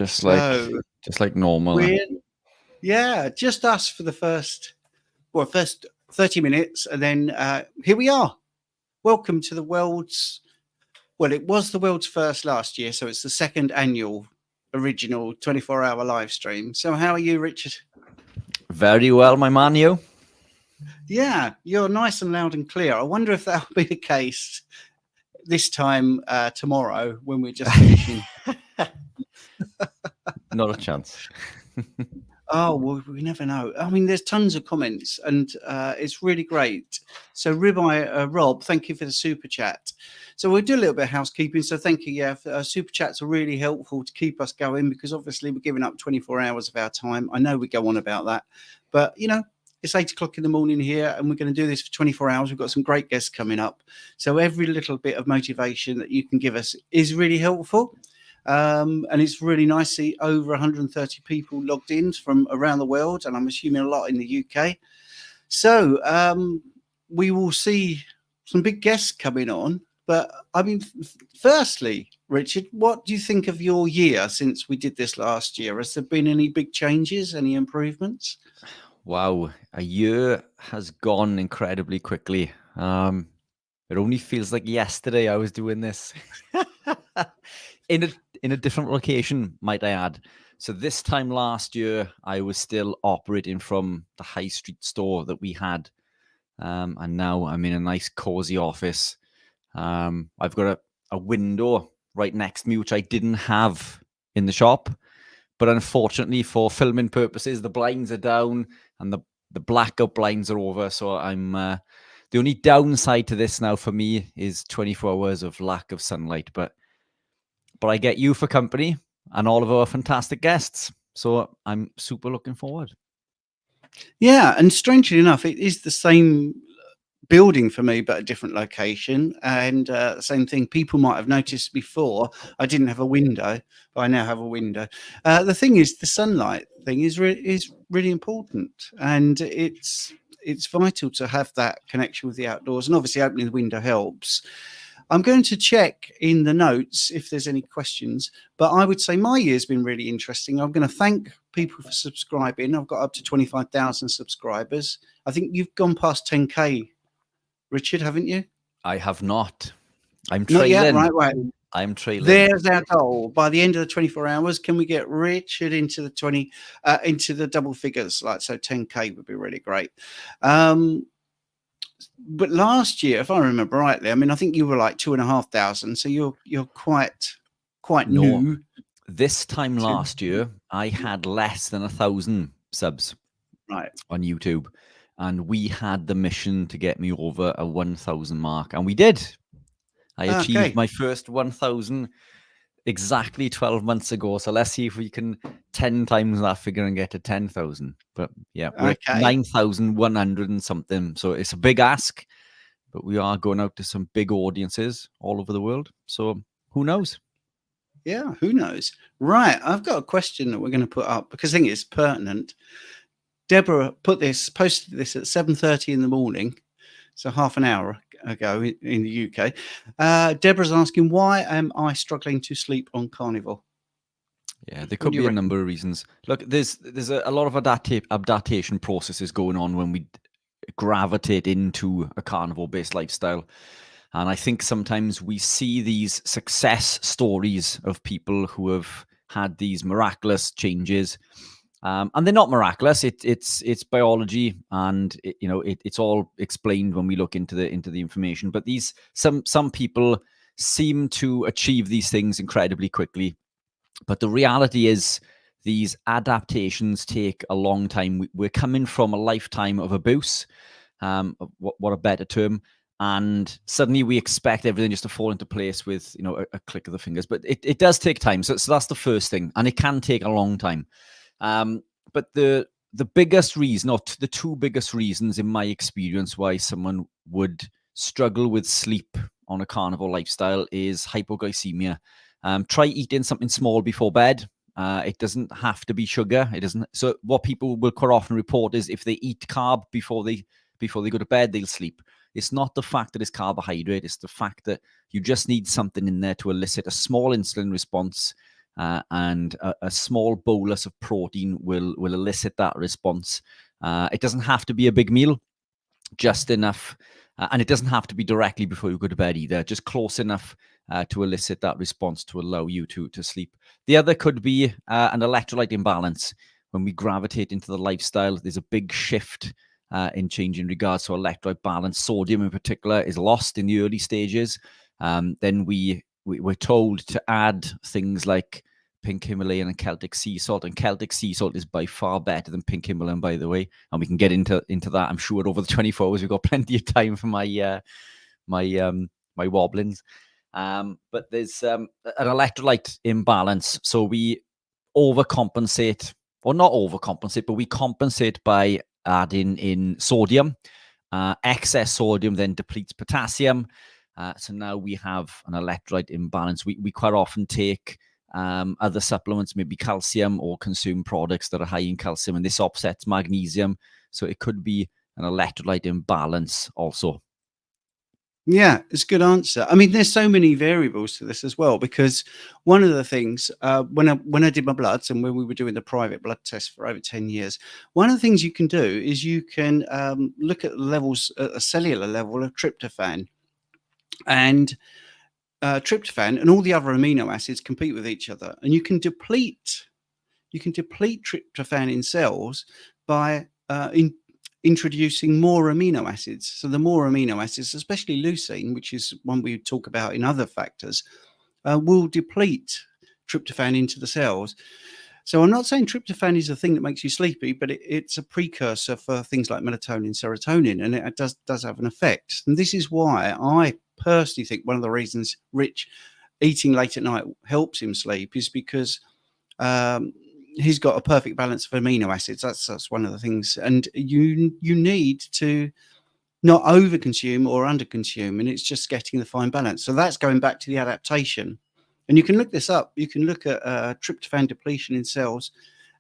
just So like normal. Just us for the first 30 minutes, and then here we are. Welcome to the world's, well, it was the world's first last year, so it's the second annual original 24-hour live stream. So how are you, Richard? Very well, my man, you? Yeah, you're nice and loud and clear. I wonder if that'll be the case this time tomorrow when we're just finishing. Not a chance. Oh, well, we never know. I mean, there's tons of comments, and it's really great. So, Ribeye Rob, thank you for the super chat. So, we'll do a little bit of housekeeping. So, thank you. Yeah, super chats are really helpful to keep us going, because obviously we're giving up 24 hours of our time. I know we go on about that, but you know, it's 8 o'clock in the morning here, and we're going to do this for 24 hours. We've got some great guests coming up. So, every little bit of motivation that you can give us is really helpful. And it's really nice to see over 130 people logged in from around the world, and I'm assuming a lot in the UK. So we will see some big guests coming on. But I mean, firstly, Richard, what do you think of your year since we did this last year? Has there been any big changes, any improvements? Wow, a year has gone incredibly quickly. It only feels like yesterday I was doing this. In a different location, might I add. So this time last year, I was still operating from the high street store that we had. And now I'm in a nice cozy office. I've got a window right next to me, which I didn't have in the shop. But unfortunately, for filming purposes, the blinds are down and the blackout blinds are over. So I'm the only downside to this now for me is 24 hours of lack of sunlight. But I get you for company and all of our fantastic guests. So I'm super looking forward. Yeah, and strangely enough, it is the same building for me, but a different location. And the same thing, people might have noticed before, I didn't have a window, but I now have a window. The thing is, the sunlight thing is really important. And it's vital to have that connection with the outdoors. And obviously opening the window helps. I'm going to check in the notes if there's any questions, but I would say my year's been really interesting. I'm going to thank people for subscribing. I've got up to 25,000 subscribers. I think you've gone past 10K, Richard, haven't you? I have not. I'm trailing. Not yet, right. I'm trailing. There's our goal. By the end of the 24 hours, can we get Richard into the into the double figures? Like, so 10K would be really great. But last year, if I remember rightly, I mean, I think you were like 2,500. So you're quite new. This time last year, I had less than 1,000 subs on YouTube. And we had the mission to get me over a 1,000 mark. And we did. I achieved my first 1,000 exactly 12 months ago. So let's see if we can 10 times that figure and get to 10,000. But yeah, we're at 9,100 and something. So it's a big ask, but we are going out to some big audiences all over the world. So who knows? Yeah, who knows? Right. I've got a question that we're going to put up because I think it's pertinent. Deborah posted this at 7:30 in the morning. So half an hour ago in the UK. Deborah's asking, why am I struggling to sleep on Carnivore? Yeah, there could be a number of reasons. Look, there's a lot of adaptation processes going on when we gravitate into a carnivore-based lifestyle. And I think sometimes we see these success stories of people who have had these miraculous changes. And they're not miraculous. It's biology, and it's all explained when we look into the information. But some people seem to achieve these things incredibly quickly. But the reality is, these adaptations take a long time. We're coming from a lifetime of abuse, what a better term, and suddenly we expect everything just to fall into place with a click of the fingers. But it does take time. So that's the first thing, and it can take a long time. But the biggest reason, or the two biggest reasons in my experience why someone would struggle with sleep on a carnivore lifestyle is hypoglycemia. Try eating something small before bed. It doesn't have to be sugar. It doesn't. So what people will quite often report is if they eat carb before they go to bed, they'll sleep. It's not the fact that it's carbohydrate. It's the fact that you just need something in there to elicit a small insulin response and a small bolus of protein will elicit that response. It doesn't have to be a big meal, just enough, and it doesn't have to be directly before you go to bed either, just close enough to elicit that response to allow you to sleep. The other could be an electrolyte imbalance. When we gravitate into the lifestyle, there's a big shift in change in regards to electrolyte balance. Sodium in particular is lost in the early stages. Then we're told to add things like pink Himalayan and Celtic sea salt, and Celtic sea salt is by far better than pink Himalayan, by the way. And we can get into that, I'm sure, over the 24 hours. We've got plenty of time for my my wobblings. But there's an electrolyte imbalance, so we overcompensate, or not overcompensate, but we compensate by adding in sodium. Excess sodium then depletes potassium. So now we have an electrolyte imbalance. We quite often take other supplements, maybe calcium, or consume products that are high in calcium, and this offsets magnesium. So it could be an electrolyte imbalance also. Yeah, it's a good answer. I mean, there's so many variables to this as well, because one of the things, when I did my bloods and when we were doing the private blood test for over 10 years, one of the things you can do is you can look at levels at a cellular level of tryptophan. And tryptophan and all the other amino acids compete with each other, and you can deplete tryptophan in cells by introducing more amino acids. So the more amino acids, especially leucine, which is one we talk about in other factors, will deplete tryptophan into the cells. So I'm not saying tryptophan is the thing that makes you sleepy, but it's a precursor for things like melatonin, serotonin, and it does have an effect. And this is why I personally think one of the reasons Rich eating late at night helps him sleep is because he's got a perfect balance of amino acids. That's one of the things. And you need to not overconsume or underconsume, and it's just getting the fine balance. So that's going back to the adaptation. And you can look this up. You can look at tryptophan depletion in cells,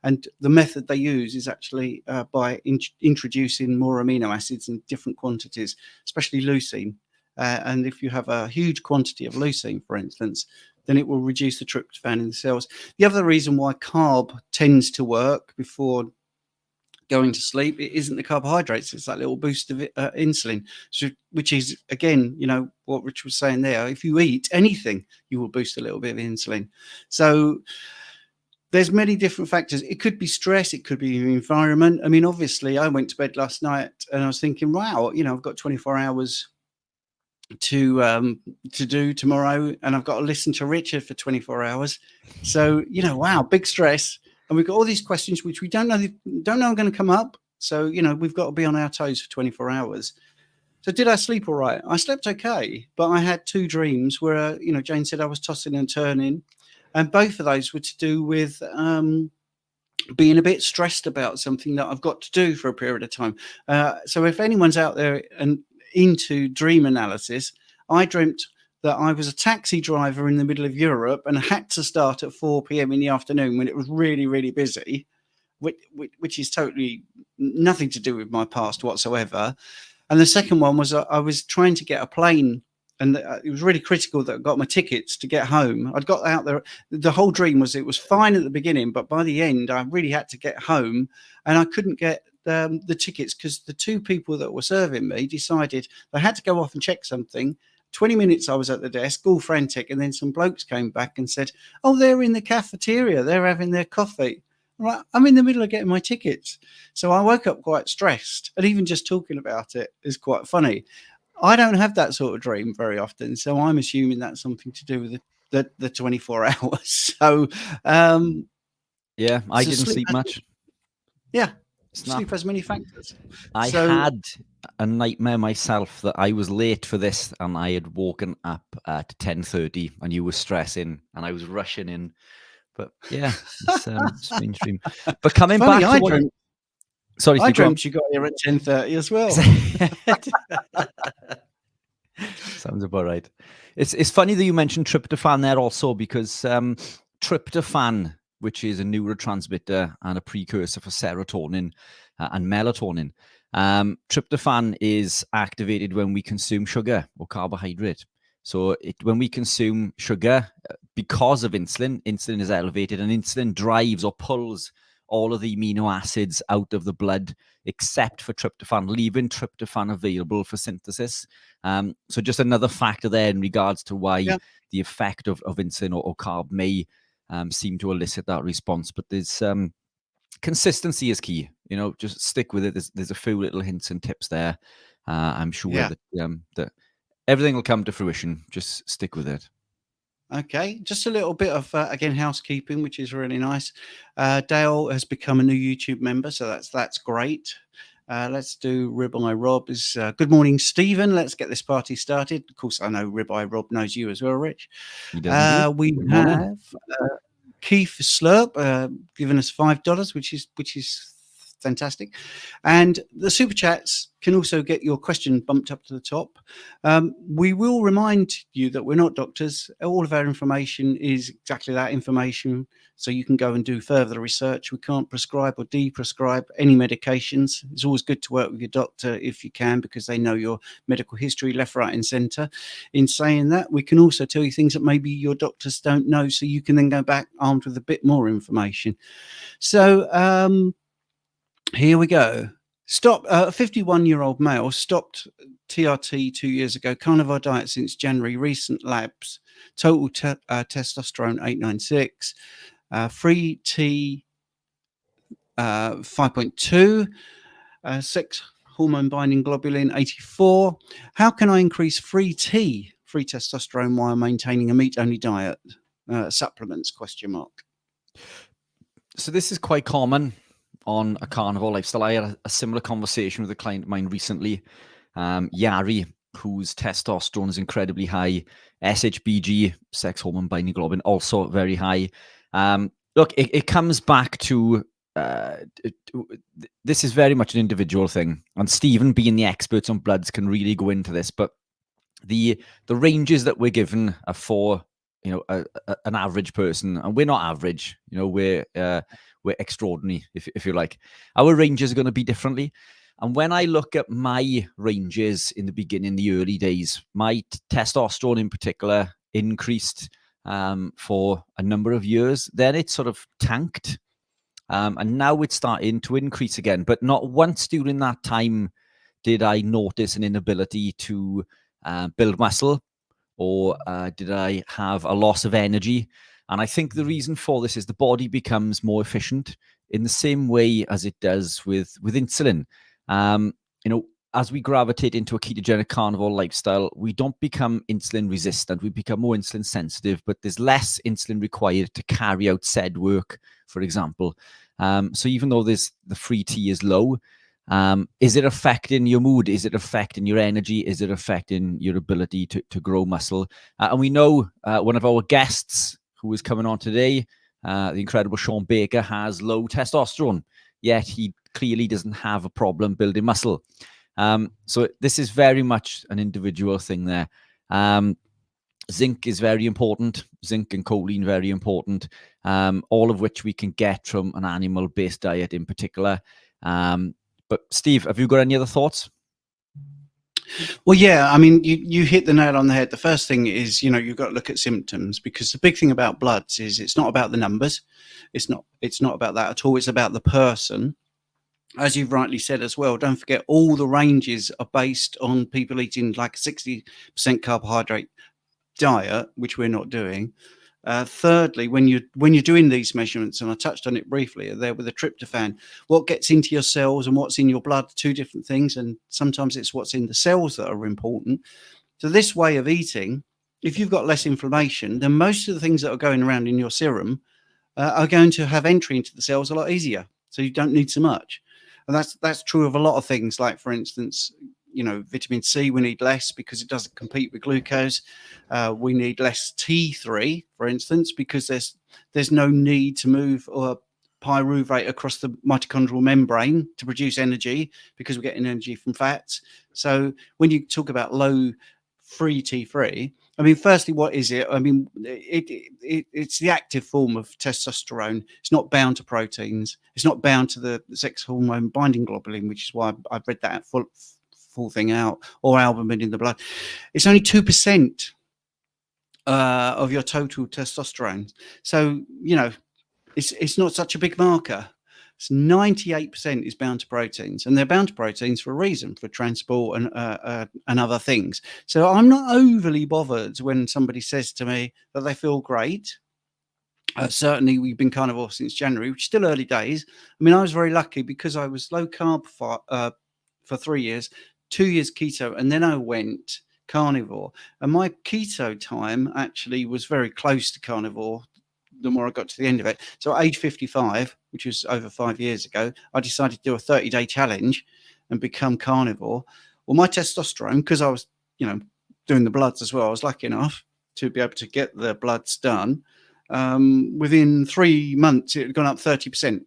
and the method they use is actually by introducing more amino acids in different quantities, especially leucine. And if you have a huge quantity of leucine, for instance, then it will reduce the tryptophan in the cells. The other reason why carb tends to work before going to sleep, it isn't the carbohydrates, it's that little boost of insulin, which is, again, you know, what Rich was saying there. If you eat anything, you will boost a little bit of insulin. So there's many different factors. It could be stress, it could be your environment. I mean, obviously, I went to bed last night and I was thinking, wow, you know, I've got 24 hours to do tomorrow, and I've got to listen to Richard for 24 hours. So, you know, wow, big stress. And we've got all these questions which we don't know are going to come up. So, you know, we've got to be on our toes for 24 hours. So did I sleep all right? I slept okay, but I had 2 dreams where, you know, Jane said I was tossing and turning, and both of those were to do with being a bit stressed about something that I've got to do for a period of time. So if anyone's out there and into dream analysis, I dreamt that I was a taxi driver in the middle of Europe and had to start at 4 p.m. in the afternoon when it was really, really busy, which is totally nothing to do with my past whatsoever. And the second one was I was trying to get a plane, and it was really critical that I got my tickets to get home. I'd got out there. The whole dream was it was fine at the beginning, but by the end, I really had to get home, and I couldn't get the tickets because the 2 people that were serving me decided they had to go off and check something. 20 minutes I was at the desk, all frantic, and then some blokes came back and said, oh, they're in the cafeteria, they're having their coffee. Right, I'm in the middle of getting my tickets. So I woke up quite stressed, and even just talking about it is quite funny. I don't have that sort of dream very often, so I'm assuming that's something to do with the 24 hours. So yeah, I didn't sleep much. Yeah, sleep has many factors. I had a nightmare myself that I was late for this, and I had woken up at 10:30, and you were stressing, and I was rushing in. But yeah, it's strange dream. But coming back to I dreamt you got here at 10:30 as well. Sounds about right. It's funny that you mentioned tryptophan there also, because tryptophan, which is a neurotransmitter and a precursor for serotonin and melatonin, tryptophan is activated when we consume sugar or carbohydrate. So when we consume sugar, because of insulin. Insulin is elevated, and insulin drives or pulls all of the amino acids out of the blood, except for tryptophan, leaving tryptophan available for synthesis. So just another factor there in regards to why the effect of insulin or carb may seem to elicit that response. But there's consistency is key. Just stick with it. There's a few little hints and tips there. I'm sure that that everything will come to fruition. Just stick with it. Okay, just a little bit of again housekeeping, which is really nice. Dale has become a new YouTube member, so that's great. Let's do Ribeye Rob. Good morning, Stephen. Let's get this party started. Of course, I know Ribeye Rob knows you as well, Rich. He does. We have Keith Slurp giving us $5, which is fantastic. And the super chats can also get your question bumped up to the top. We will remind you that we're not doctors. All of our information is exactly that information, so you can go and do further research. We can't prescribe or de-prescribe any medications. It's always good to work with your doctor if you can, because they know your medical history left, right and center. In saying that, we can also tell you things that maybe your doctors don't know, so you can then go back armed with a bit more information. So here we go. A 51-year-old male stopped TRT 2 years ago. Carnivore diet since January. Recent labs. Total testosterone 896. Free T 5.2. Sex hormone binding globulin 84. How can I increase free testosterone while maintaining a meat-only diet? Supplements? ? So this is quite common on a carnivore lifestyle. I had a similar conversation with a client of mine recently, Yari, whose testosterone is incredibly high. SHBG, sex hormone binding globulin, also very high. Look, it comes back to this is very much an individual thing, and Stephen, being the experts on bloods, can really go into this. But the ranges that we're given are for an average person, and we're not average. We're extraordinary, if you like. Our ranges are going to be differently. And when I look at my ranges in the beginning, the early days, my testosterone in particular increased for a number of years. Then it sort of tanked. And now it's starting to increase again. But not once during that time did I notice an inability to build muscle, or did I have a loss of energy. And I think the reason for this is the body becomes more efficient in the same way as it does with insulin. As we gravitate into a ketogenic carnivore lifestyle, we don't become insulin resistant. We become more insulin sensitive, but there's less insulin required to carry out said work, for example. So even though the free T is low, is it affecting your mood? Is it affecting your energy? Is it affecting your ability to grow muscle? And we know one of our guests who is coming on today, the incredible Sean Baker, has low testosterone, yet he clearly doesn't have a problem building muscle. So this is very much an individual thing there. Zinc is very important. Zinc and choline, very important. All of which we can get from an animal-based diet in particular. But Steve, have you got any other thoughts? Well, yeah, I mean, you hit the nail on the head. The first thing is, you've got to look at symptoms, because the big thing about bloods is it's not about the numbers. It's not about that at all. It's about the person. As you've rightly said as well, don't forget all the ranges are based on people eating like a 60% carbohydrate diet, which we're not doing. Thirdly, when you're doing these measurements, and I touched on it briefly there with the tryptophan, what gets into your cells and what's in your blood, two different things, and sometimes it's what's in the cells that are important. So this way of eating, if you've got less inflammation, then most of the things that are going around in your serum are going to have entry into the cells a lot easier, so you don't need so much. And that's true of a lot of things, like, for instance, vitamin C, we need less because it doesn't compete with glucose. We need less T3, for instance, because there's no need to move pyruvate across the mitochondrial membrane to produce energy, because we're getting energy from fats. So when you talk about low free T3, I mean, firstly, what is it? I mean, it's the active form of testosterone. It's not bound to proteins. It's not bound to the sex hormone binding globulin, which is why I've read that full thing out, or albumin in the blood. It's only 2%. of your total testosterone. So, you know, it's not such a big marker. It's 98% is bound to proteins, and they're bound to proteins for a reason, for transport and other things. So I'm not overly bothered when somebody says to me that they feel great. Certainly, we've been carnivore since January, which is still early days. I mean, I was very lucky because I was low carb for 3 years, 2 years keto, and then I went carnivore. And my keto time actually was very close to carnivore the more I got to the end of it. So at age 55, which was over 5 years ago, I decided to do a 30-day challenge and become carnivore. Well, my testosterone, because I was, you know, doing the bloods as well, I was lucky enough to be able to get the bloods done. Within 3 months, it had gone up 30%.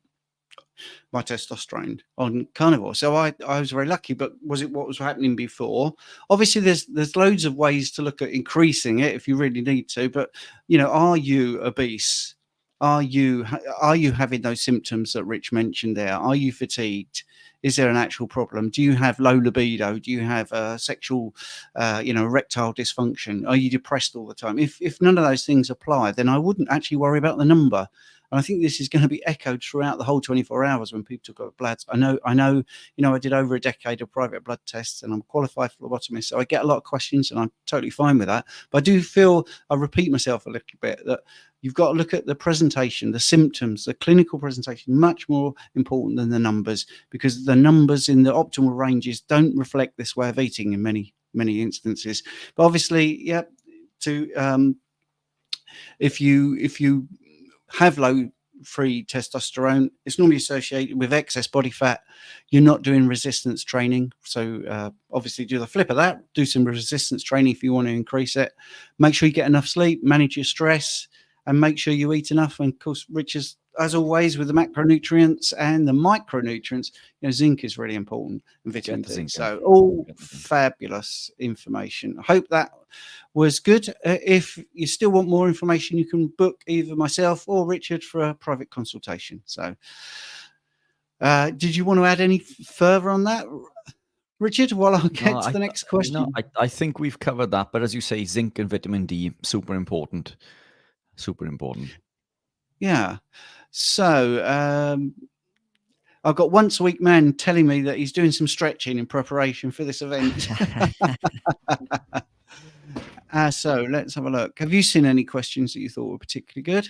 My testosterone on carnivore. So I was very lucky, but was it what was happening before? Obviously, there's loads of ways to look at increasing it if you really need to. But, you know, are you obese? Are you having those symptoms that Rich mentioned there? Are you fatigued? Is there an actual problem? Do you have low libido? Do you have sexual, erectile dysfunction? Are you depressed all the time? If none of those things apply, then I wouldn't actually worry about the number. And I think this is going to be echoed throughout the whole 24 hours when people talk about bloods. I know, I did over a decade of private blood tests and I'm qualified phlebotomist. So I get a lot of questions and I'm totally fine with that. But I do feel I repeat myself a little bit that you've got to look at the presentation, the symptoms, the clinical presentation, much more important than the numbers, because the numbers in the optimal ranges don't reflect this way of eating in many, many instances. But obviously, if you have low free testosterone, it's normally associated with excess body fat. You're not doing resistance training. So obviously do the flip of that, do some resistance training if you want to increase it. Make sure you get enough sleep, manage your stress, and make sure you eat enough. And of course, Rich, as always, with the macronutrients and the micronutrients, zinc is really important, and vitamin D. So all fabulous information. I hope that was good. If you still want more information, you can book either myself or Richard for a private consultation. So did you want to add any further on that, Richard, while I get to the next question? No, I think we've covered that. But as you say, zinc and vitamin D, super important. Super important. Yeah. So I've got Once a Week Man telling me that he's doing some stretching in preparation for this event. So let's have a look. Have you seen any questions that you thought were particularly good?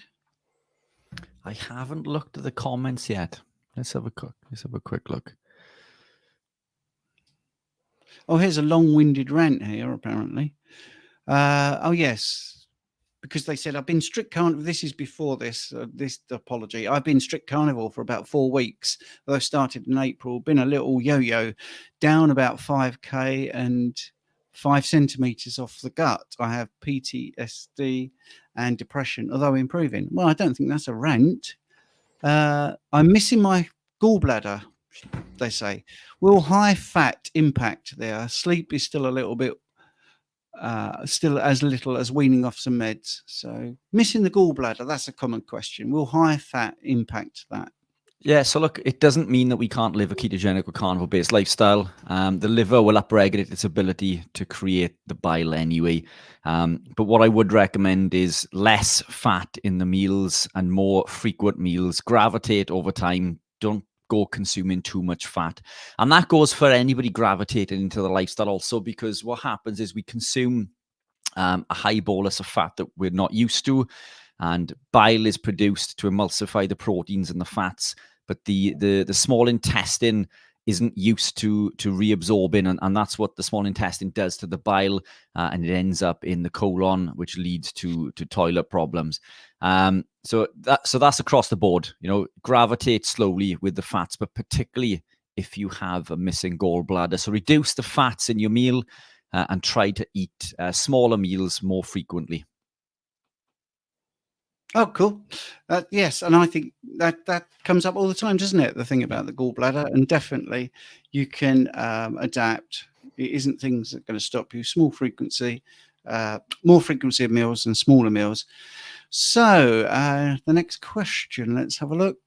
I haven't looked at the comments yet. Let's have a quick look. Oh, here's a long-winded rant here, apparently. Oh, yes. Because they said, I've been strict carnivore. This is before this apology. I've been strict carnivore for about 4 weeks. I started in April, been a little yo-yo, down about 5K and 5 centimeters off the gut. I have PTSD and depression, although improving. Well, I don't think that's a rant. I'm missing my gallbladder, they say. Will high fat impact there? Sleep is still a little bit, still as little as weaning off some meds. So missing the gallbladder, that's a common question. Will high fat impact that? Yeah, so look, it doesn't mean that we can't live a ketogenic or carnivore-based lifestyle. The liver will upregulate its ability to create the bile anyway. But what I would recommend is less fat in the meals and more frequent meals. Gravitate over time. Don't go consuming too much fat. And that goes for anybody gravitating into the lifestyle also, because what happens is we consume a high bolus of fat that we're not used to, and bile is produced to emulsify the proteins and the fats. But the small intestine isn't used to reabsorbing, and that's what the small intestine does to the bile, and it ends up in the colon, which leads to toilet problems. So that's across the board. Gravitate slowly with the fats, but particularly if you have a missing gallbladder. So reduce the fats in your meal and try to eat smaller meals more frequently. Oh, cool. Yes, and I think that comes up all the time, doesn't it? The thing about the gallbladder, and definitely you can adapt. It isn't things that are going to stop you. Small frequency, more frequency of meals and smaller meals. So the next question, let's have a look.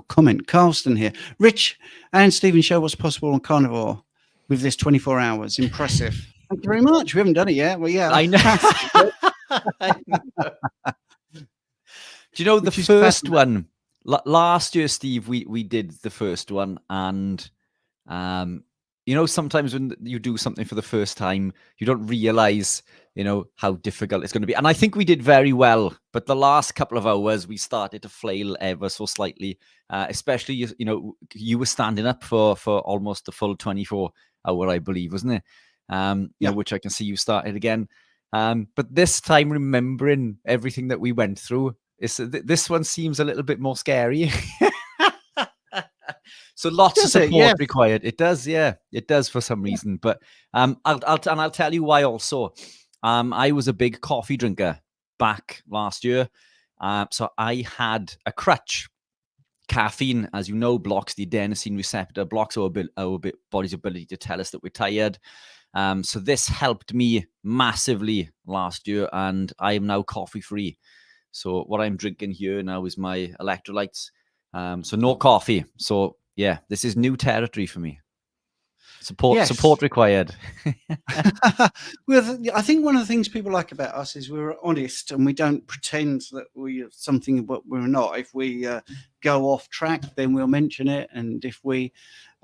Comment, Carlston here. Rich and Stephen show what's possible on carnivore. with this 24 hours. Impressive. Thank you very much. We haven't done it yet. Well, yeah. I know. I know. Do you know the first one last year, Steve? We did the first one, and you know, sometimes when you do something for the first time, you don't realize, you know, how difficult it's going to be. And I think we did very well, but the last couple of hours we started to flail ever so slightly. Especially, you know, you were standing up for almost the full 24 hour, I believe, wasn't it? You know, which I can see you started again. But this time, remembering everything that we went through, this one seems a little bit more scary. So lots of support required. It does, yeah, it does for some reason. But I'll tell you why also. I was a big coffee drinker back last year, so I had a crutch. Caffeine, as you know, blocks the adenosine receptor, blocks our body's ability to tell us that we're tired. So this helped me massively last year, and I am now coffee free. So what I'm drinking here now is my electrolytes. So no coffee. So yeah, this is new territory for me. Support required. Well, I think one of the things people like about us is we're honest and we don't pretend that we are something but we're not. If we go off track, then we'll mention it. And if we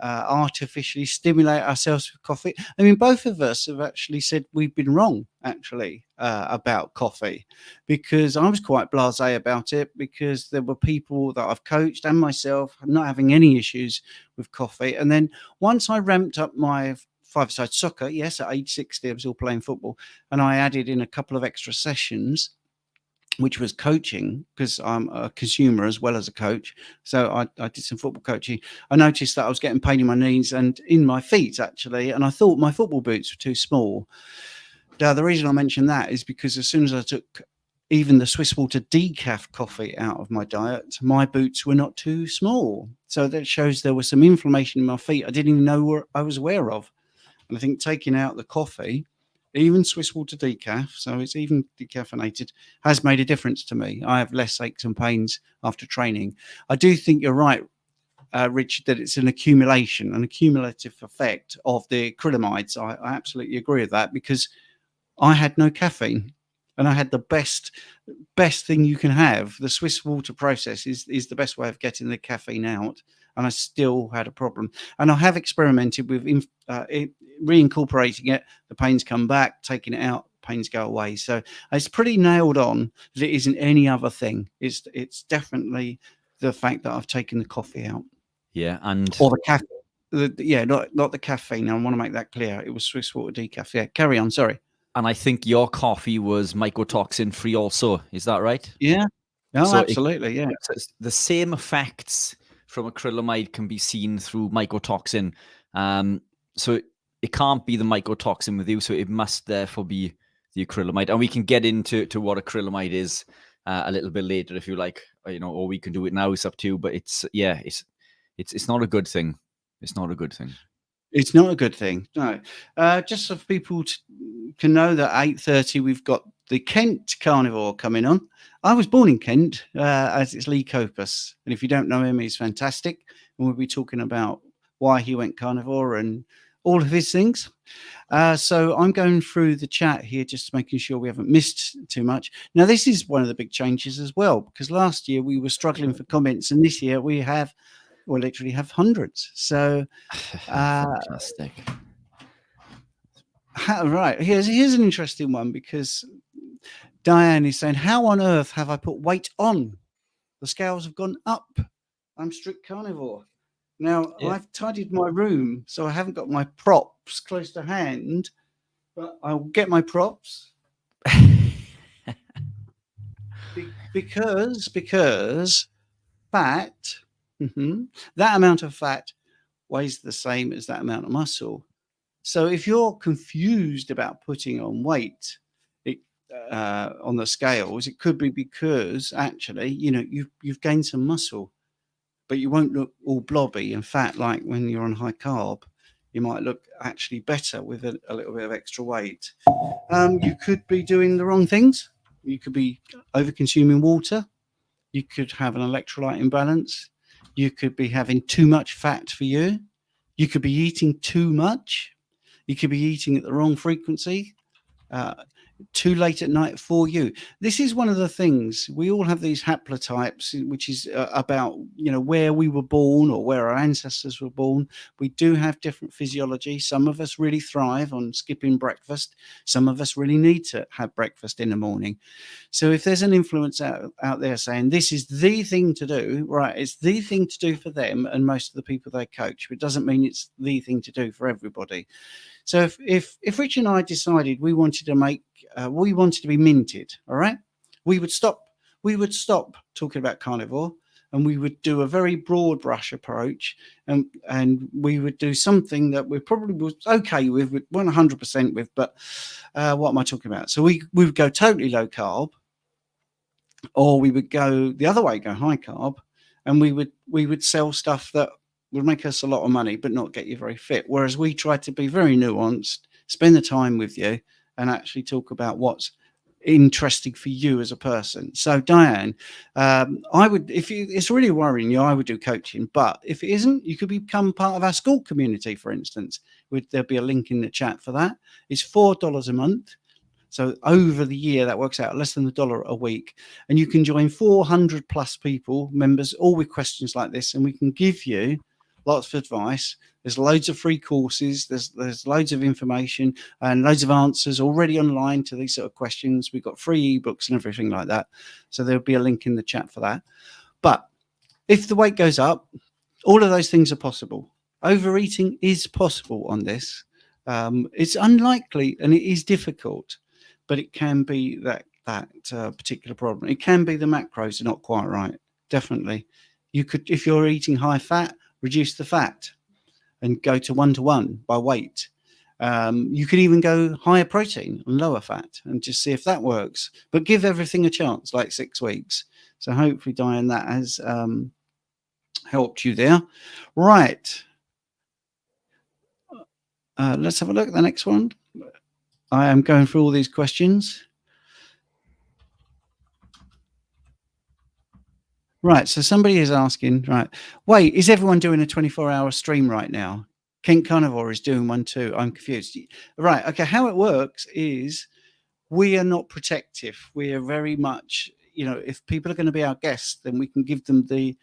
artificially stimulate ourselves with coffee, I mean, both of us have actually said we've been wrong, actually, about coffee, because I was quite blasé about it, because there were people that I've coached and myself not having any issues with coffee. And then once I ramped up my five-a-side soccer, yes, at age 60, I was all playing football, and I added in a couple of extra sessions, which was coaching, because I'm a consumer as well as a coach. So I did some football coaching. I noticed that I was getting pain in my knees and in my feet, actually, and I thought my football boots were too small. Now, the reason I mention that is because as soon as I took even the Swiss Water decaf coffee out of my diet, my boots were not too small. So that shows there was some inflammation in my feet I didn't even know I was aware of. And I think taking out the coffee, even Swiss Water decaf, so it's even decaffeinated, has made a difference to me. I have less aches and pains after training. I do think you're right, Richard, that it's an cumulative effect of the acrylamides. I absolutely agree with that, because I had no caffeine, and I had the best thing you can have. The Swiss Water process is the best way of getting the caffeine out, and I still had a problem. And I have experimented with reincorporating it. The pains come back, taking it out, pains go away. So it's pretty nailed on that it isn't any other thing. It's definitely the fact that I've taken the coffee out. Yeah, and or the caffeine. Not the caffeine. I want to make that clear. It was Swiss Water decaf. Yeah, carry on. Sorry. And I think your coffee was mycotoxin free also. Is that right? Yeah. No, so absolutely. Yeah. The same effects from acrylamide can be seen through mycotoxin. So it can't be the mycotoxin with you. So it must therefore be the acrylamide. And we can get into what acrylamide is a little bit later if you like, or we can do it now. It's up to you. But it's not a good thing. It's not a good thing. It's not a good thing, no. Just so people can know that 8:30 we've got the Kent Carnivore coming on. I was born in Kent, as it's Lee Copus. And if you don't know him, he's fantastic. And we'll be talking about why he went carnivore and all of his things. So I'm going through the chat here, just making sure we haven't missed too much. Now, this is one of the big changes as well, because last year we were struggling for comments, and this year we literally have hundreds. So fantastic. Right, here's an interesting one, because Diane is saying, how on earth have I put weight on? The scales have gone up. I'm strict carnivore. Now, I've tidied my room, so I haven't got my props close to hand, but I'll get my props. because fat, that amount of fat weighs the same as that amount of muscle. So if you're confused about putting on weight on the scales, it could be because actually, you've gained some muscle, but you won't look all blobby and fat like when you're on high carb. You might look actually better with a little bit of extra weight. You could be doing the wrong things. You could be over-consuming water. You could have an electrolyte imbalance. You could be having too much fat for you. You could be eating too much. You could be eating at the wrong frequency. Too late at night for you. This is one of the things. We all have these haplotypes, which is about, you know, where we were born or where our ancestors were born. We do have different physiology. Some of us really thrive on skipping breakfast. Some of us really need to have breakfast in the morning. So if there's an influence out there saying this is the thing to do, right, it's the thing to do for them and most of the people they coach, but it doesn't mean it's the thing to do for everybody. So if Rich and I decided we wanted to be minted, all right, we would stop talking about carnivore, and we would do a very broad brush approach, and we would do something that we probably was okay with, we weren't 100% with, but what am I talking about? So we would go totally low carb, or we would go the other way, go high carb, and we would sell stuff that would make us a lot of money but not get you very fit. Whereas we try to be very nuanced, spend the time with you, and actually talk about what's interesting for you as a person. So Diane, it's really worrying you, I would do coaching, but if it isn't, you could become part of our school community, for instance. There'll be a link in the chat for that. It's $4 a month. So over the year, that works out less than $1 a week. And you can join 400 plus people, members, all with questions like this. And we can give you lots of advice. There's loads of free courses. There's loads of information and loads of answers already online to these sort of questions. We've got free ebooks and everything like that. So there'll be a link in the chat for that. But if the weight goes up, all of those things are possible. Overeating is possible on this. It's unlikely and it is difficult, but it can be that particular problem. It can be the macros are not quite right. Definitely. You could, if you're eating high fat, reduce the fat and go to 1-to-1 by weight. You could even go higher protein and lower fat and just see if that works. But give everything a chance, like 6 weeks. So hopefully, Diane, that has helped you there. Right. Let's have a look at the next one. I am going through all these questions. Right, so somebody is asking, right, wait, is everyone doing a 24-hour stream right now? Kent Carnivore is doing one too. I'm confused. Right, okay, how it works is we are not protective. We are very much, you know, if people are going to be our guests, then we can give them the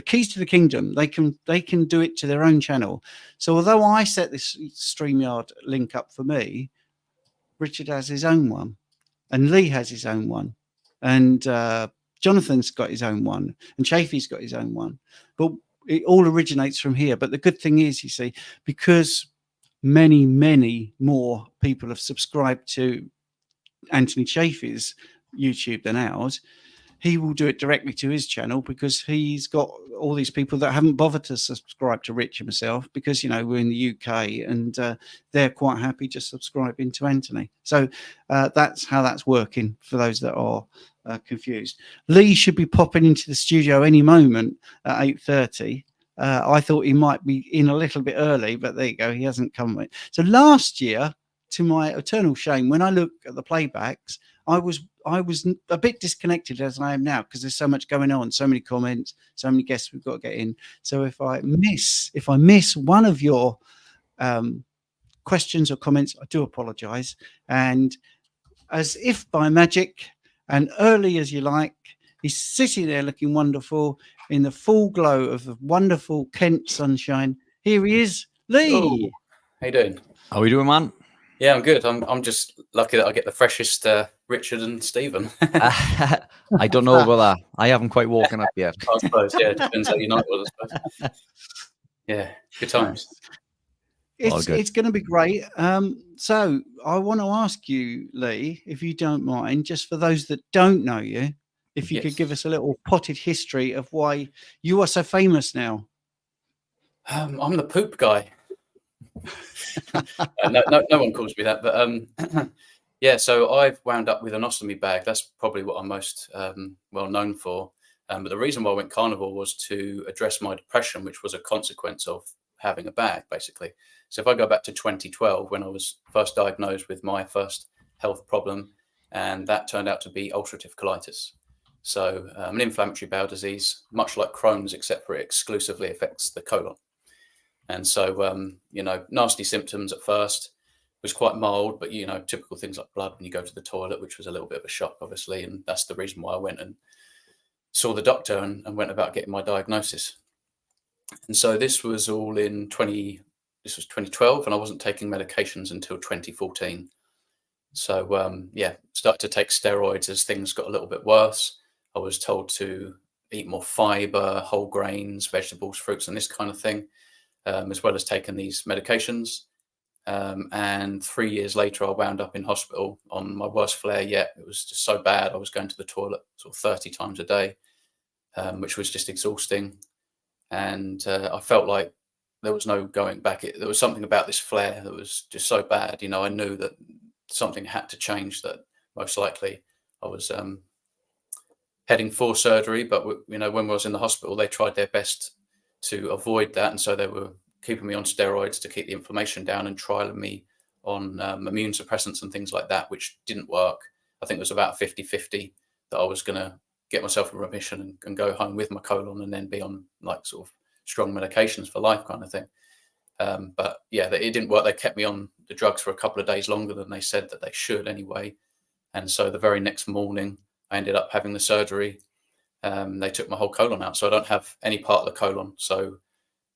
keys to the kingdom. They can do it to their own channel. So although I set this StreamYard link up for me, Richard has his own one, and Lee has his own one, and Jonathan's got his own one, and Chaffee's got his own one, but it all originates from here. But the good thing is, you see, because many more people have subscribed to Anthony Chaffee's YouTube than ours, he will do it directly to his channel, because he's got all these people that haven't bothered to subscribe to Rich himself, because, you know, we're in the UK and they're quite happy just subscribing to Anthony. So that's how that's working for those that are confused. Lee should be popping into the studio any moment at 8:30. I thought he might be in a little bit early, but there you go, he hasn't come. So last year, to my eternal shame, when I look at the playbacks, I was a bit disconnected, as I am now, because there's so much going on, so many comments, so many guests we've got to get in. So if I miss one of your questions or comments, I do apologize. And as if by magic, and early as you like, he's sitting there looking wonderful in the full glow of the wonderful Kent sunshine. Here he is, Lee. Oh, how you doing? How are we doing, man? Yeah, I'm good. I'm just lucky that I get the freshest Richard and Stephen. I don't know about that. I haven't quite woken up yet. I suppose, yeah, it depends how your night was, I suppose. Yeah, good times. It's going to be great. So I want to ask you, Lee, if you don't mind, just for those that don't know you, if you could give us a little potted history of why you are so famous now. I'm the poop guy. No one calls me that, but yeah. So I've wound up with an ostomy bag. That's probably what I'm most well known for. But the reason why I went carnivore was to address my depression, which was a consequence of having a bag, basically. So if I go back to 2012, when I was first diagnosed with my first health problem, and that turned out to be ulcerative colitis. So an inflammatory bowel disease, much like Crohn's, except for it exclusively affects the colon. And so, nasty symptoms at first. Was quite mild, but, typical things like blood when you go to the toilet, which was a little bit of a shock, obviously. And that's the reason why I went and saw the doctor and went about getting my diagnosis. And so this was all in 2012, and I wasn't taking medications until 2014. So, started to take steroids as things got a little bit worse. I was told to eat more fiber, whole grains, vegetables, fruits, and this kind of thing, as well as taking these medications. And 3 years later, I wound up in hospital on my worst flare yet. It was just so bad. I was going to the toilet sort of 30 times a day, which was just exhausting. And I felt like there was no going back. There was something about this flare that was just so bad. I knew that something had to change, that most likely I was heading for surgery. But, when I was in the hospital, they tried their best to avoid that. And so they were keeping me on steroids to keep the inflammation down and trialing me on immune suppressants and things like that, which didn't work. I think it was about 50-50 that I was going to get myself in remission and go home with my colon and then be on like sort of strong medications for life kind of thing. But yeah, it didn't work. They kept me on the drugs for a couple of days longer than they said that they should anyway. And so the very next morning, I ended up having the surgery. They took my whole colon out. So I don't have any part of the colon. So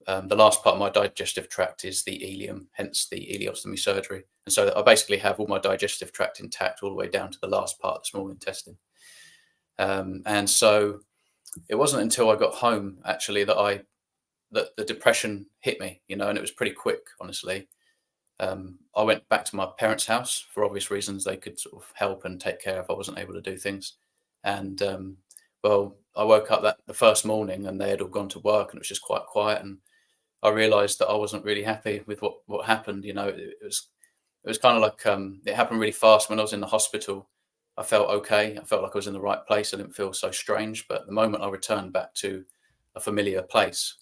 the last part of my digestive tract is the ileum, hence the ileostomy surgery. And so I basically have all my digestive tract intact all the way down to the last part, the small intestine. And so it wasn't until I got home, actually, that the depression hit me, and it was pretty quick, honestly. I went back to my parents' house for obvious reasons. They could sort of help and take care if I wasn't able to do things. And, I woke up the first morning and they had all gone to work and it was just quite quiet. And I realized that I wasn't really happy with what happened. It was kind of like, it happened really fast. When I was in the hospital, I felt okay. I felt like I was in the right place. I didn't feel so strange. But the moment I returned back to a familiar place,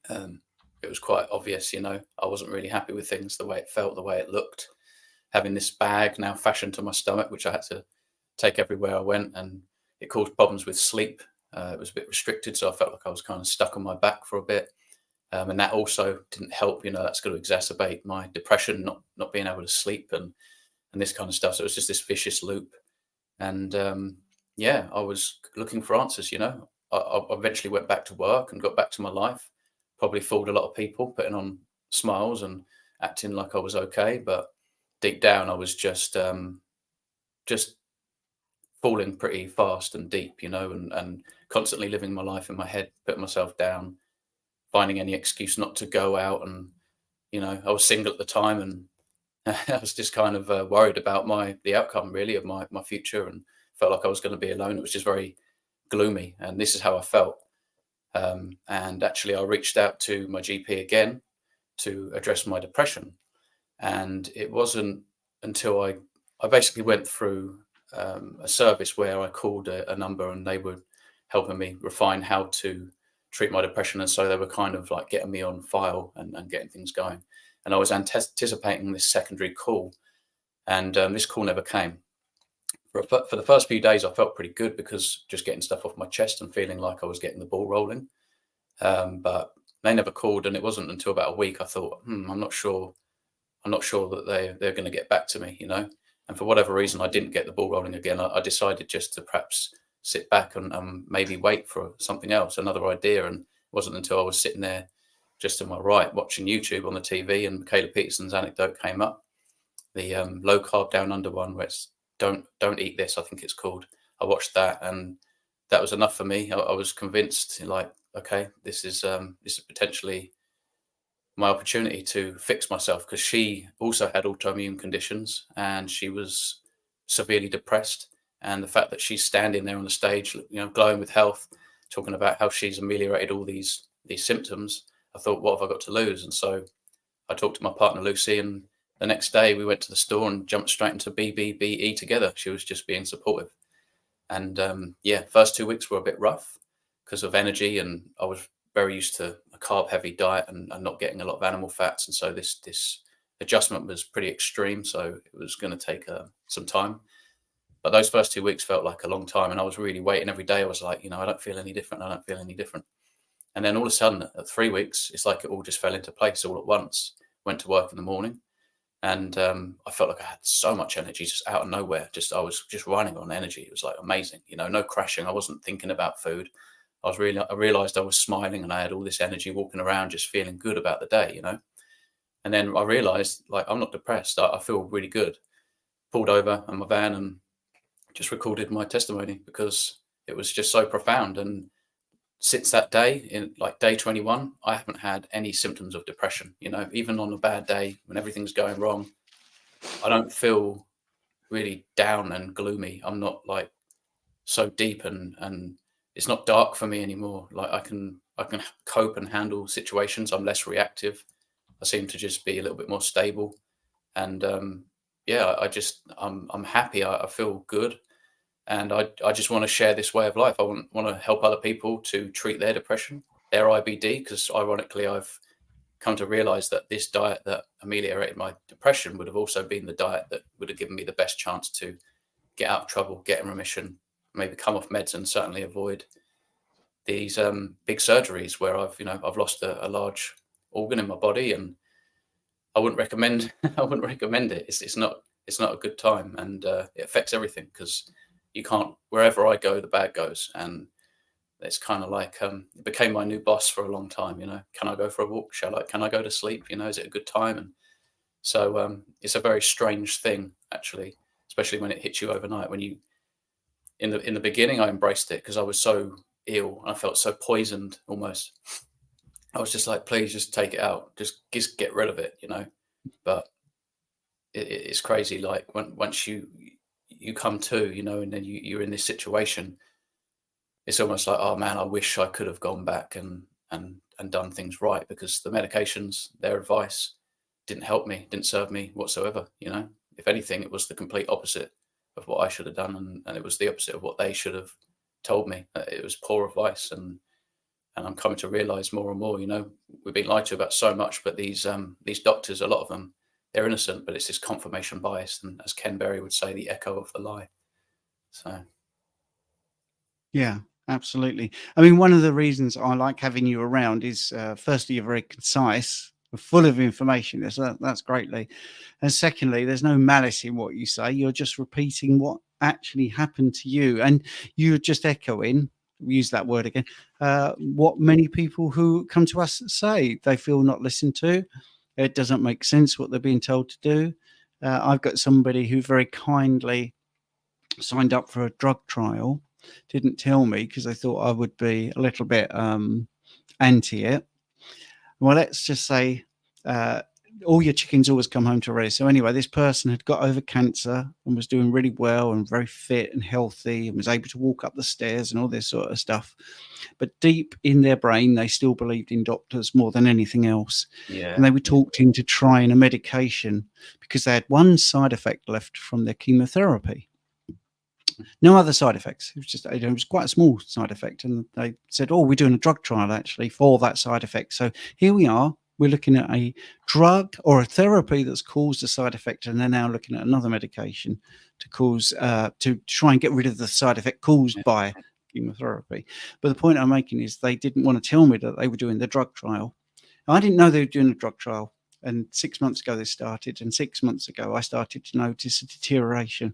it was quite obvious, I wasn't really happy with things, the way it felt, the way it looked. Having this bag now fashioned to my stomach, which I had to take everywhere I went, and it caused problems with sleep. It was a bit restricted, so I felt like I was kind of stuck on my back for a bit. And that also didn't help, that's going to exacerbate my depression, not being able to sleep and this kind of stuff. So it was just this vicious loop. And I was looking for answers, I eventually went back to work and got back to my life. Probably fooled a lot of people, putting on smiles and acting like I was okay. But deep down, I was just falling pretty fast and deep, and constantly living my life in my head, putting myself down, finding any excuse not to go out. And, I was single at the time and I was just kind of worried about the outcome really of my future, and felt like I was going to be alone. It was just very gloomy. And this is how I felt. And actually I reached out to my GP again to address my depression. And it wasn't until I basically went through a service where I called a number and they were helping me refine how to treat my depression. And so they were kind of like getting me on file and getting things going. And I was anticipating this secondary call, and this call never came. For the first few days, I felt pretty good because just getting stuff off my chest and feeling like I was getting the ball rolling. But they never called, and it wasn't until about a week I thought, I'm not sure that they're going to get back to me, And for whatever reason, I didn't get the ball rolling again. I decided just to perhaps sit back and maybe wait for something else, another idea. And it wasn't until I was sitting there just to my right watching YouTube on the TV and Michaela Peterson's anecdote came up, the low carb down under one, where it's don't eat this, I think it's called. I watched that and that was enough for me. I was convinced, like, okay, this is potentially my opportunity to fix myself, because she also had autoimmune conditions and she was severely depressed. And the fact that she's standing there on the stage, glowing with health, talking about how she's ameliorated all these symptoms, I thought, what have I got to lose? And so I talked to my partner Lucy, and the next day we went to the store and jumped straight into BBBE together. She was just being supportive. And first 2 weeks were a bit rough because of energy, and I was very used to a carb heavy diet and not getting a lot of animal fats. And so this adjustment was pretty extreme. So it was going to take some time. But those first 2 weeks felt like a long time. And I was really waiting every day. I was like, I don't feel any different. I don't feel any different. And then all of a sudden, at 3 weeks, it's like it all just fell into place all at once. Went to work in the morning, and I felt like I had so much energy just out of nowhere. I was just running on energy. It was like amazing, no crashing. I wasn't thinking about food. I realized I was smiling, and I had all this energy walking around, just feeling good about the day, And then I realized, like, I'm not depressed. I feel really good. Pulled over in my van and just recorded my testimony because it was just so profound. And since that day, in like day 21, I haven't had any symptoms of depression. Even on a bad day when everything's going wrong, I don't feel really down and gloomy. I'm not like so deep and it's not dark for me anymore. Like I can cope and handle situations. I'm less reactive. I seem to just be a little bit more stable. And I'm happy. I feel good. And I just want to share this way of life. I want to help other people to treat their depression, their IBD, because ironically, I've come to realize that this diet that ameliorated my depression would have also been the diet that would have given me the best chance to get out of trouble, get in remission, maybe come off meds, and certainly avoid these big surgeries where I've lost a large organ in my body. And I wouldn't recommend it. It's not a good time, and it affects everything because you can't, wherever I go, the bag goes. And it's kind of like it became my new boss for a long time. Can I go for a walk? Can I go to sleep? Is it a good time? And so it's a very strange thing, actually, especially when it hits you overnight. When you in the beginning, I embraced it because I was so ill and I felt so poisoned almost. I was just like, please just take it out, just get rid of it, But it's crazy. Like once you come to, and then you're in this situation, it's almost like, oh man, I wish I could have gone back and done things right, because the medications, their advice didn't help me, didn't serve me whatsoever. If anything, it was the complete opposite of what I should have done, and it was the opposite of what they should have told me. It was poor advice, and I'm coming to realize more and more, we've been lied to about so much, but these doctors, a lot of them, they're innocent, but it's this confirmation bias, and as Ken Berry would say, the echo of the lie. So, yeah, absolutely. I mean, one of the reasons I like having you around is, firstly, you're very concise, full of information. That's greatly. And secondly, there's no malice in what you say. You're just repeating what actually happened to you, and you're just echoing. We use that word again. What many people who come to us say, they feel not listened to. It doesn't make sense what they're being told to do. I've got somebody who very kindly signed up for a drug trial, didn't tell me because they thought I would be a little bit anti it. Well, let's just say all your chickens always come home to roost. So anyway, this person had got over cancer and was doing really well and very fit and healthy and was able to walk up the stairs and all this sort of stuff. But deep in their brain, they still believed in doctors more than anything else. yeah. And they were talked into trying a medication because they had one side effect left from their chemotherapy. No other side effects. It was quite a small side effect. And they said, oh, we're doing a drug trial actually for that side effect. So here we are. We're looking at a drug or a therapy that's caused a side effect, and they're now looking at another medication to cause to try and get rid of the side effect caused by chemotherapy. But the point I'm making is they didn't want to tell me that they were doing the drug trial. I didn't know they were doing a drug trial, and 6 months ago they started, and 6 months ago I started to notice a deterioration,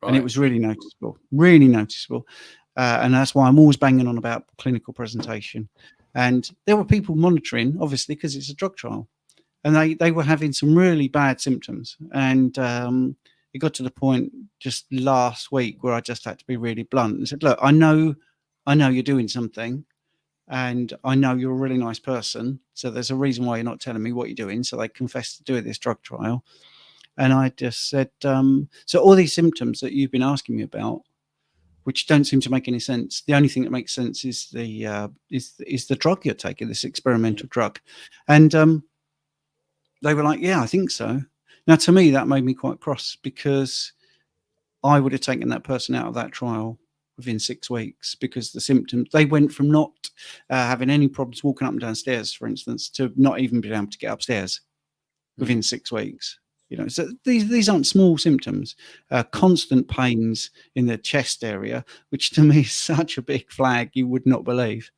and it was really noticeable, and that's why I'm always banging on about clinical presentation. And there were people monitoring, obviously, because it's a drug trial. And they were having some really bad symptoms. And it got to the point just last week where I just had to be really blunt and said, look, I know you're doing something. And I know you're a really nice person. So there's a reason why you're not telling me what you're doing. So they confessed to doing this drug trial. And I just said, so all these symptoms that you've been asking me about, which don't seem to make any sense. The only thing that makes sense is the drug you're taking, this experimental drug. And they were like, yeah, I think so. Now, to me, that made me quite cross, because I would have taken that person out of that trial within 6 weeks, because the symptoms, they went from not having any problems walking up and down stairs, for instance, to not even being able to get upstairs within 6 weeks. So these aren't small symptoms. Constant pains in the chest area, which to me is such a big flag you would not believe.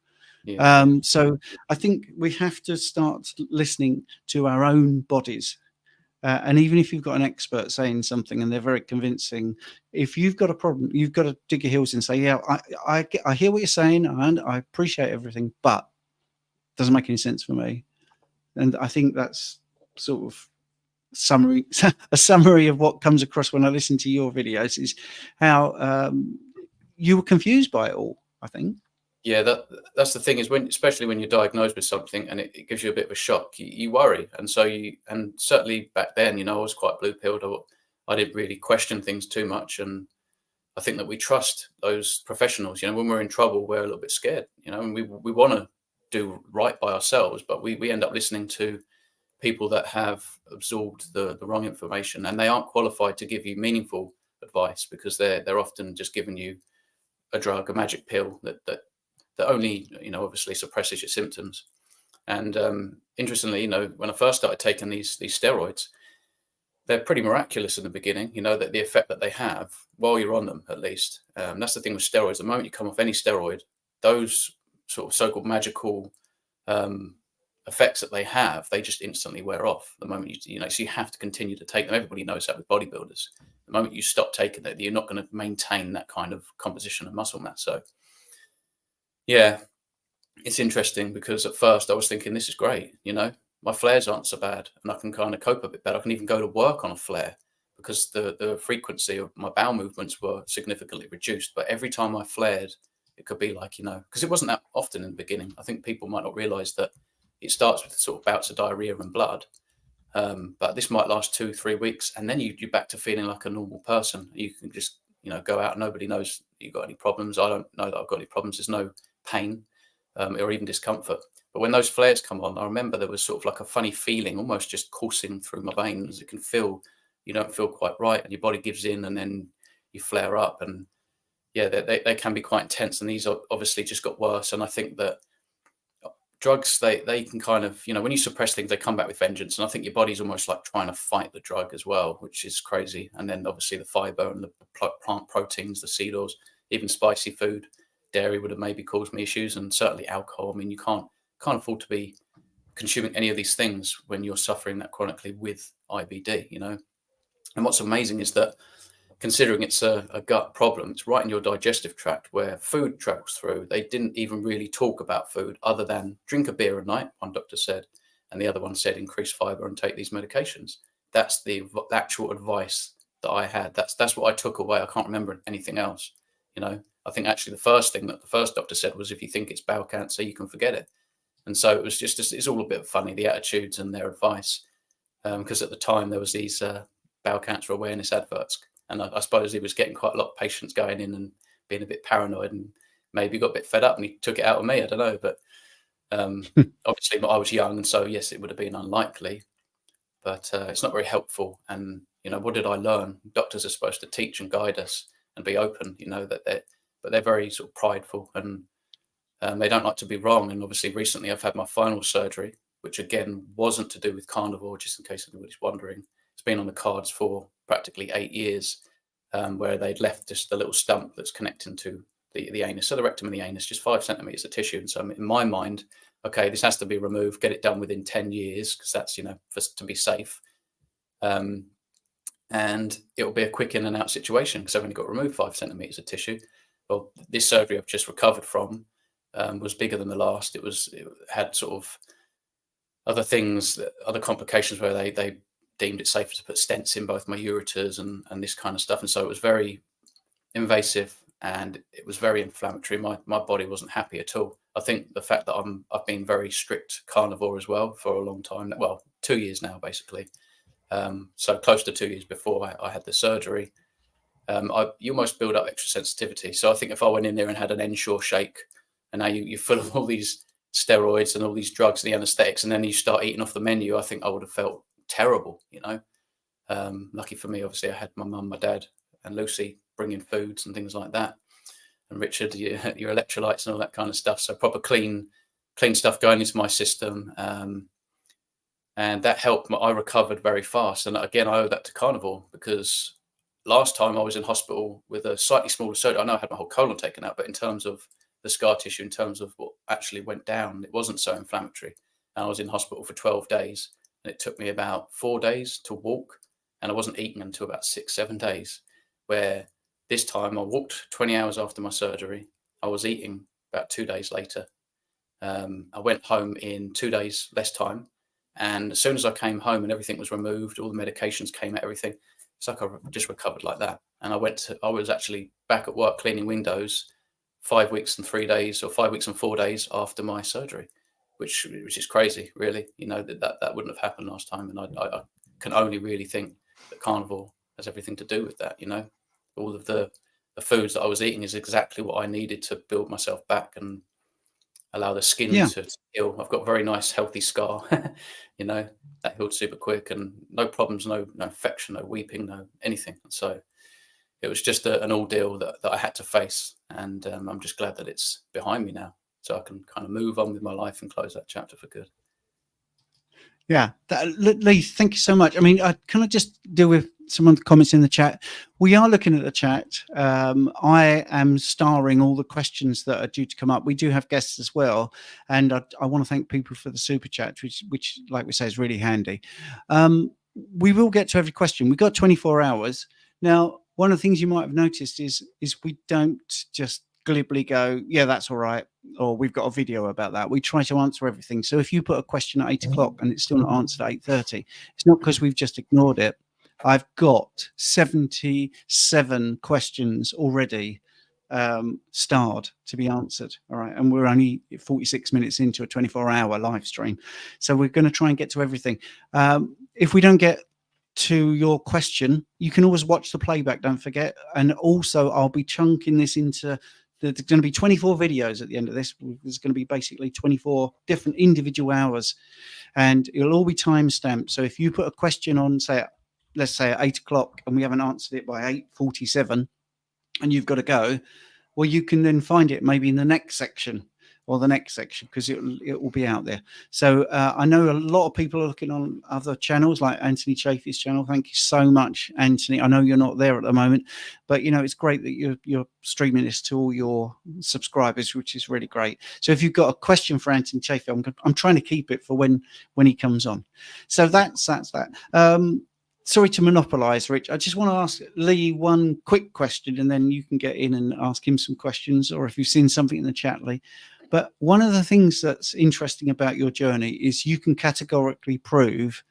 So I think we have to start listening to our own bodies. And even if you've got an expert saying something and they're very convincing, if you've got a problem, you've got to dig your heels in and say, yeah, I hear what you're saying and I appreciate everything, but it doesn't make any sense for me. And I think that's sort of a summary of what comes across when I listen to your videos, is how you were confused by it all, I think. Yeah, that's the thing, is especially when you're diagnosed with something and it gives you a bit of a shock, you worry. And so and certainly back then, I was quite blue pilled. I didn't really question things too much. And I think that we trust those professionals. When we're in trouble, we're a little bit scared, and we want to do right by ourselves, but we end up listening to people that have absorbed the wrong information, and they aren't qualified to give you meaningful advice, because they're often just giving you a drug, a magic pill that only, obviously suppresses your symptoms. And interestingly, when I first started taking these steroids, they're pretty miraculous in the beginning, that the effect that they have while you're on them, at least. That's the thing with steroids. The moment you come off any steroid, those sort of so-called magical effects that they have, they just instantly wear off the moment so you have to continue to take them. Everybody knows that with bodybuilders. The moment you stop taking it, you're not going to maintain that kind of composition of muscle mass. So yeah, it's interesting, because at first I was thinking, this is great, my flares aren't so bad and I can kind of cope a bit better. I can even go to work on a flare, because the frequency of my bowel movements were significantly reduced. But every time I flared, it could be like, because it wasn't that often in the beginning. I think people might not realize that it starts with sort of bouts of diarrhea and blood. But this might last 2-3 weeks, and then you're back to feeling like a normal person. You can just, go out. Nobody knows you've got any problems. I don't know that I've got any problems. There's no pain or even discomfort. But when those flares come on, I remember there was sort of like a funny feeling, almost just coursing through my veins. It can feel, you don't feel quite right, and your body gives in, and then you flare up. And yeah, they can be quite intense. And these obviously just got worse. And I think that drugs, they can kind of, when you suppress things, they come back with vengeance. And I think your body's almost like trying to fight the drug as well, which is crazy. And then obviously the fiber and the plant proteins, the seed oils, even spicy food, dairy would have maybe caused me issues, and certainly alcohol. I mean, you can't afford to be consuming any of these things when you're suffering that chronically with IBD, And what's amazing is that, considering it's a gut problem, it's right in your digestive tract where food travels through. They didn't even really talk about food other than drink a beer at night, one doctor said, and the other one said increase fiber and take these medications. That's the actual advice that I had. That's what I took away. I can't remember anything else. I think actually the first thing that the first doctor said was, if you think it's bowel cancer, you can forget it. And so it was just, it's all a bit funny, the attitudes and their advice, because at the time there was these bowel cancer awareness adverts. And I suppose he was getting quite a lot of patients going in and being a bit paranoid, and maybe got a bit fed up and he took it out on me. I don't know. But obviously I was young, and so yes, it would have been unlikely. But it's not very helpful. And, what did I learn? Doctors are supposed to teach and guide us and be open, but they're very sort of prideful, and they don't like to be wrong. And obviously recently I've had my final surgery, which again wasn't to do with carnivore, just in case anybody's wondering. It's been on the cards for practically 8 years, where they'd left just the little stump that's connecting to the anus. So the rectum and the anus, just 5 centimeters of tissue. And so in my mind, okay, this has to be removed, get it done within 10 years, because that's, to be safe. And it'll be a quick in and out situation, because I've only got to remove 5 centimeters of tissue. Well, this surgery I've just recovered from was bigger than the last. It had sort of other things, other complications, where they deemed it safer to put stents in both my ureters and this kind of stuff. And so it was very invasive, and it was very inflammatory. My body wasn't happy at all. I think the fact that I've been very strict carnivore as well for a long time, well, 2 years now, basically. So close to 2 years before I had the surgery, you almost build up extra sensitivity. So I think if I went in there and had an Ensure shake, and now you're full of all these steroids and all these drugs and the anesthetics, and then you start eating off the menu, I think I would have felt terrible, Lucky for me, obviously, I had my mum, my dad, and Lucy bringing foods and things like that, and Richard, your electrolytes and all that kind of stuff. So proper clean stuff going into my system. And that helped. I recovered very fast. And again, I owe that to carnivore, because last time I was in hospital with a slightly smaller surgery. I know I had my whole colon taken out, but in terms of the scar tissue in terms of what actually went down. It wasn't so inflammatory. And I was in hospital for 12 days, and it took me about 4 days to walk, and I wasn't eating until about 6-7 days, where this time I walked 20 hours after my surgery. I was eating about 2 days later. I went home in 2 days less time. And as soon as I came home and everything was removed, all the medications came out, everything, it's like I just recovered like that. And I was actually back at work cleaning windows 5 weeks and 3 days, or 5 weeks and 4 days after my surgery, which is crazy, really. You know, that wouldn't have happened last time. And I can only really think that carnivore has everything to do with that. You know, all of the foods that I was eating is exactly what I needed to build myself back and allow the skin to heal. I've got a very nice, healthy scar, you know, that healed super quick, and no problems, no infection, no weeping, no anything. So it was just an ordeal that I had to face. And I'm just glad that it's behind me now, so I can kind of move on with my life and close that chapter for good. Yeah, Lee, thank you so much. I mean, can I just deal with some of the comments in the chat? We are looking at the chat. I am starring all the questions that are due to come up. We do have guests as well, and I want to thank people for the super chat, which, like we say, is really handy. We will get to every question. We've got 24 hours now. One of the things you might have noticed is we don't just glibly go, yeah, that's all right, or we've got a video about that. We try to answer everything. So if you put a question at 8 o'clock and it's still not answered at 8:30, it's not because we've just ignored it. I've got 77 questions already starred to be answered. All right, and we're only 46 minutes into a 24-hour live stream, so we're going to try and get to everything. If we don't get to your question, you can always watch the playback, don't forget. And also, I'll be chunking this into, there's going to be 24 videos at the end of this. There's going to be basically 24 different individual hours, and it'll all be time stamped. So if you put a question on, say, let's say at 8 o'clock, and we haven't answered it by 8:47, and you've got to go, well, you can then find it maybe in the next section or the next section, because it will be out there. So I know a lot of people are looking on other channels like Anthony Chaffee's channel. Thank you so much, Anthony. I know you're not there at the moment, but you know, it's great that you're streaming this to all your subscribers, which is really great. So if you've got a question for Anthony Chaffee, I'm trying to keep it for when he comes on. So that's that. Sorry to monopolize, Rich. I just want to ask Lee one quick question, and then you can get in and ask him some questions, or if you've seen something in the chat, Lee. But one of the things that's interesting about your journey is you can categorically prove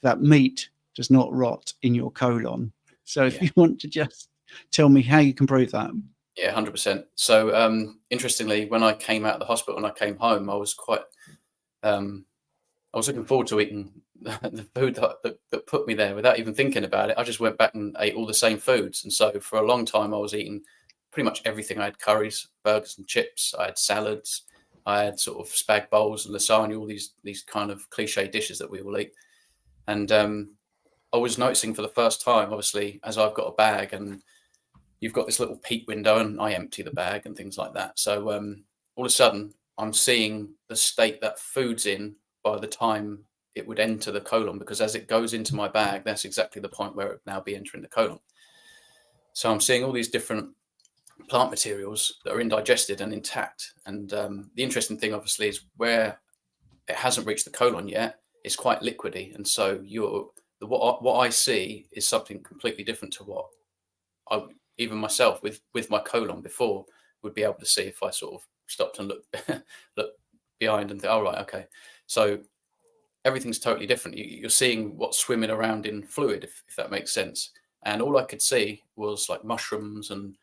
that meat does not rot in your colon. So if you want to just tell me how you can prove that. Yeah, 100%. So interestingly, when I came out of the hospital and I came home, I was quite, I was looking forward to eating the food that put me there without even thinking about it. I just went back and ate all the same foods. And so for a long time, I was eating pretty much everything. I had curries, burgers and chips. I had salads. I had sort of spag bowls and lasagna, all these kind of cliche dishes that we all eat. And I was noticing for the first time, obviously, as I've got a bag and you've got this little peek window and I empty the bag and things like that. So all of a sudden, I'm seeing the state that food's in by the time it would enter the colon, because as it goes into my bag, that's exactly the point where it would now be entering the colon. So I'm seeing all these different plant materials that are indigested and intact. And the interesting thing, obviously, is where it hasn't reached the colon yet, it's quite liquidy. And so what I see is something completely different to what I, even myself with my colon before, would be able to see if I sort of stopped and look behind and think, oh, right, okay. So everything's totally different. You're seeing what's swimming around in fluid, if that makes sense. And all I could see was like mushrooms and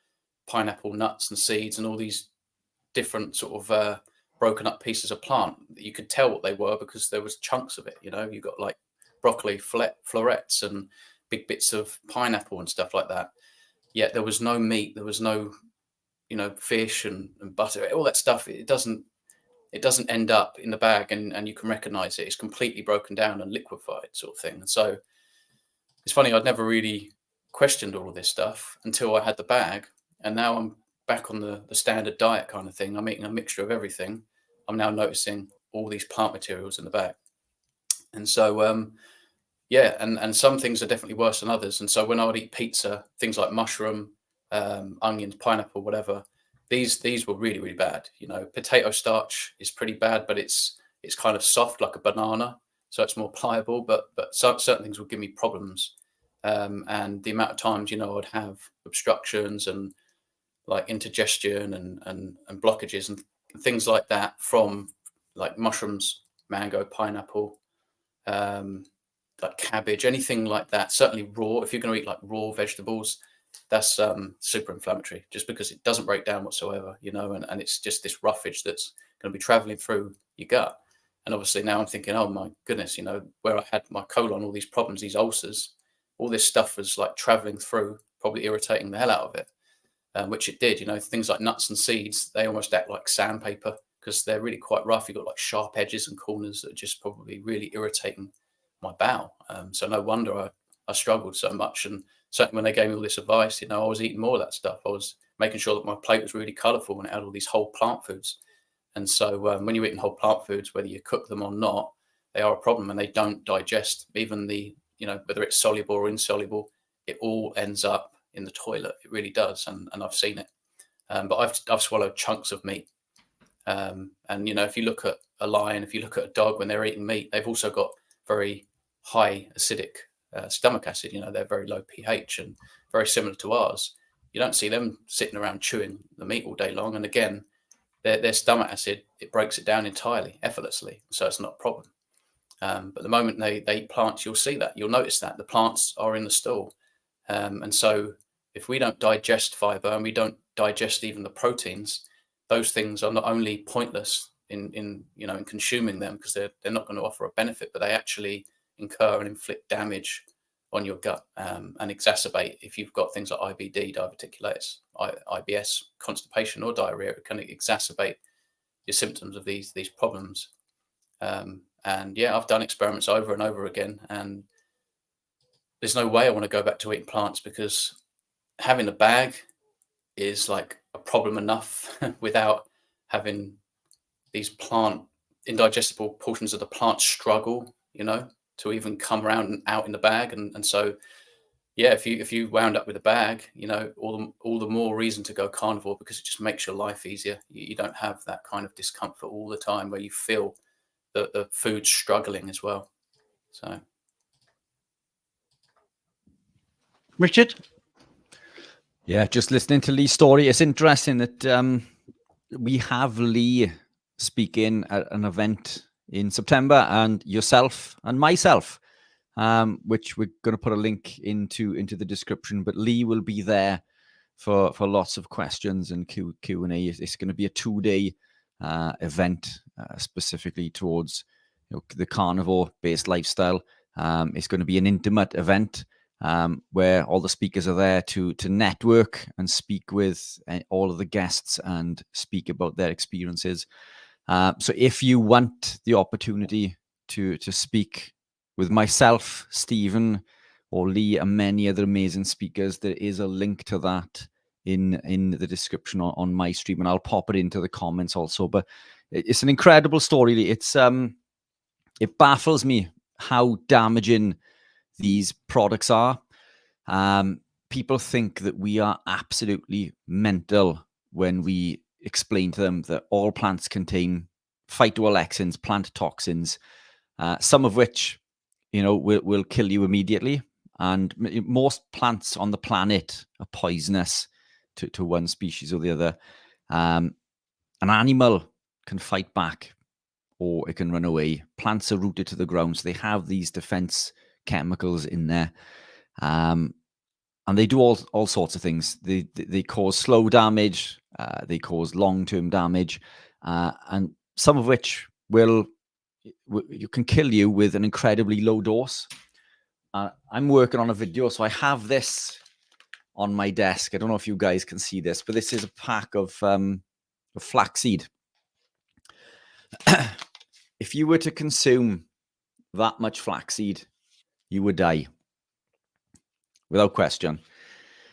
pineapple nuts and seeds and all these different sort of broken up pieces of plant. You could tell what they were because there was chunks of it. You know, you got like broccoli florets and big bits of pineapple and stuff like that. Yet there was no meat. There was no, you know, fish and butter, all that stuff. It doesn't end up in the bag and you can recognize it. It's completely broken down and liquefied sort of thing. And so it's funny, I'd never really questioned all of this stuff until I had the bag. And now I'm back on the standard diet kind of thing. I'm eating a mixture of everything. I'm now noticing all these plant materials in the bag. And so, yeah, and some things are definitely worse than others. And so when I would eat pizza, things like mushroom, onions, pineapple, whatever, these were really, really bad. You know, potato starch is pretty bad, but it's kind of soft like a banana, so it's more pliable. But certain things would give me problems, and the amount of times, you know, I'd have obstructions and like indigestion and blockages and things like that from like mushrooms, mango, pineapple, like cabbage, anything like that. Certainly raw. If you're going to eat like raw vegetables, that's super inflammatory, just because it doesn't break down whatsoever, you know, and it's just this roughage that's going to be traveling through your gut. And obviously now I'm thinking, oh my goodness, you know, where I had my colon, all these problems, these ulcers, all this stuff was like traveling through, probably irritating the hell out of it, which it did. You know, things like nuts and seeds, they almost act like sandpaper because they're really quite rough. You've got like sharp edges and corners that are just probably really irritating my bowel. So no wonder I struggled so much. And certainly when they gave me all this advice, you know, I was eating more of that stuff. I was making sure that my plate was really colourful and it had all these whole plant foods. And so when you're eating whole plant foods, whether you cook them or not, they are a problem and they don't digest. Even the, you know, whether it's soluble or insoluble, it all ends up in the toilet. It really does. And I've seen it. But I've swallowed chunks of meat. And, you know, if you look at a lion, if you look at a dog, when they're eating meat, they've also got very high acidic stomach acid. You know, they're very low pH and very similar to ours. You don't see them sitting around chewing the meat all day long. And again, their stomach acid, it breaks it down entirely, effortlessly. So it's not a problem. But the moment they eat plants, you'll see that. You'll notice that the plants are in the stool. And so if we don't digest fiber and we don't digest even the proteins, those things are not only pointless in consuming them because they're not going to offer a benefit, but they actually incur and inflict damage on your gut and exacerbate. If you've got things like IBD, diverticulitis, IBS, constipation or diarrhea, it can exacerbate your symptoms of these problems. And yeah, I've done experiments over and over again, and there's no way I want to go back to eating plants because having a bag is like a problem enough without having these plant indigestible portions of the plant struggle, you know, to even come around and out in the bag. And so, yeah, if you wound up with a bag, you know, all the more reason to go carnivore because it just makes your life easier. You don't have that kind of discomfort all the time where you feel that the food's struggling as well. So. Richard? Yeah, just listening to Lee's story. It's interesting that we have Lee speaking at an event in September, and yourself and myself, which we're going to put a link into the description. But Lee will be there for lots of questions and Q&A. It's going to be a 2-day event specifically towards the carnivore-based lifestyle. It's going to be an intimate event where all the speakers are there to network and speak with all of the guests and speak about their experiences. So if you want the opportunity to speak with myself, Stephen, or Lee, and many other amazing speakers, there is a link to that in the description on my stream, and I'll pop it into the comments also. But it's an incredible story. It's it baffles me how damaging these products are. People think that we are absolutely mental when we explain to them that all plants contain phytoalexins, plant toxins, some of which, you know, will kill you immediately. And most plants on the planet are poisonous to one species or the other. An animal can fight back or it can run away. Plants are rooted to the ground, so they have these defense chemicals in there. And they do all sorts of things. They cause slow damage, they cause long-term damage, and some of which you can kill you with an incredibly low dose. I'm working on a video, so I have this on my desk. I don't know if you guys can see this, but this is a pack of flaxseed. If you were to consume that much flaxseed, you would die. Without question.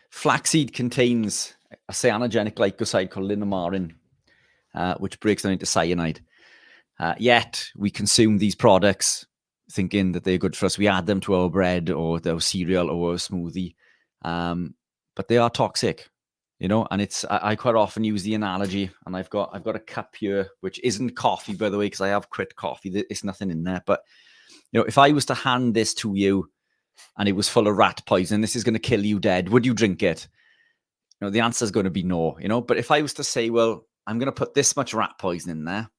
Flaxseed contains a cyanogenic glycoside called linamarin, which breaks down into cyanide. Yet we consume these products thinking that they're good for us. We add them to our bread or our cereal or our smoothie. But they are toxic. you know. And I quite often use the analogy, and I've got a cup here which isn't coffee, by the way, because I have quit coffee. There's nothing in there, but you know, if I was to hand this to you and it was full of rat poison, this is going to kill you dead, would you drink it? You know, the answer is going to be no, you know. But if I was to say, well, I'm going to put this much rat poison in there,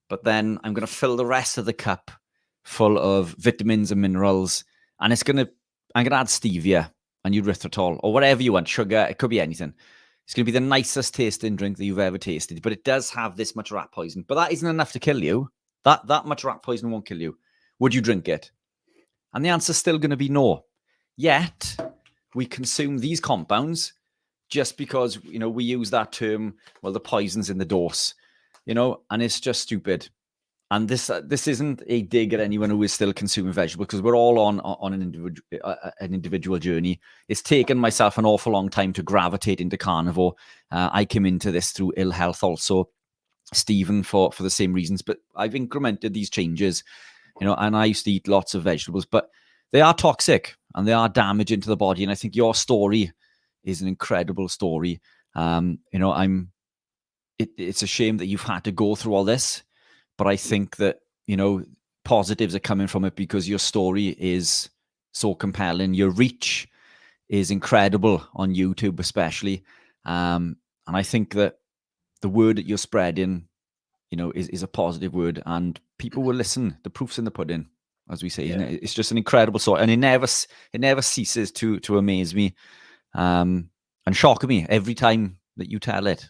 but then I'm going to fill the rest of the cup full of vitamins and minerals, and I'm going to add stevia and erythritol or whatever you want, sugar, it could be anything. It's going to be the nicest tasting drink that you've ever tasted, but it does have this much rat poison. But that isn't enough to kill you. That much rat poison won't kill you. Would you drink it? And the answer is still going to be no. Yet we consume these compounds just because, you know, we use that term, well, the poison's in the dose, you know, and it's just stupid. And this isn't a dig at anyone who is still consuming vegetables, because we're all on an individual journey. It's taken myself an awful long time to gravitate into carnivore. I came into this through ill health also, Stephen, for the same reasons, but I've incremented these changes, you know, and I used to eat lots of vegetables, but they are toxic and they are damaging to the body. And I think your story is an incredible story. You know, it's a shame that you've had to go through all this, but I think that, you know, positives are coming from it because your story is so compelling. Your reach is incredible on YouTube, especially. And I think that the word that you're spreading, you know, is a positive word, and people will listen. The proof's in the pudding, as we say. Yeah. It's just an incredible story, and it never ceases to amaze me and shock me every time that you tell it.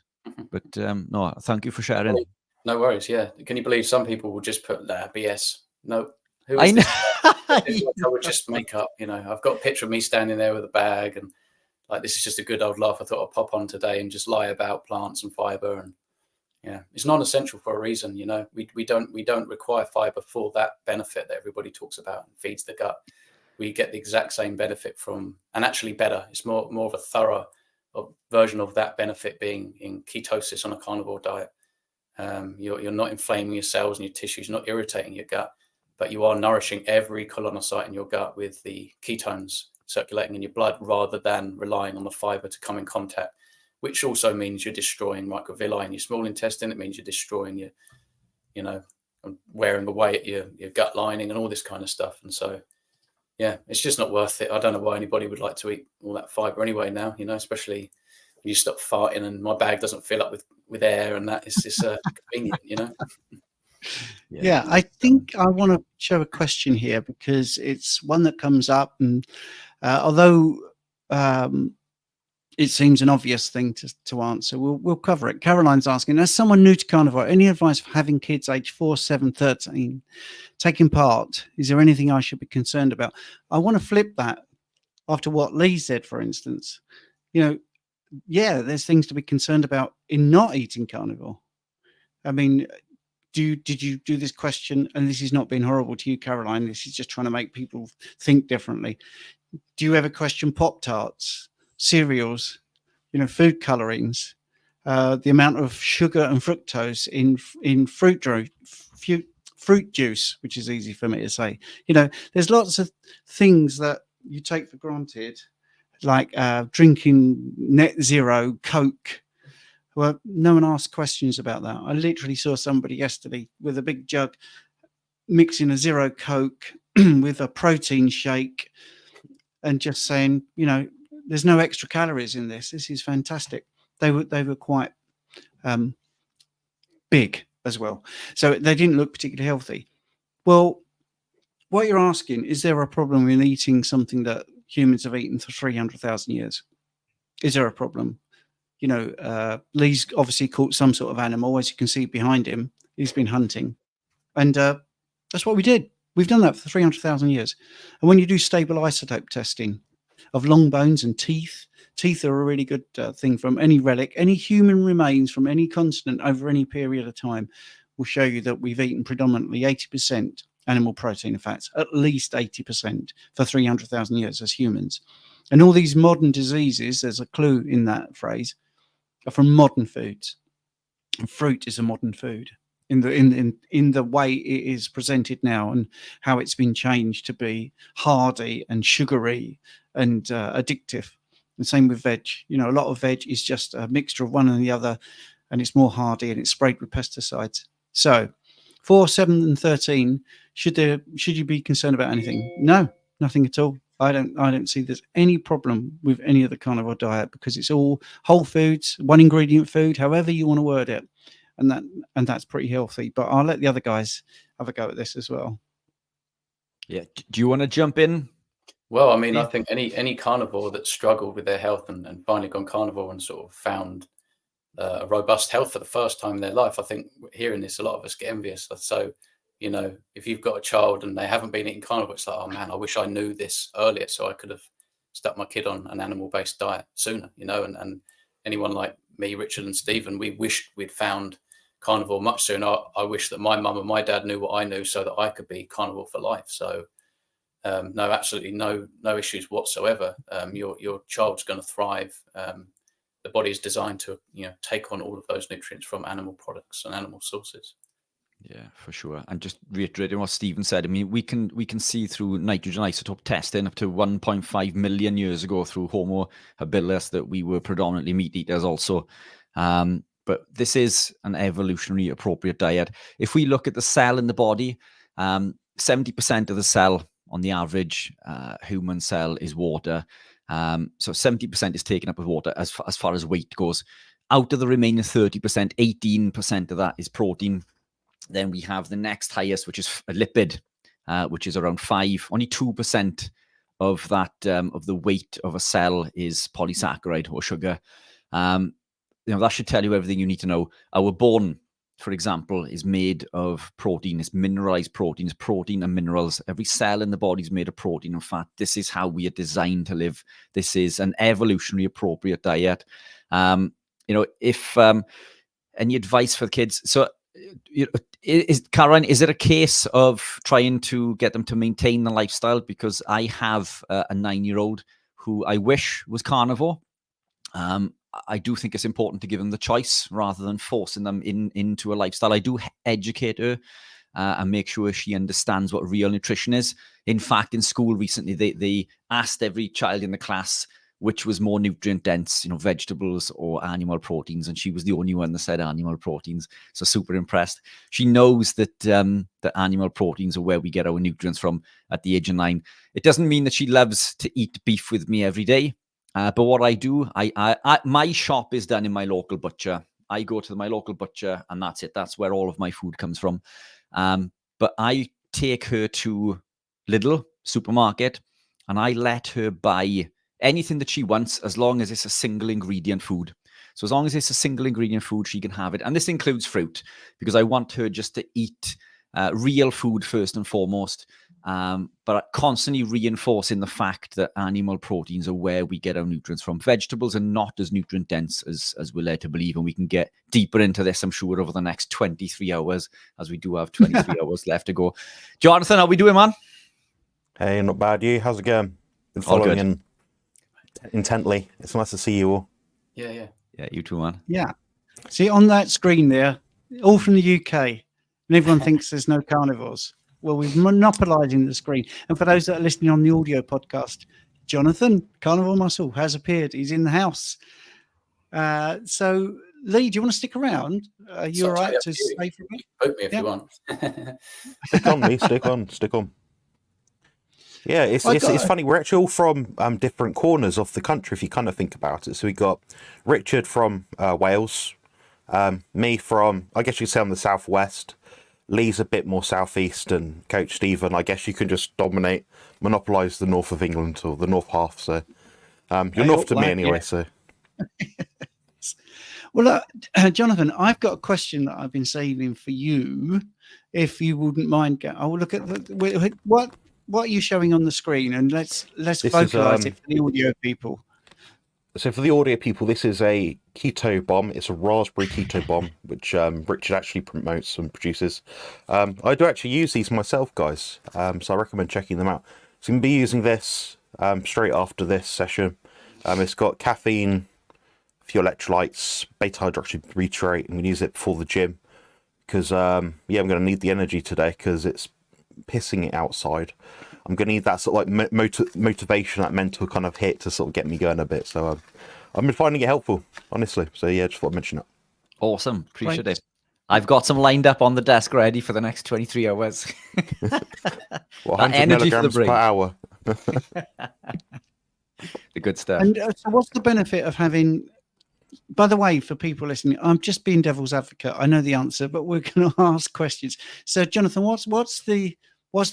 But no, thank you for sharing. No worries. Yeah, can you believe some people will just put that BS? No, who is this? I would just make up. You know, I've got a picture of me standing there with a bag, and like, this is just a good old laugh. I thought I'd pop on today and just lie about plants and fiber, and yeah, it's non-essential for a reason. You know, we don't require fiber for that benefit that everybody talks about and feeds the gut. We get the exact same benefit from, and actually better. It's more of a thorough version of that benefit being in ketosis on a carnivore diet. You're not inflaming your cells and your tissues, not irritating your gut, but you are nourishing every colonocyte in your gut with the ketones circulating in your blood, rather than relying on the fiber to come in contact, which also means you're destroying microvilli in your small intestine. It means you're destroying your, you know, wearing away at your gut lining and all this kind of stuff. And so, yeah, it's just not worth it. I don't know why anybody would like to eat all that fiber anyway now, you know, especially when you stop farting and my bag doesn't fill up with air, and that is just convenient, you know. Yeah, I think I want to show a question here because it's one that comes up, and although it seems an obvious thing to answer, we'll cover it. Caroline's asking, as someone new to carnivore, any advice for having kids age 4, 7, 13 taking part? Is there anything I should be concerned about? I want to flip that after what Lee said, for instance. You know, yeah, there's things to be concerned about in not eating carnivore. I mean, did you do this question? And this is not being horrible to you, Caroline. This is just trying to make people think differently. Do you ever question Pop-Tarts, cereals, you know, food colorings, the amount of sugar and fructose in fruit juice, which is easy for me to say? You know, there's lots of things that you take for granted, like drinking net zero Coke. Well, no one asked questions about that. I literally saw somebody yesterday with a big jug mixing a zero Coke with a protein shake and just saying, you know, there's no extra calories in this. This is fantastic. They were quite big as well. So they didn't look particularly healthy. Well, what you're asking, is there a problem in eating something that humans have eaten for 300,000 years? Is there a problem? You know, Lee's obviously caught some sort of animal, as you can see behind him. He's been hunting. And that's what we did. We've done that for 300,000 years. And when you do stable isotope testing of long bones and teeth are a really good thing from any relic. Any human remains from any continent over any period of time will show you that we've eaten predominantly 80% animal protein and fats, at least 80% for 300,000 years as humans. And all these modern diseases, there's a clue in that phrase, are from modern foods. And fruit is a modern food in the way it is presented now, and how it's been changed to be hardy and sugary and addictive. The same with veg. You know, a lot of veg is just a mixture of one and the other, and it's more hardy and it's sprayed with pesticides. So 4, 7, and 13, should you be concerned about anything? No, nothing at all. I don't see there's any problem with any of the carnivore diet, because it's all whole foods, one ingredient food, however you want to word it, and that's pretty healthy. But I'll let the other guys have a go at this as well. Yeah. Do you want to jump in? Well, I mean, I think any carnivore that struggled with their health and finally gone carnivore and sort of found a robust health for the first time in their life, I think hearing this, a lot of us get envious. So, you know, if you've got a child and they haven't been eating carnivore, it's like, oh man, I wish I knew this earlier so I could have stuck my kid on an animal-based diet sooner, you know, and anyone like me, Richard and Stephen, we wished we'd found carnivore much sooner. I wish that my mum and my dad knew what I knew so that I could be carnivore for life. So no, absolutely no issues whatsoever. Your child's going to thrive. The body is designed to, you know, take on all of those nutrients from animal products and animal sources. Yeah, for sure. And just reiterating what Stephen said, I mean, we can see through nitrogen isotope testing up to 1.5 million years ago through Homo habilis that we were predominantly meat eaters also. But this is an evolutionary appropriate diet. If we look at the cell in the body, 70% of the cell on the average human cell is water. So 70% is taken up with water as far as weight goes. Out of the remaining 30%, 18% of that is protein. Then we have the next highest, which is a lipid, which is around 5. Only 2% of that of the weight of a cell is polysaccharide or sugar. You know, that should tell you everything you need to know. Our bone, for example, is made of protein. It's mineralized proteins, protein and minerals. Every cell in the body is made of protein and fat. This is how we are designed to live. This is an evolutionary appropriate diet. You know, if any advice for the kids? So, Caroline, is it a case of trying to get them to maintain the lifestyle? Because I have a 9-year-old who I wish was carnivore. I do think it's important to give them the choice rather than forcing them into a lifestyle. I do educate her and make sure she understands what real nutrition is. In fact, in school recently, they asked every child in the class which was more nutrient dense, you know, vegetables or animal proteins, and she was the only one that said animal proteins. So super impressed. She knows that the animal proteins are where we get our nutrients from at the age of 9. It doesn't mean that she loves to eat beef with me every day. But what I do, my shop is done in my local butcher. I go to my local butcher and that's it. That's where all of my food comes from. But I take her to Lidl supermarket and I let her buy anything that she wants as long as it's a single ingredient food. So as long as it's a single ingredient food, she can have it. And this includes fruit because I want her just to eat real food first and foremost. But constantly reinforcing the fact that animal proteins are where we get our nutrients from. Vegetables are not as nutrient dense as we're led to believe, and we can get deeper into this, I'm sure, over the next 23 hours, as we do have 23 hours left to go. Jonathan, how we doing, man? Hey, not bad. You? How's it going? Been following in intently. It's nice to see you all. Yeah, you too, man. Yeah. See, on that screen there, all from the UK, and everyone thinks there's no carnivores. Well, we're monopolizing the screen. And for those that are listening on the audio podcast, Jonathan, Carnivore Muscle, has appeared. He's in the house. So, Lee, do you want to stick around? Are you all right to stay for a bit? Vote me if you want. Stick on, Lee. Stick on. Yeah, it's funny. We're actually all from different corners of the country, if you kind of think about it. So we got Richard from Wales, me from, I guess you could say, I'm the southwest. Lee's a bit more southeast, and Coach Stephen, I guess you can just monopolise the north of England or the north half. So you're north to me anyway. So, well, Jonathan, I've got a question that I've been saving for you, if you wouldn't mind. I'll look at what are you showing on the screen, and let's vocalize it for the audio people. So for the audio people, this is a keto bomb. It's a raspberry keto bomb, which Richard actually promotes and produces. I do actually use these myself, guys. So I recommend checking them out. So I'm going to be using this straight after this session. It's got caffeine, a few electrolytes, beta-hydroxybutyrate. I'm going to use it before the gym because, I'm going to need the energy today because it's pissing it outside. I'm going to need that sort of like motivation, that mental kind of hit to sort of get me going a bit. So I've been finding it helpful, honestly. So yeah, just thought I'd mention it. Awesome. Appreciate it. I've got some lined up on the desk ready for the next 23 hours. Well, 100 milligrams per hour. The good stuff. And so what's the benefit of having, by the way, for people listening, I'm just being devil's advocate. I know the answer, but we're going to ask questions. So Jonathan, what's the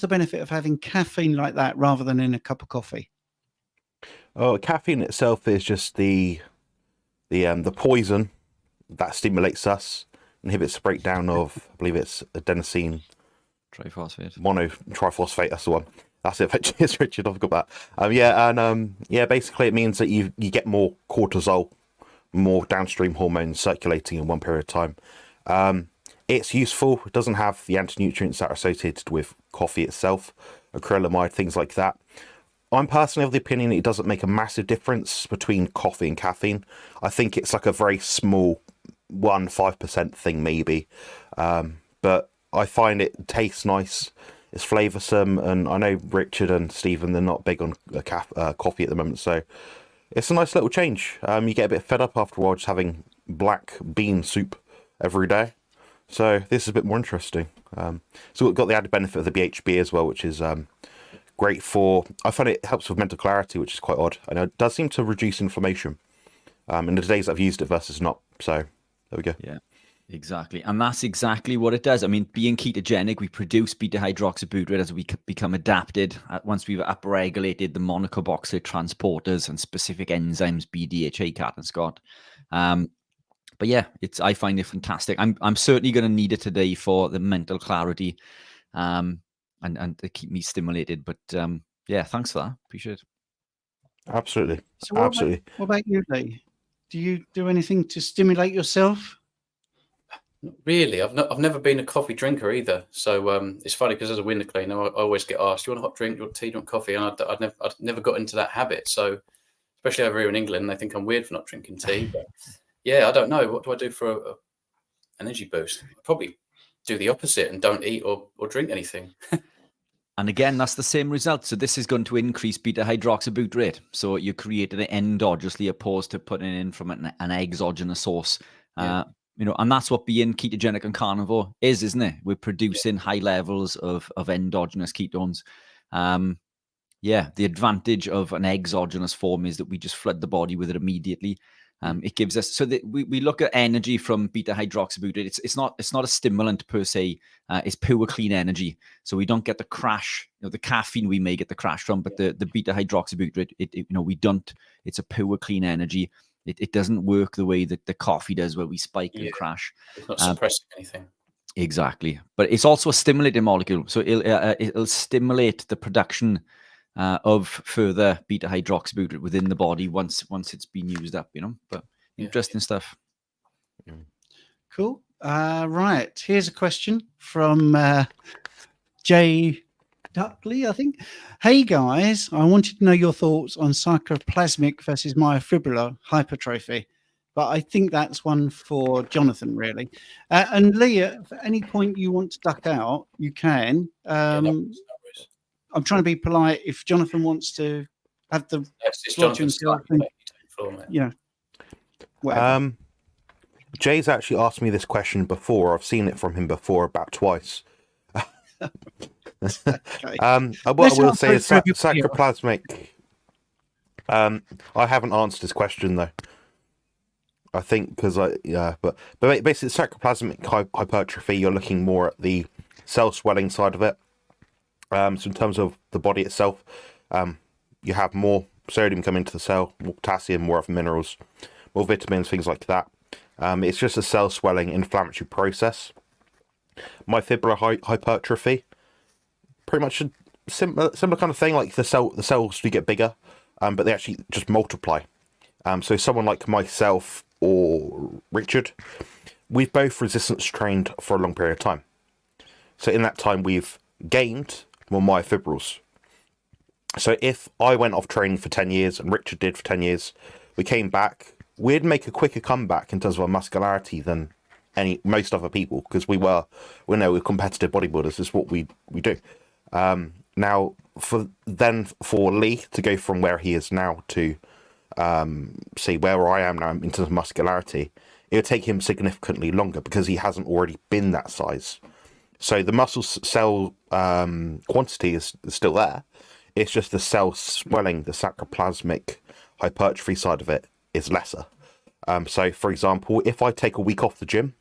benefit of having caffeine like that rather than in a cup of coffee? Oh, caffeine itself is just the poison that stimulates us, inhibits the breakdown of, I believe it's adenosine triphosphate. Triphosphate, that's the one. That's it. It's Richard, I forgot that. Basically it means that you get more cortisol, more downstream hormones circulating in one period of time. It's useful. It doesn't have the anti-nutrients that are associated with coffee itself, acrylamide, things like that. I'm personally of the opinion it doesn't make a massive difference between coffee and caffeine. I think it's like a very small 5% thing maybe. But I find it tastes nice. It's flavoursome, and I know Richard and Stephen, they're not big on coffee at the moment, so it's a nice little change. You get a bit fed up after a while just having black bean soup every day, so this is a bit more interesting. So we've got the added benefit of the BHB as well, which is great for, I find it helps with mental clarity, which is quite odd, and it does seem to reduce inflammation in the days I've used it versus not, so there we go. Yeah. Exactly. And that's exactly what it does. I mean, being ketogenic, we produce beta-hydroxybutyrate as we become adapted. Once we've upregulated the monocarboxylate transporters and specific enzymes, BDHA, Cat and Scott. But yeah, I find it fantastic. I'm certainly going to need it today for the mental clarity and to keep me stimulated. But yeah, thanks for that. Appreciate it. Absolutely. So what about you, Lee? Do you do anything to stimulate yourself? Not really. I've never been a coffee drinker either. So it's funny because as a window cleaner, I always get asked, "Do you want a hot drink? Do you want tea? Do you want coffee?" And I'd never got into that habit. So especially over here in England, they think I'm weird for not drinking tea. But yeah, I don't know. What do I do for an energy boost? I probably do the opposite and don't eat or drink anything. And again, that's the same result. So this is going to increase beta-hydroxybutyrate. So you're creating it endogenously opposed to putting it in from an exogenous source. Yeah. And that's what being ketogenic and carnivore is, isn't it? We're producing high levels of endogenous ketones. The advantage of an exogenous form is that we just flood the body with it immediately. It gives us, so that we look at energy from beta-hydroxybutyrate. It's not a stimulant per se. It's pure clean energy. So we don't get the crash. The caffeine we may get the crash from, but the beta-hydroxybutyrate, we don't. It's a pure clean energy. It doesn't work the way that the coffee does, where we spike and crash. It's not suppressing anything. Exactly, but it's also a stimulating molecule, so it'll stimulate the production of further beta-hydroxybutyrate within the body once it's been used up. But interesting stuff. Cool. Right, here's a question from Jay Duckley, I think. Hey guys, I wanted to know your thoughts on sarcoplasmic versus myofibrillar hypertrophy, but I think that's one for Jonathan, really. And Leah, at any point you want to duck out, you can. I'm trying to be polite. If Jonathan wants to have the floor to himself, whatever. Jay's actually asked me this question before. I've seen it from him before about twice. Okay. What I will say is sarcoplasmic. I haven't answered this question though. I think because but basically sarcoplasmic hypertrophy, you're looking more at the cell swelling side of it. So in terms of the body itself, you have more sodium come into the cell, more potassium, more other minerals, more vitamins, things like that. It's just a cell swelling inflammatory process. Myofibrillar hypertrophy, pretty much a similar kind of thing. Like the cells do get bigger, but they actually just multiply. So someone like myself or Richard, we've both resistance trained for a long period of time. So in that time, we've gained more myofibrils. So if I went off training for 10 years and Richard did for 10 years, we came back, we'd make a quicker comeback in terms of our muscularity than most other people, because we're competitive bodybuilders. Is what we do. Now, for Lee to go from where he is now to see where I am now in terms of muscularity, it would take him significantly longer because he hasn't already been that size. So the muscle cell quantity is still there. It's just the cell swelling, the sarcoplasmic hypertrophy side of it is lesser. So, for example, if I take a week off the gym,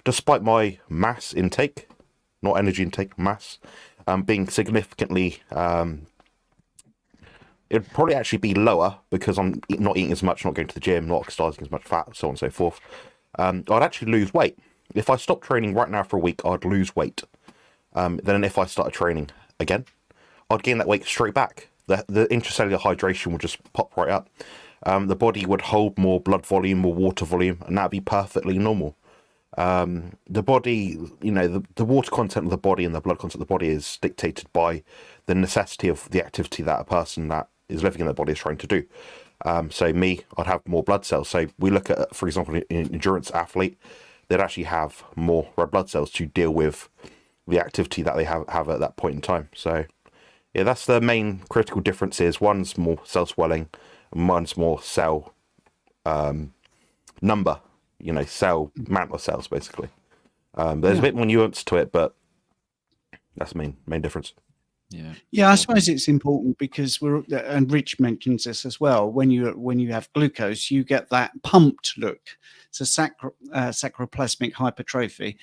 despite my mass intake, not energy intake, mass, being significantly, it'd probably actually be lower because I'm not eating as much, not going to the gym, not exercising as much fat, so on and so forth. I'd actually lose weight. If I stopped training right now for a week, I'd lose weight. Then if I started training again, I'd gain that weight straight back. The intracellular hydration would just pop right up. The body would hold more blood volume, more water volume, and that'd be perfectly normal. The body, the water content of the body and the blood content of the body is dictated by the necessity of the activity that a person that is living in their body is trying to do. So me, I'd have more blood cells. So we look at, for example, an endurance athlete, they'd actually have more red blood cells to deal with the activity that they have at that point in time. So yeah, that's the main critical difference is one's more cell swelling and one's more cell number, cell amount of cells basically. There's a bit more nuance to it, but that's the main difference. Yeah, I suppose it's important because and Rich mentions this as well. When you have glucose, you get that pumped look. So sarcoplasmic hypertrophy,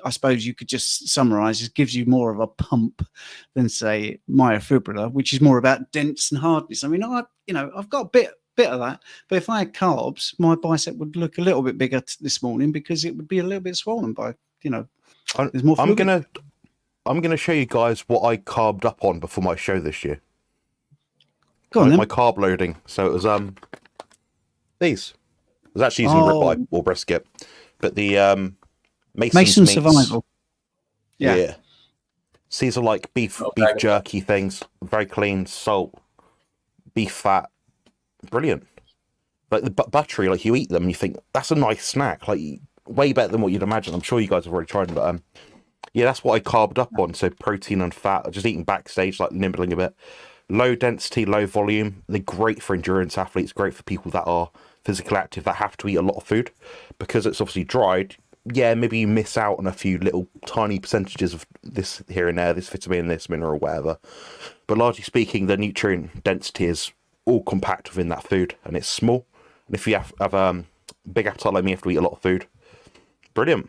I suppose you could just summarize, it gives you more of a pump than say myofibrillar, which is more about dense and hardness. I mean, I've got a bit of that, but if I had carbs, my bicep would look a little bit bigger this morning because it would be a little bit swollen by, there's more fluid. I'm gonna show you guys what I carbed up on before my show this year. Go on, my carb loading. So it was these. I was actually using ribeye or brisket, but the Mason Survival. Yeah. So these are like beef jerky things, very clean, salt, beef fat, brilliant. Like the buttery, like you eat them and you think that's a nice snack, like way better than what you'd imagine. I'm sure you guys have already tried them, but yeah, that's what I carbed up on. So protein and fat, just eating backstage, like nibbling a bit. Low density, low volume. They're great for endurance athletes, great for people that are physically active, that have to eat a lot of food. Because it's obviously dried, yeah, maybe you miss out on a few little tiny percentages of this here and there, this vitamin, this mineral, whatever. But largely speaking, the nutrient density is all compact within that food, and it's small. And if you have big appetite like me, you have to eat a lot of food. Brilliant.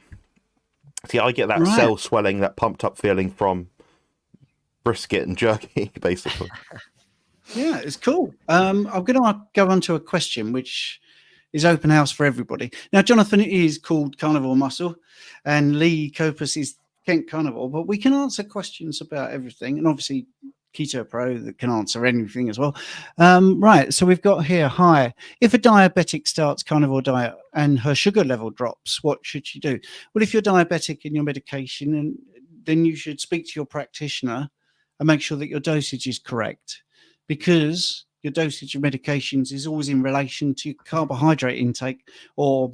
See, I get that cell swelling, that pumped up feeling from brisket and jerky, basically. Yeah, it's cool. I'm going to go on to a question which is open house for everybody. Now, Jonathan is called Carnivore Muscle, and Lee Copus is Kent Carnivore, but we can answer questions about everything, and obviously Keto Pro that can answer anything as well. Right, so we've got here, hi, if a diabetic starts carnivore diet and her sugar level drops, what should she do? Well, if you're diabetic in your medication, then you should speak to your practitioner and make sure that your dosage is correct, because your dosage of medications is always in relation to carbohydrate intake, or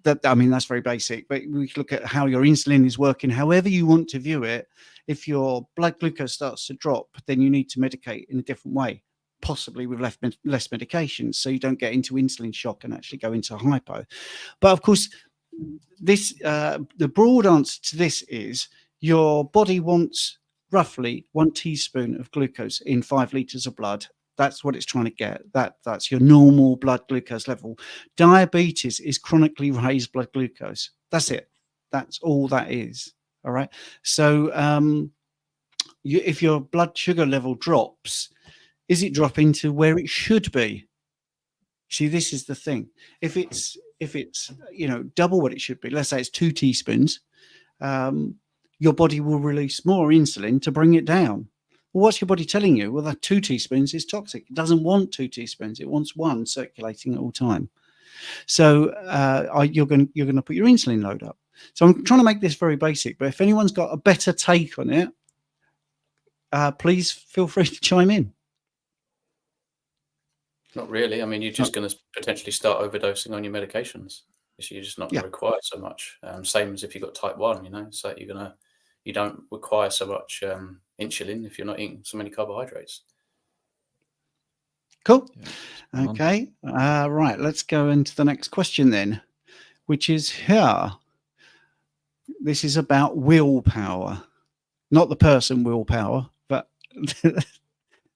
that, I mean, that's very basic, but we look at how your insulin is working, however you want to view it. If your blood glucose starts to drop, then you need to medicate in a different way, possibly with less medications, so you don't get into insulin shock and actually go into hypo. But of course, this the broad answer to this is your body wants roughly 1 teaspoon of glucose in 5 liters of blood. That's what it's trying to get. That's your normal blood glucose level. Diabetes is chronically raised blood glucose. That's it. That's all that is. All right. So if your blood sugar level drops, is it dropping to where it should be? See, this is the thing. If it's double what it should be, let's say it's 2 teaspoons, your body will release more insulin to bring it down. Well, what's your body telling you? Well, that 2 teaspoons is toxic. It doesn't want 2 teaspoons. It wants 1 circulating at all time. So you're going to put your insulin load up. So I'm trying to make this very basic, but if anyone's got a better take on it, please feel free to chime in. Not really. I mean, you're just going to potentially start overdosing on your medications. So you're just not going to require so much. Same as if you've got type 1, so you don't require so much insulin if you're not eating so many carbohydrates. Cool. Yeah, okay. Right. Let's go into the next question then, which is here. This is about willpower, not the person willpower, but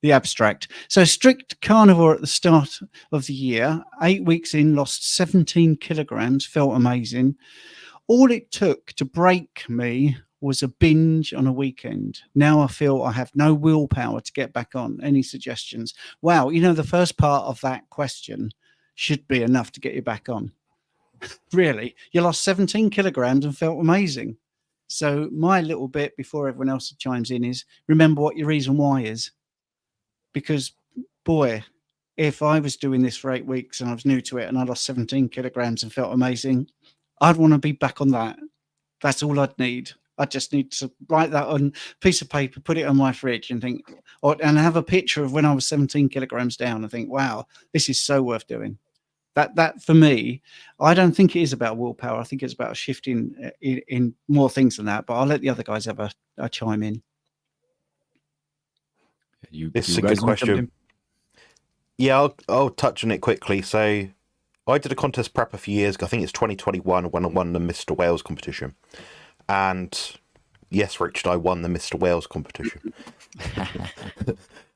the abstract. So strict carnivore at the start of the year, 8 weeks in, lost 17 kilograms, felt amazing. All it took to break me was a binge on a weekend. Now I feel I have no willpower to get back on. Any suggestions? Wow. You know, the first part of that question should be enough to get you back on. Really? You lost 17 kilograms and felt amazing. So my little bit before everyone else chimes in is remember what your reason why is. Because, boy, if I was doing this for 8 weeks and I was new to it and I lost 17 kilograms and felt amazing, I'd want to be back on that. That's all I'd need. I just need to write that on a piece of paper, put it on my fridge and think, and have a picture of when I was 17 kilograms down and think, wow, this is so worth doing. That for me, I don't think it is about willpower. I think it's about shifting in more things than that. But I'll let the other guys have a chime in. This is a good question. Yeah, I'll touch on it quickly. So I did a contest prep a few years ago. I think it's 2021 when I won the Mr. Wales competition. And yes, Richard, I won the Mr. Wales competition.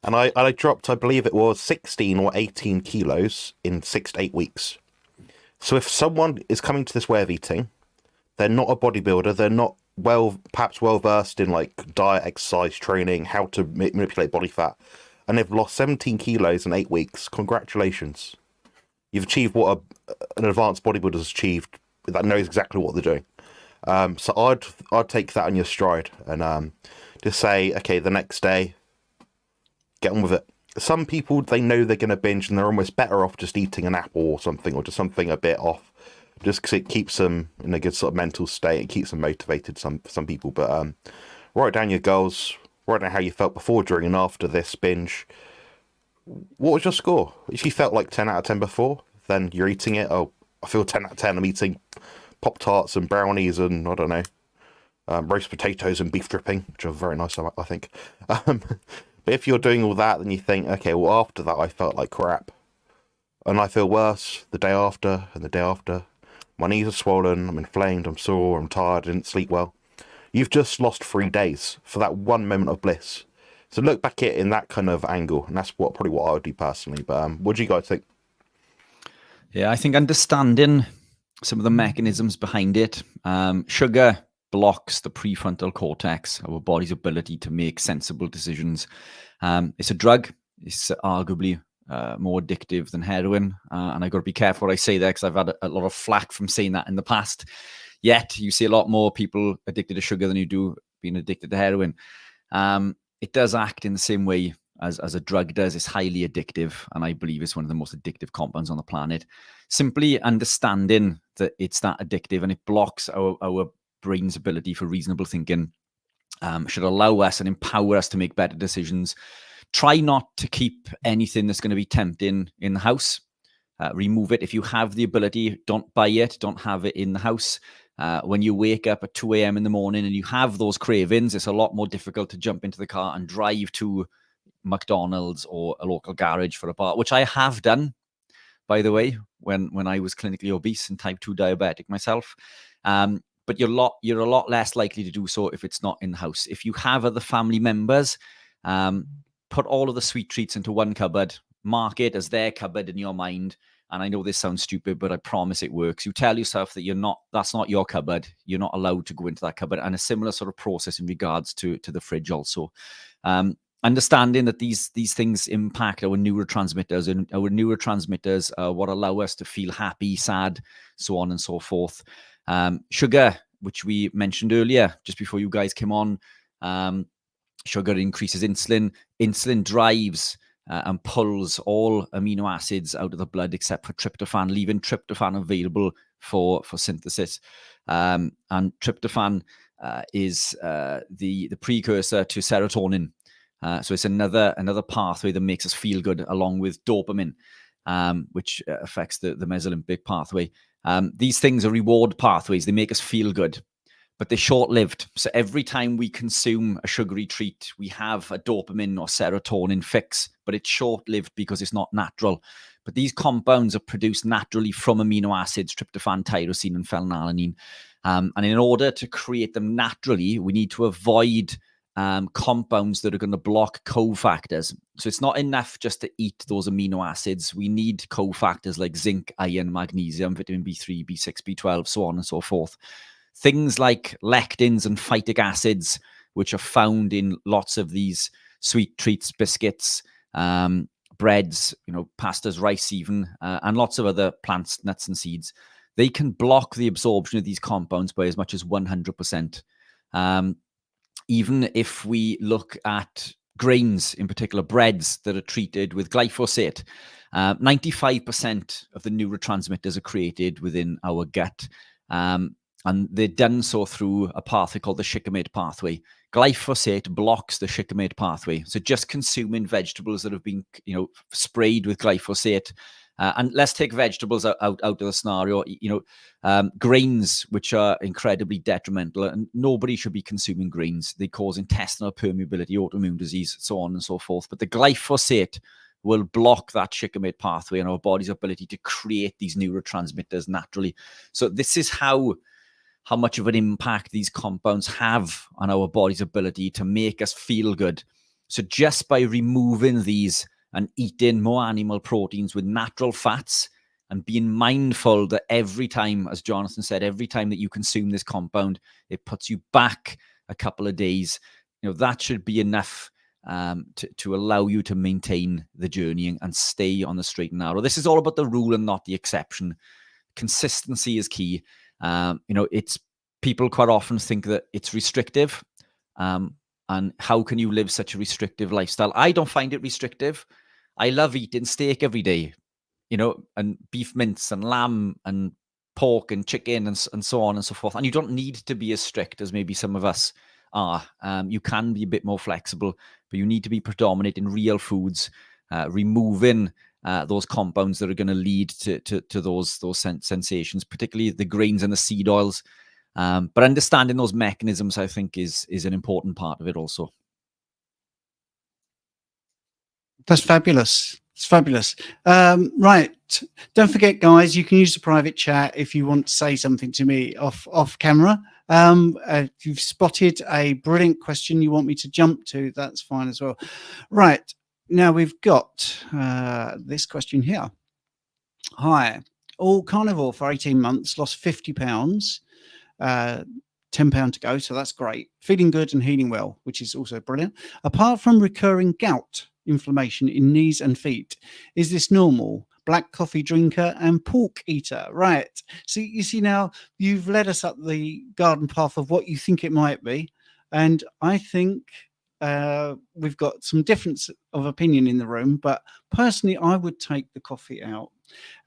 And I dropped, I believe it was 16 or 18 kilos in 6 to 8 weeks. So if someone is coming to this way of eating, they're not a bodybuilder, they're not perhaps well versed in like diet, exercise, training, how to manipulate body fat, and they've lost 17 kilos in 8 weeks, congratulations. You've achieved what an advanced bodybuilder has achieved that knows exactly what they're doing. So I'd take that on your stride and just say, okay, the next day, get on with it. Some people, they know they're going to binge and they're almost better off just eating an apple or something, or just something a bit off, just because it keeps them in a good sort of mental state. It keeps them motivated, some people. But write down your goals, write down how you felt before, during and after this binge. What was your score? If you felt like 10 out of 10 before, then you're eating it. Oh, I feel 10 out of 10. I'm eating Pop-Tarts and brownies and, I don't know, roast potatoes and beef dripping, which are very nice, I think. But if you're doing all that, then you think, okay, well, after that, I felt like crap. And I feel worse the day after and the day after. My knees are swollen, I'm inflamed, I'm sore, I'm tired, I didn't sleep well. You've just lost 3 days for that one moment of bliss. So look back at it in that kind of angle, and that's probably what I would do personally. But what do you guys think? Yeah, I think understanding some of the mechanisms behind it. Sugar blocks the prefrontal cortex, our body's ability to make sensible decisions. It's a drug. It's arguably more addictive than heroin. And I've got to be careful what I say there, because I've had a lot of flack from saying that in the past. Yet you see a lot more people addicted to sugar than you do being addicted to heroin. It does act in the same way as a drug does. It's highly addictive, and I believe it's one of the most addictive compounds on the planet. Simply understanding that it's that addictive and it blocks our brain's ability for reasonable thinking should allow us and empower us to make better decisions. Try not to keep anything that's going to be tempting in the house. Remove it. If you have the ability, don't buy it. Don't have it in the house. When you wake up at 2 a.m. in the morning and you have those cravings, it's a lot more difficult to jump into the car and drive to McDonald's or a local garage for a bar, which I have done, by the way, when I was clinically obese and type 2 diabetic myself. But you're a lot less likely to do so if it's not in the house. If you have other family members, put all of the sweet treats into one cupboard, mark it as their cupboard in your mind. And I know this sounds stupid, but I promise it works. You tell yourself that that's not your cupboard. You're not allowed to go into that cupboard. And a similar sort of process in regards to the fridge also. Understanding that these things impact our neurotransmitters, and our neurotransmitters are what allow us to feel happy, sad, so on and so forth. Sugar, which we mentioned earlier, just before you guys came on, sugar increases insulin. Insulin drives and pulls all amino acids out of the blood except for tryptophan, leaving tryptophan available for synthesis. And tryptophan is the precursor to serotonin. So it's another pathway that makes us feel good, along with dopamine, which affects the mesolimbic pathway. These things are reward pathways. They make us feel good. but they're short-lived. So every time we consume a sugary treat, we have a dopamine or serotonin fix, but it's short-lived because it's not natural. But these compounds are produced naturally from amino acids, tryptophan, tyrosine, and phenylalanine. And in order to create them naturally, we need to avoid compounds that are going to block cofactors. So it's not enough just to eat those amino acids. We need cofactors like zinc, iron, magnesium, vitamin B3, B6, B12, so on and so forth. Things like lectins and phytic acids, which are found in lots of these sweet treats, biscuits, breads, pastas, rice even, and lots of other plants, nuts and seeds. They can block the absorption of these compounds by as much as 100%. Even if we look at grains, in particular breads that are treated with glyphosate, 95% of the neurotransmitters are created within our gut. And they're done so through a pathway called the shikimate pathway. Glyphosate blocks the shikimate pathway. So just consuming vegetables that have been, sprayed with glyphosate, and let's take vegetables out of the scenario, grains, which are incredibly detrimental, and nobody should be consuming grains. They cause intestinal permeability, autoimmune disease, so on and so forth. But the glyphosate will block that shikimate pathway and our body's ability to create these neurotransmitters naturally. So this is how much of an impact these compounds have on our body's ability to make us feel good. So just by removing these and eating more animal proteins with natural fats and being mindful that every time, as Jonathan said, every time that you consume this compound, it puts you back a couple of days, that should be enough to allow you to maintain the journey and stay on the straight and narrow. This is all about the rule and not the exception. Consistency is key. It's people quite often think that it's restrictive. And how can you live such a restrictive lifestyle? I don't find it restrictive. I love eating steak every day, and beef mince and lamb and pork and chicken and so on and so forth. And you don't need to be as strict as maybe some of us are. You can be a bit more flexible, but you need to be predominant in real foods, removing those compounds that are going to lead to those sensations, particularly the grains and the seed oils. But understanding those mechanisms, I think, is an important part of it also. That's fabulous. It's fabulous. Right. Don't forget, guys, you can use the private chat if you want to say something to me off camera. If you've spotted a brilliant question you want me to jump to, that's fine as well. Right. Now we've got this question here. Hi. All carnivore for 18 months, lost 50 pounds. 10 pound to go, so that's great. Feeling good and healing well, which is also brilliant. Apart from recurring gout inflammation in knees and feet, is this normal? Black coffee drinker and pork eater, right? So you see, now you've led us up the garden path of what you think it might be, and I think we've got some difference of opinion in the room, but personally I would take the coffee out.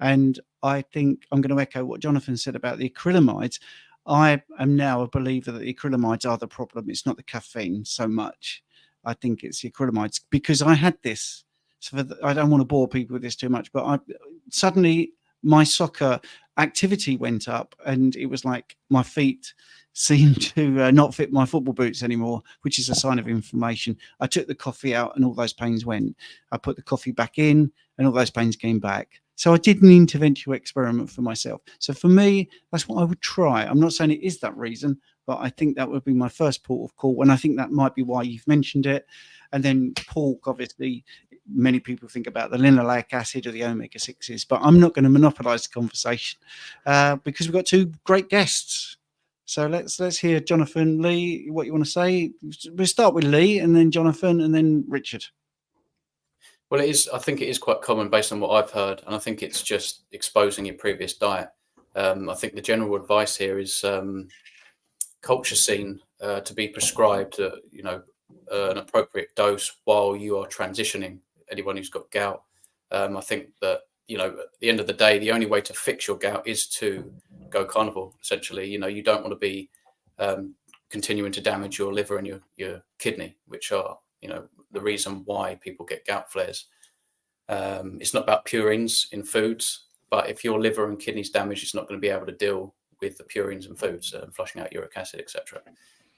And I think I'm going to echo what Jonathan said about the acrylamides. I am now a believer that the acrylamides are the problem. It's not the caffeine so much. I think it's the acrylamides, because I had this. So I don't want to bore people with this too much, but suddenly my soccer activity went up, and it was like my feet seemed to not fit my football boots anymore, which is a sign of inflammation. I took the coffee out and all those pains went. I put the coffee back in and all those pains came back. So I did an interventional experiment for myself. So for me, that's what I would try. I'm not saying it is that reason, but I think that would be my first port of call. And I think that might be why you've mentioned it. And then pork, obviously, many people think about the linoleic acid or the omega-6s, but I'm not going to monopolize the conversation because we've got two great guests. So let's hear Jonathan, Lee, what you want to say. We'll start with Lee and then Jonathan and then Richard. Well, I think it is quite common based on what I've heard, and I think it's just exposing your previous diet. I think the general advice here is colchicine to be prescribed, an appropriate dose while you are transitioning. Anyone who's got gout, I think that at the end of the day, the only way to fix your gout is to go carnivore. Essentially, you don't want to be continuing to damage your liver and your kidney, which are the reason why people get gout flares. It's not about purines in foods, but if your liver and kidneys damaged, it's not going to be able to deal with the purines and foods, flushing out uric acid, etc.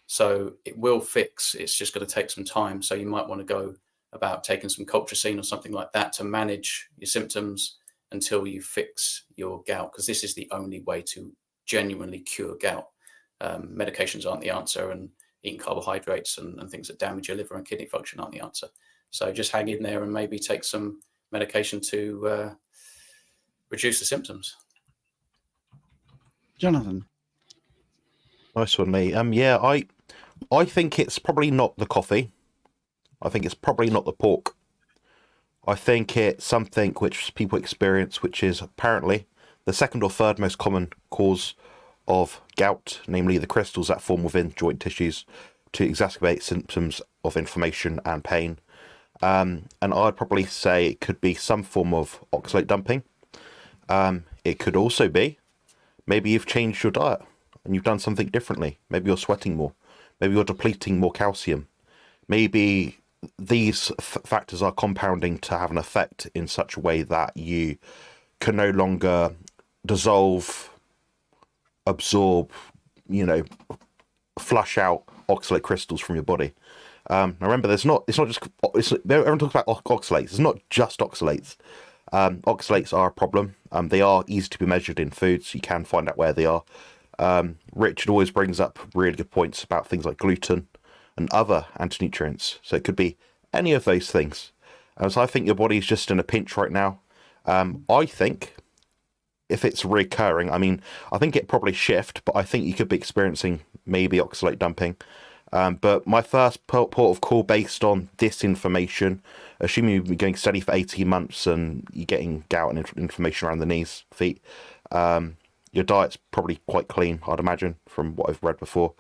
So it will fix. It's just going to take some time. So you might want to go about taking some colchicine or something like that to manage your symptoms until you fix your gout, because this is the only way to genuinely cure gout. Medications aren't the answer, and eating carbohydrates and things that damage your liver and kidney function aren't the answer. So just hang in there and maybe take some medication to reduce the symptoms. Jonathan. Nice one, Lee. Yeah, I think it's probably not the coffee. I think it's probably not the pork. I think it's something which people experience, which is apparently the second or third most common cause of gout, namely the crystals that form within joint tissues to exacerbate symptoms of inflammation and pain. And I'd probably say it could be some form of oxalate dumping. It could also be maybe you've changed your diet and you've done something differently. Maybe you're sweating more. Maybe you're depleting more calcium. Maybe these factors are compounding to have an effect in such a way that you can no longer dissolve, absorb, flush out oxalate crystals from your body. Now remember, everyone talks about oxalates. It's not just oxalates. Oxalates are a problem. They are easy to be measured in foods. You can find out where they are. Richard always brings up really good points about things like gluten and other anti-nutrients. So it could be any of those things. So I think your body's just in a pinch right now. I think if it's recurring, I think it probably shift, but I think you could be experiencing maybe oxalate dumping. But my first port of call based on this information, assuming you've been going steady for 18 months and you're getting gout and inflammation around the knees, feet, your diet's probably quite clean, I'd imagine, from what I've read before.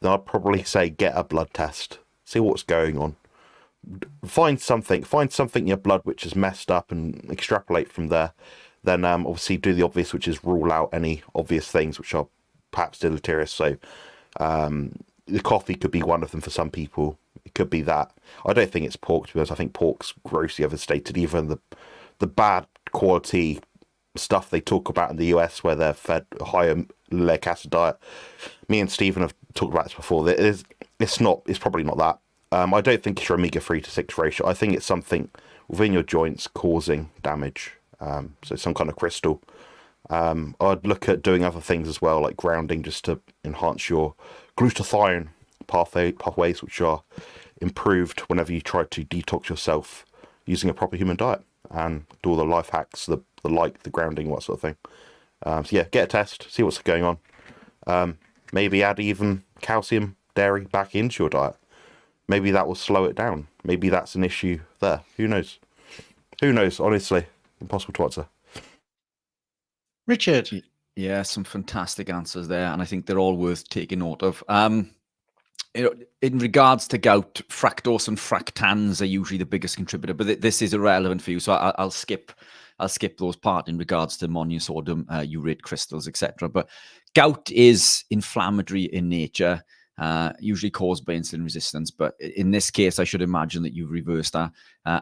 Then I'd probably say get a blood test, see what's going on. Find something in your blood which is messed up and extrapolate from there. Then obviously do the obvious, which is rule out any obvious things which are perhaps deleterious. So the coffee could be one of them for some people. It could be that. I don't think it's pork, because I think pork's grossly overstated. Even the bad quality stuff they talk about in the US, where they're fed a higher lactic acid diet. Me and Stephen have talked about this before. It's probably not that. I don't think it's your omega-3 to 6 ratio. I think it's something within your joints causing damage. So some kind of crystal. I'd look at doing other things as well, like grounding, just to enhance your glutathione pathways, which are improved whenever you try to detox yourself using a proper human diet, and do all the life hacks, the grounding, what sort of thing. So yeah, get a test, see what's going on. Maybe add even calcium, dairy back into your diet. Maybe that will slow it down. Maybe that's an issue there. Who knows? Honestly, impossible to answer. Richard. Yeah, some fantastic answers there, and I think they're all worth taking note of. In regards to gout, fructose and fructans are usually the biggest contributor, but this is irrelevant for you, so I'll skip those part in regards to monosodium urate crystals, etc. But gout is inflammatory in nature, usually caused by insulin resistance. But in this case, I should imagine that you've reversed that.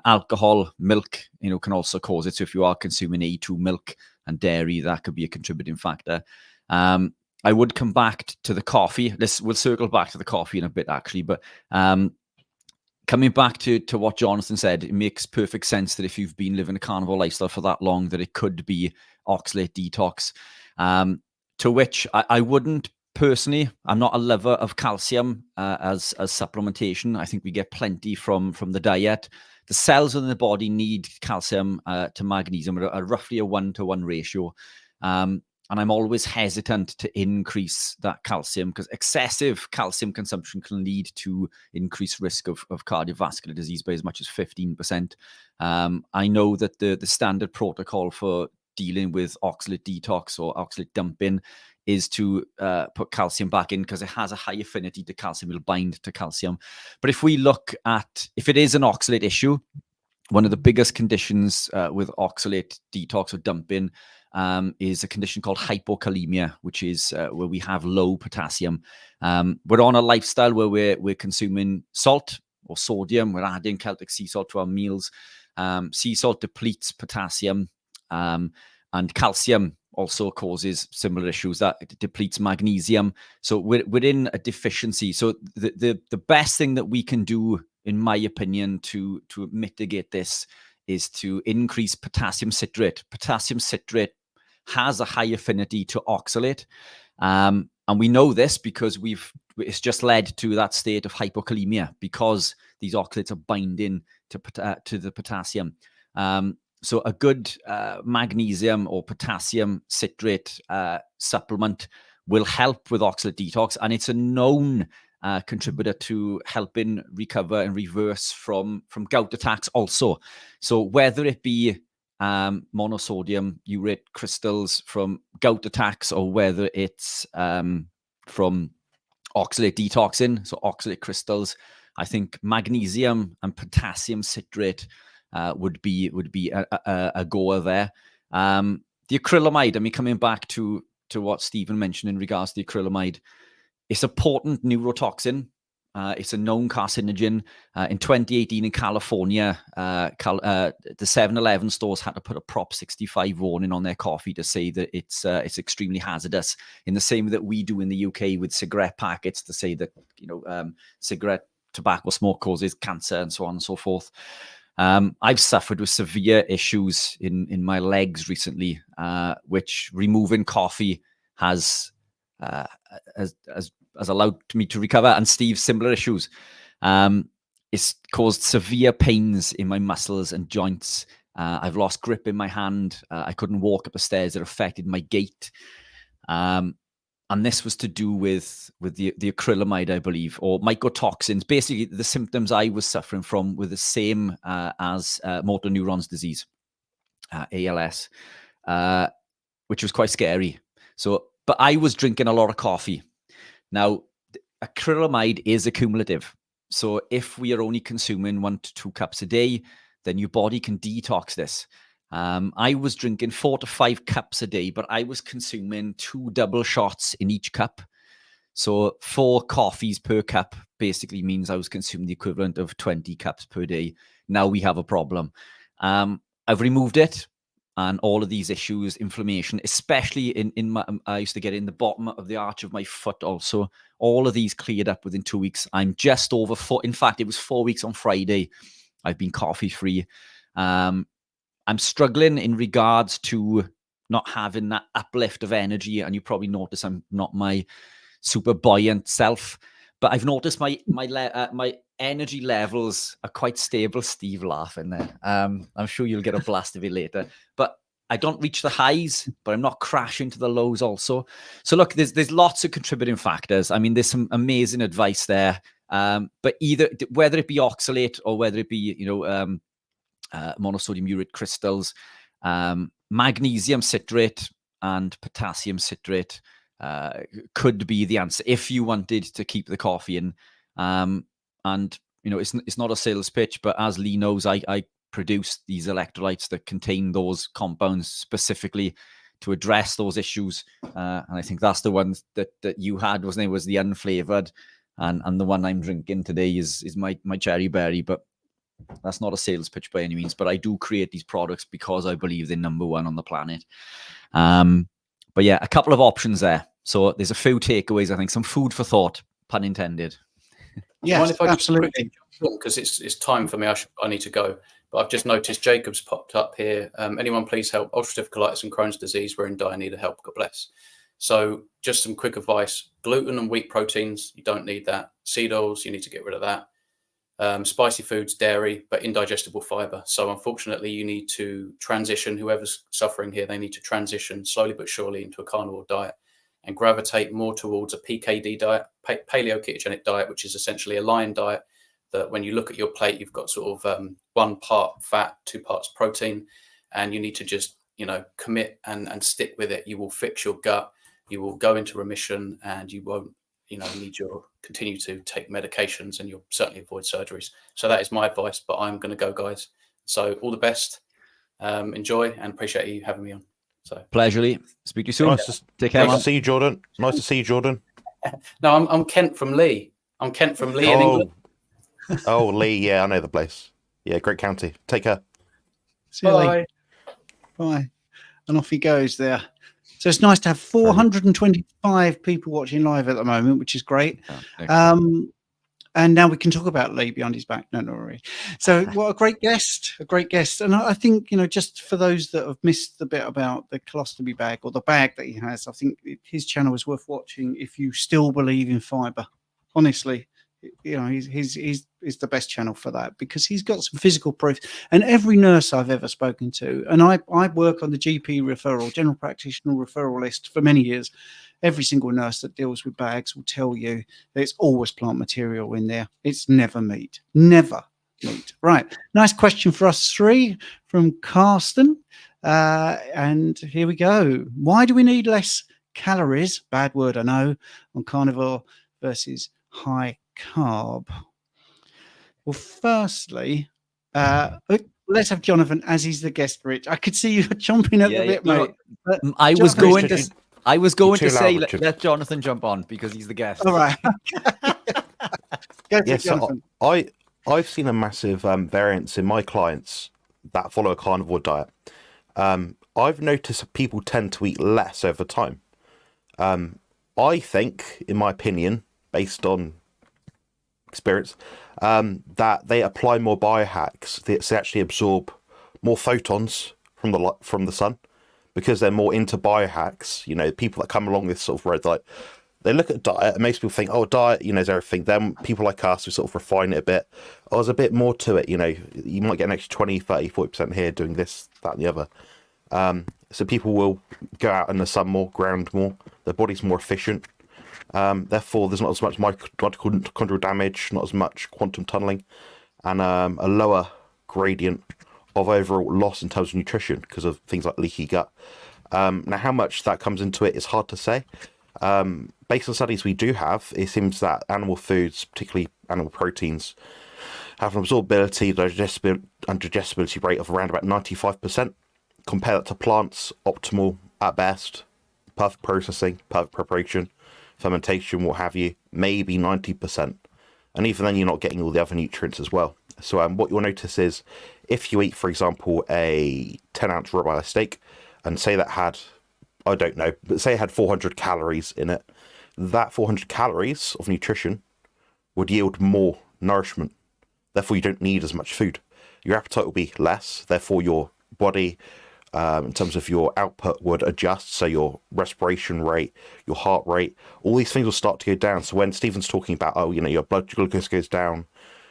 Alcohol, milk, can also cause it. So if you are consuming A2 milk and dairy, that could be a contributing factor. I would come back to the coffee. We'll circle back to the coffee in a bit, actually. But coming back to what Jonathan said, it makes perfect sense that if you've been living a carnivore lifestyle for that long, that it could be oxalate detox. To which I wouldn't personally. I'm not a lover of calcium as supplementation. I think we get plenty from the diet. The cells in the body need calcium to magnesium at roughly a 1-to-1 ratio. And I'm always hesitant to increase that calcium, because excessive calcium consumption can lead to increased risk of cardiovascular disease by as much as 15%. I know that the standard protocol for dealing with oxalate detox or oxalate dumping is to put calcium back in, because it has a high affinity to calcium. It'll bind to calcium. But if we look at, if it is an oxalate issue, one of the biggest conditions with oxalate detox or dumping is a condition called hypokalemia, which is where we have low potassium. We're on a lifestyle where we're consuming salt or sodium. We're adding Celtic sea salt to our meals. Sea salt depletes potassium, and calcium also causes similar issues. That it depletes magnesium. So we're in a deficiency. So the best thing that we can do, in my opinion, to mitigate this is to increase potassium citrate. Potassium citrate has a high affinity to oxalate. And we know this because it's just led to that state of hypokalemia, because these oxalates are binding to the potassium. So a good magnesium or potassium citrate supplement will help with oxalate detox, and it's a known contributor to helping recover and reverse from gout attacks also. So whether it be monosodium urate crystals from gout attacks, or whether it's from oxalate detoxing, so oxalate crystals, I think magnesium and potassium citrate would be a goer there. The acrylamide, I mean, coming back to what Stephen mentioned in regards to the acrylamide, it's a potent neurotoxin. It's a known carcinogen. In 2018 in California, the 7-Eleven stores had to put a Prop 65 warning on their coffee to say that it's extremely hazardous, in the same that we do in the UK with cigarette packets to say that, cigarette tobacco smoke causes cancer and so on and so forth. I've suffered with severe issues in my legs recently, which removing coffee has allowed me to recover. And Steve, similar issues. It's caused severe pains in my muscles and joints. I've lost grip in my hand. I couldn't walk up the stairs. It affected my gait. And this was to do with the acrylamide, I believe, or mycotoxins. Basically, the symptoms I was suffering from were the same as motor neurons disease, ALS, which was quite scary. But I was drinking a lot of coffee. Now, acrylamide is accumulative. So if we are only consuming 1 to 2 cups a day, then your body can detox this. I was drinking 4 to 5 cups a day, but I was consuming 2 double shots in each cup. So 4 coffees per cup basically means I was consuming the equivalent of 20 cups per day. Now we have a problem. I've removed it, and all of these issues, inflammation, especially in my, I used to get in the bottom of the arch of my foot also. All of these cleared up within 2 weeks. I'm just over 4. In fact, it was 4 weeks on Friday. I've been coffee free. I'm struggling in regards to not having that uplift of energy. And you probably notice I'm not my super buoyant self, but I've noticed my energy levels are quite stable. Steve laughing there. I'm sure you'll get a blast of it later, but I don't reach the highs, but I'm not crashing to the lows also. So look, there's lots of contributing factors. I mean, there's some amazing advice there. But whether it be oxalate or whether it be, monosodium urate crystals, magnesium citrate and potassium citrate could be the answer if you wanted to keep the coffee in. And it's not a sales pitch, but as Lee knows, I produce these electrolytes that contain those compounds specifically to address those issues. And I think that's the one that you had, wasn't it? Was the unflavored, and the one I'm drinking today is my cherry berry. But that's not a sales pitch by any means, but I do create these products because I believe they're number one on the planet. But yeah, a couple of options there. So there's a few takeaways, I think, some food for thought, pun intended. Yes, absolutely. Because it's time for me. I need to go. But I've just noticed Jacob's popped up here. Anyone please help? Ulcerative colitis and Crohn's disease. We're in dire need of help. God bless. So just some quick advice. Gluten and wheat proteins, you don't need that. Seed oils, you need to get rid of that. Spicy foods, dairy, but indigestible fiber. So unfortunately, you need to transition, whoever's suffering here, they need to transition slowly but surely into a carnivore diet and gravitate more towards a PKD diet, paleo-ketogenic diet, which is essentially a lion diet that when you look at your plate, you've got sort of 1 part fat, 2 parts protein, and you need to just, commit and stick with it. You will fix your gut, you will go into remission, and you won't continue to take medications, and you'll certainly avoid surgeries. So that is my advice, but I'm going to go, guys. So all the best. Enjoy, and appreciate you having me on. So pleasure, Lee. Speak to you soon. Take care. Nice to see you, Jordan. Nice to see you, Jordan. No, I'm Kent from Lee. I'm Kent from Lee in England. Oh, Lee. Yeah, I know the place. Yeah, great county. Take care. See you later. Bye. And off he goes there. So it's nice to have 425 people watching live at the moment, which is great. And now we can talk about Lee behind his back. No, not really. So what a great guest, And I think, just for those that have missed the bit about the colostomy bag or the bag that he has, I think his channel is worth watching if you still believe in fiber. Honestly, he's the best channel for that, because he's got some physical proof. And every nurse I've ever spoken to, and I work on the GP referral, general practitioner referral list for many years. Every single nurse that deals with bags will tell you that it's always plant material in there. It's never meat. Never meat. Right. Nice question for us three from Karsten. And here we go. Why do we need less calories? Bad word, I know, on carnivore versus high carb. Well, firstly, let's have Jonathan as he's the guest, Rich. I could see you chomping at the bit, mate. I was going to say let Jonathan jump on because he's the guest. All right. So I've seen a massive variance in my clients that follow a carnivore diet. I've noticed people tend to eat less over time. I think, in my opinion, based on experience, that they apply more biohacks. They actually absorb more photons from the sun, because they're more into biohacks. People that come along this sort of road, like they look at diet and most people think, oh, diet, is everything. Then people like us who sort of refine it a bit. Oh, there's a bit more to it. You might get an extra 20, 30, 40% here doing this, that, and the other. So people will go out in the sun more, ground more. Their body's more efficient. Therefore, there's not as much mitochondrial damage, not as much quantum tunneling, and a lower gradient of overall loss in terms of nutrition because of things like leaky gut. Now, how much that comes into it is hard to say. Based on studies we do have, it seems that animal foods, particularly animal proteins, have an absorbability, and digestibility rate of around about 95%. Compare that to plants, optimal at best, perfect processing, perfect preparation, fermentation, what have you, maybe 90%. And even then, you're not getting all the other nutrients as well. So what you'll notice is, if you eat, for example, a 10-ounce ribeye steak, and say that had, I don't know, but say it had 400 calories in it, that 400 calories of nutrition would yield more nourishment. Therefore, you don't need as much food. Your appetite will be less. Therefore, your body, in terms of your output, would adjust. So your respiration rate, your heart rate, all these things will start to go down. So when Stephen's talking about, your blood glucose goes down,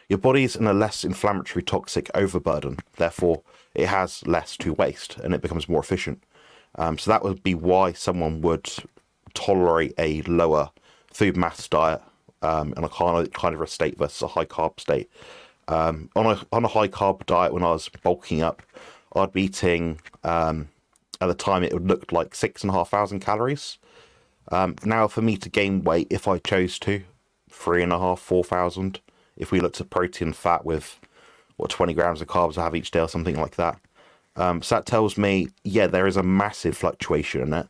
your body's in a less inflammatory, toxic overburden. Therefore, it has less to waste and it becomes more efficient. So that would be why someone would tolerate a lower food mass diet in a carnivore state versus a high carb state. On a high carb diet, when I was bulking up, I'd be eating, at the time, it would look like 6,500 calories. Now, for me to gain weight, if I chose to, 3,500, 4,000. If we looked at protein and fat with 20 grams of carbs I have each day or something like that. So that tells me, there is a massive fluctuation in it.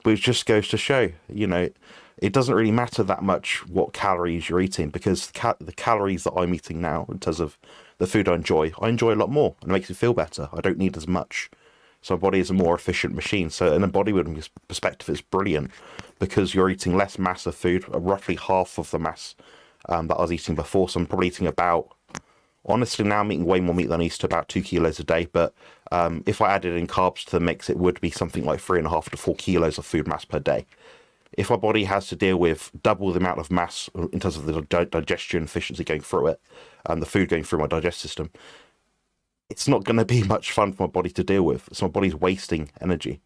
Which just goes to show, it doesn't really matter that much what calories you're eating, because the calories that I'm eating now, in terms of the food I enjoy a lot more, and it makes me feel better. I don't need as much. So my body is a more efficient machine. So in a bodybuilding perspective, it's brilliant, because you're eating less mass of food, roughly half of the mass that I was eating before. So I'm probably eating honestly now I'm eating way more meat than I used to, about 2 kilos a day. But if I added in carbs to the mix, it would be something like 3.5 to 4 kilos of food mass per day. If my body has to deal with double the amount of mass in terms of the digestion efficiency going through it, and the food going through my digestive system, it's not going to be much fun for my body to deal with. So my body's wasting energy.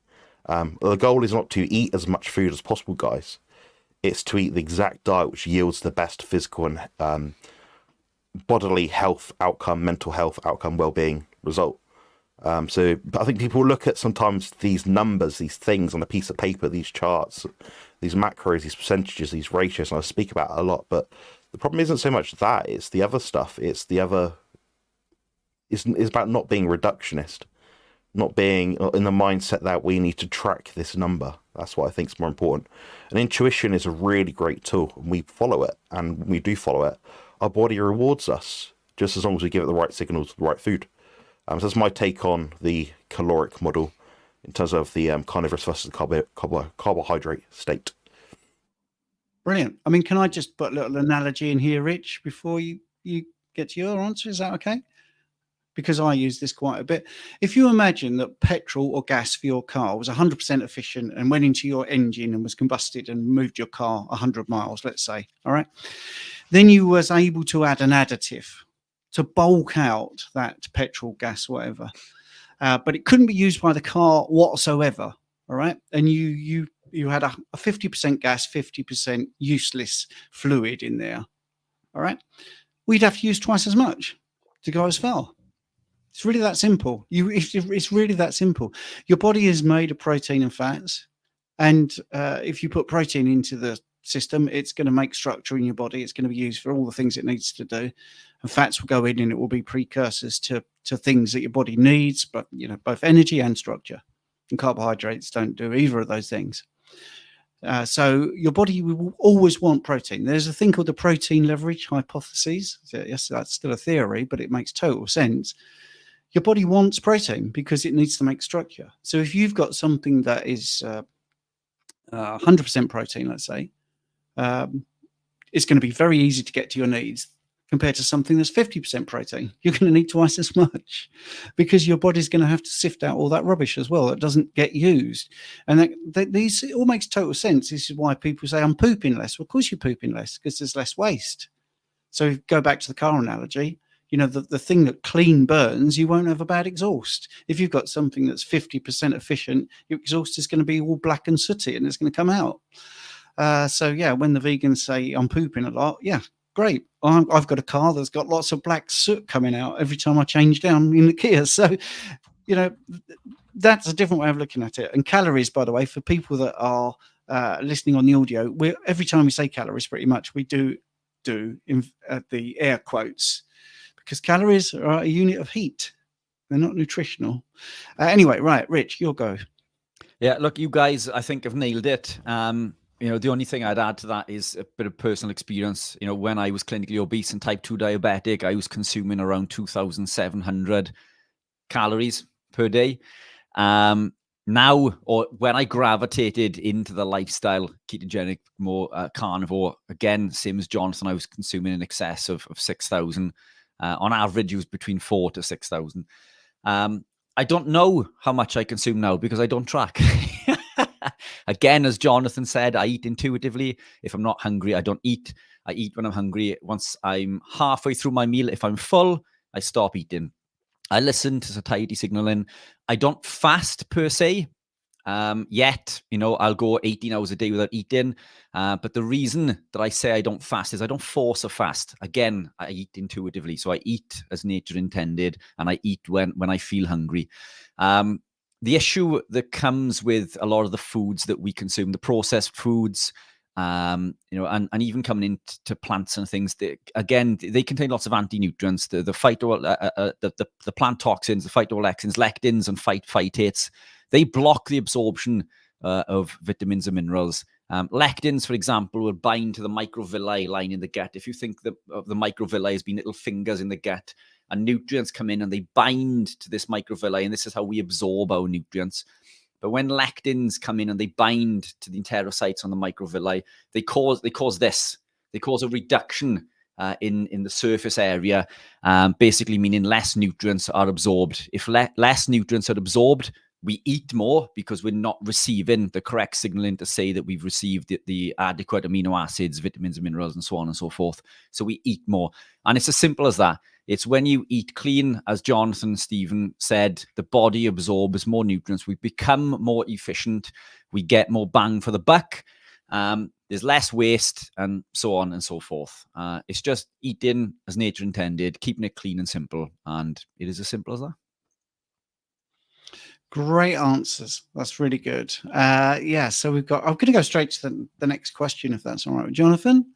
The goal is not to eat as much food as possible, guys. It's to eat the exact diet which yields the best physical and bodily health outcome, mental health outcome, well-being result. So I think people look at sometimes these numbers, these things on a piece of paper, these charts, these macros, these percentages, these ratios, and I speak about it a lot, but the problem isn't so much that, it's the other stuff. It's about not being reductionist, not being in the mindset that we need to track this number. That's what I think is more important. And intuition is a really great tool, and we follow it, and when we do follow it, our body rewards us, just as long as we give it the right signals, the right food. So that's my take on the caloric model, in terms of the carnivorous versus carbohydrate state. Brilliant. I mean, can I just put a little analogy in here, Rich, before you get to your answer? Is that okay? Because I use this quite a bit. If you imagine that petrol or gas for your car was 100% efficient and went into your engine and was combusted and moved your car 100 miles, let's say, all right, then you was able to add an additive to bulk out that petrol, gas, whatever. But it couldn't be used by the car whatsoever, all right? And you had a 50% gas, 50% useless fluid in there, all right? We'd have to use twice as much to go as far. It's really that simple. It's really that simple. Your body is made of protein and fats, and if you put protein into the system, it's going to make structure in your body. It's going to be used for all the things it needs to do, and fats will go in, and it will be precursors to things that your body needs, but both energy and structure. And carbohydrates don't do either of those things. So your body will always want protein. There's a thing called the protein leverage hypothesis. Yes, that's still a theory, but it makes total sense. Your body wants protein because it needs to make structure. So if you've got something that is 100% protein, let's say, it's going to be very easy to get to your needs compared to something that's 50% protein. You're going to need twice as much because your body's going to have to sift out all that rubbish as well that doesn't get used. And it all makes total sense. This is why people say, I'm pooping less. Well, of course you're pooping less because there's less waste. So go back to the car analogy. The thing that clean burns, you won't have a bad exhaust. If you've got something that's 50% efficient, your exhaust is going to be all black and sooty and it's going to come out. So yeah, when the vegans say I'm pooping a lot, yeah, great. I've got a car that's got lots of black soot coming out every time I change down in the Kia. So, that's a different way of looking at it. And calories, by the way, for people that are listening on the audio, every time we say calories, pretty much we do the air quotes. Because calories are a unit of heat. They're not nutritional. Anyway, right, Rich, you'll go. Yeah, look, you guys, I think, have nailed it. The only thing I'd add to that is a bit of personal experience. When I was clinically obese and type 2 diabetic, I was consuming around 2,700 calories per day. Now, or when I gravitated into the lifestyle, ketogenic, more carnivore, again, same as Jonathan, I was consuming in excess of 6,000. On average, it was between 4,000 to 6,000. I don't know how much I consume now because I don't track. Again, as Jonathan said, I eat intuitively. If I'm not hungry, I don't eat. I eat when I'm hungry. Once I'm halfway through my meal, if I'm full, I stop eating. I listen to satiety signaling. I don't fast per se. Yet, I'll go 18 hours a day without eating. But the reason that I say I don't fast is I don't force a fast. Again, I eat intuitively. So I eat as nature intended, and I eat when I feel hungry. The issue that comes with a lot of the foods that we consume, the processed foods, and even coming into plants and things, they contain lots of anti-nutrients. The plant toxins, the phytolectins, lectins, and phytates. They block the absorption of vitamins and minerals. Lectins, for example, will bind to the microvilli lining the gut. If you think of the microvilli as being little fingers in the gut, and nutrients come in and they bind to this microvilli, and this is how we absorb our nutrients. But when lectins come in and they bind to the enterocytes on the microvilli, they cause this. They cause a reduction in the surface area, basically meaning less nutrients are absorbed. If less nutrients are absorbed, we eat more because we're not receiving the correct signaling to say that we've received the adequate amino acids, vitamins and minerals, and so on and so forth. So we eat more. And it's as simple as that. It's when you eat clean, as Jonathan and Stephen said, the body absorbs more nutrients. We become more efficient. We get more bang for the buck. There's less waste, and so on and so forth. It's just eating as nature intended, keeping it clean and simple. And it is as simple as that. Great answers. That's really good. So I'm going to go straight to the next question, if that's all right with Jonathan.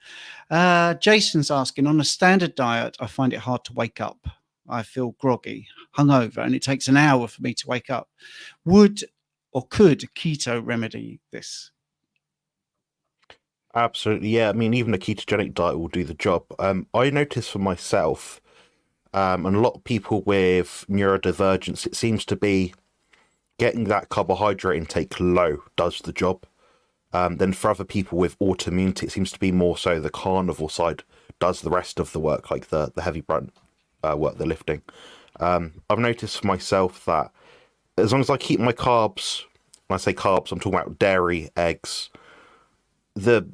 Jason's asking, on a standard diet, I find it hard to wake up. I feel groggy, hungover, and it takes an hour for me to wake up. Would or could keto remedy this? Absolutely, yeah. I mean, even a ketogenic diet will do the job. I notice for myself, and a lot of people with neurodivergence, it seems to be getting that carbohydrate intake low does the job. Then for other people with autoimmunity, it seems to be more so the carnivore side does the rest of the work, like the heavy brunt work, the lifting. I've noticed for myself that as long as I keep my carbs, when I say carbs, I'm talking about dairy, eggs, the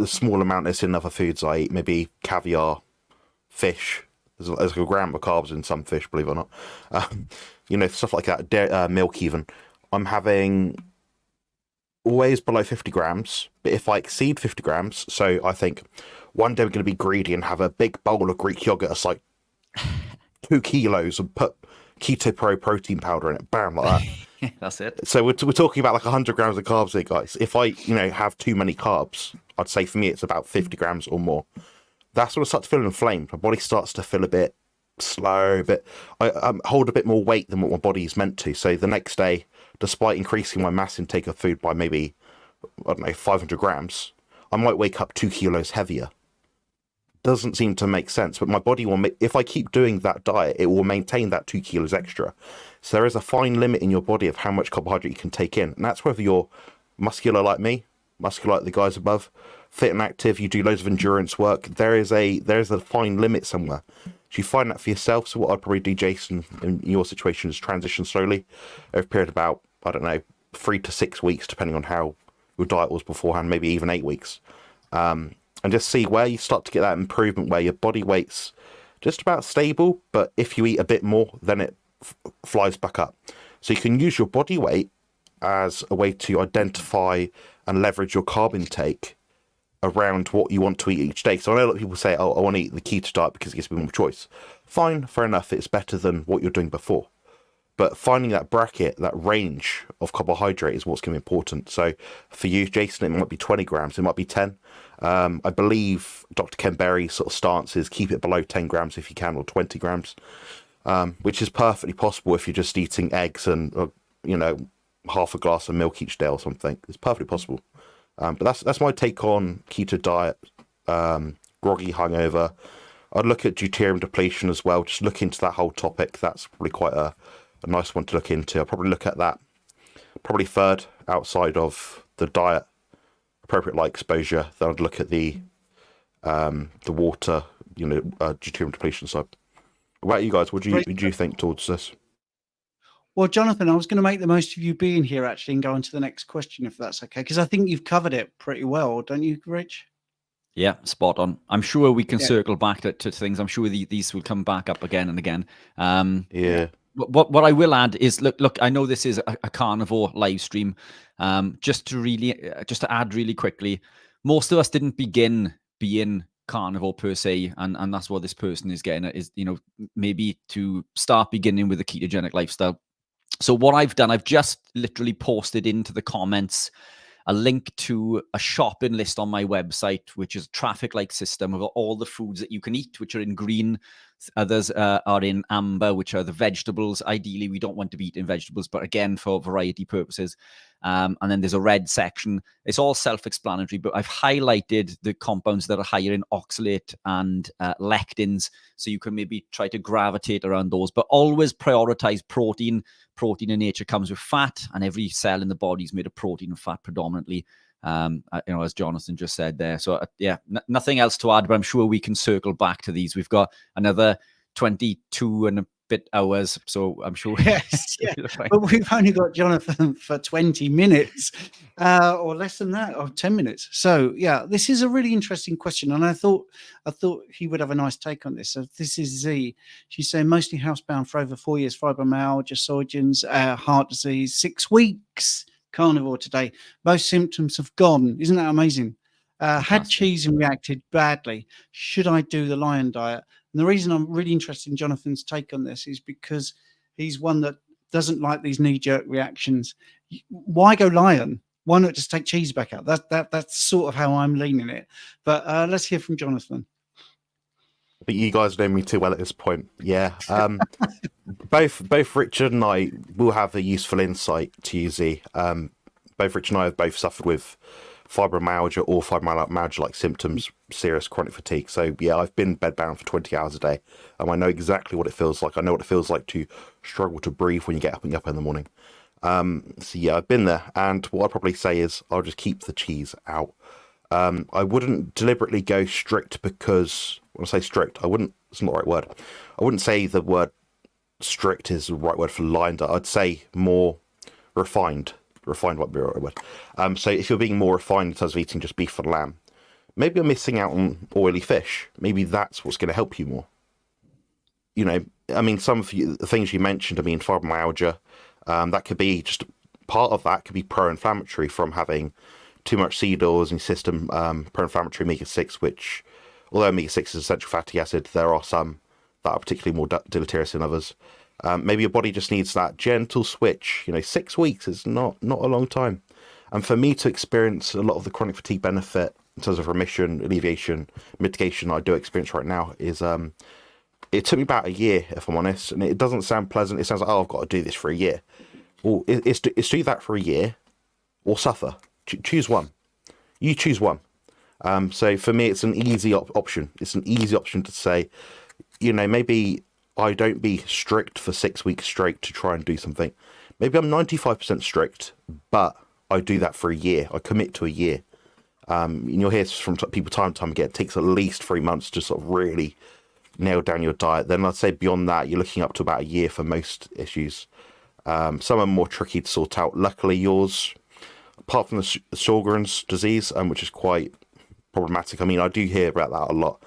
small amount that's in other foods I eat, maybe caviar, fish. There's a gram of carbs in some fish, believe it or not. Stuff like that, milk even. I'm having always below 50 grams, but if I exceed 50 grams, so I think one day we're going to be greedy and have a big bowl of Greek yogurt that's like 2 kilos and put Keto Pro protein powder in it, bam, like that. That's it. So we're talking about like 100 grams of carbs here, guys. If I, have too many carbs, I'd say for me it's about 50 grams or more. That's when I start to feel inflamed. My body starts to feel a bit slow, I hold a bit more weight than what my body is meant to. So the next day, despite increasing my mass intake of food by maybe, 500 grams, I might wake up 2 kilos heavier. Doesn't seem to make sense, but my body will, if I keep doing that diet, it will maintain that 2 kilos extra. So there is a fine limit in your body of how much carbohydrate you can take in. And that's whether you're muscular like me, muscular like the guys above, fit and active, you do loads of endurance work. There is a fine limit somewhere. So you find that for yourself. So what I'd probably do, Jason, in your situation is transition slowly over a period of about, 3 to 6 weeks, depending on how your diet was beforehand, maybe even 8 weeks. And just see where you start to get that improvement, where your body weight's just about stable, but if you eat a bit more, then it flies back up. So you can use your body weight as a way to identify and leverage your carb intake around what you want to eat each day. So I know a lot of people say, oh, I want to eat the keto diet because it gives me more choice. Fine, fair enough, it's better than what you're doing before. But finding that bracket, that range of carbohydrate is what's going to be important. So for you, Jason, it might be 20 grams, it might be 10. I believe Dr. Ken Berry's sort of stance is keep it below 10 grams if you can, or 20 grams, which is perfectly possible if you're just eating eggs and, half a glass of milk each day or something. It's perfectly possible. But that's my take on keto diet, groggy, hungover. I'd look at deuterium depletion as well, just look into that whole topic. That's probably quite a nice one to look into. I'll probably look at that probably third outside of the diet, appropriate light exposure. Then I'd look at the water, deuterium depletion side. What about you guys? What do you think towards this? Well, Jonathan, I was going to make the most of you being here actually and go on to the next question, if that's okay, because I think you've covered it pretty well, don't you, Rich? Yeah, spot on. I'm sure we can circle back to things. I'm sure these will come back up again and again. What I will add is, look, I know this is a carnivore live stream. Just to add really quickly, most of us didn't begin being carnivore per se, and that's what this person is getting at, is, maybe to start beginning with a ketogenic lifestyle. So what I've done, I've just literally posted into the comments a link to a shopping list on my website, which is a traffic light system of all the foods that you can eat, which are in green. Others are in amber, which are the vegetables. Ideally, we don't want to be eating vegetables, but again, for variety purposes. And then there's a red section. It's all self-explanatory, but I've highlighted the compounds that are higher in oxalate and lectins, so you can maybe try to gravitate around those, but always prioritize protein. Protein in nature comes with fat, and every cell in the body is made of protein and fat predominantly, as Jonathan just said there. So nothing else to add, but I'm sure we can circle back to these. We've got another 22 and a bit hours, so I'm sure. Yes, yeah. But we've only got Jonathan for 20 minutes or less than that, or 10 minutes. So yeah, this is a really interesting question, and I thought he would have a nice take on this. So this is Z. She's saying mostly housebound for over 4 years, fibromyalgia, Sjögren's, heart disease, 6 weeks, carnivore today. Most symptoms have gone. Isn't that amazing? Had cheese and reacted badly. Should I do the lion diet? And the reason I'm really interested in Jonathan's take on this is because he's one that doesn't like these knee-jerk reactions. Why go lion? Why not just take cheese back out? That's sort of how I'm leaning it. But let's hear from Jonathan. But you guys know me too well at this point. Yeah. Both Richard and I will have a useful insight to you, Z. Both Richard and I have both suffered with fibromyalgia or fibromyalgia-like symptoms, serious chronic fatigue. So yeah, I've been bedbound for 20 hours a day, and I know exactly what it feels like. I know what it feels like to struggle to breathe when you get up in the morning. So yeah, I've been there, and what I'd probably say is I'll just keep the cheese out. I wouldn't deliberately go strict, because when I say strict, it's not the right word. I wouldn't say the word strict is the right word for lined up. I'd say more refined. Refined might be the right word. So if you're being more refined in terms of eating just beef and lamb, maybe you're missing out on oily fish. Maybe that's what's going to help you more. You know, I mean, some of the things you mentioned, I mean, fibromyalgia, that could be just part of that could be pro-inflammatory from having too much seed oils in your system, pro-inflammatory omega-6, which, although omega-6 is essential fatty acid, there are some that are particularly more deleterious than others. Maybe your body just needs that gentle switch. 6 weeks is not a long time. And for me to experience a lot of the chronic fatigue benefit in terms of remission, alleviation, mitigation I do experience right now is, it took me about a year, if I'm honest, and it doesn't sound pleasant. It sounds like, oh, I've got to do this for a year. Well, it's do that for a year or suffer. Choose one. You choose one. So for me, it's an easy option. It's an easy option to say, maybe I don't be strict for 6 weeks straight to try and do something. Maybe I'm 95% strict, but I do that for a year. I commit to a year. And you'll hear from people time and time again, it takes at least 3 months to sort of really nail down your diet. Then I'd say beyond that, you're looking up to about a year for most issues. Some are more tricky to sort out. Luckily, yours, apart from the Sjogren's disease, which is quite problematic. I mean, I do hear about that a lot.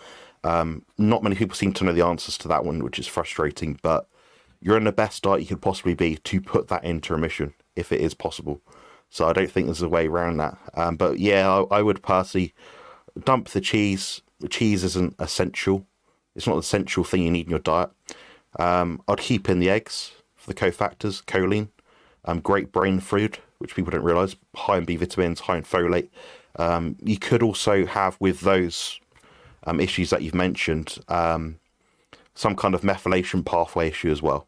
Not many people seem to know the answers to that one, which is frustrating, but you're in the best diet you could possibly be to put that into remission, if it is possible. So I don't think there's a way around that. But yeah, I would personally dump the cheese. The cheese isn't essential. It's not the essential thing you need in your diet. I'd keep in the eggs for the cofactors, choline, great brain food, which people don't realise, high in B vitamins, high in folate. You could also have with those issues that you've mentioned, some kind of methylation pathway issue as well.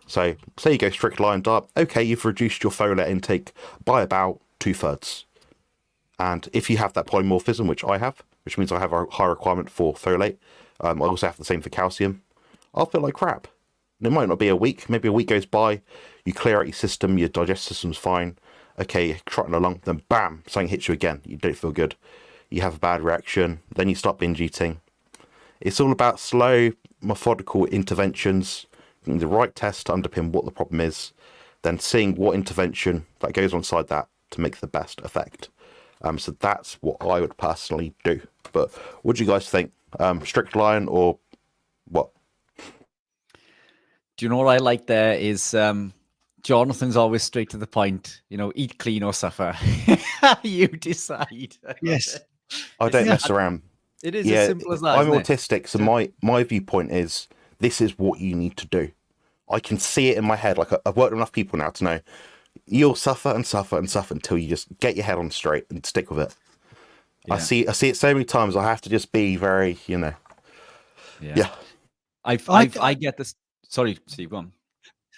So say you go strict line diet, okay, you've reduced your folate intake by about 2/3. And if you have that polymorphism, which I have, which means I have a high requirement for folate, I also have the same for calcium, I'll feel like crap. And it might not be a week, maybe a week goes by, you clear out your system, your digestive system's fine, okay, you're trotting along, then bam, something hits you again, you don't feel good. You have a bad reaction, then you start binge eating. It's all about slow, methodical interventions, getting the right test to underpin what the problem is, then seeing what intervention that goes alongside that to make the best effect. So that's what I would personally do. But what do you guys think? Strict line or what? Do you know what I like there is Jonathan's always straight to the point, eat clean or suffer. You decide. Yes. I don't mess around. It is as simple as that. I'm autistic, so my viewpoint is this is what you need to do. I can see it in my head. Like I've worked with enough people now to know you'll suffer and suffer and suffer until you just get your head on straight and stick with it. Yeah. I see it so many times. I have to just be very, Yeah. I get this. Sorry, Steve, go on.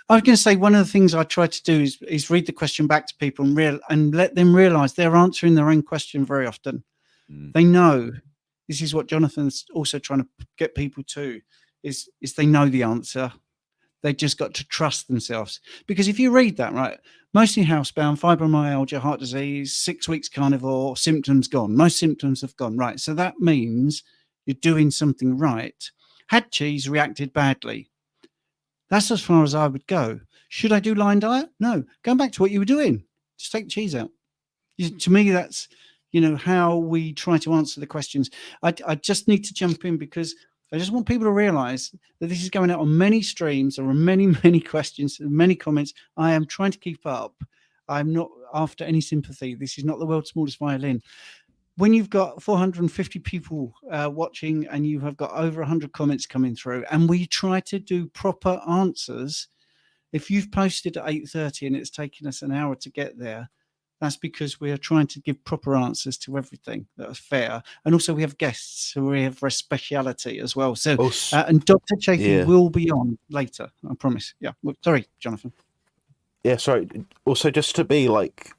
I was going to say one of the things I try to do is read the question back to people and let them realise they're answering their own question very often. They know this is what Jonathan's also trying to get people to is they know the answer. They just got to trust themselves, because if you read that right, mostly housebound, fibromyalgia, heart disease, 6 weeks carnivore, symptoms gone. Most symptoms have gone right. So that means you're doing something right. Had cheese, reacted badly. That's as far as I would go. Should I do line diet? No. Going back to what you were doing, just take the cheese out. To me, that's how we try to answer the questions. I just need to jump in because I just want people to realize that this is going out on many streams. There are many, many questions, many comments. I am trying to keep up. I'm not after any sympathy. This is not the world's smallest violin. When you've got 450 people watching and you have got over 100 comments coming through, and we try to do proper answers, if you've posted at 8:30 and it's taken us an hour to get there, that's because we are trying to give proper answers to everything that is fair. And also we have guests who we have speciality as well. So, and Dr. Chaffee will be on later, I promise. Yeah. Well, sorry, Jonathan. Yeah, sorry. Also, just to be like,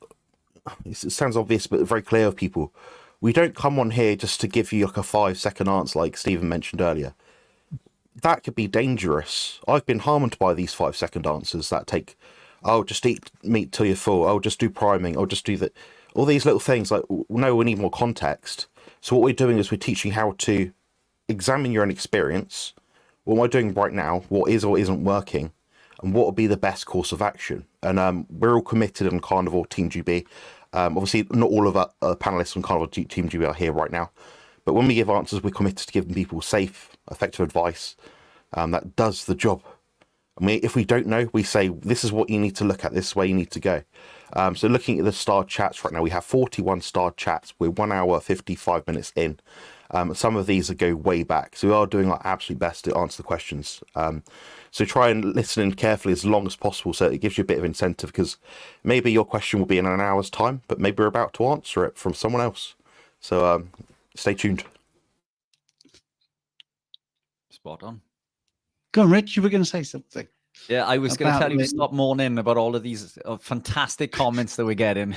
it sounds obvious, but very clear of people. We don't come on here just to give you like a 5-second answer, like Stephen mentioned earlier. That could be dangerous. I've been harmed by these 5-second answers that take, oh, just eat meat till you're full. Oh, just do priming. Oh, just do that. All these little things, like, no, we need more context. So what we're doing is we're teaching how to examine your own experience. What am I doing right now? What is or isn't working? And what would be the best course of action? And we're all committed on Carnivore Team GB. Obviously, not all of our panelists on Carnivore Team GB are here right now. But when we give answers, we're committed to giving people safe, effective advice that does the job. I mean, if we don't know, we say, this is what you need to look at, this is where you need to go. So looking at the starred chats right now, we have 41 starred chats. We're 1 hour, 55 minutes in. Some of these go way back. So we are doing our absolute best to answer the questions. So try and listen in carefully as long as possible so it gives you a bit of incentive, because maybe your question will be in an hour's time, but maybe we're about to answer it from someone else. So stay tuned. Spot on. Go on, Rich, you were going to say something. Yeah, I was going to tell you to stop mourning about all of these fantastic comments that we're getting.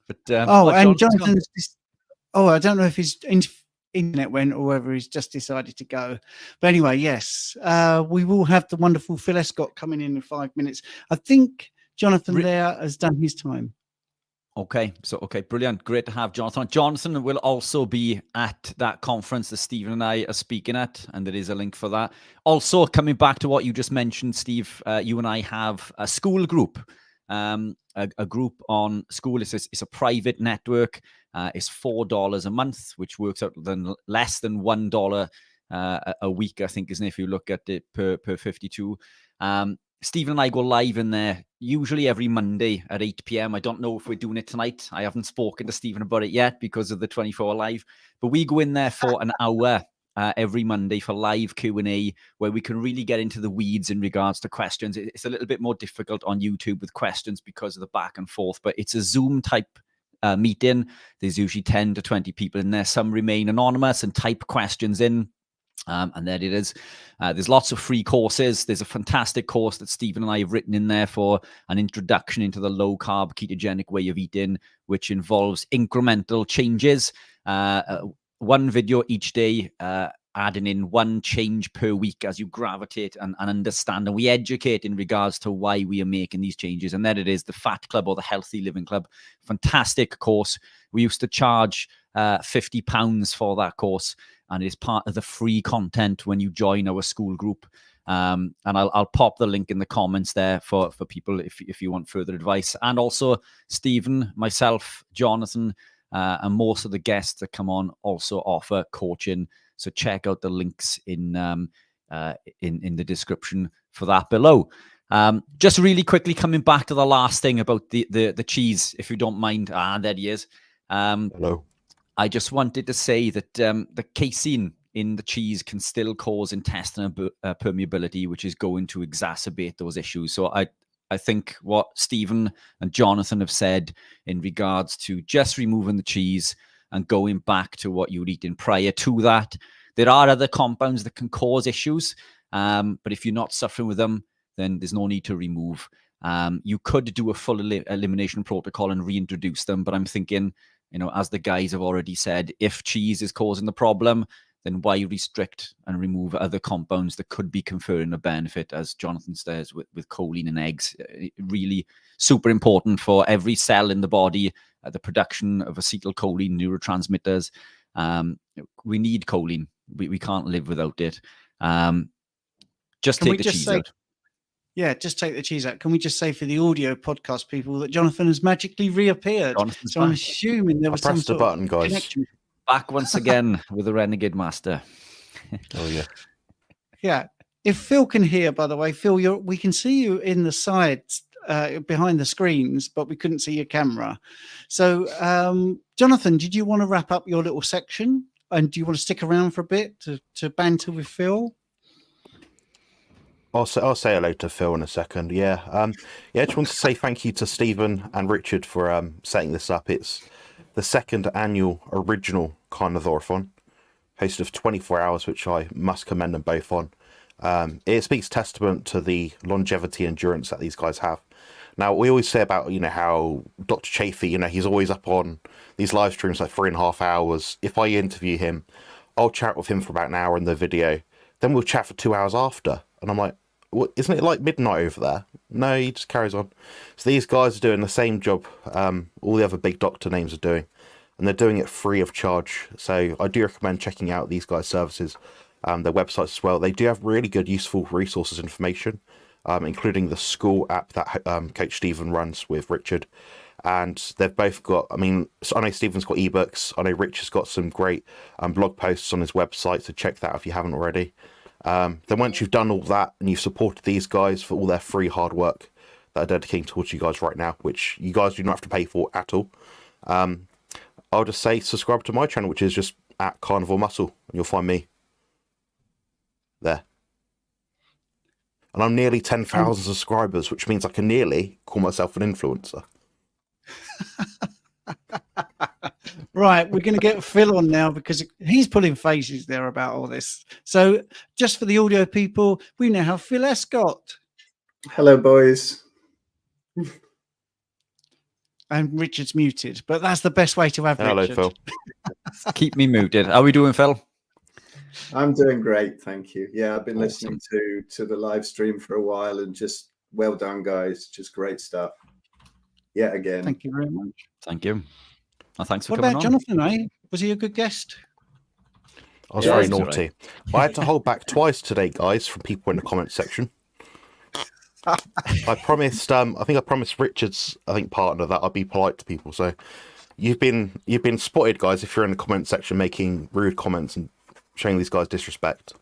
But and Jonathan's I don't know if his internet went or whether he's just decided to go. But anyway, yes, we will have the wonderful Phil Escott coming in 5 minutes. I think Jonathan there has done his time. Okay, brilliant. Great to have Jonathan. Jonathan will also be at that conference that Stephen and I are speaking at, and there is a link for that. Also, coming back to what you just mentioned, Steve, you and I have a school group, a group on school. It's a private network. It's $4 a month, which works out less than $1 a week, I think, isn't it, if you look at it per 52. Stephen and I go live in there usually every Monday at 8 p.m. I don't know if we're doing it tonight. I haven't spoken to Stephen about it yet because of the 24 live, but we go in there for an hour every Monday for live Q&A, where we can really get into the weeds in regards to questions. It's a little bit more difficult on YouTube with questions because of the back and forth, but it's a Zoom type meeting. There's usually 10 to 20 people in there. Some remain anonymous and type questions in. And there it is. There's lots of free courses. There's a fantastic course that Stephen and I have written in there for an introduction into the low-carb ketogenic way of eating, which involves incremental changes. One video each day, adding in one change per week as you gravitate and understand. And we educate in regards to why we are making these changes. And there it is, the Fat Club or the Healthy Living Club. Fantastic course. We used to charge £50 for that course, and it's part of the free content when you join our school group. And I'll pop the link in the comments there for people if you want further advice. And also Stephen, myself, Jonathan, and most of the guests that come on also offer coaching. So check out the links in the description for that below. Just really quickly coming back to the last thing about the cheese, if you don't mind. There he is. Hello. I just wanted to say that the casein in the cheese can still cause intestinal permeability, which is going to exacerbate those issues. So I think what Stephen and Jonathan have said in regards to just removing the cheese and going back to what you were eating prior to that, there are other compounds that can cause issues. But if you're not suffering with them, then there's no need to remove. You could do a full elimination protocol and reintroduce them. But I'm thinking, as the guys have already said, if cheese is causing the problem, then why restrict and remove other compounds that could be conferring a benefit, as Jonathan says, with choline and eggs? Really super important for every cell in the body, the production of acetylcholine neurotransmitters. We need choline. We can't live without it. Just take the cheese out. Yeah, just take the cheese out. Can we just say for the audio podcast people that Jonathan has magically reappeared? Jonathan's so back. I'm assuming there was some pressed the button, guys. Connection. Back once again with the Renegade Master. Oh, yeah. Yeah. If Phil can hear, by the way, Phil, we can see you in the sides behind the screens, but we couldn't see your camera. So, Jonathan, did you want to wrap up your little section? And do you want to stick around for a bit to banter with Phil? I'll say hello to Phil in a second. Yeah. I just want to say thank you to Stephen and Richard for setting this up. It's the second annual original Carnivore-thon, hosted of 24 hours, which I must commend them both on. It speaks testament to the longevity and endurance that these guys have. Now, we always say about, how Dr. Chaffee, he's always up on these live streams like 3.5 hours. If I interview him, I'll chat with him for about an hour in the video. Then we'll chat for 2 hours after. And I'm like, what, isn't it like midnight over there? No, he just carries on. So these guys are doing the same job all the other big doctor names are doing. And they're doing it free of charge. So I do recommend checking out these guys' services, their websites as well. They do have really good, useful resources and information, including the school app that Coach Stephen runs with Richard. And they've both got, I know Stephen's got ebooks. I know Richard's got some great blog posts on his website, so check that out if you haven't already. Then once you've done all that and you've supported these guys for all their free hard work that are dedicating towards you guys right now, which you guys do not have to pay for at all, I'll just say subscribe to my channel, which is just at Carnivore Muscle, and you'll find me there. And I'm nearly 10,000 subscribers, which means I can nearly call myself an influencer. Right, we're going to get Phil on now because he's pulling faces there about all this. So just for the audio people, we now have Phil Escott. Hello, boys. And Richard's muted, but that's the best way to have Hello, Richard. Phil. Keep me muted. How are we doing, Phil? I'm doing great, thank you. Yeah, I've been Awesome. listening to the live stream for a while, and just well done, guys. Just great stuff. Yeah, again. Thank you very much. Thank you. Well, thanks for What coming about on. Jonathan, eh? Was he a good guest? I was Yeah, very that's naughty. I had to hold back twice today, guys, from people in the comment section. I promised, I think I promised Richard's, partner that I'd be polite to people. So you've been spotted, guys, if you're in the comment section making rude comments and showing these guys disrespect.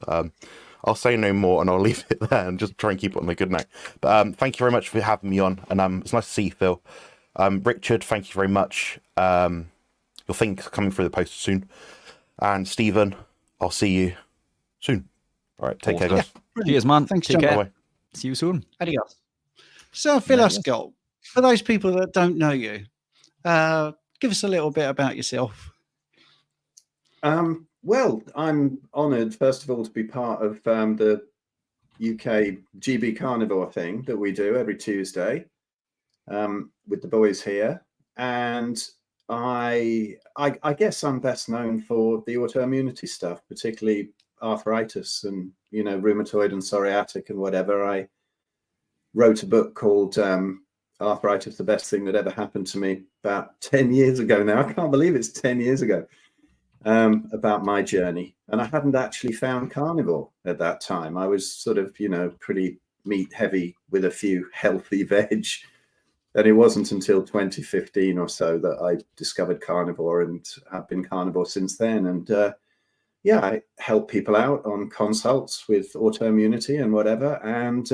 I'll say no more and I'll leave it there and just try and keep it on a good note. But thank you very much for having me on, and it's nice to see you, Phil. Richard, thank you very much. Your thing's coming through the post soon. And Stephen, I'll see you soon. All right, take care, guys. Cheers, man. Thanks, Take John. care. Bye-bye. See you soon. Adios. So, Phil Escott, for those people that don't know you, give us a little bit about yourself. Well, I'm honoured, first of all, to be part of the UK GB Carnivore thing that we do every Tuesday with the boys here. And I guess I'm best known for the autoimmunity stuff, particularly arthritis and, rheumatoid and psoriatic and whatever. I wrote a book called Arthritis, the Best Thing That Ever Happened to Me about 10 years ago now. I can't believe it's 10 years ago. About my journey, and I hadn't actually found carnivore at that time. I was sort of, pretty meat heavy with a few healthy veg, and it wasn't until 2015 or so that I discovered carnivore, and have been carnivore since then. And I help people out on consults with autoimmunity and whatever. And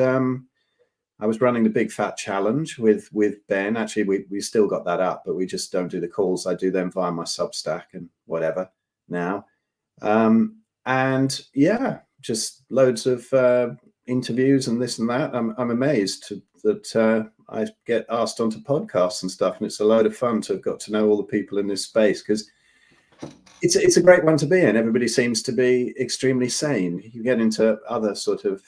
I was running the Big Fat Challenge with Ben. Actually, we still got that up, but we just don't do the calls. I do them via my Substack and whatever now. Just loads of interviews and this and that. I'm amazed that I get asked onto podcasts and stuff, and it's a load of fun to have got to know all the people in this space, because it's a great one to be in. Everybody seems to be extremely sane. You get into other sort of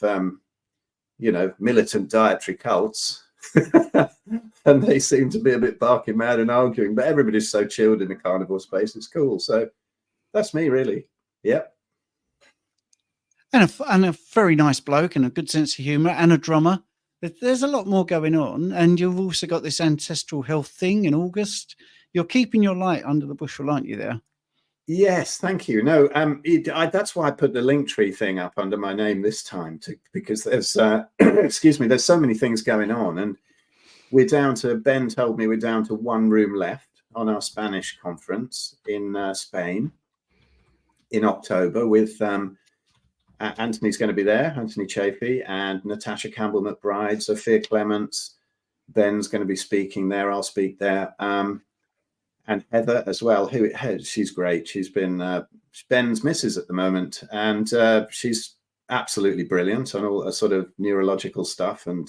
militant dietary cults and they seem to be a bit barking mad and arguing, but everybody's so chilled in the carnivore space. It's cool. So that's me, really. Yep. And a very nice bloke and a good sense of humour and a drummer. There's a lot more going on. And you've also got this ancestral health thing in August. You're keeping your light under the bushel, aren't you, there? Yes, thank you. No, that's why I put the Linktree thing up under my name this time, because there's, excuse me, there's so many things going on, and Ben told me we're down to one room left on our Spanish conference in Spain in October with Anthony's going to be there, Anthony Chaffee, and Natasha Campbell-McBride, Sophia Clements. Ben's going to be speaking there. I'll speak there. And Heather as well, she's great. She's been Ben's missus at the moment, and she's absolutely brilliant on all sort of neurological stuff and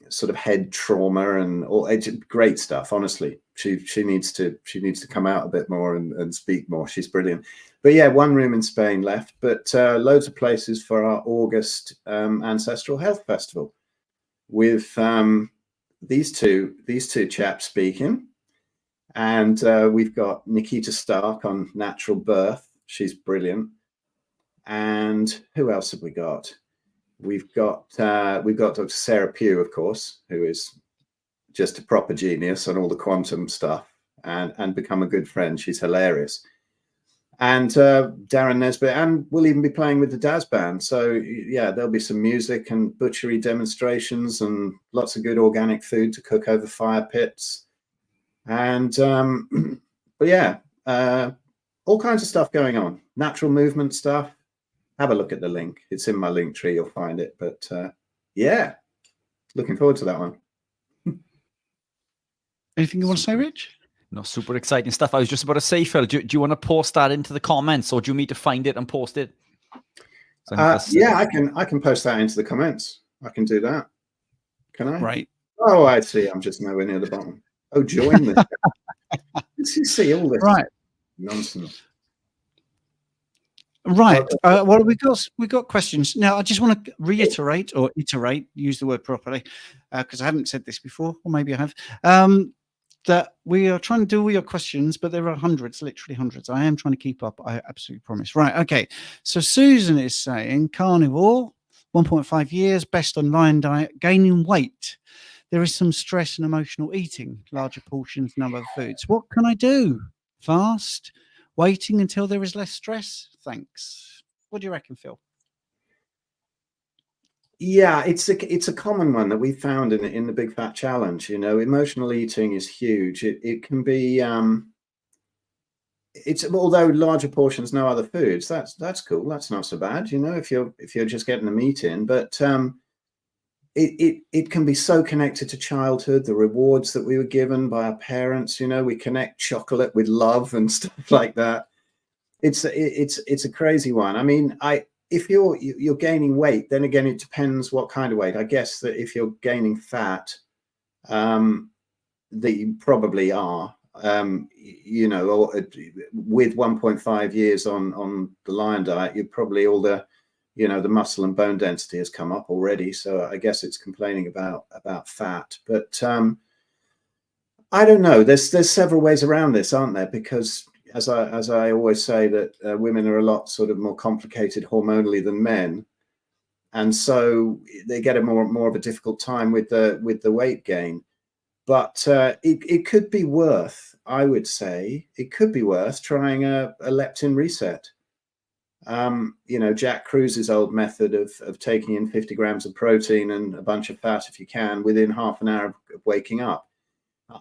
sort of head trauma and all great stuff. Honestly, she needs to come out a bit more and speak more. She's brilliant. But yeah, one room in Spain left, but loads of places for our August Ancestral Health Festival. with these two chaps speaking. And we've got Nikita Stark on natural birth. She's brilliant. And who else have we got? We've got Dr. Sarah Pugh, of course, who is just a proper genius on all the quantum stuff and become a good friend. She's hilarious. And Darren Nesbitt, and we'll even be playing with the Daz Band. So yeah, there'll be some music and butchery demonstrations and lots of good organic food to cook over fire pits. And but yeah, all kinds of stuff going on. Natural movement stuff. Have a look at the link. It's in my link tree. You'll find it. But yeah, looking forward to that one. Anything you want to say, Rich? No, super exciting stuff. I was just about to say, Phil, do you want to post that into the comments, or do you want me to find it and post it? Yeah, I can post that into the comments. I can do that. Can I? Right. Oh, I see. I'm just nowhere near the bottom. Oh, join this. Let's see all this nonsense. Right. Well, we got questions. Now, I just want to reiterate or iterate, use the word properly, because I haven't said this before, or maybe I have, that we are trying to do all your questions, but there are hundreds, literally hundreds. I am trying to keep up. I absolutely promise. Right. Okay. So Susan is saying carnivore, 1.5 years, best online diet, gaining weight. There is some stress and emotional eating, larger portions, number of foods. What can I do? Fast? Waiting until there is less stress? Thanks. What do you reckon, Phil? Yeah, it's a common one that we found in the Big Fat Challenge. You know, emotional eating is huge. It can be it's, although larger portions, no other foods. That's cool. That's not so bad. You know, if you're just getting the meat in, but it can be so connected to childhood, the rewards that we were given by our parents. You know, we connect chocolate with love and stuff like that. It's a crazy one. I mean, if you're gaining weight, then again, it depends what kind of weight. I guess that if you're gaining fat, that you probably are, you know, or, with 1.5 years on the Lion diet, you're probably all the, you know, the muscle and bone density has come up already. So I guess it's complaining about fat. But I don't know. There's several ways around this, aren't there? Because as I always say, that women are a lot sort of more complicated hormonally than men, and so they get a more of a difficult time with the weight gain. But it could be worth, I would say, it could be worth trying a leptin reset. You know, Jack Cruse's old method of taking in 50 grams of protein and a bunch of fat, if you can, within half an hour of waking up.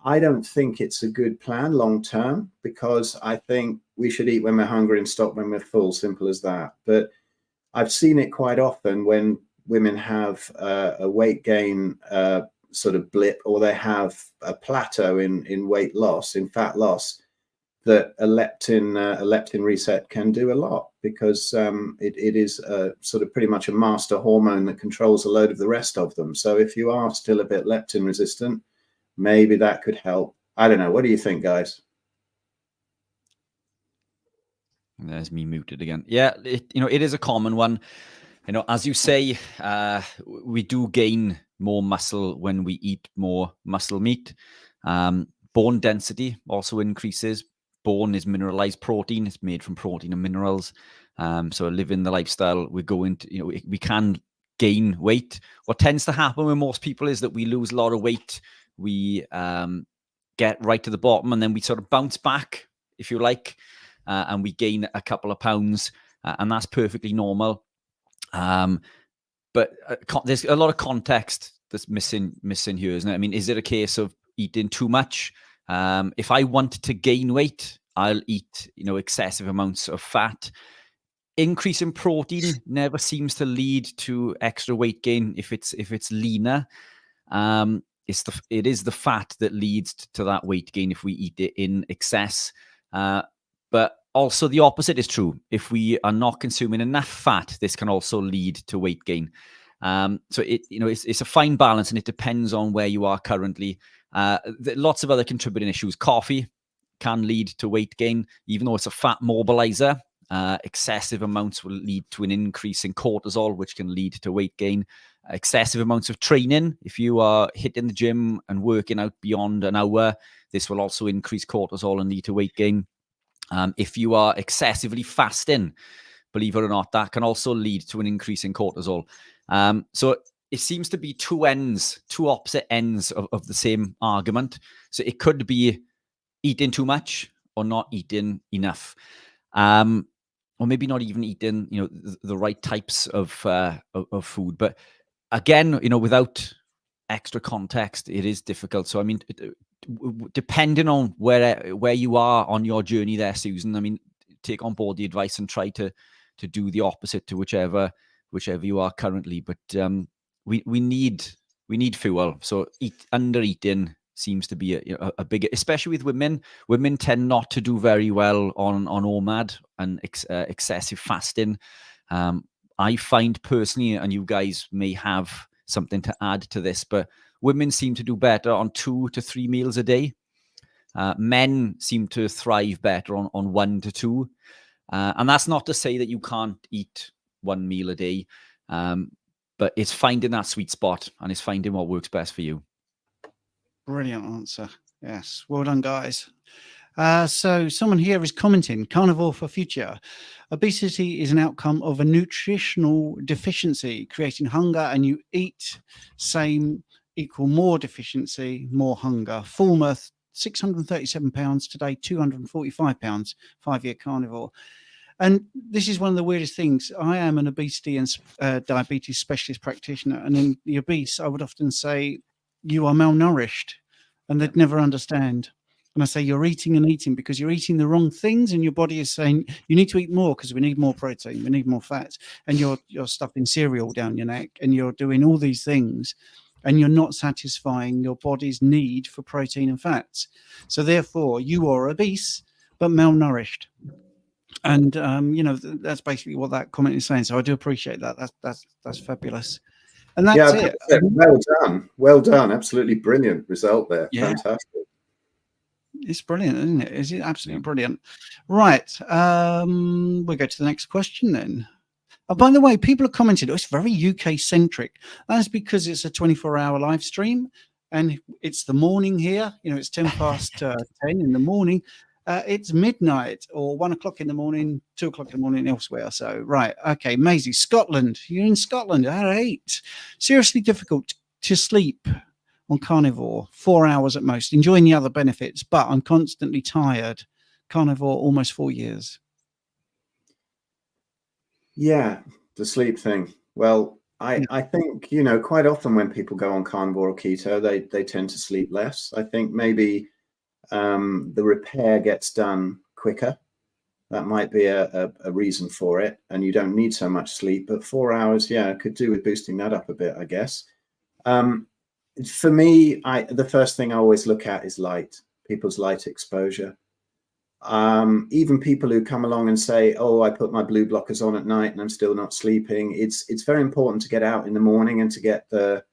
I don't think it's a good plan long term, because I think we should eat when we're hungry and stop when we're full. Simple as that. But I've seen it quite often when women have a weight gain sort of blip, or they have a plateau in weight loss, in fat loss, that a leptin reset can do a lot, because it is sort of pretty much a master hormone that controls a load of the rest of them. So if you are still a bit leptin resistant, maybe that could help. I don't know. What do you think, guys? There's me muted again. Yeah, you know, it is a common one. You know, as you say, we do gain more muscle when we eat more muscle meat. Bone density also increases. Bone is mineralized protein. It's made from protein and minerals. So living the lifestyle, we go into, you know, we can gain weight. What tends to happen with most people is that we lose a lot of weight. We get right to the bottom, and then we sort of bounce back, if you like, and we gain a couple of pounds, and that's perfectly normal. But there's a lot of context that's missing here, isn't it? I mean, is it a case of eating too much? If I want to gain weight, I'll eat, you know, excessive amounts of fat. Increase in protein never seems to lead to extra weight gain if it's leaner. It is the fat that leads to that weight gain if we eat it in excess. But also the opposite is true. If we are not consuming enough fat, this can also lead to weight gain. So it's a fine balance, and it depends on where you are currently. Lots of other contributing issues. Coffee can lead to weight gain, even though it's a fat mobilizer. Excessive amounts will lead to an increase in cortisol, which can lead to weight gain. excessive amounts of training. If you are hitting the gym and working out beyond an hour, this will also increase cortisol and lead to weight gain. If you are excessively fasting, believe it or not, that can also lead to an increase in cortisol. So it seems to be two opposite ends of the same argument. So it could be eating too much or not eating enough. Or maybe not even eating, the right types of food. But again, without extra context, it is difficult. So, I mean, depending on where you are on your journey there, Susan, I mean, take on board the advice and try to do the opposite to whichever you are currently. But we need fuel. So under eating seems to be a big, especially with women. Women tend not to do very well on OMAD and excessive fasting. I find personally, and you guys may have something to add to this, but women seem to do better on 2 to 3 meals a day. Men seem to thrive better on 1 to 2. And that's not to say that you can't eat 1 meal a day, but it's finding that sweet spot and it's finding what works best for you. Brilliant answer. Yes. Well done, guys. So someone here is commenting, carnivore for future. Obesity is an outcome of a nutritional deficiency, creating hunger, and you eat same equal more deficiency, more hunger. Former 637 pounds, today 245 pounds, 5-year carnivore. And this is one of the weirdest things. I am an obesity and diabetes specialist practitioner, and in the obese, I would often say, you are malnourished, and they'd never understand. And I say, you're eating and eating because you're eating the wrong things, and your body is saying, you need to eat more because we need more protein, we need more fats, and you're stuffing cereal down your neck, and you're doing all these things, and you're not satisfying your body's need for protein and fats. So therefore, you are obese, but malnourished. And, that's basically what that comment is saying. So I do appreciate that. That's fabulous. And that's it. Well done. Absolutely brilliant result there. Yeah. Fantastic. It's brilliant, isn't it? Is it absolutely brilliant? Right. We'll go to the next question then. By the way, people have commented, it's very UK centric. That's because it's a 24-hour live stream and it's the morning here. It's 10 past 10 in the morning. It's midnight or 1 o'clock in the morning, 2 o'clock in the morning elsewhere. So, right. Okay. Maisie, Scotland. You're in Scotland at 8. Seriously difficult to sleep on carnivore, 4 hours at most, enjoying the other benefits, but I'm constantly tired. Carnivore, almost 4 years. Yeah, the sleep thing. Well, I think, quite often when people go on carnivore or keto, they tend to sleep less. I think maybe the repair gets done quicker. That might be a reason for it. And you don't need so much sleep, but 4 hours, could do with boosting that up a bit, I guess. For me, the first thing I always look at is light, people's light exposure. Even people who come along and say, oh, I put my blue blockers on at night and I'm still not sleeping. It's very important to get out in the morning and to get that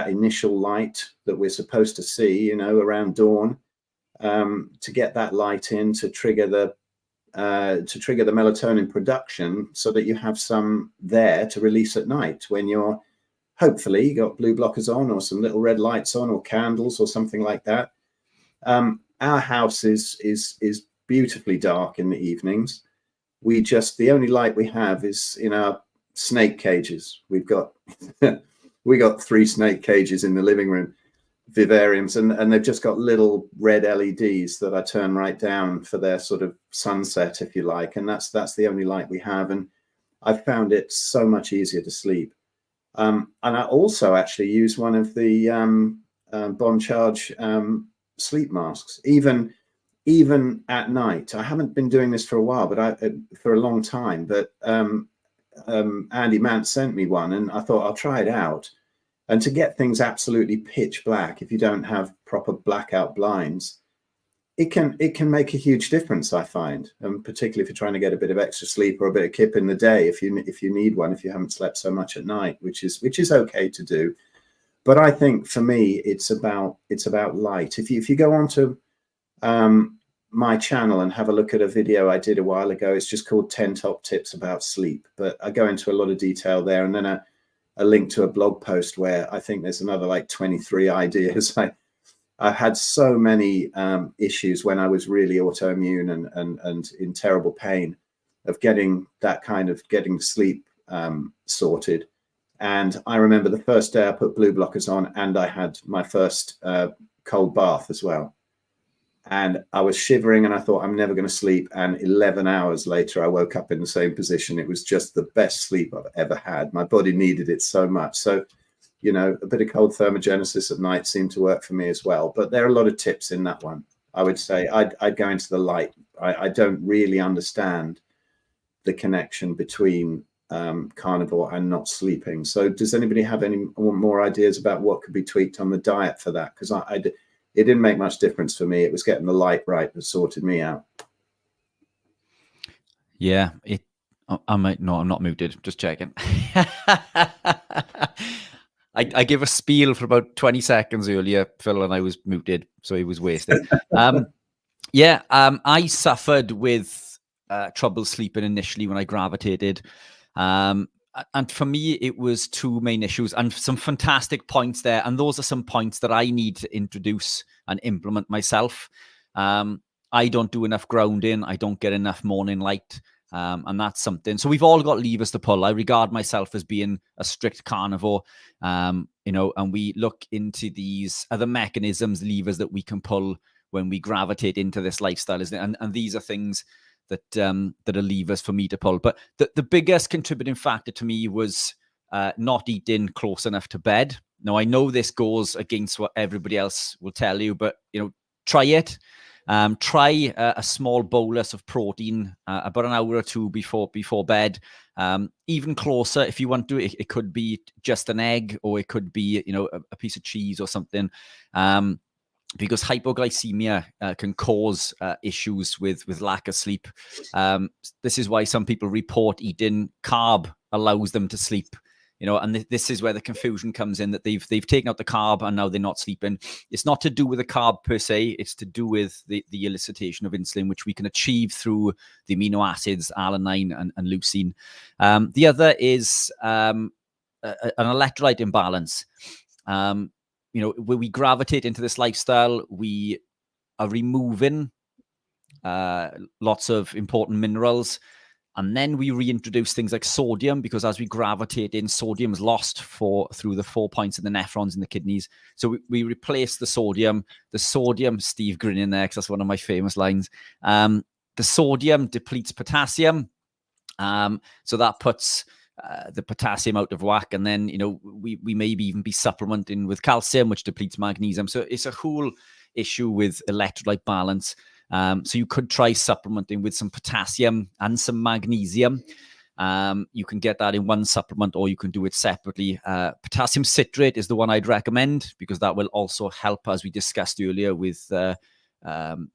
initial light that we're supposed to see, around dawn, to get that light in to trigger the melatonin production so that you have some there to release at night when you're hopefully you got blue blockers on or some little red lights on or candles or something like that. Our house is beautifully dark in the evenings. The only light we have is in our snake cages. We got 3 snake cages in the living room, vivariums, and they've just got little red LEDs that I turn right down for their sort of sunset, if you like. And that's the only light we have. And I've found it so much easier to sleep. And I also actually use one of the Bond Charge sleep masks, even at night. I haven't been doing this for a while, but for a long time. But Andy Mant sent me one, and I thought I'll try it out. And to get things absolutely pitch black, if you don't have proper blackout blinds, it can make a huge difference, I find, and particularly if you're trying to get a bit of extra sleep or a bit of kip in the day, if you need one, if you haven't slept so much at night, which is okay to do. But I think for me, it's about light. If you go onto my channel and have a look at a video I did a while ago, it's just called 10 Top Tips About Sleep. But I go into a lot of detail there, and then a link to a blog post where I think there's another like 23 ideas. I had so many issues when I was really autoimmune and in terrible pain of getting sleep sorted. And I remember the first day I put blue blockers on, and I had my first cold bath as well. And I was shivering, and I thought, I'm never going to sleep. And 11 hours later, I woke up in the same position. It was just the best sleep I've ever had. My body needed it so much. So, you know, a bit of cold thermogenesis at night seemed to work for me as well. But there are a lot of tips in that one. I would say I'd go into the light. I don't really understand the connection between carnivore and not sleeping. So does anybody have any more ideas about what could be tweaked on the diet for that? Because it didn't make much difference for me. It was getting the light right that sorted me out. Yeah, I'm not muted, just checking. I gave a spiel for about 20 seconds earlier, Phil, and I was muted, so he was wasted. I suffered with trouble sleeping initially when I gravitated. And for me, it was two main issues and some fantastic points there. And those are some points that I need to introduce and implement myself. I don't do enough grounding. I don't get enough morning light. And that's something. So we've all got levers to pull. I regard myself as being a strict carnivore, and we look into these other mechanisms, levers that we can pull when we gravitate into this lifestyle, isn't it? And these are things that are levers for me to pull. But the biggest contributing factor to me was not eating close enough to bed. Now, I know this goes against what everybody else will tell you, but try it. Try a small bolus of protein about an hour or two before bed. Even closer, if you want to, it could be just an egg, or it could be a piece of cheese or something. Because hypoglycemia can cause issues with lack of sleep. This is why some people report eating carb allows them to sleep. And this is where the confusion comes in, that they've taken out the carb and now they're not sleeping. It's not to do with the carb per se. It's to do with the elicitation of insulin, which we can achieve through the amino acids, alanine and leucine. The other is an electrolyte imbalance. When we gravitate into this lifestyle, we are removing lots of important minerals. And then we reintroduce things like sodium, because as we gravitate in, sodium is lost through the 4 points in the nephrons in the kidneys. So we replace the sodium. Steve grinning there, because that's one of my famous lines. The sodium depletes potassium. So that puts the potassium out of whack. And then, we maybe even be supplementing with calcium, which depletes magnesium. So it's a whole issue with electrolyte balance. So you could try supplementing with some potassium and some magnesium. You can get that in one supplement, or you can do it separately. Potassium citrate is the one I'd recommend, because that will also help, as we discussed earlier, with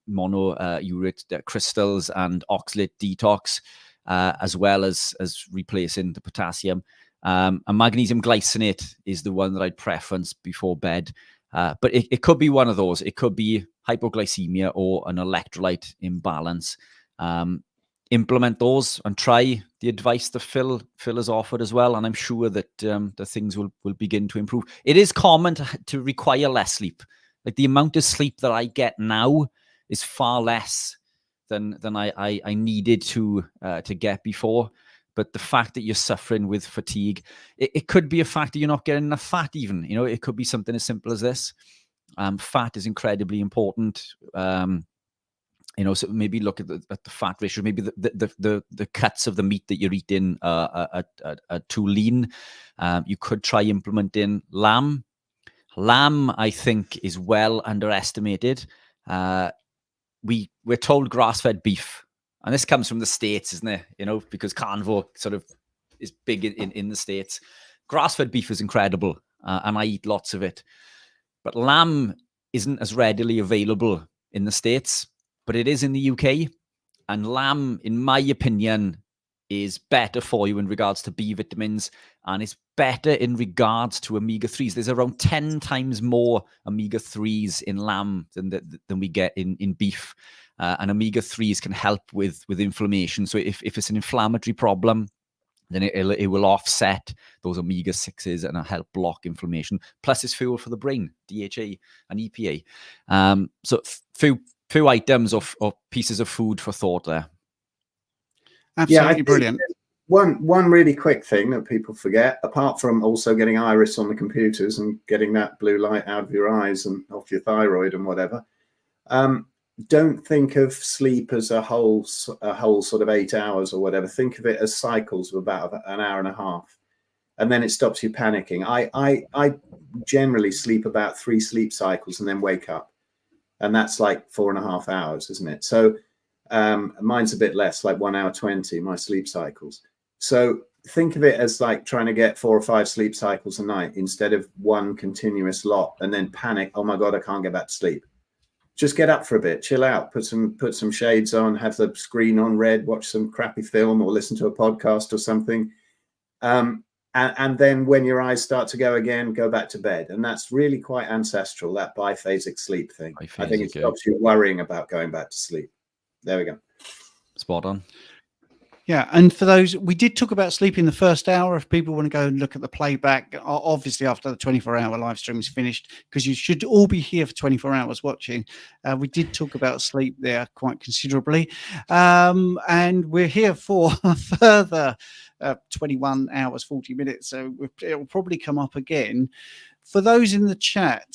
monourate crystals and oxalate detox, as well as replacing the potassium. And magnesium glycinate is the one that I'd preference before bed. But it could be one of those. It could be hypoglycemia or an electrolyte imbalance. Implement those and try the advice that Phil has offered as well. And I'm sure that the things will begin to improve. It is common to require less sleep. Like, the amount of sleep that I get now is far less than I needed to get before. But the fact that you're suffering with fatigue, it could be a fact that you're not getting enough fat even. It could be something as simple as this. Fat is incredibly important. So maybe look at the fat ratio. Maybe the cuts of the meat that you're eating are too lean. You could try implementing lamb. Lamb, I think, is well underestimated. We're told grass-fed beef. And this comes from the States, isn't it? Because carnivore sort of is big in the States. Grass-fed beef is incredible, and I eat lots of it. But lamb isn't as readily available in the States, but it is in the UK. And lamb, in my opinion, is better for you in regards to B vitamins, and it's better in regards to omega-3s. There's around 10 times more omega-3s in lamb than we get in beef. And omega-3s can help with inflammation. So if it's an inflammatory problem, then it will offset those omega-6s and help block inflammation. Plus, it's fuel for the brain, DHA and EPA. So few items of pieces of food for thought there. Absolutely brilliant. One really quick thing that people forget, apart from also getting iris on the computers and getting that blue light out of your eyes and off your thyroid and whatever, don't think of sleep as a whole sort of 8 hours or whatever. Think of it as cycles of about an hour and a half, and then it stops you panicking. I generally sleep about 3 sleep cycles and then wake up, and that's like 4.5 hours, isn't it? So mine's a bit less, like 1 hour 20, my sleep cycles. So think of it as like trying to get 4 or 5 sleep cycles a night instead of one continuous lot and then panic, oh my God, I can't get back to sleep. Just get up for a bit, chill out, put some shades on, have the screen on red, watch some crappy film or listen to a podcast or something. And then when your eyes start to go again, go back to bed. And that's really quite ancestral, that biphasic sleep thing. I think it stops you worrying about going back to sleep. There we go. Spot on. Yeah, and for those, we did talk about sleep in the first hour. If people want to go and look at the playback, obviously after the 24-hour live stream is finished, because you should all be here for 24 hours watching. We did talk about sleep there quite considerably. And we're here for a further 21 hours, 40 minutes. So it will probably come up again. For those in the chat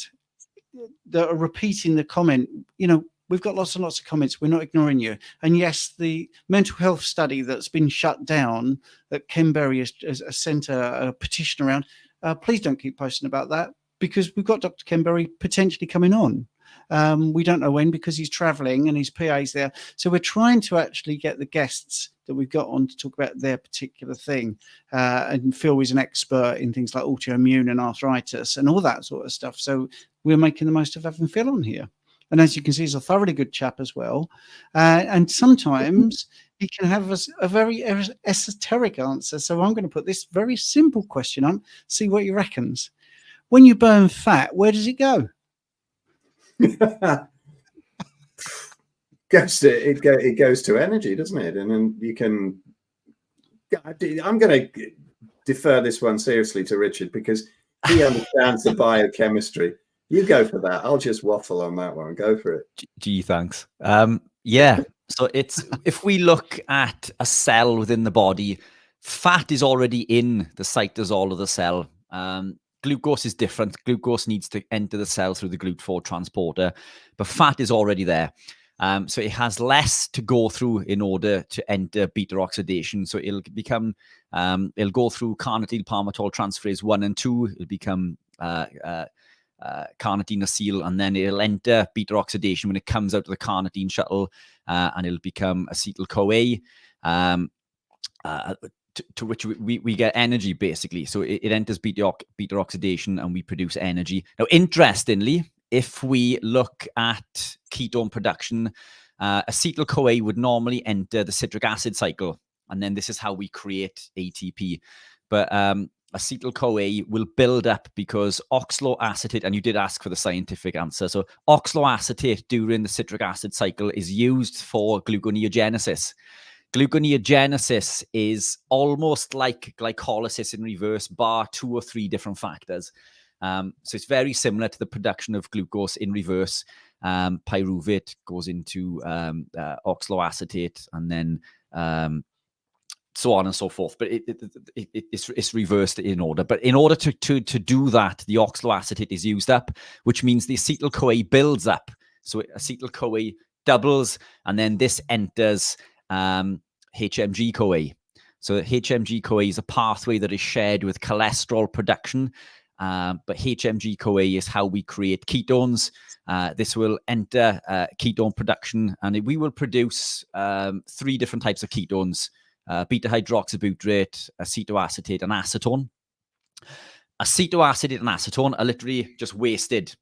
that are repeating the comment, you know, we've got lots and lots of comments. We're not ignoring you. And yes, the mental health study that's been shut down that Ken Berry has sent a petition around, please don't keep posting about that, because we've got Dr. Ken Berry potentially coming on. We don't know when, because he's traveling and his PA's there. So we're trying to actually get the guests that we've got on to talk about their particular thing. And Phil is an expert in things like autoimmune and arthritis and all that sort of stuff. So we're making the most of having Phil on here. And as you can see, he's a thoroughly good chap as well. And sometimes he can have a very esoteric answer. So I'm going to put this very simple question on, see what he reckons. When you burn fat, where does it go? It goes to energy, doesn't it? And then you can... I'm going to defer this one seriously to Richard, because he understands the biochemistry. You go for that. I'll just waffle on that one. Go for it. Gee, thanks. Yeah. So it's, if we look at a cell within the body, fat is already in the cytosol of the cell. Glucose is different. Glucose needs to enter the cell through the GLUT4 transporter, but fat is already there. So it has less to go through in order to enter beta oxidation. So it'll become, it'll go through carnitine palmitol transferase 1 and 2. It'll become carnitine acyl, and then it'll enter beta oxidation when it comes out of the carnitine shuttle, and it'll become acetyl-CoA, to which we get energy, basically. So it enters beta oxidation and we produce energy. Now, interestingly, if we look at ketone production, acetyl-CoA would normally enter the citric acid cycle, and then this is how we create ATP. But acetyl-CoA will build up because oxaloacetate, and you did ask for the scientific answer. So oxaloacetate during the citric acid cycle is used for gluconeogenesis. Gluconeogenesis is almost like glycolysis in reverse, bar 2 or 3 different factors. So it's very similar to the production of glucose in reverse. Pyruvate goes into oxaloacetate, and then so on and so forth, but it's reversed in order. But in order to do that, the oxaloacetate is used up, which means the acetyl-CoA builds up. So acetyl-CoA doubles, and then this enters HMG-CoA. So HMG-CoA is a pathway that is shared with cholesterol production, but HMG-CoA is how we create ketones. This will enter ketone production, and we will produce 3 different types of ketones: beta hydroxybutyrate, acetoacetate, and acetone. Acetoacetate and acetone are literally just wasted.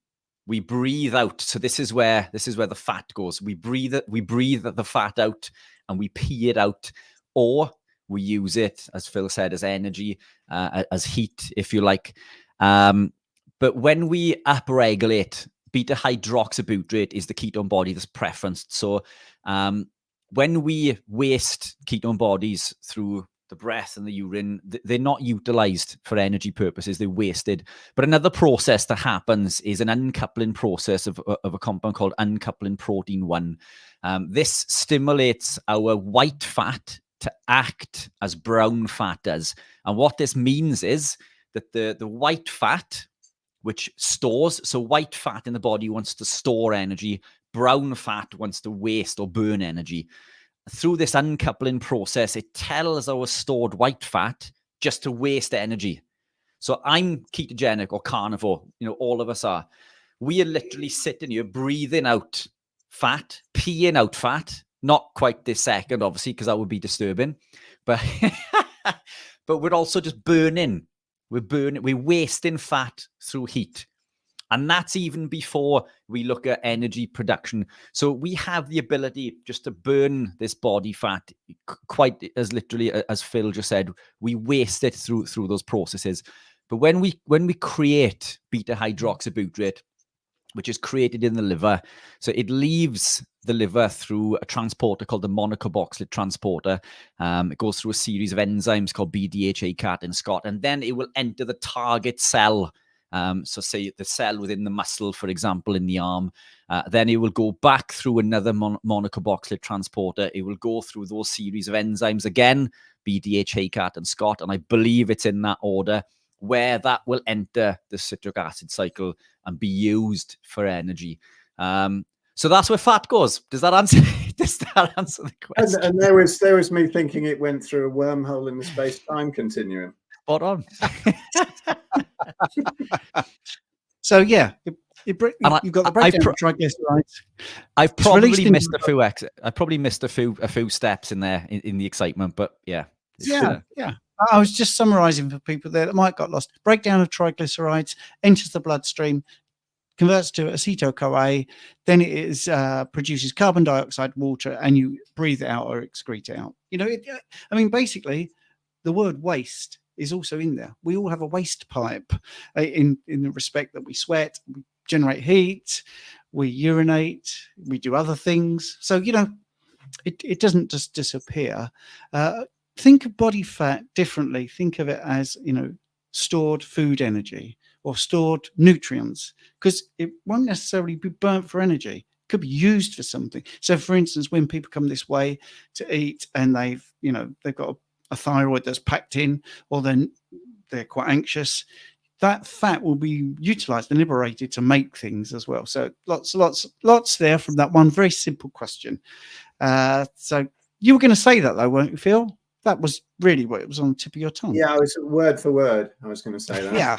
We breathe out. So this is where the fat goes. We breathe the fat out and we pee it out, or we use it, as Phil said, as energy, as heat, if you like. But when we upregulate, beta hydroxybutyrate is the ketone body that's preferenced. So when we waste ketone bodies through the breath and the urine, they're not utilized for energy purposes. They're wasted. But another process that happens is an uncoupling process of a compound called uncoupling protein 1. This stimulates our white fat to act as brown fat does. And what this means is that the white fat, which stores, so white fat in the body wants to store energy, brown fat wants to waste or burn energy. Through this uncoupling process, it tells our stored white fat just to waste energy. So I'm ketogenic or carnivore, all of us are. We are literally sitting here breathing out fat, peeing out fat, not quite this second, obviously, because that would be disturbing, but but we're also just burning. We're wasting fat through heat. And that's even before we look at energy production. So we have the ability just to burn this body fat quite as literally as Phil just said. We waste it through those processes. But when we create beta hydroxybutyrate, which is created in the liver, so it leaves the liver through a transporter called the monocarboxylate transporter. It goes through a series of enzymes called BDHA, CAT, and SCOT, and then it will enter the target cell. So say the cell within the muscle, for example, in the arm, then it will go back through another monocarboxylate transporter. It will go through those series of enzymes again, BDHA, CAT, and SCOT, and I believe it's in that order, where that will enter the citric acid cycle and be used for energy. So that's where fat goes. Does that answer? Does that answer the question? And there was me thinking it went through a wormhole in the space-time continuum. Spot on. So yeah, you've got the breakdown of triglycerides. I've probably missed a few. I probably missed a few steps in there in the excitement, but yeah. Yeah. I was just summarizing for people there that might got lost. Breakdown of triglycerides enters the bloodstream, converts to acetyl-CoA, then it is produces carbon dioxide, water, and you breathe it out or excrete it out. Basically, the word waste is also in there. We all have a waste pipe in the respect that we sweat, we generate heat, we urinate, we do other things. So, it doesn't just disappear. Think of body fat differently. Think of it as, stored food energy or stored nutrients, because it won't necessarily be burnt for energy. It could be used for something. So, for instance, when people come this way to eat and they've got a thyroid that's packed in, or then they're quite anxious, that fat will be utilized and liberated to make things as well. So lots there from that one very simple question. So you were going to say that though, weren't you, Phil? That was really what it was on the tip of your tongue. Yeah, I was word for word. I was going to say that. Yeah,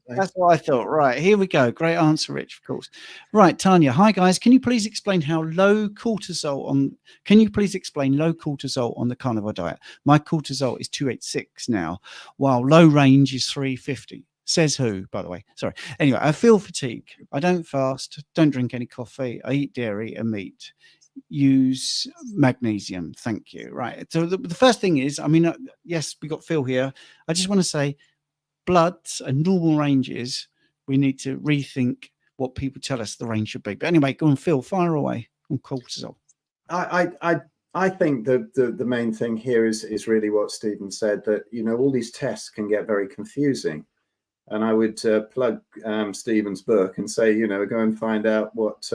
that's what I thought. Right, here we go. Great answer, Rich, of course. Right, Tanya. Hi, guys. Can you please explain low cortisol on the carnivore diet? My cortisol is 286 now, while low range is 350. Says who, by the way? Sorry. Anyway, I feel fatigue. I don't fast, don't drink any coffee. I eat dairy and meat. Use magnesium. Thank you. Right. So the first thing is, yes, we got Phil here. I just want to say bloods and normal ranges, we need to rethink what people tell us the range should be. But anyway, go on, Phil, fire away on cortisol. I think the main thing here is really what Stephen said, that, all these tests can get very confusing. And I would plug Stephen's book and say, go and find out what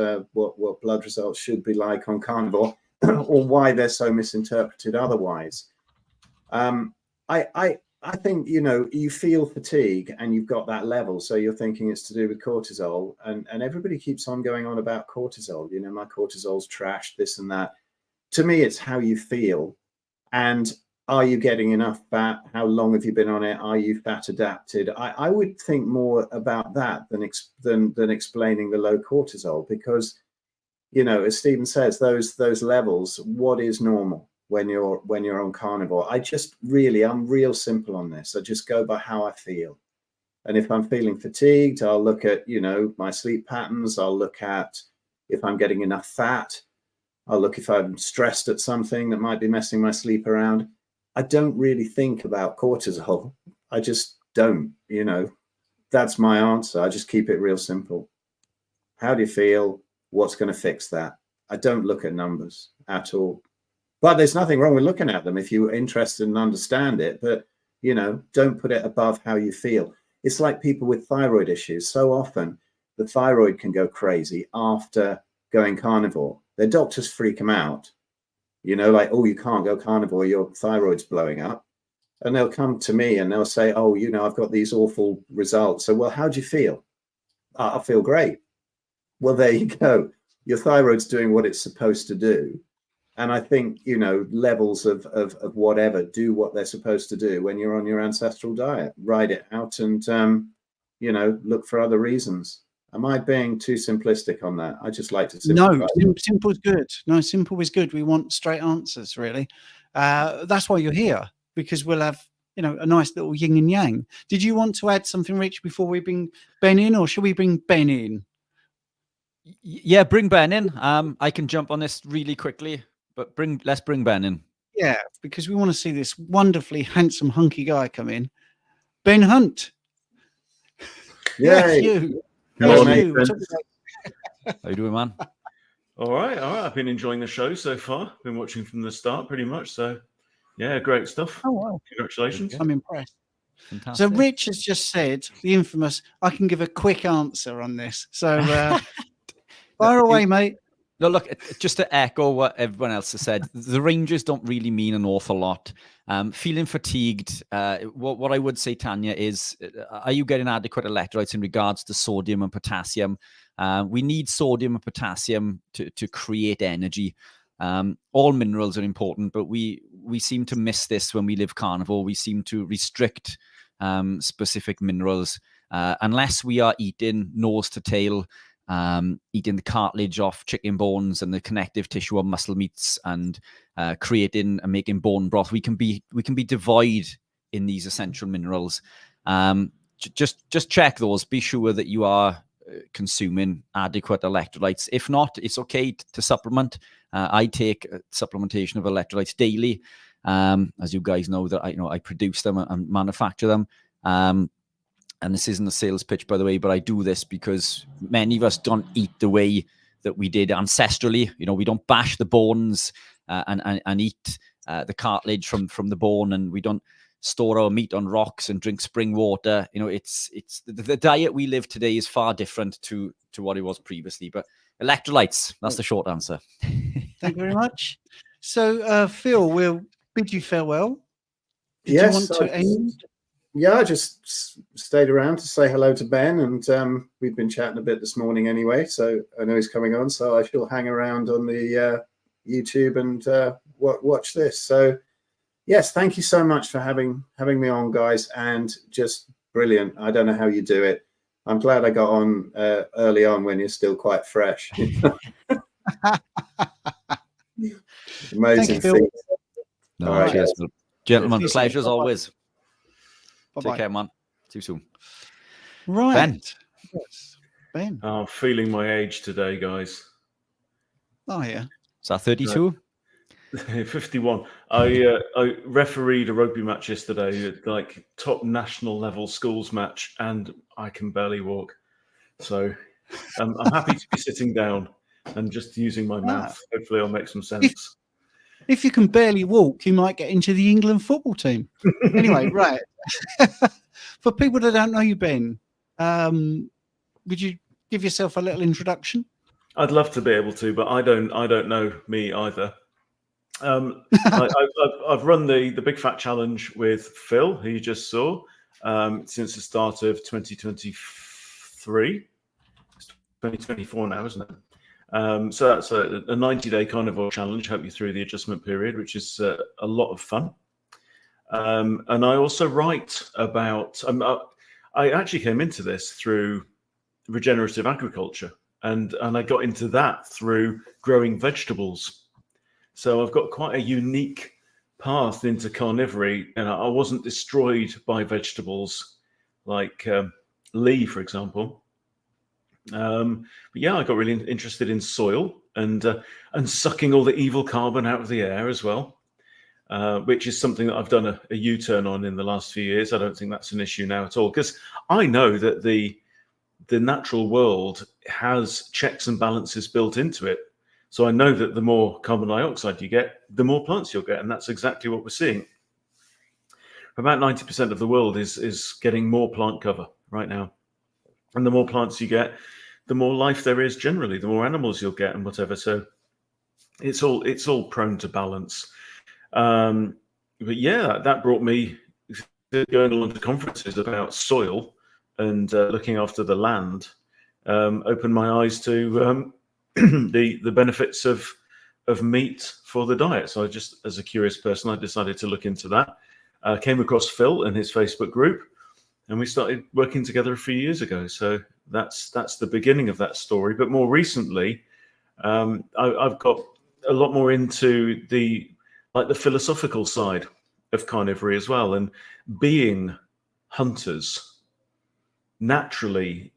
blood results should be like on carnivore, or why they're so misinterpreted otherwise. I think, you feel fatigue and you've got that level, so you're thinking it's to do with cortisol, and everybody keeps on going on about cortisol. My cortisol's trashed, this and that. To me, it's how you feel, and are you getting enough fat? How long have you been on it? Are you fat adapted? I would think more about that than explaining the low cortisol, because, as Stephen says, those levels, what is normal when you're on carnivore? I'm real simple on this. I just go by how I feel. And if I'm feeling fatigued, I'll look at, my sleep patterns. I'll look at if I'm getting enough fat. I'll look if I'm stressed at something that might be messing my sleep around. I don't really think about cortisol. I just don't, that's my answer. I just keep it real simple. How do you feel? What's going to fix that? I don't look at numbers at all. But there's nothing wrong with looking at them if you're interested and understand it. But, you know, don't put it above how you feel. It's like people with thyroid issues. So often the thyroid can go crazy after going carnivore. Their doctors freak them out, you know, like, oh, you can't go carnivore, your thyroid's blowing up. And they'll come to me and they'll say, oh, you know, I've got these awful results. So, well, how do you feel? I feel great. Well, there you go. Your thyroid's doing what it's supposed to do. And I think, you know, levels of whatever do what they're supposed to do when you're on your ancestral diet. Ride it out and, you know, look for other reasons. Am I being too simplistic on that? I just like to simplify. No, simple is good. No, simple is good. We want straight answers, really. That's why you're here, because we'll have, you know, a nice little yin and yang. Did you want to add something, Rich, before we bring Ben in, or should we bring Ben in? Yeah, bring Ben in. I can jump on this really quickly, but let's bring Ben in. Yeah, because we want to see this wonderfully handsome, hunky guy come in. Ben Hunt. Yay. You. Hello, you. How you doing, man? All right. I've been enjoying the show so far. Been watching from the start, pretty much. So, yeah, great stuff. Oh, wow. Congratulations. I'm impressed. Fantastic. So Rich has just said, the infamous, I can give a quick answer on this. So fire away, mate. No, look, just to echo what everyone else has said, the ranges don't really mean an awful lot. Feeling fatigued, what I would say, Tanya, is, are you getting adequate electrolytes in regards to sodium and potassium? We need sodium and potassium to create energy. All minerals are important, but we seem to miss this when we live carnivore. We seem to restrict specific minerals unless we are eating nose to tail, eating the cartilage off chicken bones and the connective tissue of muscle meats, and creating and making bone broth. We can be devoid in these essential minerals. Just check those. Be sure that you are consuming adequate electrolytes. If not, it's okay to supplement. I take supplementation of electrolytes daily. As you guys know, that I produce them and manufacture them. And this isn't a sales pitch, by the way, but I do this because many of us don't eat the way that we did ancestrally. You know, we don't bash the bones and eat the cartilage from the bone, and we don't store our meat on rocks and drink spring water. You know, it's the diet we live today is far different to what it was previously. But electrolytes, that's the short answer. Thank you very much. So, Phil, we'll bid you farewell. Did Yes, you want to end? Yeah, I just stayed around to say hello to Ben, and we've been chatting a bit this morning anyway, so I know he's coming on, so I shall hang around on the YouTube and watch this. So, yes, thank you so much for having me on, guys, and just brilliant. I don't know how you do it. I'm glad I got on early on when you're still quite fresh. Amazing thing. No, All right, cheers, guys. gentlemen. Cheers. Pleasure as always. Bye-bye. Take care, man. See you soon. Right. Ben. Yes. Ben. I'm feeling my age today, guys. Oh, yeah. Is that 32? 51. I refereed a rugby match yesterday, like top national level schools match, and I can barely walk. So I'm happy to be sitting down and just using my mouth. Hopefully I'll make some sense. If you can barely walk, you might get into the England football team. Anyway, right. For people that don't know you, Ben, would you give yourself a little introduction? I'd love to be able to, but I don't know me either. I've run the Big Fat Challenge with Phil, who you just saw, since the start of 2023. It's 2024 now, isn't it? So that's a 90-day carnivore challenge, help you through the adjustment period, which is a lot of fun. And I also write about, I actually came into this through regenerative agriculture, and I got into that through growing vegetables. So I've got quite a unique path into carnivory, and I wasn't destroyed by vegetables like Lee, for example. But yeah, I got really interested in soil and sucking all the evil carbon out of the air as well, which is something that I've done a U-turn on in the last few years. I don't think that's an issue now at all, because I know that the natural world has checks and balances built into it. So I know that the more carbon dioxide you get, the more plants you'll get. And that's exactly what we're seeing. About 90% of the world is getting more plant cover right now. And the more plants you get, the more life there is generally, the more animals you'll get and whatever. So it's all prone to balance. But yeah, that brought me going along to conferences about soil and looking after the land. Opened my eyes to the benefits of meat for the diet. So I just, as a curious person, I decided to look into that. Came across Phil and his Facebook group, and we started working together a few years ago. So that's the beginning of that story. But more recently, I've got a lot more into the philosophical side of carnivory as well, and being hunters naturally.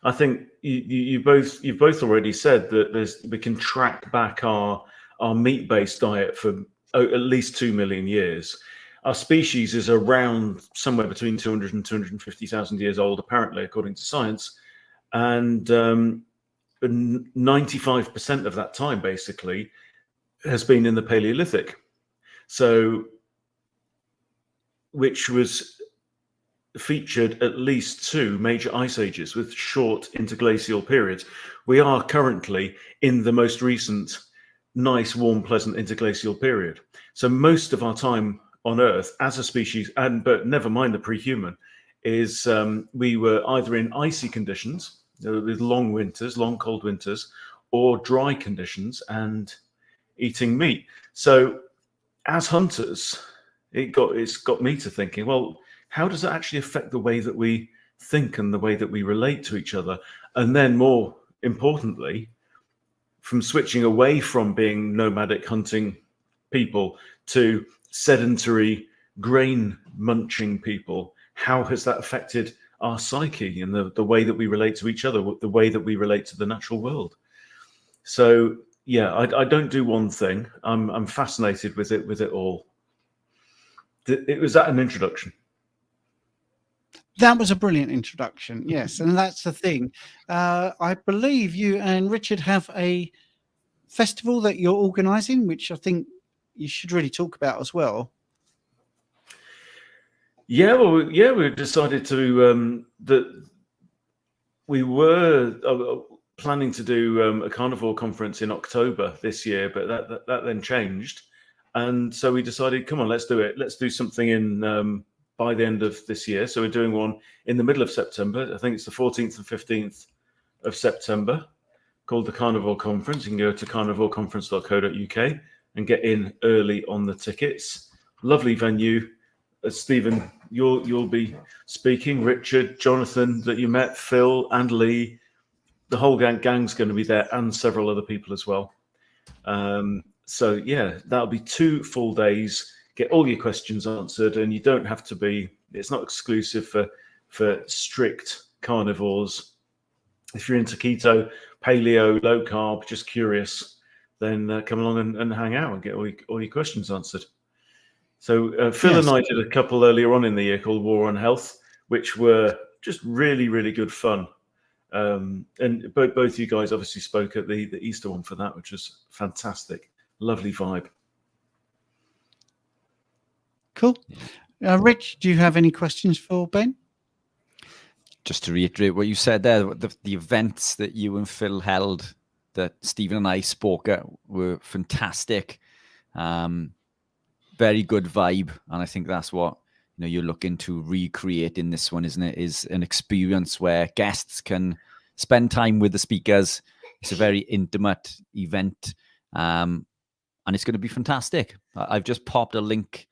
I think you've both already said that we can track back our meat-based diet for at least 2 million years. Our species is around somewhere between 200 and 250,000 years old, apparently, according to science. And 95% of that time, basically, has been in the Paleolithic. So, which was featured at least 2 major ice ages with short interglacial periods. We are currently in the most recent nice, warm, pleasant interglacial period. So most of our time on Earth as a species, but never mind the pre-human, is we were either in icy conditions with long winters, long cold winters, or dry conditions and eating meat. So as hunters, it's got me to thinking, well, how does it actually affect the way that we think and the way that we relate to each other? And then more importantly, from switching away from being nomadic hunting people to sedentary grain munching people, how has that affected our psyche and the way that we relate to each other, the way that we relate to the natural world? So yeah, I don't do one thing. I'm fascinated with it all. Was that an introduction? That was a brilliant introduction, yes. And that's the thing. I believe you and Richard have a festival that you're organising, which I think you should really talk about as well. Yeah, well, yeah, we decided to that we were planning to do a carnivore conference in October this year, but that then changed, and so we decided, come on, let's do it. Let's do something in by the end of this year. So we're doing one in the middle of September. I think it's the 14th and 15th of September, called the Carnivore Conference. You can go to carnivoreconference.co.uk and get in early on the tickets. Lovely venue. Stephen, you'll be speaking. Richard, Jonathan that you met, Phil and Lee, the whole gang's going to be there, and several other people as well. So yeah, that'll be 2 full days. Get all your questions answered, and you don't have to be. It's not exclusive for strict carnivores. If you're into keto, paleo, low carb, just curious, then come along and hang out and get all your questions answered. So Phil and I did a couple earlier on in the year called War on Health, which were just really, really good fun. And both you guys obviously spoke at the Easter one for that, which was fantastic. Lovely vibe. Cool. Rich, do you have any questions for Ben? Just to reiterate what you said there, the events that you and Phil held that Stephen and I spoke at were fantastic. Very good vibe. And I think that's what you're looking to recreate in this one, isn't it? Is an experience where guests can spend time with the speakers. It's a very intimate event. And it's going to be fantastic. I've just popped a link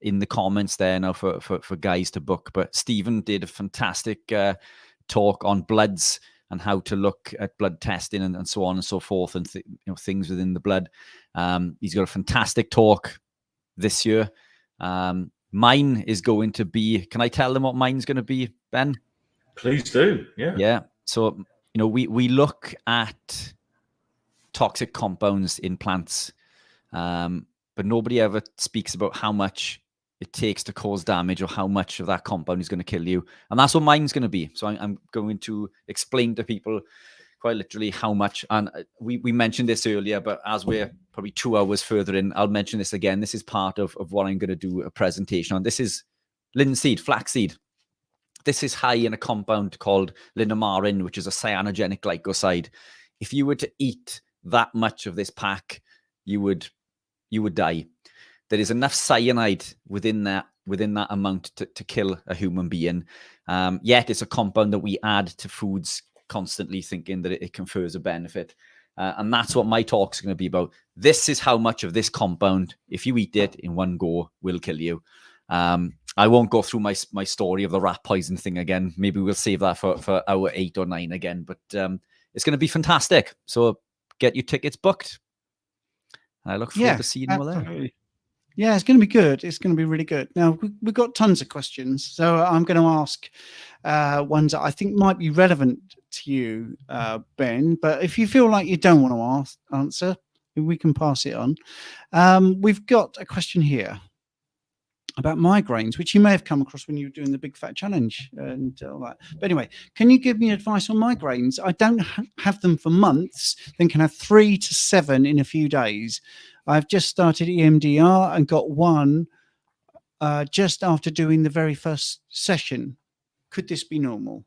in the comments there now for guys to book. But Stephen did a fantastic talk on bloods and how to look at blood testing and so on and so forth, and things within the blood. He's got a fantastic talk this year. Mine is going to be, can I tell them what mine's going to be, Ben? Please do. Yeah. So, we look at toxic compounds in plants, but nobody ever speaks about how much it takes to cause damage or how much of that compound is going to kill you. And that's what mine's going to be. So I'm going to explain to people quite literally how much. And we mentioned this earlier, but as we're probably 2 hours further in, I'll mention this again. This is part of what I'm going to do a presentation on. This is linseed, flaxseed. This is high in a compound called linamarin, which is a cyanogenic glycoside. If you were to eat that much of this pack, you would die. There is enough cyanide within that amount to kill a human being. Yet it's a compound that we add to foods constantly, thinking that it confers a benefit. And that's what my talk is going to be about. This is how much of this compound, if you eat it in one go, will kill you. I won't go through my story of the rat poison thing again. Maybe we'll save that for hour 8 or 9 again. But it's going to be fantastic. So get your tickets booked. I look forward to seeing you all there. Yeah, it's going to be good. It's going to be really good. Now, we've got tons of questions. So I'm going to ask ones that I think might be relevant to you, Ben. But if you feel like you don't want to answer, we can pass it on. We've got a question here about migraines, which you may have come across when you were doing the Big Fat Challenge and all that. But anyway, can you give me advice on migraines? I don't have them for months, then can have 3 to 7 in a few days. I've just started EMDR and got one just after doing the very first session. Could this be normal?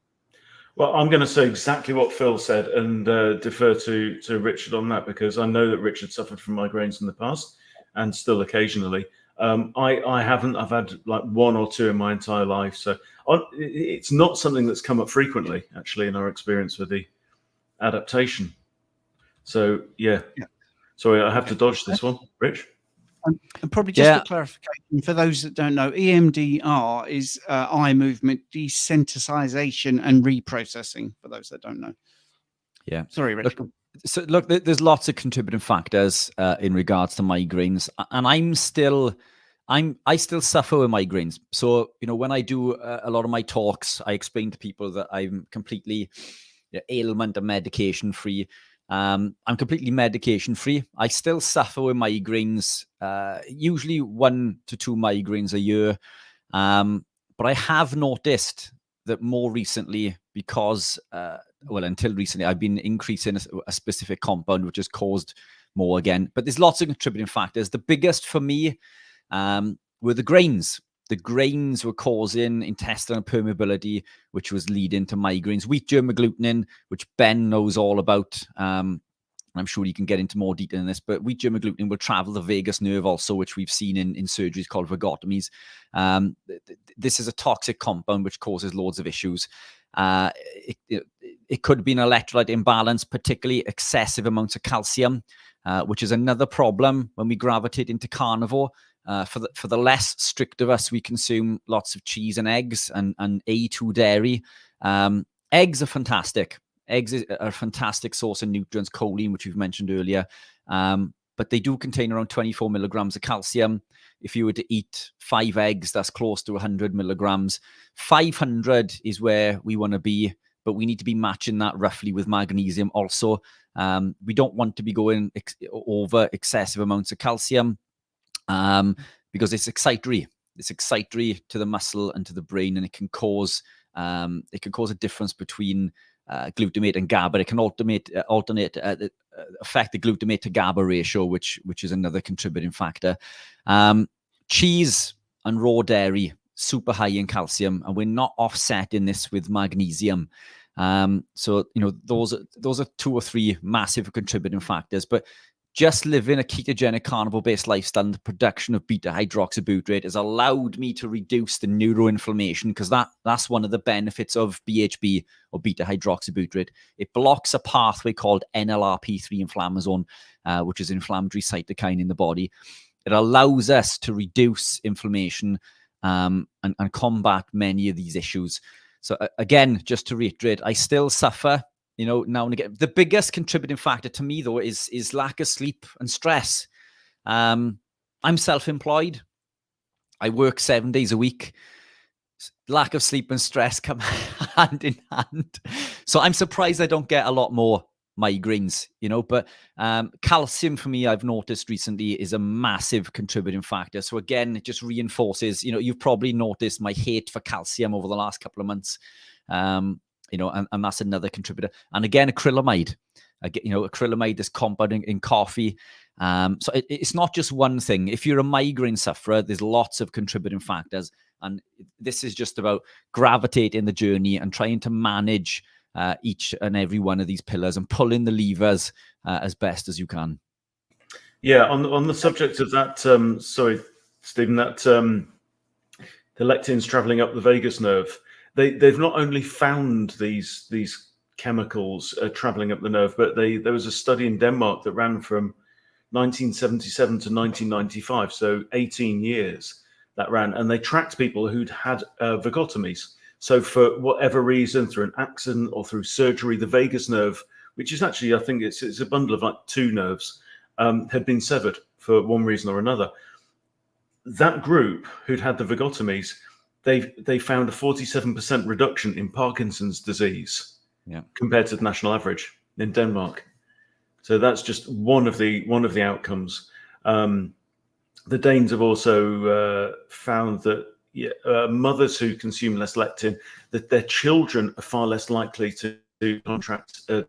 Well, I'm going to say exactly what Phil said and defer to Richard on that, because I know that Richard suffered from migraines in the past and still occasionally. I haven't. I've had like 1 or 2 in my entire life. So it's not something that's come up frequently, actually, in our experience with the adaptation. So, yeah. Sorry, I have to dodge this one. Rich? And probably just a clarification for those that don't know, EMDR is eye movement desensitization and reprocessing, for those that don't know. Yeah. Sorry, Rich. Look, there's lots of contributing factors in regards to migraines, and I still suffer with migraines. So, when I do a lot of my talks, I explain to people that I'm completely ailment and medication free. I'm completely medication free. I still suffer with migraines, usually 1 to 2 migraines a year. But I have noticed that more recently, because, until recently, I've been increasing a specific compound, which has caused more again. But there's lots of contributing factors. The biggest for me were the grains. The grains were causing intestinal permeability, which was leading to migraines. Wheat germ agglutinin, which Ben knows all about. I'm sure you can get into more detail in this, but wheat germ agglutinin will travel the vagus nerve also, which we've seen in surgeries called vagotomies. This is a toxic compound which causes loads of issues. It could be an electrolyte imbalance, particularly excessive amounts of calcium, which is another problem when we gravitate into carnivore. For the less strict of us, we consume lots of cheese and eggs and A2 dairy. Eggs are fantastic. Eggs are a fantastic source of nutrients, choline, which we've mentioned earlier. But they do contain around 24 milligrams of calcium. If you were to eat 5 eggs, that's close to 100 milligrams. 500 is where we want to be, but we need to be matching that roughly with magnesium also. We don't want to be going over excessive amounts of calcium. Because it's excitatory. It's excitatory to the muscle and to the brain, and it can cause a difference between glutamate and GABA. It can affect the glutamate to GABA ratio, which is another contributing factor. Cheese and raw dairy, super high in calcium, and we're not offsetting this with magnesium. So those are 2 or 3 massive contributing factors. But just living a ketogenic carnivore-based lifestyle and the production of beta-hydroxybutyrate has allowed me to reduce the neuroinflammation, because that's one of the benefits of BHB, or beta-hydroxybutyrate. It blocks a pathway called NLRP3 inflammasome, which is inflammatory cytokine in the body. It allows us to reduce inflammation and combat many of these issues. So again, just to reiterate, I still suffer now and again. The biggest contributing factor to me, though, is lack of sleep and stress. I'm self-employed. I work 7 days a week. Lack of sleep and stress come hand in hand. So I'm surprised I don't get a lot more migraines, but calcium for me, I've noticed recently, is a massive contributing factor. So again, it just reinforces, you've probably noticed my hate for calcium over the last couple of months. and that's another contributor. And again, acrylamide. Acrylamide is compounding in coffee. So it's not just one thing. If you're a migraine sufferer, there's lots of contributing factors. And this is just about gravitating the journey and trying to manage each and every one of these pillars and pulling the levers as best as you can. Yeah, on the subject of that, sorry, Stephen, that the lectins traveling up the vagus nerve, they've not only found these chemicals traveling up the nerve, but there was a study in Denmark that ran from 1977 to 1995, so 18 years that ran, and they tracked people who'd had vagotomies. So for whatever reason, through an accident or through surgery, the vagus nerve, which is actually, I think it's a bundle of like 2 nerves, had been severed for one reason or another. That group who'd had the vagotomies, they found a 47% reduction in Parkinson's disease compared to the national average in Denmark. So that's just one of the outcomes. The Danes have also found that mothers who consume less lectin, that their children are far less likely to contract, I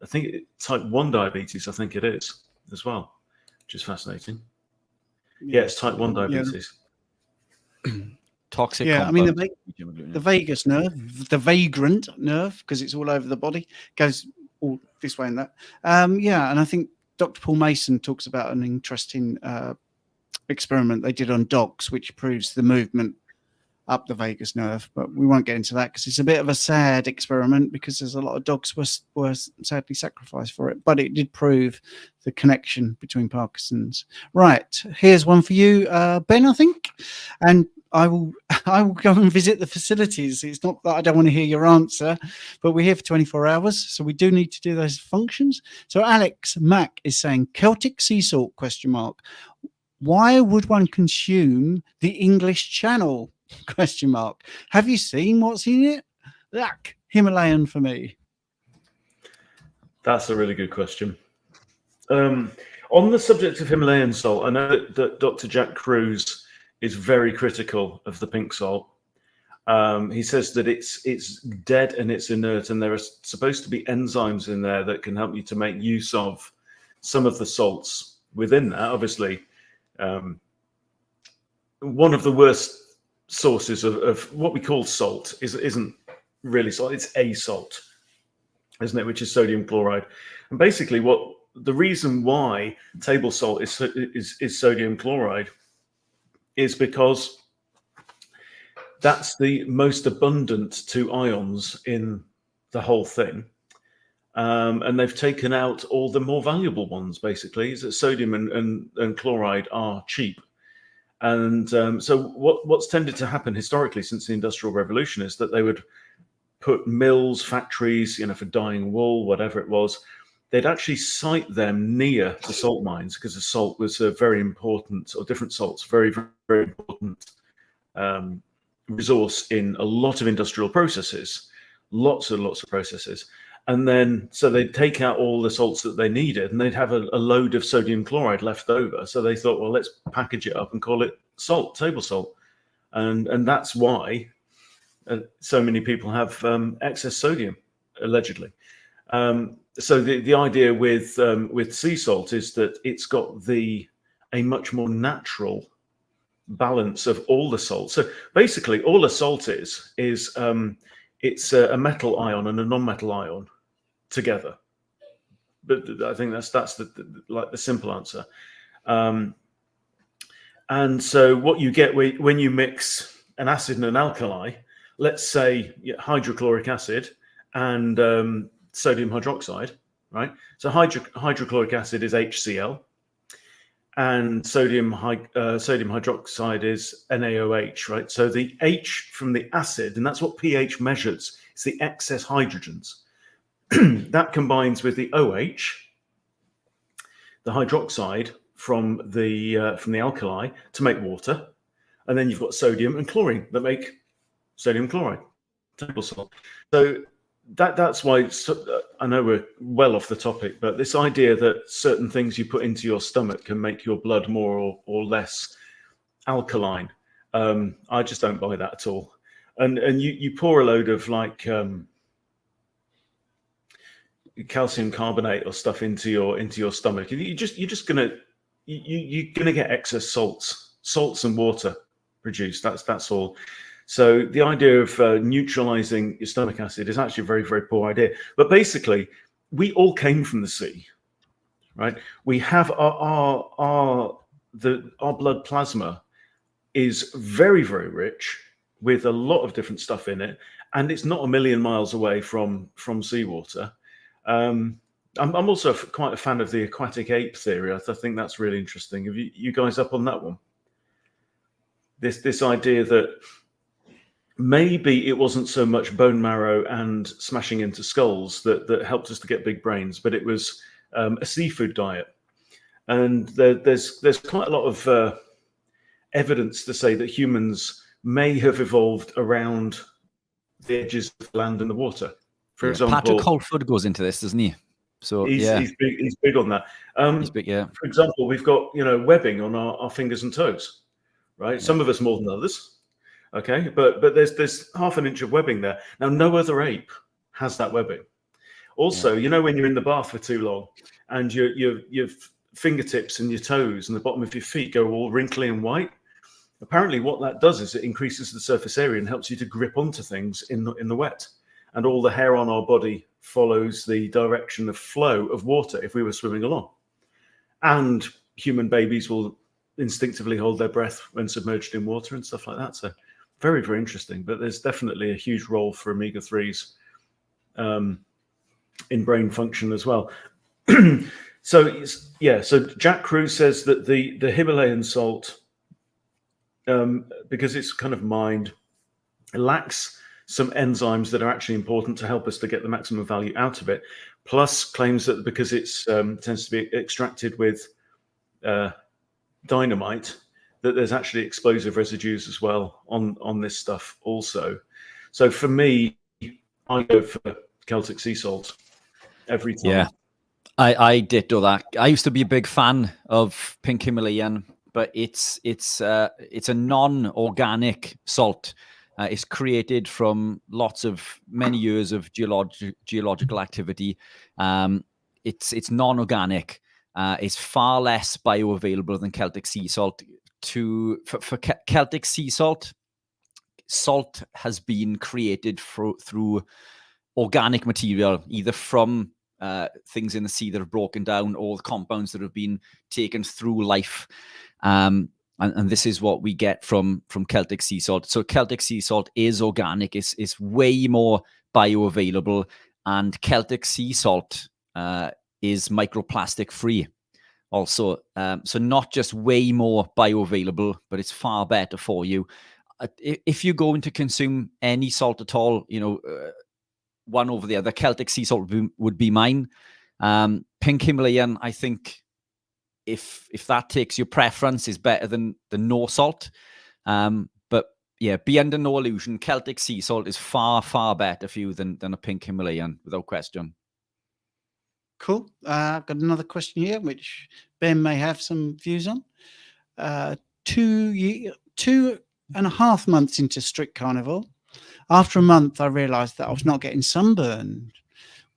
think type 1 diabetes, I think it is as well, which is fascinating. Yeah, it's type 1 diabetes. Toxic. Yeah, I mean the vagus nerve, the vagrant nerve, because it's all over the body, goes all this way and that. And I think Dr. Paul Mason talks about an interesting experiment they did on dogs, which proves the movement up the vagus nerve, but we won't get into that because it's a bit of a sad experiment because there's a lot of dogs were sadly sacrificed for it, but it did prove the connection between Parkinson's. Right, here's one for you, Ben, I think, and I will go and visit the facilities. It's not that I don't want to hear your answer, but we're here for 24 hours, so we do need to do those functions. So Alex Mack is saying Celtic sea salt ? Why would one consume the English Channel ? Have you seen what's in it? Himalayan for me. That's a really good question. On the subject of Himalayan salt, I know that Dr. Jack Cruz is very critical of the pink salt. He says that it's dead and it's inert, and there are supposed to be enzymes in there that can help you to make use of some of the salts within that. Obviously, one of the worst sources of what we call salt isn't really salt, it's a salt, isn't it, which is sodium chloride. And basically the reason why table salt is sodium chloride is because that's the most abundant 2 ions in the whole thing, and they've taken out all the more valuable ones. Basically, is that sodium and chloride are cheap. And so what's tended to happen historically since the Industrial Revolution is that they would put mills, factories, for dyeing wool, whatever it was, they'd actually site them near the salt mines because the salt was a very important, or different salts, very, very important resource in a lot of industrial processes, lots and lots of processes. And then, so they'd take out all the salts that they needed, and they'd have a load of sodium chloride left over. So they thought, well, let's package it up and call it salt, table salt. And that's why so many people have excess sodium, allegedly. So the idea with sea salt is that it's got a much more natural balance of all the salts. So basically, all a salt is it's a metal ion and a non-metal ion together. But I think that's the simple answer. And so what you get when you mix an acid and an alkali, let's say hydrochloric acid and sodium hydroxide, right? So hydrochloric acid is HCl, and sodium hydroxide is NaOH, right? So the H from the acid, and that's what pH measures, it's the excess hydrogens. That combines with the OH, the hydroxide from the alkali to make water, and then you've got sodium and chlorine that make sodium chloride, table salt. So that's why I know we're well off the topic, but this idea that certain things you put into your stomach can make your blood more or less alkaline, I just don't buy that at all. And you pour a load of calcium carbonate or stuff into your stomach, you're gonna get excess salts and water produced. That's all. So the idea of neutralizing your stomach acid is actually a very, very poor idea. But basically, we all came from the sea, right? We have our blood plasma is very, very rich with a lot of different stuff in it, and it's not a million miles away from seawater. I'm also quite a fan of the aquatic ape theory. I think that's really interesting. Have you guys up on that one? This idea that maybe it wasn't so much bone marrow and smashing into skulls that helped us to get big brains, but it was a seafood diet. And there's quite a lot of evidence to say that humans may have evolved around the edges of land and the water. For example, Patrick Holford goes into this, doesn't he? So he's big on that. He's big, yeah. For example, we've got webbing on our fingers and toes, right? Yeah. Some of us more than others. Okay, but there's half an inch of webbing there. Now, no other ape has that webbing. Also, when you're in the bath for too long and your fingertips and your toes and the bottom of your feet go all wrinkly and white, apparently what that does is it increases the surface area and helps you to grip onto things in the wet. And all the hair on our body follows the direction of flow of water if we were swimming along. And human babies will instinctively hold their breath when submerged in water and stuff like that. So very, very interesting. But there's definitely a huge role for omega-3s in brain function as well. So Jack Cruz says that the Himalayan salt, because it's kind of mined, lacks some enzymes that are actually important to help us to get the maximum value out of it. Plus claims that because it's tends to be extracted with dynamite, that there's actually explosive residues as well on this stuff also. So for me, I go for Celtic sea salt every time. Yeah, I did do that. I used to be a big fan of pink Himalayan, but it's a non-organic salt. It's created from many years of geological activity. It's non-organic. It's far less bioavailable than Celtic sea salt. For Celtic sea salt, salt has been created through organic material, either from things in the sea that have broken down or the compounds that have been taken through life. And this is what we get from Celtic sea salt. So Celtic sea salt is organic. It's way more bioavailable, and Celtic sea salt is microplastic free. Also, so not just way more bioavailable, but it's far better for you. If you're going to consume any salt at all, one over the other, Celtic sea salt would be mine. Pink Himalayan, I think, if that takes your preference, is better than the no salt. But yeah, be under no illusion, Celtic sea salt is far, far better for you than a pink Himalayan, without question. Cool. I've got another question here, which Ben may have some views on. 2.5 months into strict carnivore. After a month, I realized that I was not getting sunburned.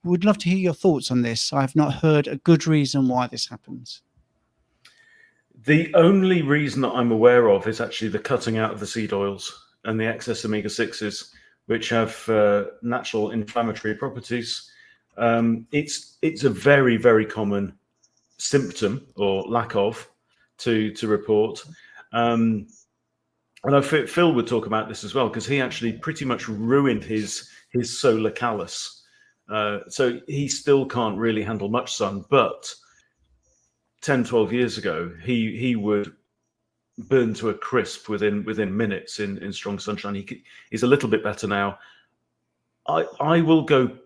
Would love to hear your thoughts on this. I've not heard a good reason why this happens. The only reason that I'm aware of is actually the cutting out of the seed oils and the excess omega-6s, which have natural inflammatory properties. It's a very, very common symptom or lack of to report. I know Phil would talk about this as well, because he actually pretty much ruined his solar callus. So he still can't really handle much sun, but 10, 12 years ago, he would burn to a crisp within minutes in strong sunshine. He's a little bit better now. I will go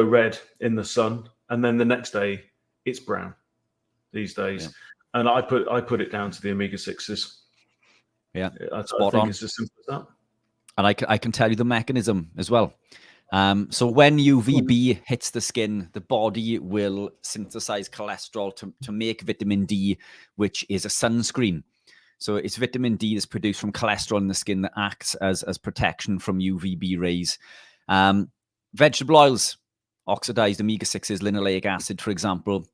red in the sun, and then the next day it's brown these days. Yeah. And I put it down to the omega-6s. Yeah, I think it's as simple as that. And I can tell you the mechanism as well. So when UVB hits the skin, the body will synthesize cholesterol to make vitamin D, which is a sunscreen. So it's vitamin D that's produced from cholesterol in the skin that acts as protection from UVB rays. Vegetable oils, oxidized omega-6s, linoleic acid, for example,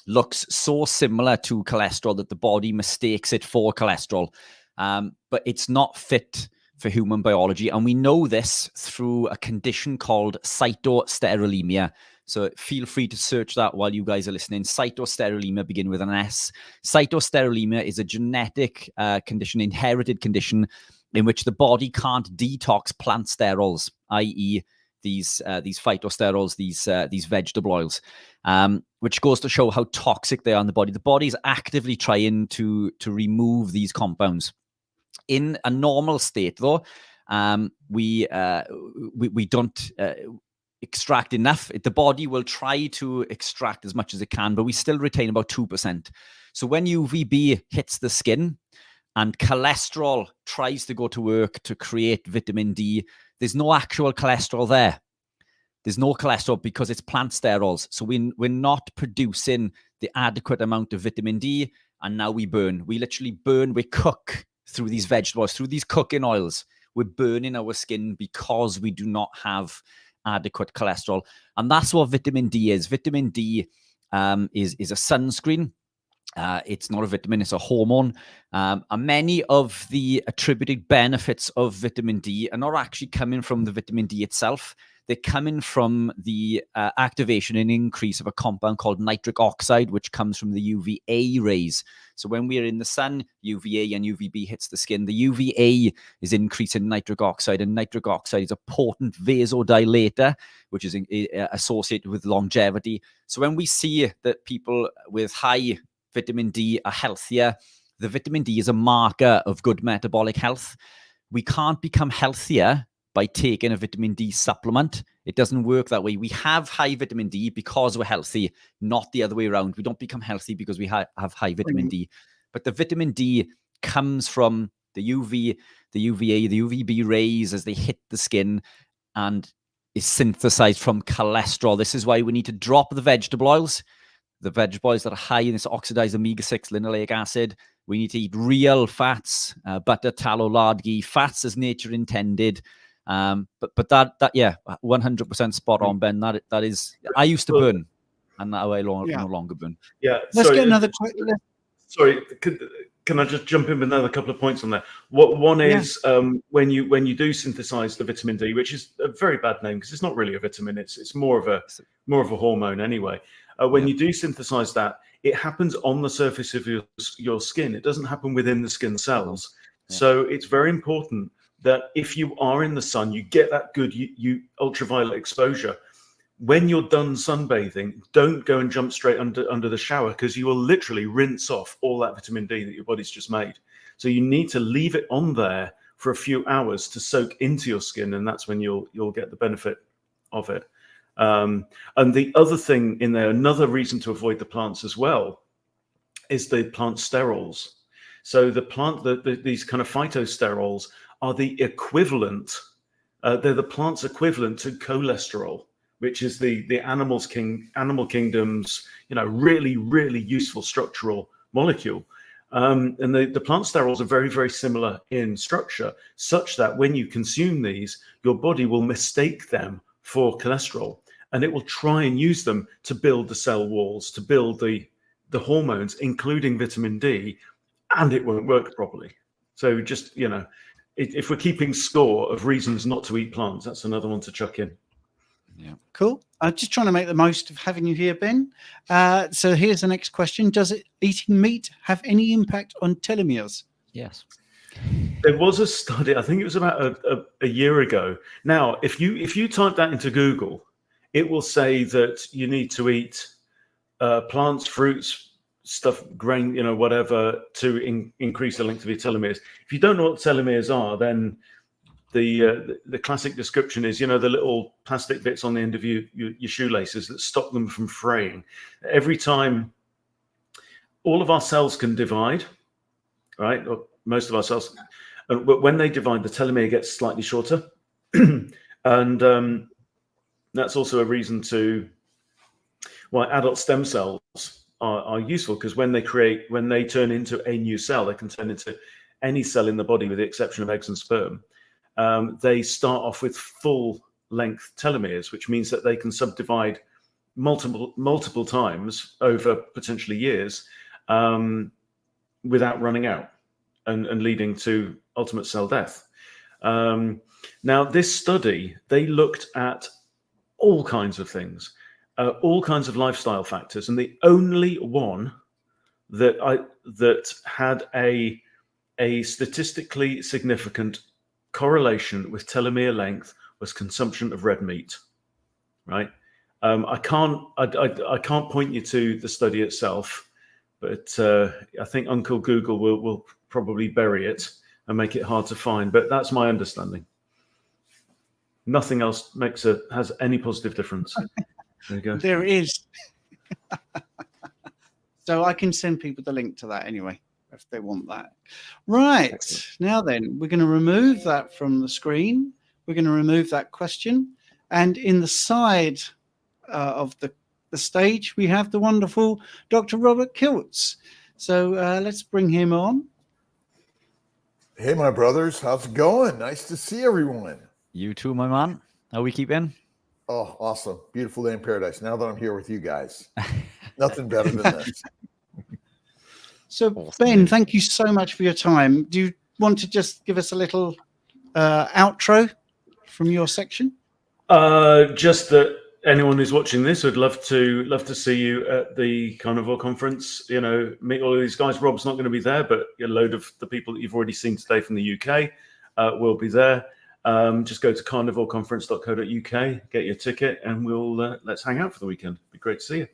looks so similar to cholesterol that the body mistakes it for cholesterol. But it's not fit for human biology. And we know this through a condition called cytosterolemia. So feel free to search that while you guys are listening. Cytosterolemia, begin with an S. Cytosterolemia is a genetic condition, inherited condition, in which the body can't detox plant sterols, i.e. these phytosterols, these vegetable oils, which goes to show how toxic they are in the body. The body is actively trying to remove these compounds. In a normal state, though, we don't extract enough. The body will try to extract as much as it can, but we still retain about 2%. So when UVB hits the skin and cholesterol tries to go to work to create vitamin D, there's no actual cholesterol there. There's no cholesterol because it's plant sterols. So we're not producing the adequate amount of vitamin D, and now we burn. We literally burn, we cook through these vegetables, through these cooking oils. We're burning our skin because we do not have adequate cholesterol. And that's what vitamin D is. Vitamin D is a sunscreen. It's not a vitamin, it's a hormone. And many of the attributed benefits of vitamin D are not actually coming from the vitamin D itself. They're coming from the activation and increase of a compound called nitric oxide, which comes from the UVA rays. So when we're in the sun, UVA and UVB hits the skin. The UVA is increasing nitric oxide, and nitric oxide is a potent vasodilator, which is associated with longevity. So when we see that people with high vitamin D are healthier, the vitamin D is a marker of good metabolic health. We can't become healthier by taking a vitamin D supplement. It doesn't work that way. We have high vitamin D because we're healthy, not the other way around. We don't become healthy because we have high vitamin D. But the vitamin D comes from the UV, the UVA, the UVB rays as they hit the skin, and is synthesized from cholesterol. This is why we need to drop the vegetable oils, the vegetable oils that are high in this oxidized omega-6 linoleic acid. We need to eat real fats, butter, tallow, lard, ghee, fats as nature intended. But that yeah, 100% spot on, Ben. That is, I used to burn, and now I no longer burn. Yeah. Let's get another. Sorry, can I just jump in with another couple of points on that? One is when you do synthesize the vitamin D, which is a very bad name because it's not really a vitamin. It's more of a hormone anyway. When you do synthesize that, it happens on the surface of your skin. It doesn't happen within the skin cells. Yeah. So it's very important that if you are in the sun, you get that good ultraviolet exposure. When you're done sunbathing, don't go and jump straight under the shower, because you will literally rinse off all that vitamin D that your body's just made. So you need to leave it on there for a few hours to soak into your skin, and that's when you'll get the benefit of it. And the other thing in there, another reason to avoid the plants as well, is the plant sterols. So these kind of phytosterols are the equivalent, they're the plant's equivalent to cholesterol, which is the animal kingdom's, really, really useful structural molecule. And the plant sterols are very, very similar in structure, such that when you consume these, your body will mistake them for cholesterol, and it will try and use them to build the cell walls, to build the hormones, including vitamin D, and it won't work properly. So just, if we're keeping score of reasons not to eat plants, that's another one to chuck in. Yeah. Cool. I'm just trying to make the most of having you here, Ben. So here's the next question. Does eating meat have any impact on telomeres? Yes. There was a study, I think it was about a year ago. Now, if you type that into Google, it will say that you need to eat plants, fruits, stuff, grain, whatever, to increase the length of your telomeres. If you don't know what telomeres are, then the classic description is, the little plastic bits on the end of your shoelaces that stop them from fraying. Every time, all of our cells can divide, right? Or most of our cells, and when they divide, the telomere gets slightly shorter, and that's also a reason why adult stem cells are useful, because when they turn into a new cell, they can turn into any cell in the body with the exception of eggs and sperm. They start off with full length telomeres, which means that they can subdivide multiple times over potentially years without running out and leading to ultimate cell death. Now, this study, they looked at all kinds of things, all kinds of lifestyle factors, and the only one that had a statistically significant correlation with telomere length was consumption of red meat. Right? I can't point you to the study itself, but I think Uncle Google will probably bury it and make it hard to find. But that's my understanding. Nothing else has any positive difference. There you go. There is. So I can send people the link to that anyway, if they want that. Right. Excellent. Now then, we're going to remove that from the screen. We're going to remove that question. And in the side of the stage, we have the wonderful Dr. Robert Kiltz. So let's bring him on. Hey, my brothers. How's it going? Nice to see everyone. You too, my man. How we keeping? Oh, awesome. Beautiful day in paradise. Now that I'm here with you guys. Nothing better than this. So, Awesome. Ben, thank you so much for your time. Do you want to just give us a little outro from your section? Just that anyone who's watching this would love to see you at the Carnivore conference. You know, meet all of these guys. Rob's not going to be there, but a load of the people that you've already seen today from the UK will be there. Just go to carnivoreconference.co.uk, get your ticket, and we'll let's hang out for the weekend. It'd be great to see you.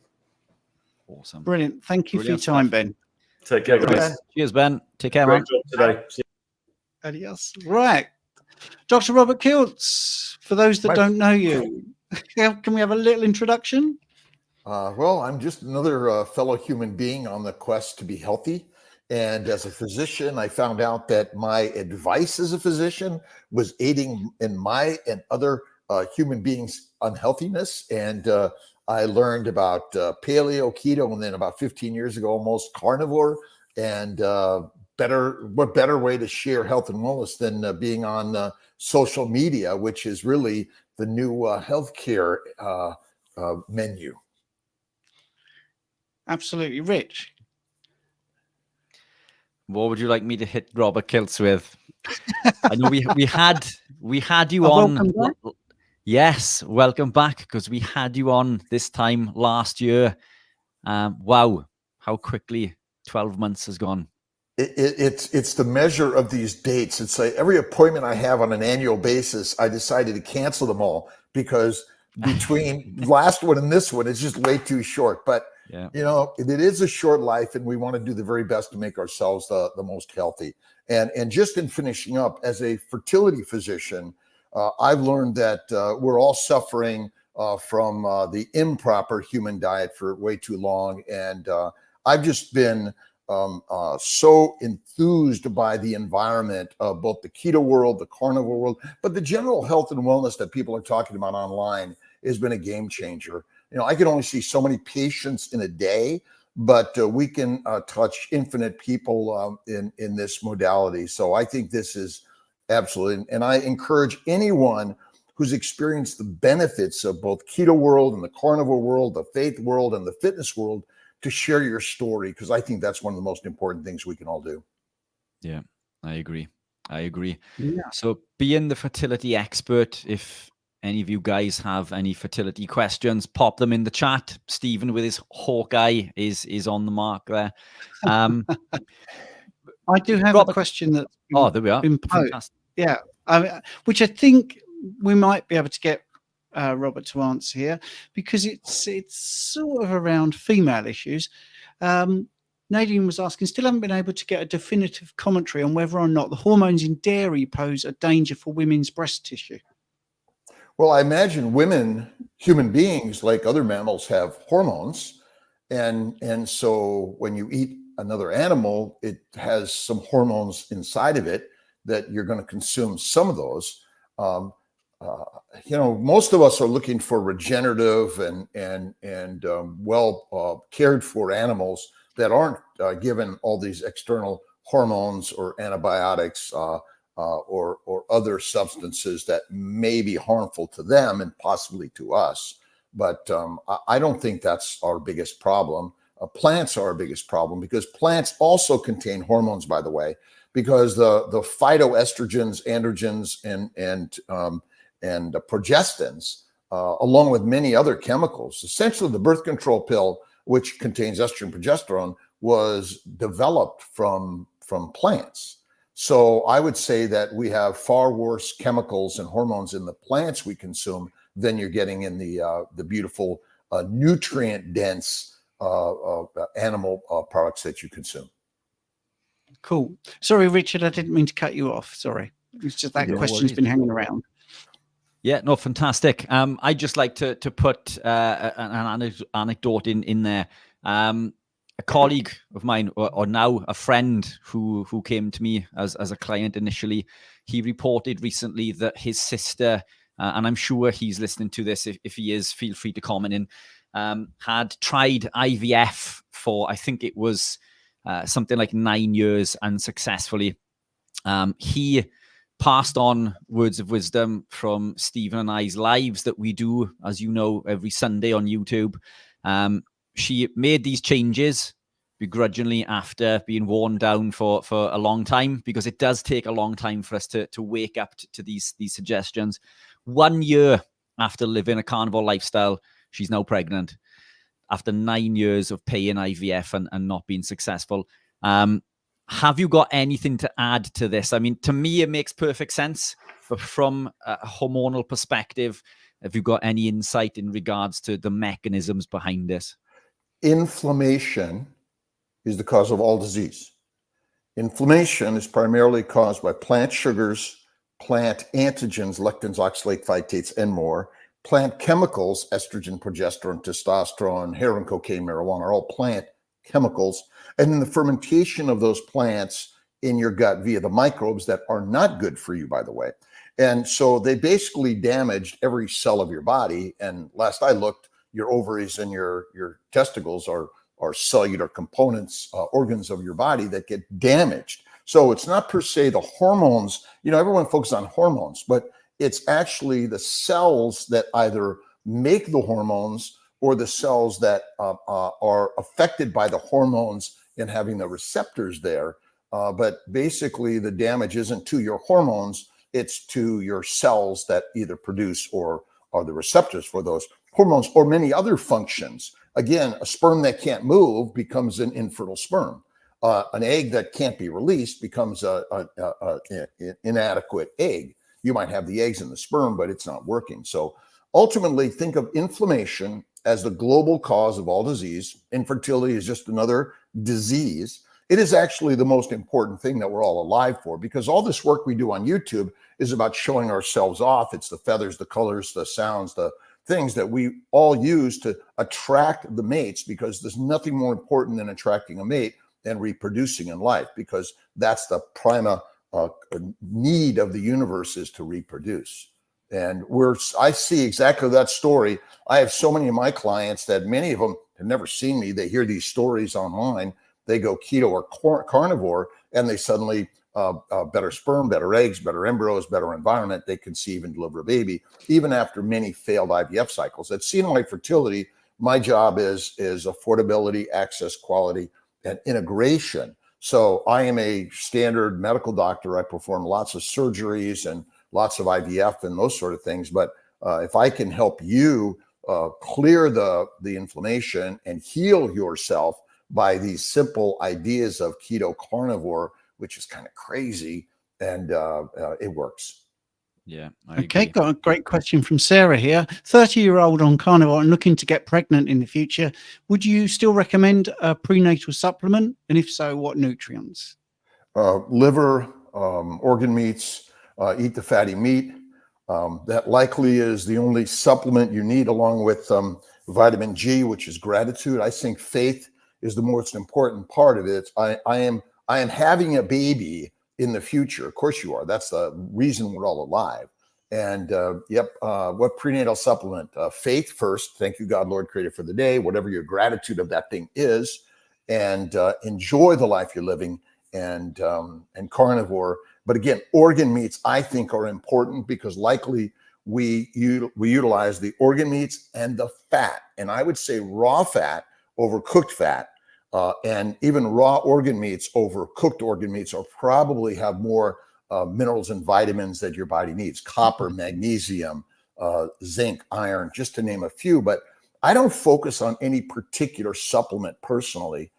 Awesome. Brilliant. Thank you Brilliant for your time, stuff. Ben. Take care, guys. Cheers, Ben. Take care, Great man. job today. See you. Adios. Right. Dr. Robert Kiltz, for those that don't know you, can we have a little introduction? Well, I'm just another fellow human being on the quest to be healthy. And as a physician, I found out that my advice as a physician was aiding in my and other human beings' unhealthiness. And I learned about paleo, keto, and then about 15 years ago, almost carnivore. And what better way to share health and wellness than being on social media, which is really the new healthcare menu. Absolutely. Rich. What would you like me to hit Robert Kiltz with? I know we had you on. Welcome back. Yes, welcome back, because we had you on this time last year. Wow, how quickly 12 months has gone. It's the measure of these dates. It's like every appointment I have on an annual basis, I decided to cancel them all because between last one and this one, it's just way too short. But Yeah. you know, it is a short life, and we want to do the very best to make ourselves the most healthy. And just in finishing up, as a fertility physician, I've learned that we're all suffering from the improper human diet for way too long. And I've just been so enthused by the environment of both the keto world, the carnivore world, but the general health and wellness that people are talking about online has been a game changer. You know, I can only see so many patients in a day, but we can touch infinite people in this modality. So I think this is absolutely, and I encourage anyone who's experienced the benefits of both keto world and the carnivore world, the faith world and the fitness world, to share your story, because I think that's one of the most important things we can all do. Yeah, I agree. Yeah. So being the fertility expert, if any of you guys have any fertility questions, pop them in the chat. Stephen with his hawk eye is on the mark there. I do have Robert, a question that's there we are. been posed. Fantastic. Yeah, which I think we might be able to get Robert to answer here, because it's sort of around female issues. Nadine was asking, still haven't been able to get a definitive commentary on whether or not the hormones in dairy pose a danger for women's breast tissue. Well, I imagine human beings, like other mammals, have hormones. And so when you eat another animal, it has some hormones inside of it that you're going to consume some of those. You know, most of us are looking for regenerative and well cared for animals that aren't given all these external hormones or antibiotics. or other substances that may be harmful to them and possibly to us. But I don't think that's our biggest problem. Plants are our biggest problem, because plants also contain hormones, by the way, because the phytoestrogens, androgens, and progestins, along with many other chemicals, essentially the birth control pill, which contains estrogen, progesterone, was developed from plants. So I would say that we have far worse chemicals and hormones in the plants we consume than you're getting in the beautiful nutrient-dense animal products that you consume. Cool. Sorry, Richard, I didn't mean to cut you off. Sorry. It's just that question's been hanging around. Yeah, no, fantastic. I'd just like to put an anecdote in there. A colleague of mine, or now a friend who came to me as a client initially, he reported recently that his sister, and I'm sure he's listening to this. If he is, feel free to comment in, had tried IVF for, I think it was something like 9 years unsuccessfully. He passed on words of wisdom from Stephen and I's lives that we do, as you know, every Sunday on YouTube. She made these changes begrudgingly after being worn down for a long time, because it does take a long time for us to wake up to these suggestions. 1 year after living a carnivore lifestyle, she's now pregnant after 9 years of paying IVF and not being successful. Have you got anything to add to this? I mean, to me, it makes perfect sense, but from a hormonal perspective, have you got any insight in regards to the mechanisms behind this? Inflammation is the cause of all disease. Inflammation is primarily caused by plant sugars, plant antigens, lectins, oxalate, phytates, and more. Plant chemicals, estrogen, progesterone, testosterone, heroin, cocaine, marijuana, are all plant chemicals. And then the fermentation of those plants in your gut via the microbes that are not good for you, by the way. And so they basically damaged every cell of your body. And last I looked, your ovaries and your testicles are cellular components, organs of your body that get damaged. So it's not per se the hormones. You know, everyone focuses on hormones, but it's actually the cells that either make the hormones or the cells that are affected by the hormones and having the receptors there. But basically the damage isn't to your hormones, it's to your cells that either produce or are the receptors for those hormones or many other functions. Again, a sperm that can't move becomes an infertile sperm. An egg that can't be released becomes an inadequate egg. You might have the eggs in the sperm, but it's not working. So ultimately, think of inflammation as the global cause of all disease. Infertility is just another disease. It is actually the most important thing that we're all alive for, because all this work we do on YouTube is about showing ourselves off. It's the feathers, the colors, the sounds, the things that we all use to attract the mates, because there's nothing more important than attracting a mate than reproducing in life, because that's the prima need of the universe, is to reproduce. And I see exactly that story. I have so many of my clients that many of them have never seen me. They hear these stories online. They go keto or carnivore, and they suddenly better sperm, better eggs, better embryos, better environment. They conceive and deliver a baby, even after many failed IVF cycles. At CNY Fertility, my job is affordability, access, quality, and integration. So I am a standard medical doctor. I perform lots of surgeries and lots of IVF and those sort of things. But if I can help you clear the inflammation and heal yourself by these simple ideas of keto carnivore, which is kind of crazy, and it works. Yeah. Okay, got a great question from Sarah here. 30-year-old on carnivore and looking to get pregnant in the future. Would you still recommend a prenatal supplement? And if so, what nutrients? Liver, organ meats, eat the fatty meat. That likely is the only supplement you need, along with vitamin G, which is gratitude. I think faith is the most important part of it. I am having a baby in the future. Of course you are. That's the reason we're all alive. And what prenatal supplement? Faith first. Thank you, God, Lord, Creator, for the day, whatever your gratitude of that thing is, and enjoy the life you're living. and carnivore. But again, organ meats I think are important because likely we utilize the organ meats and the fat, and I would say raw fat over cooked fat, and even raw organ meats over cooked organ meats are probably have more minerals and vitamins that your body needs: copper, magnesium, zinc, iron, just to name a few. But I don't focus on any particular supplement personally.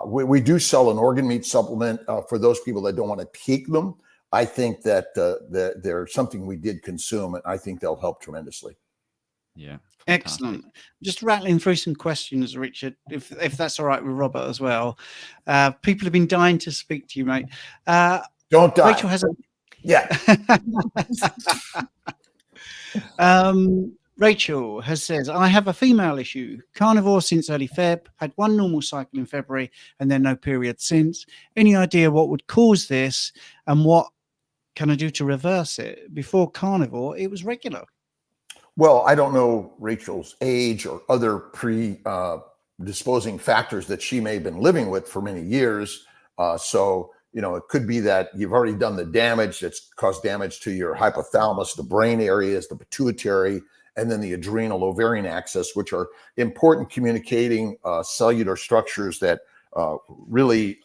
We do sell an organ meat supplement for those people that don't want to take them. I think that they're something we did consume, and I think they'll help tremendously. Yeah. Excellent. Just rattling through some questions, Richard, if that's all right with Robert as well. People have been dying to speak to you, mate. Don't die. Rachel has a... Yeah. Rachel says, I have a female issue. Carnivore since early Feb. Had one normal cycle in February and then no period since. Any idea what would cause this and what can I do to reverse it? Before carnivore, it was regular. Well, I don't know Rachel's age or other predisposing factors that she may have been living with for many years. So, it could be that you've already done the damage that's caused damage to your hypothalamus, the brain areas, the pituitary, and then the adrenal ovarian axis, which are important communicating cellular structures that really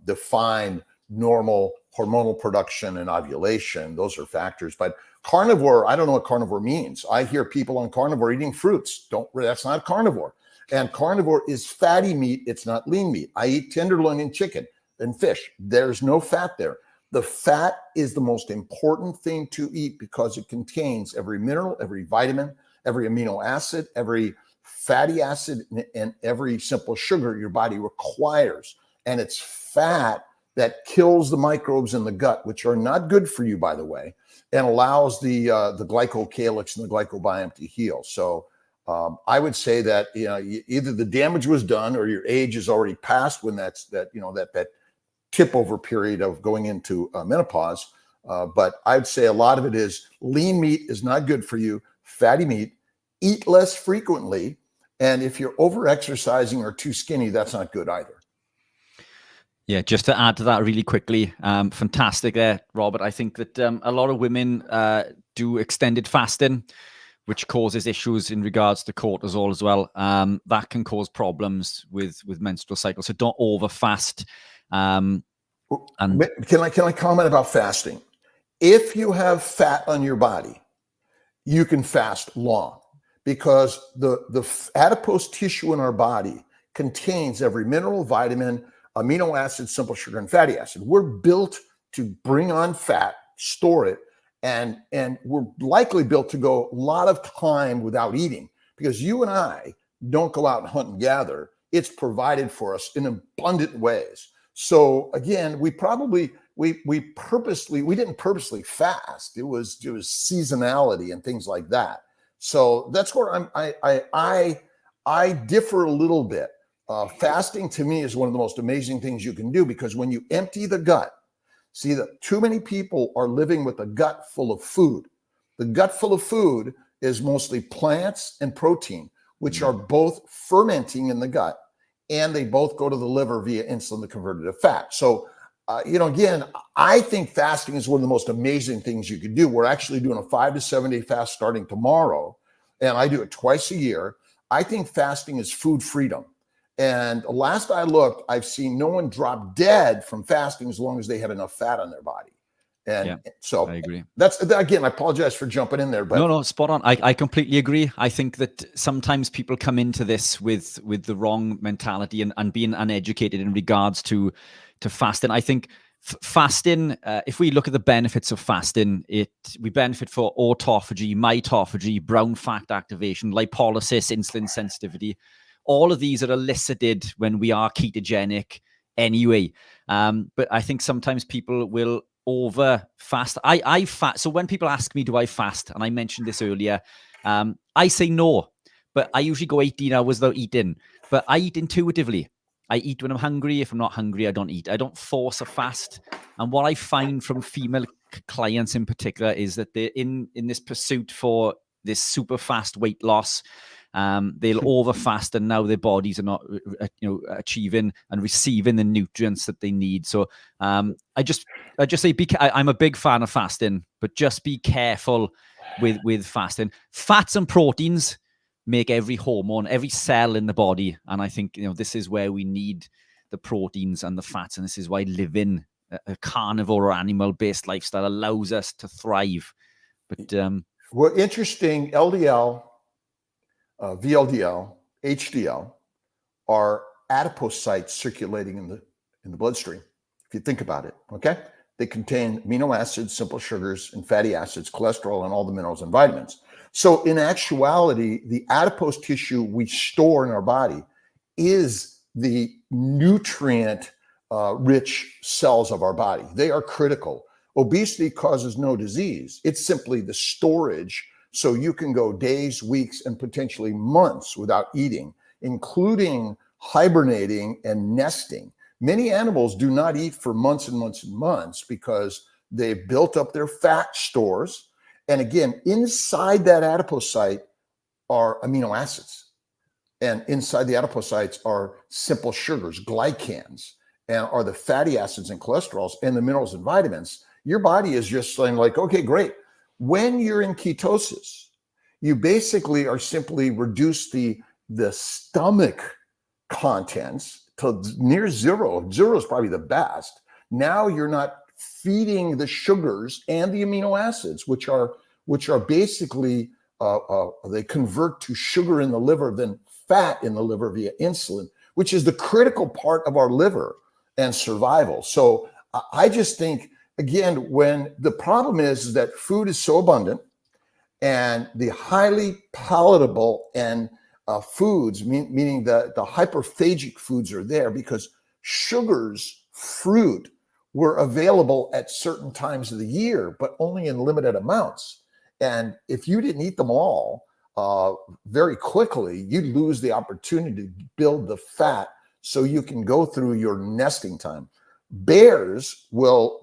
define normal hormonal production and ovulation. Those are factors. But carnivore, I don't know what carnivore means. I hear people on carnivore eating fruits. That's not carnivore. And carnivore is fatty meat. It's not lean meat. I eat tenderloin and chicken and fish. There's no fat there. The fat is the most important thing to eat because it contains every mineral, every vitamin, every amino acid, every fatty acid, and every simple sugar your body requires. And it's fat that kills the microbes in the gut, which are not good for you, by the way, and allows the glycocalyx and the glycobiome to heal. So I would say that either the damage was done or your age is already past when that tip over period of going into menopause. But I'd say a lot of it is lean meat is not good for you. Fatty meat, eat less frequently. And if you're over exercising or too skinny, that's not good either. Yeah, just to add to that really quickly, fantastic there, Robert. I think that a lot of women do extended fasting, which causes issues in regards to cortisol as well. That can cause problems with menstrual cycles. So don't over fast. And can I comment about fasting? If you have fat on your body, you can fast long because the adipose tissue in our body contains every mineral, vitamin, amino acid, simple sugar, and fatty acid. We're built to bring on fat, store it, and we're likely built to go a lot of time without eating because you and I don't go out and hunt and gather. It's provided for us in abundant ways. So again, we didn't purposely fast. It was seasonality and things like that. So that's where I differ a little bit. Fasting to me is one of the most amazing things you can do because when you empty the gut, see that too many people are living with a gut full of food. The gut full of food is mostly plants and protein, which are both fermenting in the gut, and they both go to the liver via insulin to convert it to fat. So, again, I think fasting is one of the most amazing things you could do. We're actually doing a 5 to 7 day fast starting tomorrow, and I do it twice a year. I think fasting is food freedom. And last I looked, I've seen no one drop dead from fasting as long as they had enough fat on their body. And so I agree. That's, again, I apologize for jumping in there, but no, spot on. I completely agree. I think that sometimes people come into this with the wrong mentality and being uneducated in regards to fasting. I think fasting, if we look at the benefits of fasting, we benefit for autophagy, mitophagy, brown fat activation, lipolysis, insulin sensitivity. All of these are elicited when we are ketogenic anyway. But I think sometimes people will over fast. I fast. So when people ask me, do I fast? And I mentioned this earlier, I say no, but I usually go 18 hours without eating, but I eat intuitively. I eat when I'm hungry. If I'm not hungry, I don't eat. I don't force a fast. And what I find from female clients in particular is that they're in this pursuit for this super fast weight loss. they'll overfast, and now their bodies are not, achieving and receiving the nutrients that they need. So I just say, I'm a big fan of fasting, but just be careful with fasting. Fats and proteins make every hormone, every cell in the body, and I think this is where we need the proteins and the fats, and this is why living a carnivore or animal-based lifestyle allows us to thrive. But well, interesting, LDL, VLDL, HDL are adipocytes circulating in the bloodstream. If you think about it, okay, they contain amino acids, simple sugars, and fatty acids, cholesterol, and all the minerals and vitamins. So in actuality, the adipose tissue we store in our body is the nutrient rich cells of our body. They are critical. Obesity causes no disease. It's simply the storage. So you can go days, weeks, and potentially months without eating, including hibernating and nesting. Many animals do not eat for months and months and months because they've built up their fat stores. And again, inside that adipocyte are amino acids. And inside the adipocytes are simple sugars, glycans, and are the fatty acids and cholesterols and the minerals and vitamins. Your body is just saying like, okay, great. When you're in ketosis, you basically are simply reduce the stomach contents to near zero. Zero is probably the best. Now you're not feeding the sugars and the amino acids, which are basically they convert to sugar in the liver, then fat in the liver via insulin, which is the critical part of our liver and survival. So I just think, again, when the problem is that food is so abundant and the highly palatable and foods, meaning the hyperphagic foods are there because sugars, fruit, were available at certain times of the year, but only in limited amounts. And if you didn't eat them all very quickly, you'd lose the opportunity to build the fat so you can go through your nesting time. Bears will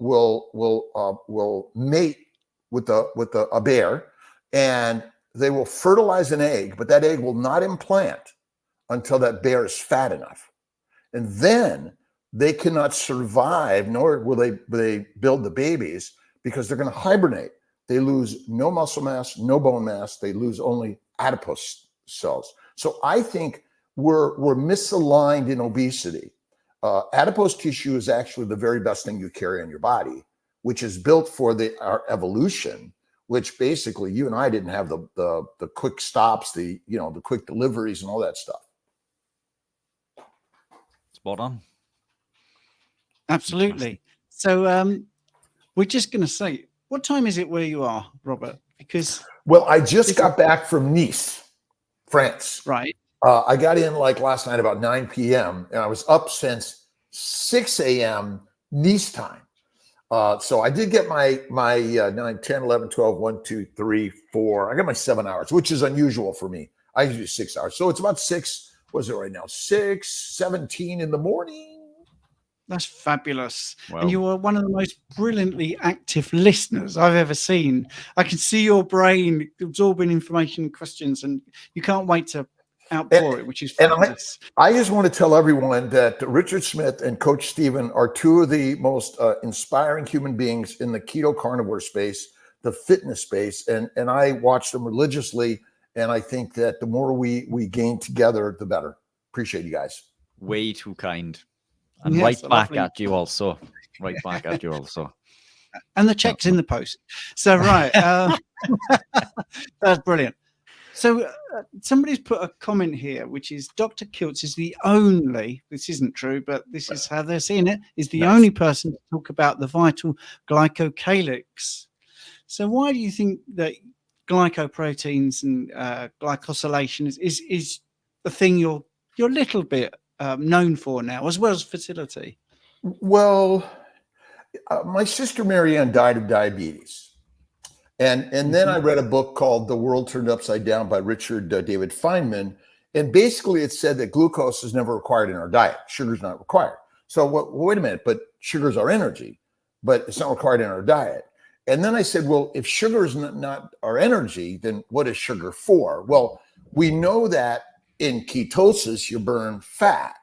mate with a bear, and they will fertilize an egg, but that egg will not implant until that bear is fat enough. And then they cannot survive, nor will they build the babies, because they're going to hibernate. They lose no muscle mass, no bone mass. They lose only adipose cells. So I think we're misaligned in obesity. Adipose tissue is actually the very best thing you carry on your body, which is built for our evolution, which basically you and I didn't have the quick stops, the quick deliveries and all that stuff. Spot on. Absolutely. So we're just going to say, what time is it where you are, Robert? Because I just got back from Nice, France. Right. I got in like last night about 9 p.m. and I was up since 6 a.m. Nice time. So I did get my 9, 10, 11, 12, 1, 2, 3, 4. I got my 7 hours, which is unusual for me. I usually do 6 hours. So it's about 6. What is it right now? 6:17 in the morning. That's fabulous. Wow. And you are one of the most brilliantly active listeners I've ever seen. I can see your brain absorbing information and questions, and you can't wait to outpour it, which is fabulous. I just want to tell everyone that Richard Smith and Coach Stephen are two of the most inspiring human beings in the keto carnivore space, the fitness space, and I watch them religiously, and I think that the more we gain together, the better. Appreciate you guys. Way too kind. And Yes, right back lovely. at you also. Right back at you also. And the check's in the post. So, right. That's brilliant. So somebody's put a comment here, which is Dr. Kiltz is the only, this isn't true, but this is how they're seeing it, is the only person to talk about the vital glycocalyx. So why do you think that glycoproteins and glycosylation is the thing you're a little bit known for now, as well as fertility? Well, my sister Marianne died of diabetes. And then I read a book called The World Turned Upside Down by Richard David Feynman. And basically it said that glucose is never required in our diet. Sugar's not required. So wait a minute, but sugars are energy, but it's not required in our diet. And then I said, well, if sugar is not our energy, then what is sugar for? Well, we know that in ketosis, you burn fat.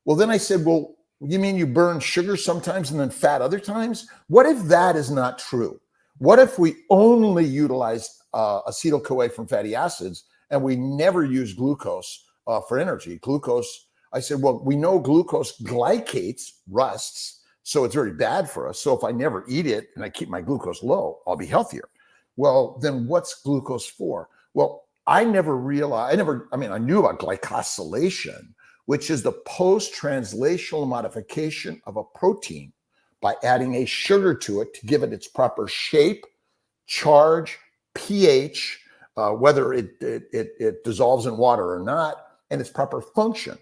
Well, then I said, well, you mean you burn sugar sometimes and then fat other times? What if that is not true? What if we only utilize acetyl-CoA from fatty acids and we never use glucose for energy? Glucose, I said, well, we know glucose glycates, rusts, so it's very bad for us. So if I never eat it and I keep my glucose low, I'll be healthier. Well, then what's glucose for? Well, I never realized, I knew about glycosylation, which is the post-translational modification of a protein by adding a sugar to it to give it its proper shape, charge, pH, whether it dissolves in water or not, and its proper function.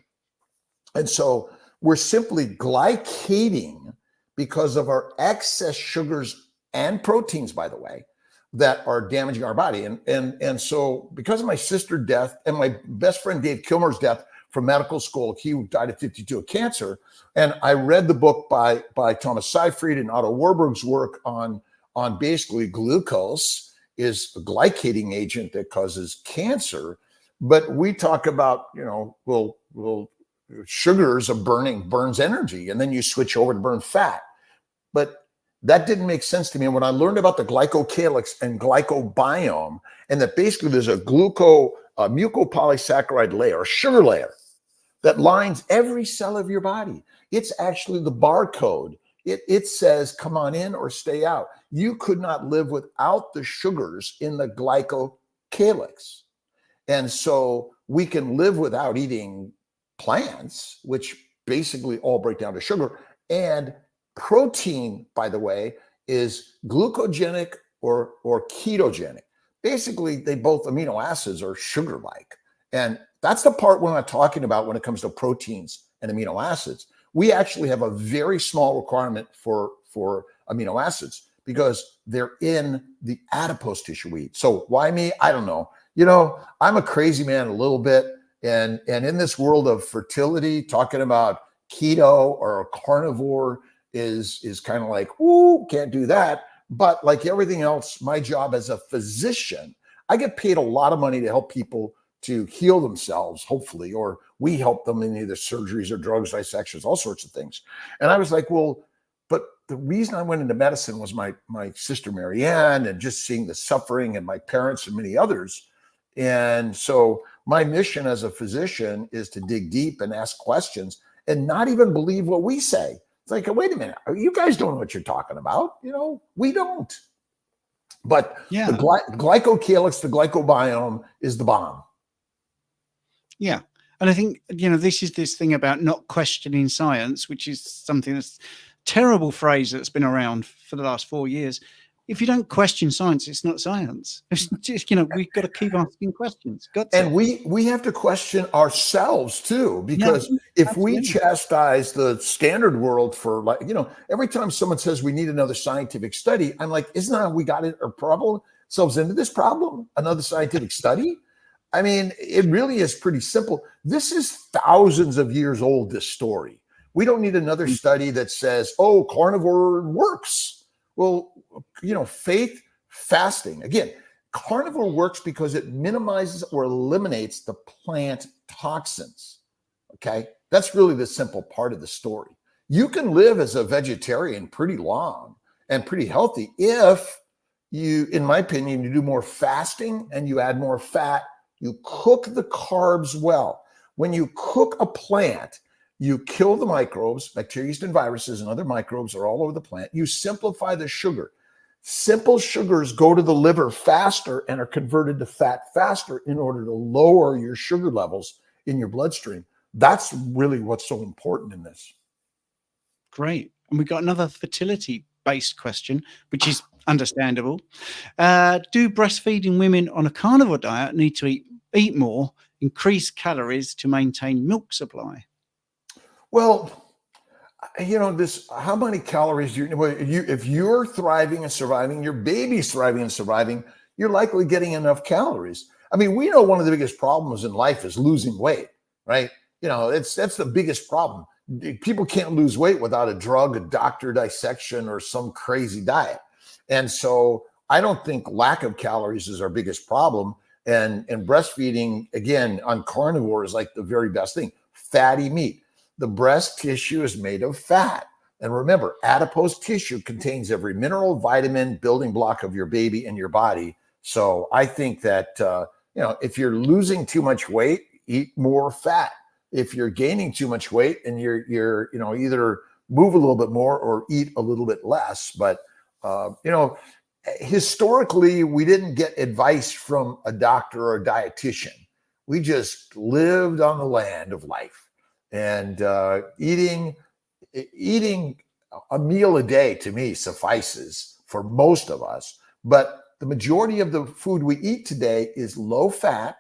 And so we're simply glycating because of our excess sugars and proteins, by the way, that are damaging our body. And so because of my sister's death and my best friend Dave Kilmer's death from medical school, he died at 52 of cancer. And I read the book by Thomas Seyfried and Otto Warburg's work on basically glucose is a glycating agent that causes cancer. But we talk about, sugars of burns energy, and then you switch over to burn fat. But that didn't make sense to me. And when I learned about the glycocalyx and glycobiome, and that basically there's a mucopolysaccharide layer, a sugar layer, that lines every cell of your body. It's actually the barcode. It says, come on in or stay out. You could not live without the sugars in the glycocalyx. And so we can live without eating plants, which basically all break down to sugar. And protein, by the way, is glucogenic or ketogenic. Basically, they both amino acids are sugar-like. And that's the part we're not talking about when it comes to proteins and amino acids. We actually have a very small requirement for amino acids because they're in the adipose tissue we eat. So why me? I don't know. I'm a crazy man a little bit. And in this world of fertility, talking about keto or a carnivore is kind of like, ooh, can't do that. But like everything else, my job as a physician, I get paid a lot of money to help people to heal themselves, hopefully, or we help them in either surgeries or drugs, dissections, all sorts of things. And I was like, well, but the reason I went into medicine was my sister Marianne and just seeing the suffering and my parents and many others. And so my mission as a physician is to dig deep and ask questions and not even believe what we say. It's like, wait a minute, you guys don't know what you're talking about. We don't. But the glycocalyx, the glycobiome is the bomb. Yeah. And I think, this is this thing about not questioning science, which is something that's a terrible phrase that's been around for the last 4 years. If you don't question science, it's not science. It's just, we've got to keep asking questions. And we have to question ourselves too, because if we chastise the standard world for every time someone says we need another scientific study, I'm like, isn't that how we got ourselves into this problem? Another scientific study? I mean, it really is pretty simple. This is thousands of years old, this story. We don't need another study that says, oh, carnivore works. Well, faith, fasting. Again, carnivore works because it minimizes or eliminates the plant toxins. Okay? That's really the simple part of the story. You can live as a vegetarian pretty long and pretty healthy if you, in my opinion, you do more fasting and you add more fat. You cook the carbs well. When you cook a plant, you kill the microbes, bacteria, yeast, and viruses, and other microbes are all over the plant. You simplify the sugar. Simple sugars go to the liver faster and are converted to fat faster in order to lower your sugar levels in your bloodstream. That's really what's so important in this. Great. And we got another fertility-based question, which is understandable. Do breastfeeding women on a carnivore diet need to eat more, increase calories to maintain milk supply? Well, how many calories if you're thriving and surviving, your baby's thriving and surviving, you're likely getting enough calories. I mean, we know one of the biggest problems in life is losing weight, right? That's the biggest problem. People can't lose weight without a drug, a doctor dissection, or some crazy diet. And so I don't think lack of calories is our biggest problem. And breastfeeding, again, on carnivore is like the very best thing. Fatty meat. The breast tissue is made of fat. And remember, adipose tissue contains every mineral, vitamin, building block of your baby and your body. So I think that, if you're losing too much weight, eat more fat. If you're gaining too much weight and you're either move a little bit more or eat a little bit less. But, historically, we didn't get advice from a doctor or a dietitian. We just lived on the land of life, and eating a meal a day to me suffices for most of us. But the majority of the food we eat today is low fat.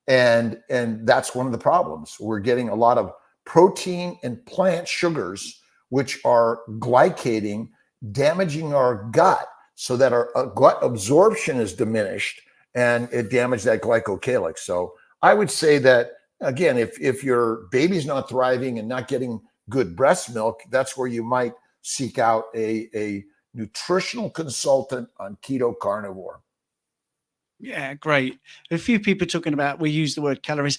And that's one of the problems. We're getting a lot of protein and plant sugars, which are glycating, damaging our gut, so that our gut absorption is diminished, and it damaged that glycocalyx. So I would say that, again, if your baby's not thriving and not getting good breast milk, that's where you might seek out a nutritional consultant on keto carnivore. Yeah, great. A few people talking about, we use the word calories.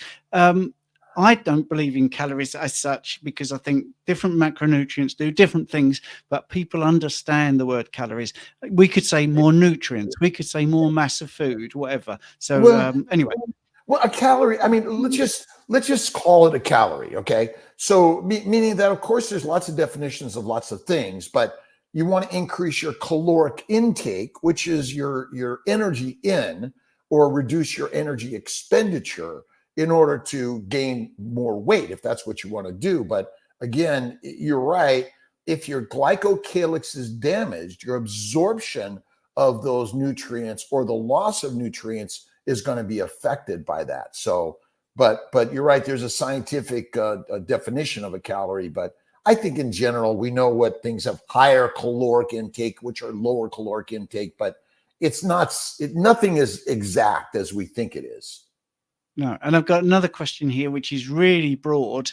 I don't believe in calories as such, because I think different macronutrients do different things, but people understand the word calories. We could say more nutrients, we could say more mass of food, whatever. So anyway. Well, a calorie, I mean, let's just call it a calorie, okay? So meaning that, of course, there's lots of definitions of lots of things, but you want to increase your caloric intake, which is your energy in, or reduce your energy expenditure in order to gain more weight, if that's what you want to do. But again, you're right. If your glycocalyx is damaged, your absorption of those nutrients or the loss of nutrients is going to be affected by that. So, but you're right. There's a scientific definition of a calorie, but I think in general, we know what things have higher caloric intake, which are lower caloric intake, but nothing is exact as we think it is. No, and I've got another question here, which is really broad.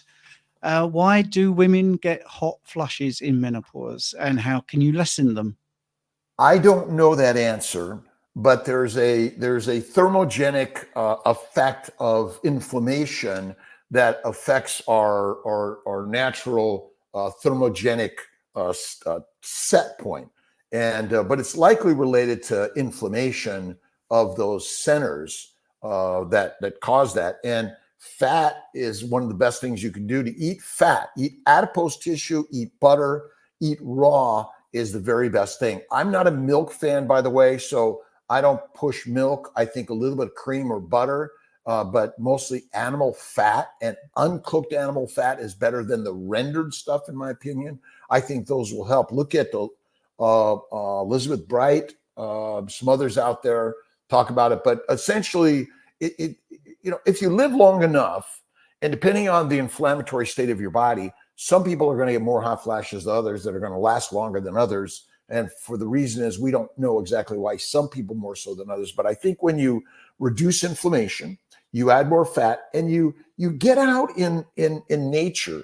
Why do women get hot flushes in menopause, and how can you lessen them? I don't know that answer, but there's a thermogenic effect of inflammation that affects our natural thermogenic set point, and but it's likely related to inflammation of those centers that cause that. And fat is one of the best things you can do. To eat fat, eat adipose tissue, eat butter, eat raw is the very best thing. I'm not a milk fan, by the way, so I don't push milk. I think a little bit of cream or butter, but mostly animal fat, and uncooked animal fat is better than the rendered stuff, in my opinion. I think those will help. Look at the Elizabeth Bright, some others out there talk about it, but essentially, if you live long enough, and depending on the inflammatory state of your body, some people are going to get more hot flashes than others that are going to last longer than others. And for the reason is, we don't know exactly why some people more so than others. But I think when you reduce inflammation, you add more fat, and you get out in nature,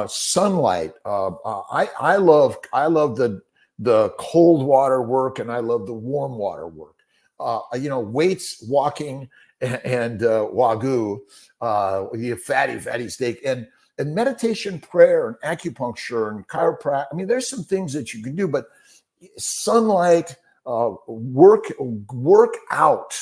sunlight. I love the cold water work, and I love the warm water work. Weights, walking, and wagyu, you have fatty steak, and meditation, prayer, and acupuncture, and chiropractic. I mean, there's some things that you can do, but sunlight, work out.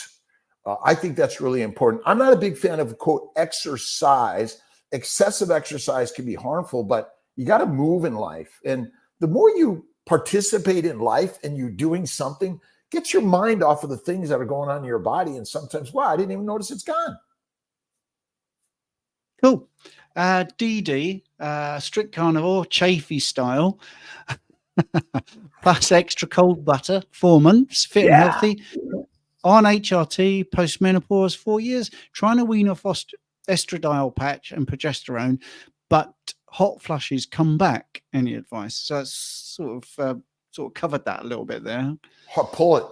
I think that's really important. I'm not a big fan of, quote, exercise. Excessive exercise can be harmful, but you got to move in life. And the more you participate in life and you're doing something, get your mind off of the things that are going on in your body. And sometimes, wow, I didn't even notice it's gone. Cool. DD, strict carnivore, Chaffee style, plus extra cold butter, 4 months, fit and healthy, on HRT, postmenopause, 4 years, trying to wean off estradiol patch and progesterone, but hot flushes come back. Any advice? So it's sort of covered that a little bit there. Pull it.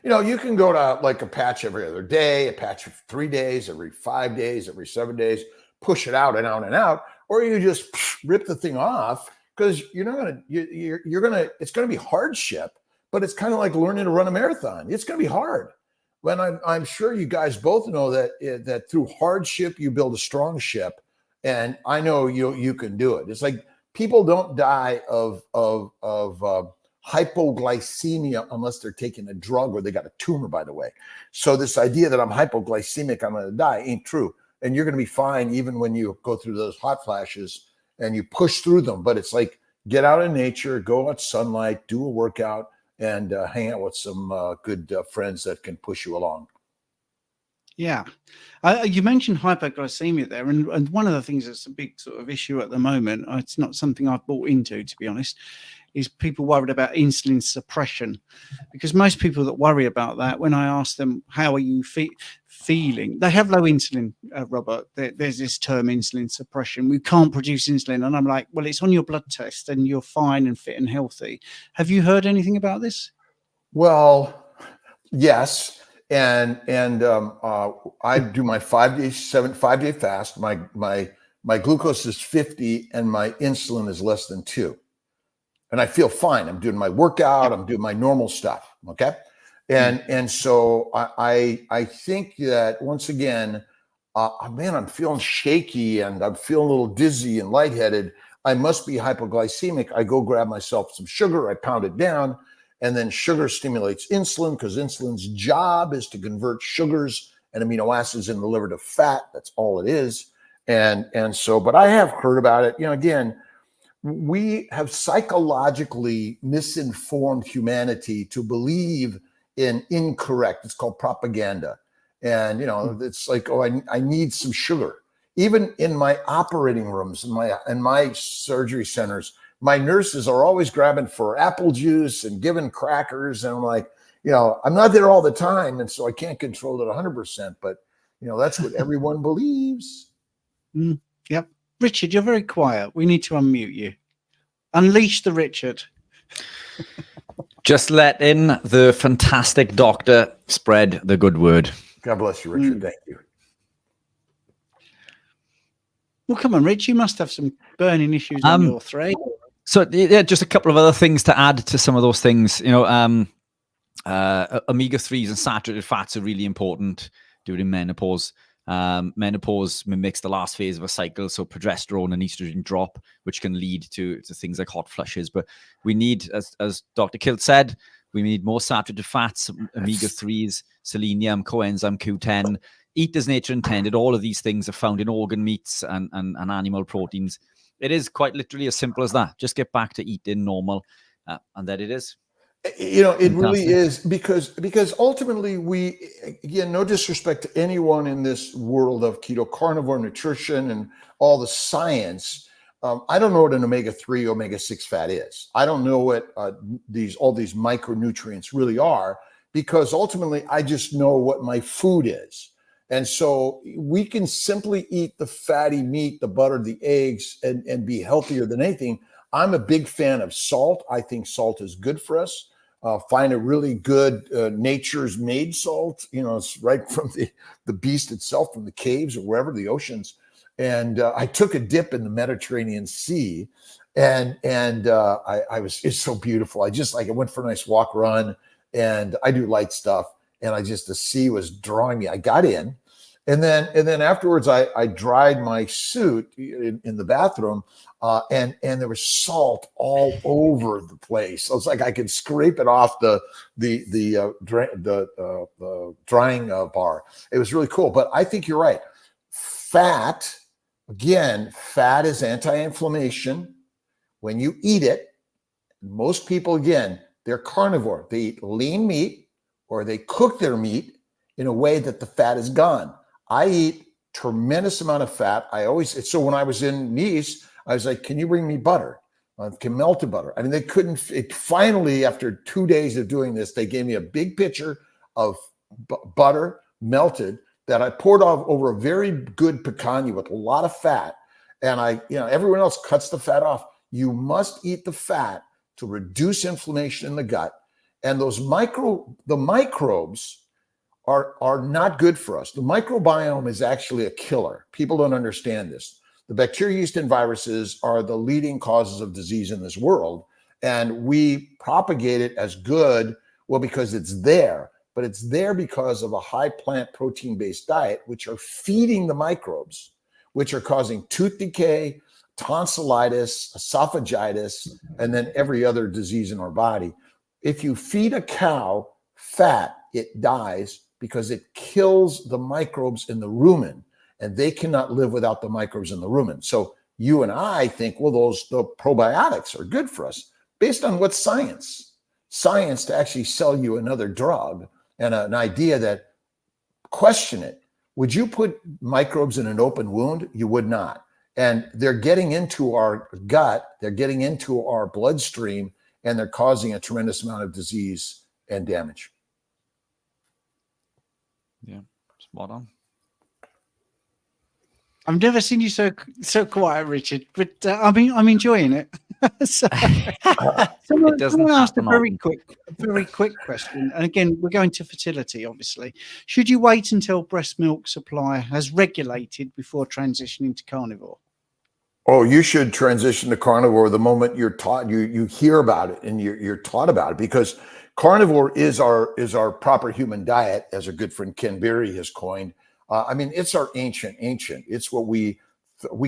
You can go to like a patch every other day, a patch of 3 days, every 5 days, every 7 days, push it out and out and out, or you just rip the thing off, because it's going to be hardship, but it's kind of like learning to run a marathon. It's going to be hard. when I'm sure you guys both know that through hardship you build a strong ship, and I know you can do it. It's like people don't die of hypoglycemia unless they're taking a drug or they got a tumor, by the way. So this idea that I'm hypoglycemic, I'm going to die, ain't true. And you're going to be fine even when you go through those hot flashes and you push through them. But it's like, get out in nature, go out sunlight, do a workout, and hang out with some good friends that can push you along. Yeah. You mentioned hypoglycemia there, and one of the things that's a big sort of issue at the moment, it's not something I've bought into, to be honest, is people worried about insulin suppression. Because most people that worry about that, when I ask them, how are you feeling? They have low insulin, Robert. There's this term, insulin suppression. We can't produce insulin. And I'm like, well, it's on your blood test and you're fine and fit and healthy. Have you heard anything about this? Well, yes. And I do my 5-day fast. My glucose is 50 and my insulin is less than 2. And I feel fine. I'm doing my workout. I'm doing my normal stuff. Okay. And so I think that once again, man, I'm feeling shaky and I'm feeling a little dizzy and lightheaded. I must be hypoglycemic. I go grab myself some sugar. I pound it down. And then sugar stimulates insulin because insulin's job is to convert sugars and amino acids in the liver to fat. That's all it is. And so, but I have heard about it. You know, again, we have psychologically misinformed humanity to believe in incorrect. It's called propaganda. And, you know, it's like, oh, I need some sugar. Even in my operating rooms, in my surgery centers, my nurses are always grabbing for apple juice and giving crackers. And I'm like, you know, I'm not there all the time. And so I can't control it 100%. But, you know, that's what everyone believes. Yep. Richard, you're very quiet. We need to unmute you. Unleash the Richard. Just let in the fantastic doctor spread the good word. God bless you, Richard. Thank you. Well, come on, Rich. You must have some burning issues on your thread. So, yeah, just a couple of other things to add to some of those things. You know, omega-3s and saturated fats are really important during menopause. Menopause mimics the last phase of a cycle, so progesterone and estrogen drop, which can lead to things like hot flushes. But we need, as Dr. Kiltz said, we need more saturated fats, omega-3s, selenium, coenzyme Q10. Eat as nature intended. All of these things are found in organ meats and animal proteins. It is quite literally as simple as that. Just get back to eating normal, and that it is. You know, it really is because ultimately we, again, no disrespect to anyone in this world of keto carnivore nutrition and all the science. I don't know what an omega-3, omega-6 fat is. I don't know what all these micronutrients really are, because ultimately I just know what my food is. And so we can simply eat the fatty meat, the butter, the eggs, and be healthier than anything. I'm a big fan of salt. I think salt is good for us. Find a really good nature's made salt. You know, it's right from the beast itself, from the caves or wherever, the oceans. And I took a dip in the Mediterranean Sea, and it's so beautiful. I went for a nice walk, run, and I do light stuff. And the sea was drawing me. I got in, and then afterwards I dried my suit in the bathroom, and there was salt all over the place. So it's like I could scrape it off the drying bar. It was really cool. But I think you're right. Fat is anti-inflammation. When you eat it, most people, again, they're carnivore. They eat lean meat, or they cook their meat in a way that the fat is gone. I eat tremendous amount of fat. So when I was in Nice, I was like, can you bring me butter? Can melted butter. I mean, they couldn't. Finally, after 2 days of doing this, they gave me a big pitcher of butter melted that I poured over a very good picanha with a lot of fat. And everyone else cuts the fat off. You must eat the fat to reduce inflammation in the gut. And the microbes are not good for us. The microbiome is actually a killer. People don't understand this. The bacteria, yeast, and viruses are the leading causes of disease in this world. And we propagate it as good, well, because it's there. but it's there because of a high plant protein-based diet, which are feeding the microbes, which are causing tooth decay, tonsillitis, esophagitis, and then every other disease in our body. If you feed a cow fat, it dies because it kills the microbes in the rumen, and they cannot live without the microbes in the rumen. So you and I think, well, the probiotics are good for us based on what science to actually sell you another drug and an idea that question it. Would you put microbes in an open wound? You would not. And they're getting into our gut, they're getting into our bloodstream, and they're causing a tremendous amount of disease and damage. Yeah, spot on. I've never seen you so quiet, Richard, but I'm enjoying it. Someone asked a very quick question, and again, we're going to fertility. Obviously, should you wait until breast milk supply has regulated before transitioning to carnivore? Oh, you should transition to carnivore the moment you're taught. You hear about it and you're taught about it, because carnivore is our proper human diet, as our good friend Ken Berry has coined. I mean, it's our ancient. It's what we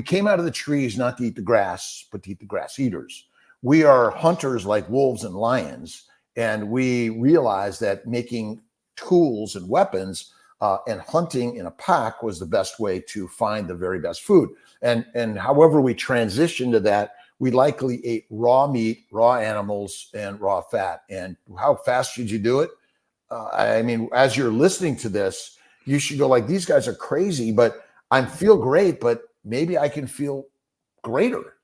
came out of the trees not to eat the grass, but to eat the grass eaters. We are hunters like wolves and lions, and we realized that making tools and weapons and hunting in a pack was the best way to find the very best food. And however we transitioned to that, we likely ate raw meat, raw animals, and raw fat. And how fast should you do it? I mean, as you're listening to this, you should go like, these guys are crazy, but I feel great, but maybe I can feel greater.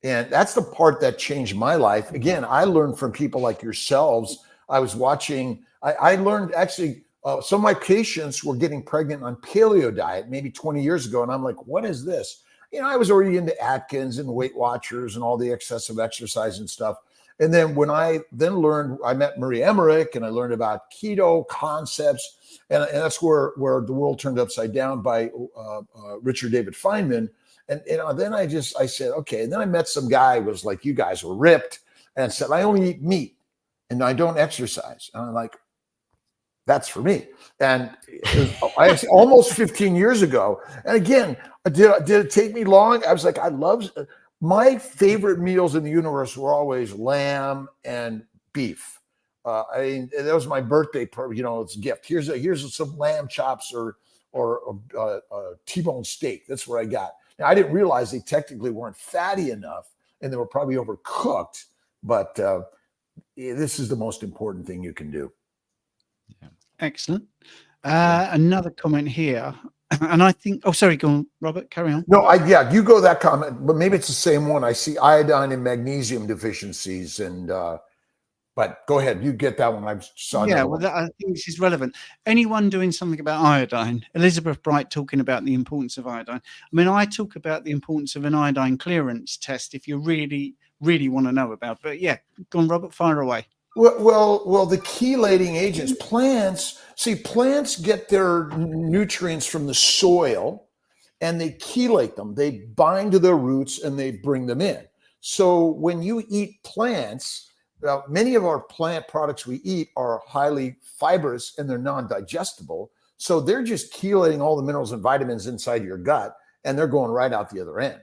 And that's the part that changed my life. Again, I learned from people like yourselves. I was watching, I learned actually, some of my patients were getting pregnant on paleo diet maybe 20 years ago. And I'm like, what is this? You know, I was already into Atkins and Weight Watchers and all the excessive exercise and stuff. And then when I learned, I met Marie Emmerich and I learned about keto concepts. And that's where the world turned upside down by Richard David Feynman. And then I said, okay. And then I met some guy who was like, you guys were ripped, and said, I only eat meat and I don't exercise. And I'm like, that's for me. And I almost 15 years ago. And again, did it take me long? I was like, my favorite meals in the universe were always lamb and beef. I mean, that was my birthday, it's a gift. Here's some lamb chops or T-bone steak. That's what I got. Now, I didn't realize they technically weren't fatty enough and they were probably overcooked, but this is the most important thing you can do. Yeah. Excellent. Another comment here. And I think, sorry, go on, Robert, carry on. No, you go that comment, but maybe it's the same one. I see iodine and magnesium deficiencies, but go ahead, you get that one. I saw. Yeah, well, I think this is relevant. Anyone doing something about iodine? Elizabeth Bright talking about the importance of iodine. I mean, I talk about the importance of an iodine clearance test if you really, really want to know about. But yeah, go on, Robert, fire away. Well, the chelating agents, plants get their nutrients from the soil and they chelate them. They bind to their roots and they bring them in. So when you eat plants, many of our plant products we eat are highly fibrous and they're non-digestible. So they're just chelating all the minerals and vitamins inside your gut and they're going right out the other end.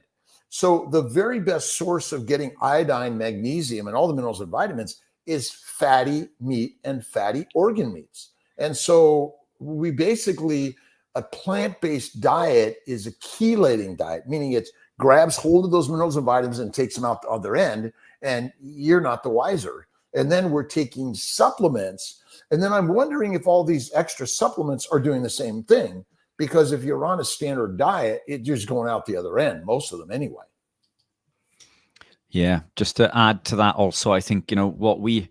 So the very best source of getting iodine, magnesium, and all the minerals and vitamins is fatty meat and fatty organ meats. And so we basically, a plant-based diet is a chelating diet, meaning it grabs hold of those minerals and vitamins and takes them out the other end, and you're not the wiser. And then we're taking supplements. And then I'm wondering if all these extra supplements are doing the same thing, because if you're on a standard diet, you're just going out the other end, most of them anyway. Yeah, just to add to that also, I think, what we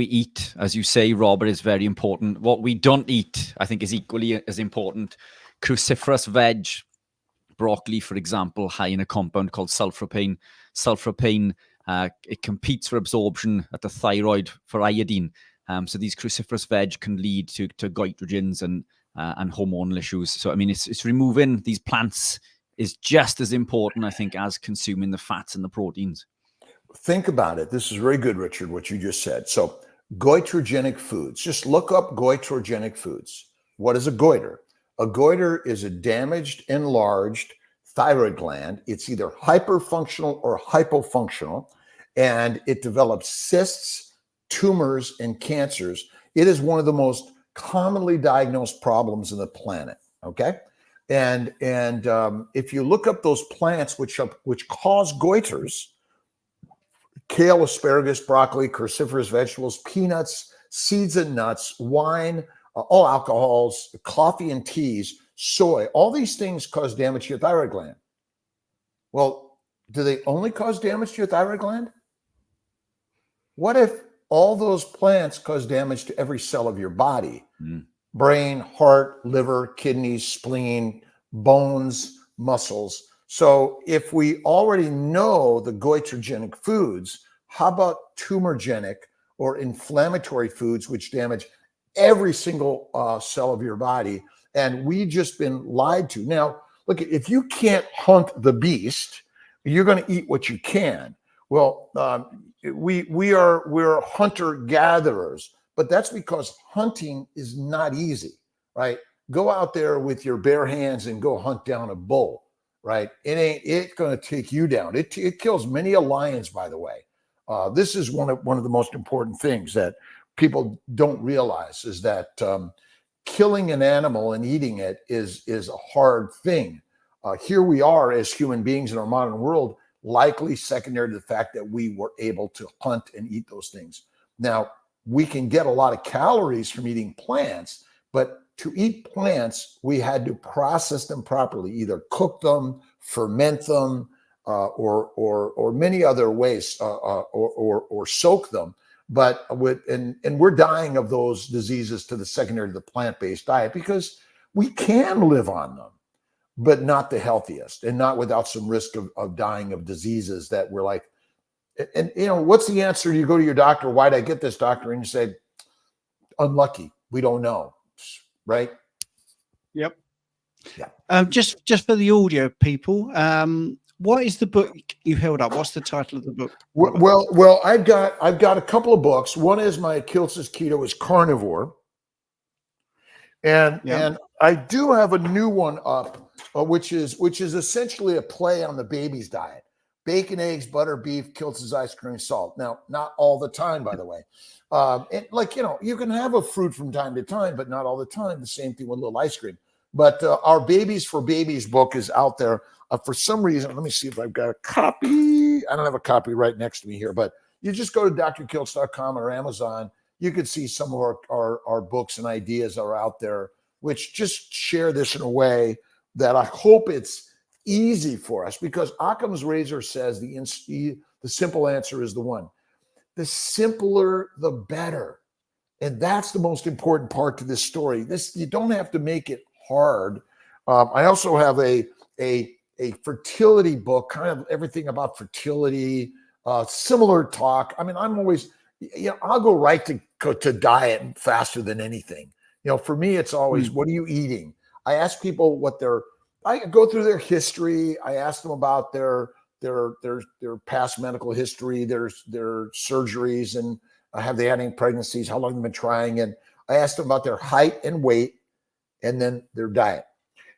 eat, as you say, Robert, is very important. What we don't eat, I think, is equally as important. Cruciferous veg, broccoli, for example, high in a compound called sulforaphane. Sulforaphane, it competes for absorption at the thyroid for iodine. So these cruciferous veg can lead to goitrogens and hormonal issues. So, I mean, it's removing these plants is just as important, I think, as consuming the fats and the proteins. Think about it. This is very good, Richard, what you just said. So goitrogenic foods. Just look up goitrogenic foods. What is a goiter? A goiter is a damaged, enlarged thyroid gland. It's either hyperfunctional or hypofunctional, and it develops cysts, tumors, and cancers. It is one of the most commonly diagnosed problems on the planet. Okay, and if you look up those plants which cause goiters, kale, asparagus, broccoli, cruciferous vegetables, peanuts, seeds and nuts, wine, all alcohols, coffee and teas, soy, all these things cause damage to your thyroid gland. Well, do they only cause damage to your thyroid gland? What if all those plants cause damage to every cell of your body? Brain, heart, liver, kidneys, spleen, bones, muscles. So if we already know the goitrogenic foods, how about tumorgenic or inflammatory foods which damage every single cell of your body? And we just been lied to. Now, look, if you can't hunt the beast, you're going to eat what you can. Well, we're hunter gatherers, but that's because hunting is not easy, right? Go out there with your bare hands and go hunt down a bull, right? It's going to take you down. It kills many a lions, by the way. This is one of the most important things that people don't realize is that killing an animal and eating it is a hard thing. Here we are as human beings in our modern world, likely secondary to the fact that we were able to hunt and eat those things. Now, we can get a lot of calories from eating plants, but to eat plants, we had to process them properly, either cook them, ferment them, or many other ways, or soak them. But we're dying of those diseases to the secondary to the plant-based diet because we can live on them, but not the healthiest, and not without some risk of dying of diseases that we're like. And what's the answer? You go to your doctor. Why'd I get this, doctor? And you say, unlucky. We don't know. Right? Yep. Yeah. Just for the audio people, what is the book you held up? What's the title of the book? Well, I've got a couple of books. One is my Kiltz's Keto is Carnivore, and I do have a new one up, which is essentially a play on the baby's diet: bacon, eggs, butter, beef, Kiltz's ice cream, salt. Now, not all the time, by the way. You can have a fruit from time to time, but not all the time. The same thing with a little ice cream. But our Babies for Babies book is out there. For some reason, let me see if I've got a copy. I don't have a copy right next to me here, but you just go to drkiltz.com or Amazon. You could see some of our books and ideas are out there, which just share this in a way that I hope it's easy for us, because Occam's razor says the simple answer is the one. The simpler, the better. And that's the most important part to this story. You don't have to make it hard. I also have a fertility book, kind of everything about fertility, similar talk. I mean, I'm always, I'll go right to diet faster than anything. For me, it's always, what are you eating? I ask people I go through their history. I ask them about their past medical history, their surgeries, and have they had any pregnancies, how long they've been trying. And I ask them about their height and weight, and then their diet.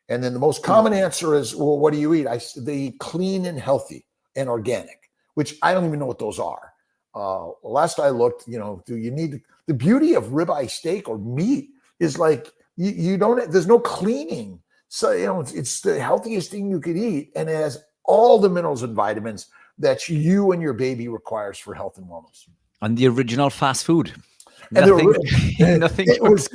And then the most common answer is, well, what do you eat? They eat clean and healthy and organic, which I don't even know what those are. Last I looked, do you need the beauty of ribeye steak or meat is like you don't. There's no cleaning, so it's the healthiest thing you could eat, and it has all the minerals and vitamins that you and your baby requires for health and wellness. And the original fast food. Nothing. It was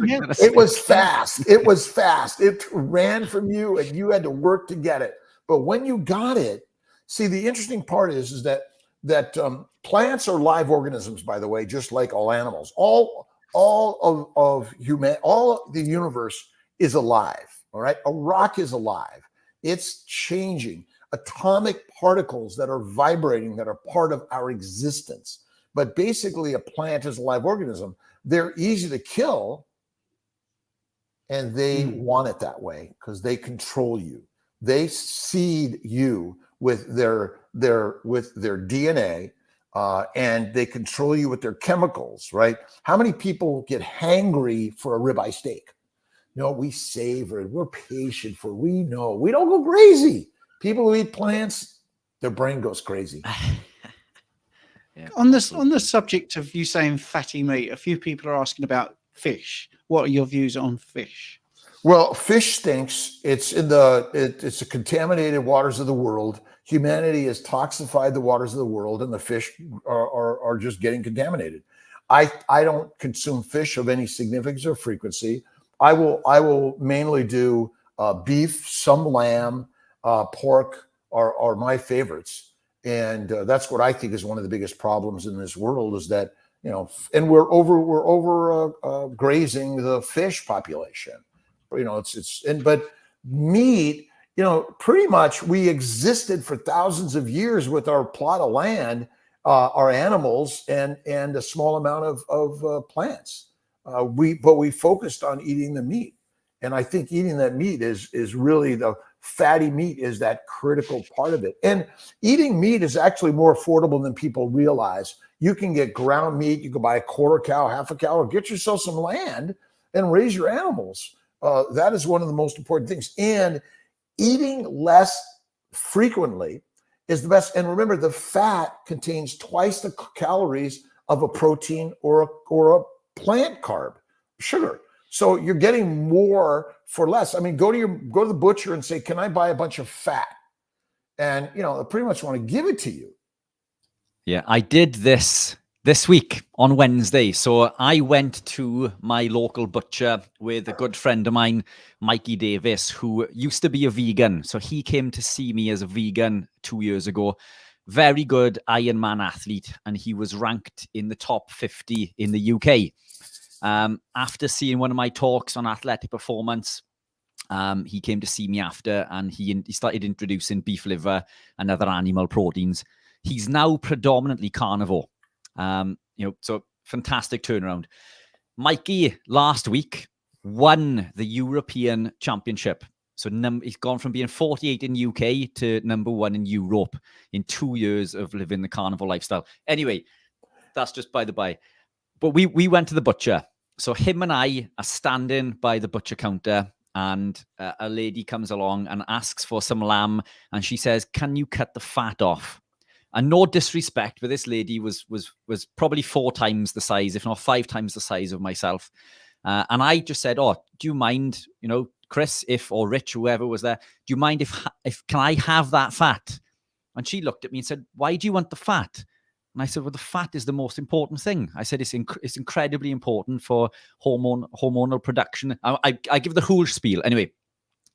fast. It was fast. It ran from you, and you had to work to get it. But when you got it, see, the interesting part is that plants are live organisms, by the way, just like all animals. All of the universe is alive. All right, a rock is alive. It's changing. Atomic particles that are vibrating, that are part of our existence. But basically, a plant is a live organism. They're easy to kill, and they want it that way because they control you. They seed you with their DNA. and they control you with their chemicals, right? How many people get hangry for a ribeye steak? No, we savor it. We're patient for it. We know. We don't go crazy. People who eat plants, their brain goes crazy. Yeah, on the subject of you saying fatty meat, a few people are asking about fish. What are your views on fish? Well, fish stinks. It's in it's the contaminated waters of the world. Humanity has toxified the waters of the world, and the fish are just getting contaminated. I don't consume fish of any significance or frequency. I will mainly do beef, some lamb, pork are my favorites, and that's what I think is one of the biggest problems in this world is that, you know, and we're over grazing the fish population. You know, but meat, you know, pretty much we existed for thousands of years with our plot of land, our animals, and a small amount of plants. But we focused on eating the meat, and I think eating that meat is really the fatty meat is that critical part of it. And eating meat is actually more affordable than people realize. You can get ground meat. You can buy a quarter cow, half a cow, or get yourself some land and raise your animals. That is one of the most important things. And eating less frequently is the best. And remember, the fat contains twice the calories of a protein or a plant carb, sugar. So you're getting more for less. I mean, go to the butcher and say, "Can I buy a bunch of fat?" And you know, they pretty much want to give it to you. Yeah, I did this week on Wednesday. So I went to my local butcher with a good friend of mine, Mikey Davis, who used to be a vegan. So he came to see me as a vegan 2 years ago. Very good Ironman athlete, and he was ranked in the top 50 in the UK. After seeing one of my talks on athletic performance, he came to see me after, and he started introducing beef liver and other animal proteins. He's now predominantly carnivore. So fantastic turnaround. Mikey last week won the European Championship. So he's gone from being 48 in UK to #1 in Europe in 2 years of living the carnivore lifestyle. Anyway, that's just by the by. But we went to the butcher. So him and I are standing by the butcher counter, and a lady comes along and asks for some lamb, and she says, "Can you cut the fat off?" And no disrespect, but this lady was probably 4 times the size, if not 5 times the size of myself. And I just said, "Oh, do you mind, you know, Chris, or Rich, whoever was there, do you mind if can I have that fat?" And she looked at me and said, "Why do you want the fat?" And I said, "Well, the fat is the most important thing." I said, it's incredibly important for hormonal production. I give the whole spiel. Anyway,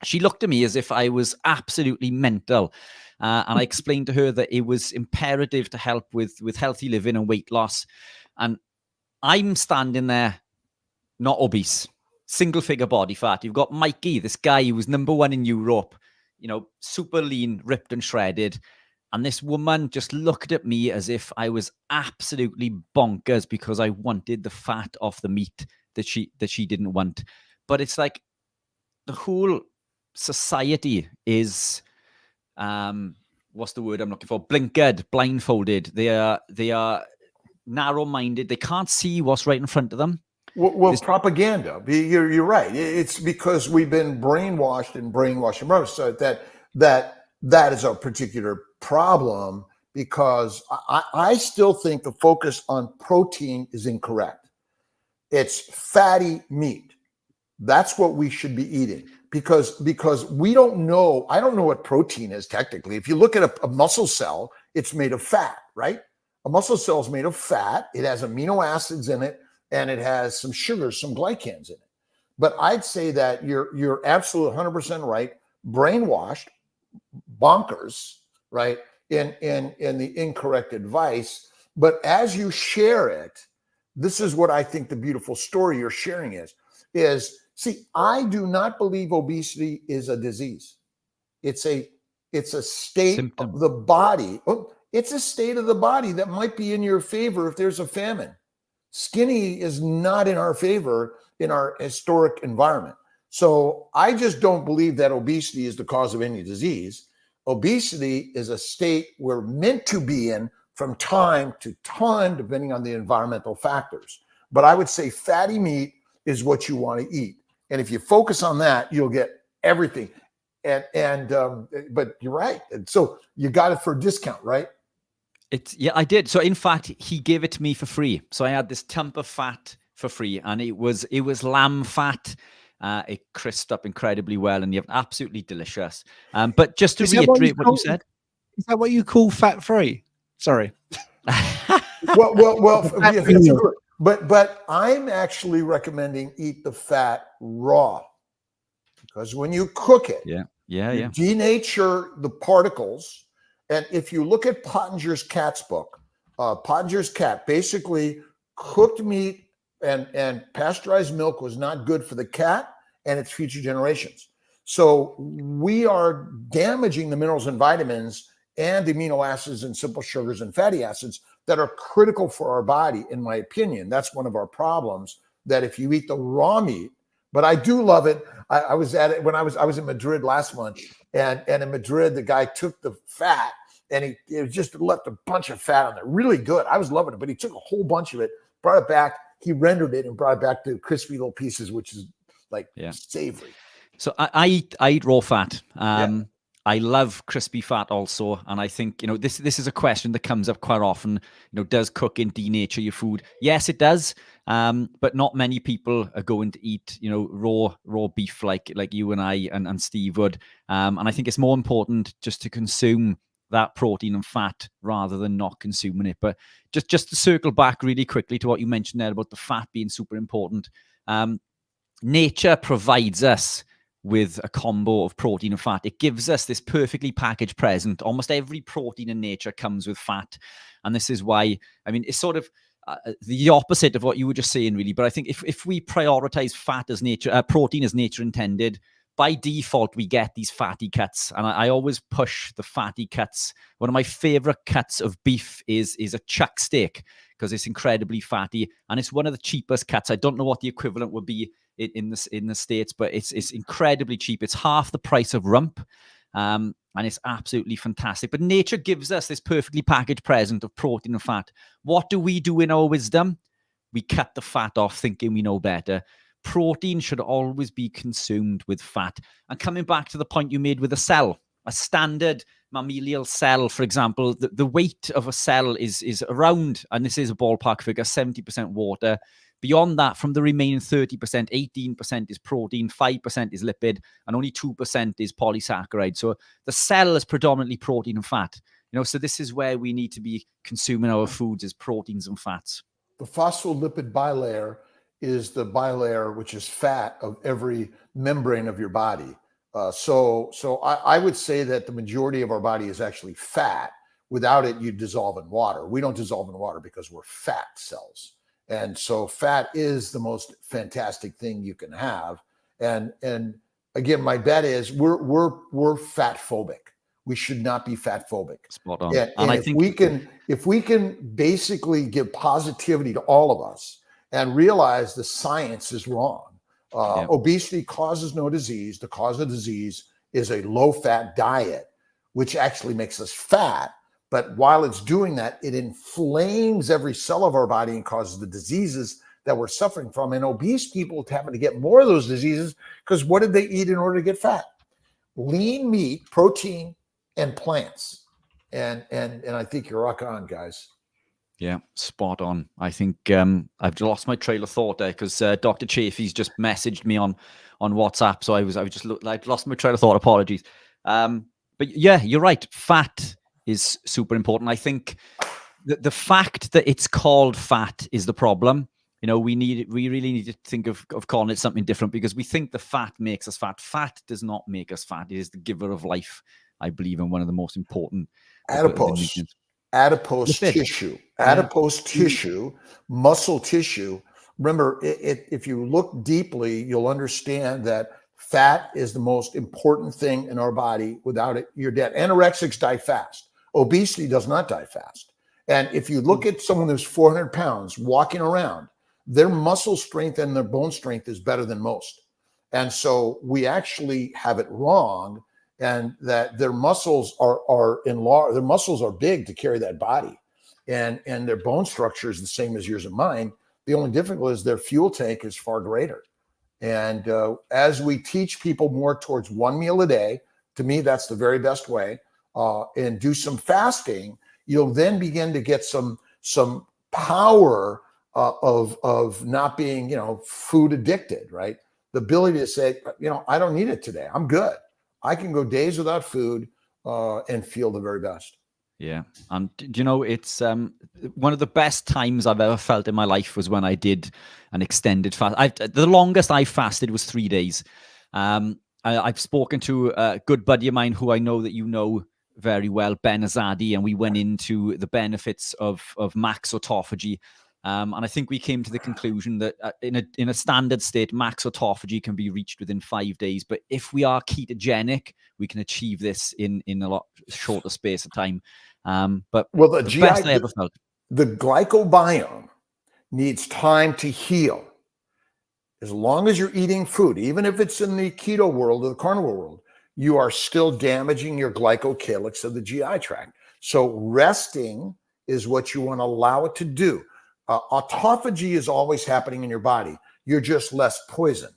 she looked at me as if I was absolutely mental. And I explained to her that it was imperative to help with healthy living and weight loss. And I'm standing there, not obese, single figure body fat. You've got Mikey, this guy who was #1 in Europe, you know, super lean, ripped and shredded. And this woman just looked at me as if I was absolutely bonkers because I wanted the fat off the meat that she didn't want. But it's like the whole society is, what's the word I'm looking for? Blinkered, blindfolded. They are narrow-minded. They can't see what's right in front of them. Well, propaganda. You're right. It's because we've been brainwashed. So that is a particular problem, because I still think the focus on protein is incorrect. It's fatty meat. That's what we should be eating, because we don't know. I don't know what protein is technically. If you look at a muscle cell, it's made of fat, right? A muscle cell is made of fat. It has amino acids in it, and it has some sugars, some glycans in it. But I'd say that you're absolutely 100% right. Brainwashed, bonkers, right? In the incorrect advice. But as you share it, this is what I think the beautiful story you're sharing is see, I do not believe obesity is a disease. It's a state of the body. It's a state of the body that might be in your favor if there's a famine. Skinny is not in our favor in our historic environment. So I just don't believe that obesity is the cause of any disease. Obesity is a state we're meant to be in from time to time, depending on the environmental factors. But I would say fatty meat is what you want to eat. And if you focus on that, you'll get everything. But you're right. And so you got it for a discount, right? Yeah, I did. So in fact, he gave it to me for free. So I had this tump of fat for free, and it was lamb fat. It crisped up incredibly well, and you're absolutely delicious. But just to reiterate what you said, is that what you call fat free? Sorry. well, but I'm actually recommending eat the fat raw, because when you cook it, you denature the particles. And if you look at Pottinger's cat's book, Pottinger's cat, basically cooked meat and pasteurized milk was not good for the cat and its future generations. So we are damaging the minerals and vitamins and the amino acids and simple sugars and fatty acids that are critical for our body, in my opinion. That's one of our problems, that if you eat the raw meat, but I do love it. I was at it when I was in Madrid last month, and in Madrid, the guy took the fat and he just left a bunch of fat on there. Really good. I was loving it, but he took a whole bunch of it, brought it back. He rendered it and brought it back to crispy little pieces, which is like savory. So I eat raw fat. I love crispy fat also, and I think this is a question that comes up quite often. Does cooking denature your food? Yes, it does. But not many people are going to eat raw beef like you and I and Steve would. And I think it's more important just to consume that protein and fat rather than not consuming it. But just to circle back really quickly to what you mentioned there about the fat being super important. Nature provides us with a combo of protein and fat. It gives us this perfectly packaged present. Almost every protein in nature comes with fat. And this is why, it's sort of the opposite of what you were just saying, really. But I think if we prioritize fat as nature, protein as nature intended, by default, we get these fatty cuts. And I always push the fatty cuts. One of my favorite cuts of beef is a chuck steak, because it's incredibly fatty. And it's one of the cheapest cuts. I don't know what the equivalent would be in the States, but it's incredibly cheap. It's half the price of rump. And it's absolutely fantastic. But nature gives us this perfectly packaged present of protein and fat. What do we do in our wisdom? We cut the fat off thinking we know better. Protein should always be consumed with fat. And coming back to the point you made with a cell, a standard mammalian cell, for example, the weight of a cell is around, and this is a ballpark figure, 70% water. Beyond that, from the remaining 30%, 18% is protein, 5% is lipid, and only 2% is polysaccharide. So the cell is predominantly protein and fat. So this is where we need to be consuming our foods, is proteins and fats. The phospholipid bilayer is the bilayer, which is fat, of every membrane of your body. So I would say that the majority of our body is actually fat. Without it, you dissolve in water. We don't dissolve in water because we're fat cells. And so fat is the most fantastic thing you can have. And again, my bet is we're fat phobic. We should not be fat phobic. Spot on. And I think if we can basically give positivity to all of us and realize the science is wrong. Obesity causes no disease. The cause of disease is a low-fat diet, which actually makes us fat. But while it's doing that, it inflames every cell of our body and causes the diseases that we're suffering from. And obese people happen to get more of those diseases because what did they eat in order to get fat? Lean meat, protein, and plants. And I think you're rocking on, guys. Yeah, spot on. I think I've lost my trail of thought there because Dr. Chaffee's just messaged me on WhatsApp. So I lost my trail of thought. Apologies. But yeah, you're right. Fat is super important. I think the fact that it's called fat is the problem. We really need to think of calling it something different, because we think the fat makes us fat. Fat does not make us fat. It is the giver of life, I believe, and one of the most important. Adipose tissue, tissue, muscle tissue. Remember, if you look deeply, you'll understand that fat is the most important thing in our body. Without it, you're dead. Anorexics die fast. Obesity does not die fast. And if you look at someone who's 400 pounds walking around, their muscle strength and their bone strength is better than most. And so we actually have it wrong, and that their muscles are enlarged. Their muscles are big to carry that body. and their bone structure is the same as yours and mine. The only difference is their fuel tank is far greater. And as we teach people more towards one meal a day, to me, that's the very best way, and do some fasting, you'll then begin to get some power of not being, food addicted, right? The ability to say, I don't need it today. I'm good. I can go days without food and feel the very best. Yeah. And it's one of the best times I've ever felt in my life was when I did an extended fast. The longest I fasted was 3 days. I've spoken to a good buddy of mine who I know that you know very well, Ben Azadi, and we went into the benefits of max autophagy. And I think we came to the conclusion that in a standard state, max autophagy can be reached within 5 days. But if we are ketogenic, we can achieve this in a lot shorter space of time. But the best I ever felt. The glycobiome needs time to heal. As long as you're eating food, even if it's in the keto world or the carnivore world, you are still damaging your glycocalyx of the GI tract. So resting is what you want to allow it to do. Autophagy is always happening in your body. You're just less poisoned.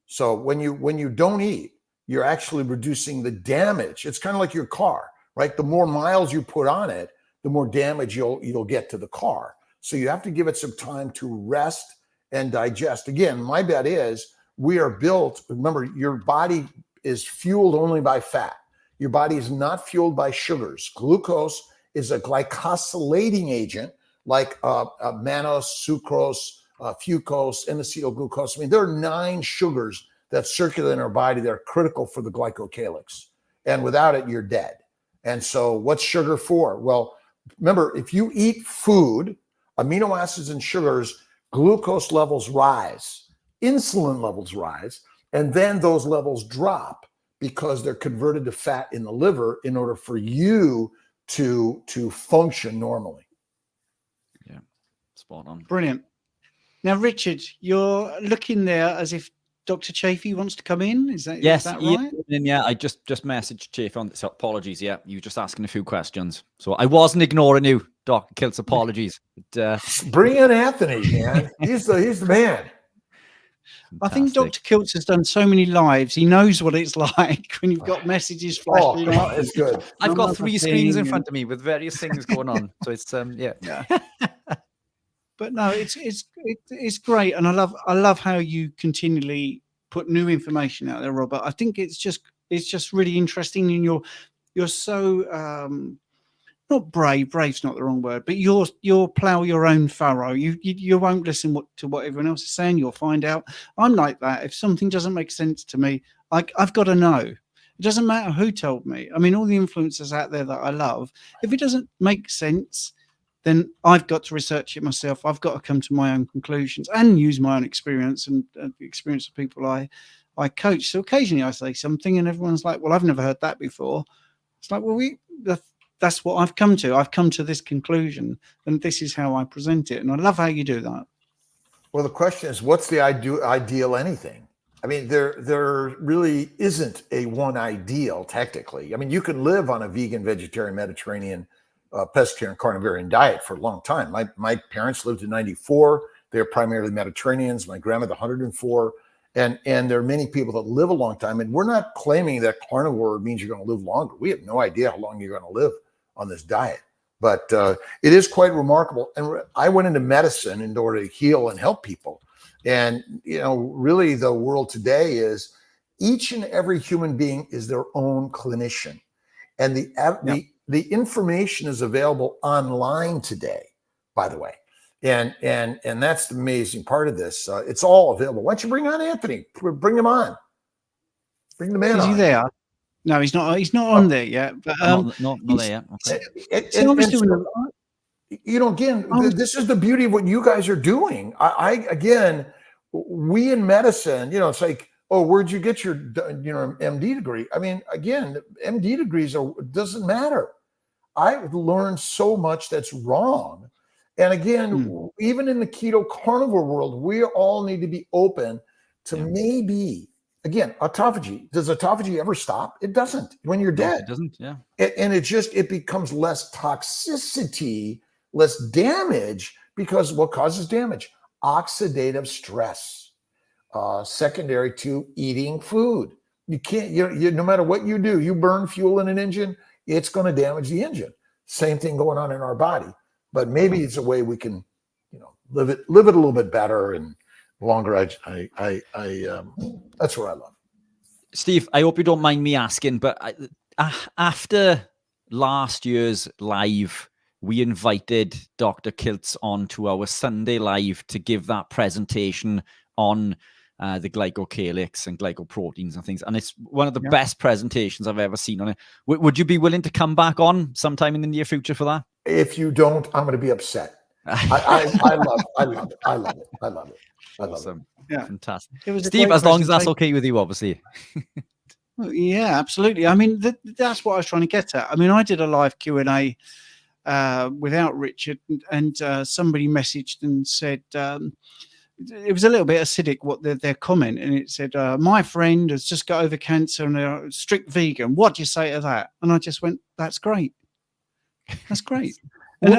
So when you don't eat, you're actually reducing the damage. It's kind of like your car, right? The more miles you put on it, the more damage you'll get to the car. So you have to give it some time to rest and digest. Again, my bet is we are built, remember, your body is fueled only by fat. Your body is not fueled by sugars. Glucose is a glycosylating agent like mannose, sucrose, fucose, N-acetylglucose. I mean, there are 9 sugars that circulate in our body that are critical for the glycocalyx. And without it, you're dead. And so what's sugar for? Well, remember, if you eat food, amino acids and sugars, glucose levels rise, insulin levels rise, and then those levels drop because they're converted to fat in the liver in order for you to function normally. Yeah, spot on. Brilliant. Now, Richard, you're looking there as if Dr. Chaffee wants to come in. Is that right? Yeah, I just messaged Chaffee on this. Apologies. Yeah, you just asking a few questions. So I wasn't ignoring you, Dr. Kiltz. Apologies. But, bring in Anthony, man. He's the man. I think Dr. Kiltz has done so many lives. He knows what it's like when you've got messages flashing. Oh, it's good. I've got 3 screens in front of me with various things going on. So it's yeah. But no, it's great, and I love how you continually put new information out there, Robert. I think it's just really interesting, and you're so not brave. Brave's not the wrong word, but you'll plow your own furrow. You won't listen to what everyone else is saying. You'll find out. I'm like that. If something doesn't make sense to me, I've got to know. It doesn't matter who told me. I mean, all the influencers out there that I love, if it doesn't make sense, then I've got to research it myself. I've got to come to my own conclusions and use my own experience and the experience of people I coach. So occasionally I say something and everyone's like, well, I've never heard that before. It's like, well, that's what I've come to. I've come to this conclusion, and this is how I present it. And I love how you do that. Well, the question is, what's the ideal anything? I mean, there really isn't a one ideal technically. I mean, you can live on a vegan, vegetarian, Mediterranean, pescatarian, carnivorian diet for a long time. My parents lived to 94. They're primarily Mediterraneans. My grandmother, 104. And there are many people that live a long time. And we're not claiming that carnivore means you're going to live longer. We have no idea how long you're going to live on this diet. But it is quite remarkable. And I went into medicine in order to heal and help people. And, really the world today is each and every human being is their own clinician. And the information is available online today, by the way. And that's the amazing part of this. It's all available. Why don't you bring on Anthony? Bring him on. Bring the man on. Is he there? No, he's not. He's not on there yet. But not there yet. Okay. This is the beauty of what you guys are doing. We in medicine, it's like, oh, where'd you get your, MD degree? I mean, again, MD degrees doesn't matter. I've learned so much that's wrong. And again, even in the keto carnivore world, we all need to be open to maybe, again, autophagy. Does autophagy ever stop? It doesn't when you're dead. It doesn't, yeah. And it becomes less toxicity less damage, because what causes damage? Oxidative stress, secondary to eating food. You can't, you no matter what you do, you burn fuel in an engine, it's going to damage the engine. Same thing going on in our body. But maybe it's a way we can, live it a little bit better and longer. That's what I love. Steve, I hope you don't mind me asking, but after last year's live, we invited Dr. Kiltz on to our Sunday live to give that presentation on the glycocalyx and glycoproteins and things. And it's one of the best presentations I've ever seen on it. Would you be willing to come back on sometime in the near future for that? If you don't, I'm going to be upset. I love it. Awesome. Yeah. Fantastic. It was a Steve, great as long as that's presentation. okay with you, obviously. Well, yeah, absolutely. I mean, that's what I was trying to get at. I mean, I did a live Q&A without Richard, and somebody messaged and said, it was a little bit acidic, what their comment, and it said, my friend has just got over cancer and they're strict vegan. What do you say to that? And I just went, that's great. That's great. And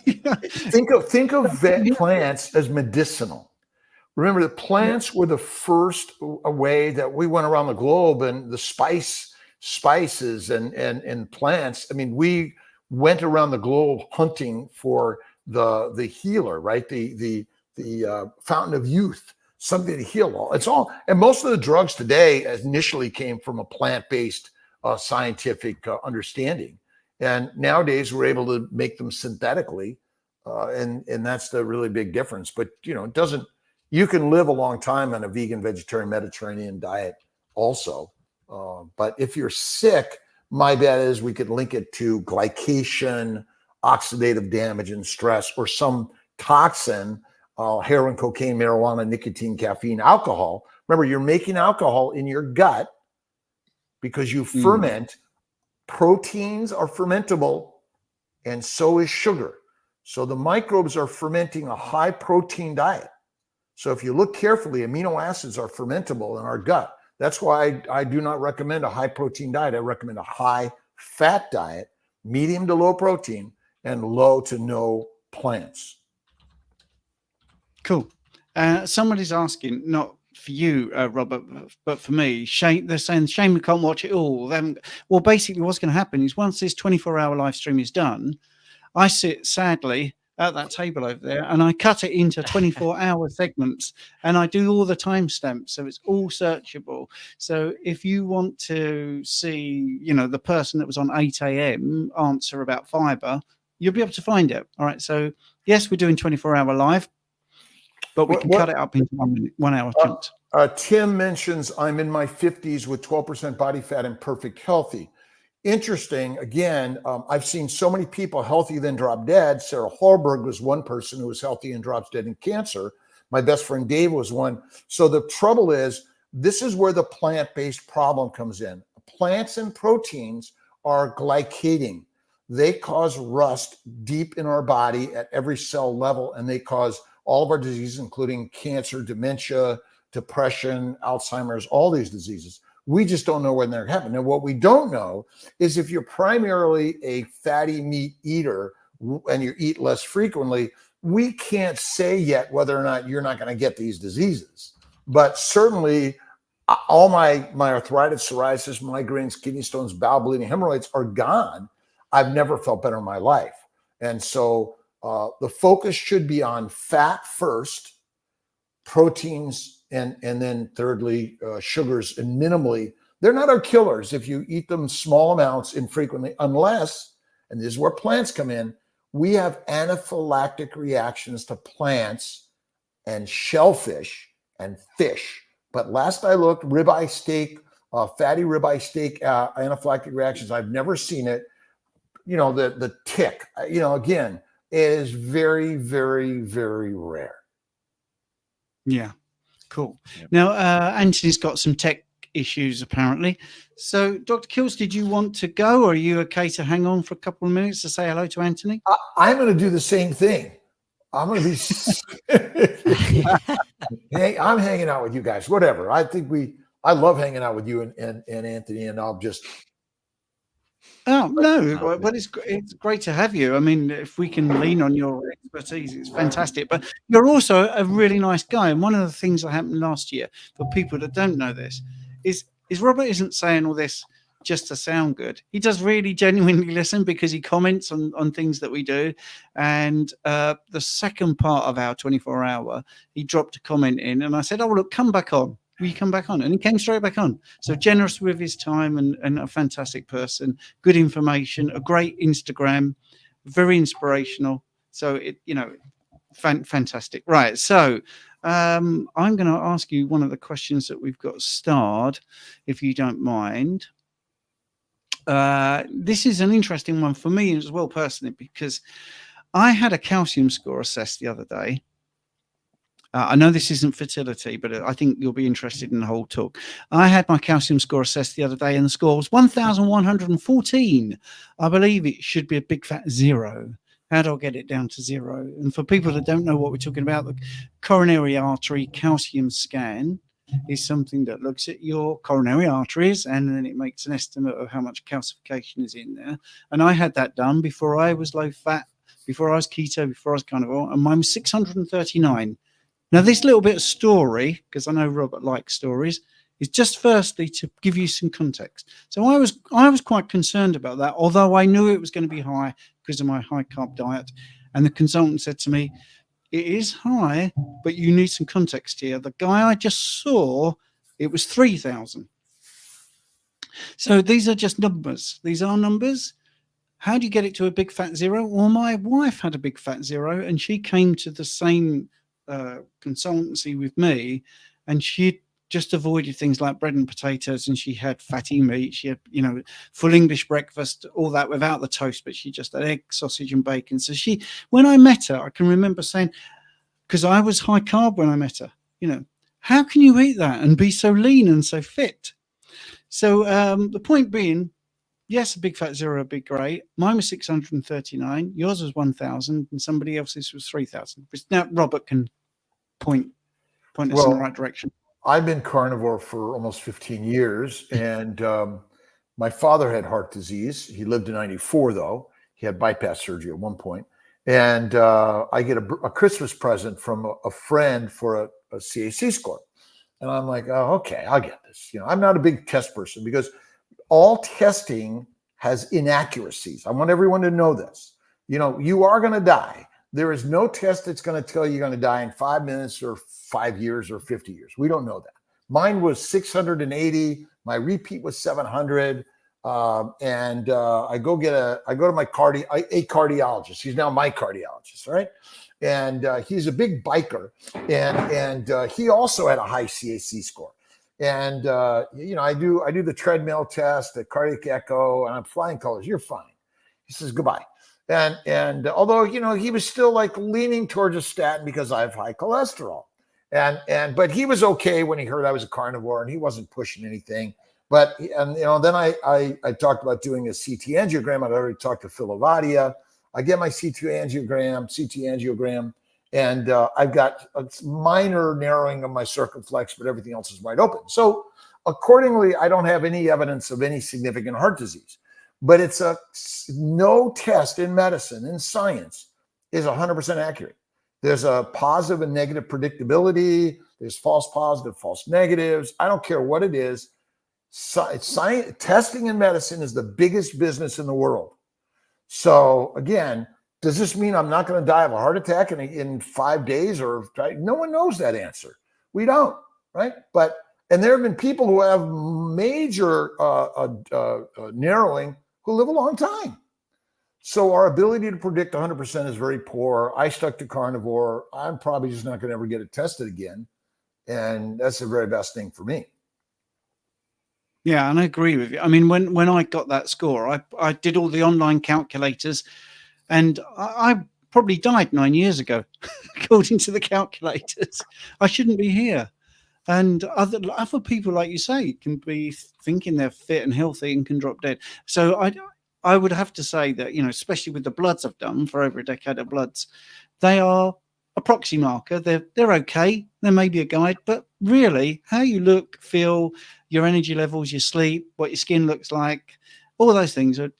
think of plants as medicinal. Remember, the plants were the first way that we went around the globe, and the spices and plants. I mean, we went around the globe hunting for the healer, right? The fountain of youth, something to heal all. It's all, and most of the drugs today initially came from a plant-based scientific understanding. And nowadays we're able to make them synthetically, and that's the really big difference. But it doesn't. You can live a long time on a vegan, vegetarian, Mediterranean diet also. But if you're sick, my bet is we could link it to glycation, oxidative damage, and stress, or some toxin, heroin, cocaine, marijuana, nicotine, caffeine, alcohol. Remember, you're making alcohol in your gut because you ferment. Proteins are fermentable, and so is sugar. So the microbes are fermenting a high protein diet. So if you look carefully, amino acids are fermentable in our gut. That's why I do not recommend a high protein diet. I recommend a high fat diet, medium to low protein, and low to no plants. Cool. Somebody's asking, not for you, Robert, but for me, Shane, they're saying, Shane, we can't watch it all. Well, basically what's going to happen is once this 24-hour live stream is done, I sit sadly at that table over there and I cut it into 24-hour segments, and I do all the timestamps, so it's all searchable. So if you want to see, the person that was on 8 a.m. answer about fiber, you'll be able to find it. All right. So yes, we're doing 24-hour live, but we can cut it up into 1 hour chunks. Tim mentions, I'm in my 50s with 12% body fat and perfect healthy. Interesting. Again, I've seen so many people healthy then drop dead. Sarah Hallberg was one person who was healthy and drops dead in cancer. My best friend Dave was one. So the trouble is, this is where the plant-based problem comes in. Plants and proteins are glycating. They cause rust deep in our body at every cell level, and they cause all of our diseases, including cancer, dementia, depression, Alzheimer's, all these diseases. We just don't know when they're happening. Now, what we don't know is if you're primarily a fatty meat eater and you eat less frequently, we can't say yet whether or not you're not going to get these diseases. But certainly all my arthritis, psoriasis, migraines, kidney stones, bowel bleeding, hemorrhoids are gone. I've never felt better in my life. And so the focus should be on fat first, proteins, and then thirdly, sugars, and minimally. They're not our killers if you eat them small amounts infrequently, unless, and this is where plants come in, we have anaphylactic reactions to plants and shellfish and fish. But last I looked, ribeye steak, fatty ribeye steak, anaphylactic reactions, I've never seen it. The tick, again, it is very, very, very rare. Yeah. Cool. Yep. Now, Anthony's got some tech issues apparently. So, Dr. Kiltz, did you want to go, or are you okay to hang on for a couple of minutes to say hello to Anthony? I'm going to do the same thing. I'm going to be. Hey, I'm hanging out with you guys. Whatever. I love hanging out with you and Anthony, and I'll just. Oh no, but it's great to have you. I mean, if we can lean on your expertise, it's fantastic. But you're also a really nice guy. And one of the things that happened last year, for people that don't know this, is Robert isn't saying all this just to sound good. He does really genuinely listen, because he comments on things that we do. And the second part of our 24-hour, he dropped a comment in, and I said, "Oh look, come back on. Will you come back on?" And he came straight back on. So generous with his time, and a fantastic person, good information, a great Instagram, very inspirational. So fantastic. Right. So I'm going to ask you one of the questions that we've got starred, if you don't mind. This is an interesting one for me as well, personally, because I had a calcium score assessed the other day. I know this isn't fertility, but I think you'll be interested in the whole talk. I had my calcium score assessed the other day, and the score was 1,114. I believe it should be a big fat 0. How do I get it down to 0? And for people that don't know what we're talking about, the coronary artery calcium scan is something that looks at your coronary arteries, and then it makes an estimate of how much calcification is in there. And I had that done before I was low fat, before I was keto, before I was carnivore, and mine was 639. Now, this little bit of story, because I know Robert likes stories, is just firstly to give you some context. So I was quite concerned about that, although I knew it was going to be high because of my high carb diet. And the consultant said to me, "It is high, but you need some context here. The guy I just saw, it was 3,000. So these are just numbers. These are numbers. How do you get it to a big fat 0? Well, my wife had a big fat 0, and she came to the same consultancy with me, and she just avoided things like bread and potatoes, and she had fatty meat, she had full English breakfast, all that without the toast, but she just had egg, sausage and bacon. So when I met her, I can remember saying, because I was high carb when I met her, how can you eat that and be so lean and so fit? So the point being, yes, a big fat 0 would be great. Mine was 639, yours was 1,000, and somebody else's was 3,000. Now Robert can point us in the right direction. I've been carnivore for almost 15 years, and my father had heart disease. He lived to 94, though. He had bypass surgery at one point. And I get a Christmas present from a friend for a CAC score. And I'm like, oh, okay, I'll get this. I'm not a big test person, because all testing has inaccuracies. I want everyone to know this. You are going to die. There is no test that's going to tell you you're going to die in 5 minutes or 5 years or 50 years. We don't know that. Mine was 680. My repeat was 700. And I go to my cardiologist. He's now my cardiologist, right? And he's a big biker, and he also had a high CAC score. And I do the treadmill test, the cardiac echo, and I'm flying colors. You're fine. He says goodbye. And although he was still like leaning towards a statin because I have high cholesterol, but he was okay when he heard I was a carnivore, and he wasn't pushing anything. But then I talked about doing a CT angiogram. I'd already talked to Phil Avadia. I get my CT angiogram, and I've got a minor narrowing of my circumflex, but everything else is wide open. So accordingly, I don't have any evidence of any significant heart disease. But it's no test in medicine, in science, is 100% accurate. There's a positive and negative predictability. There's false positive, false negatives. I don't care what it is. Science, testing in medicine is the biggest business in the world. So again, does this mean I'm not going to die of a heart attack in 5 days? No one knows that answer. We don't, right? And there have been people who have major narrowing who live a long time. So our ability to predict 100% is very poor. I stuck to carnivore. I'm probably just not going to ever get it tested again. And that's the very best thing for me. Yeah, and I agree with you. I mean, when I got that score, I did all the online calculators, and I probably died 9 years ago, according to the calculators. I shouldn't be here. And other people, like you say, can be thinking they're fit and healthy and can drop dead. So I would have to say that, especially with the bloods I've done for over a decade of bloods, they are a proxy marker. They're okay. There may be a guide, but really how you look, feel, your energy levels, your sleep, what your skin looks like, all those things are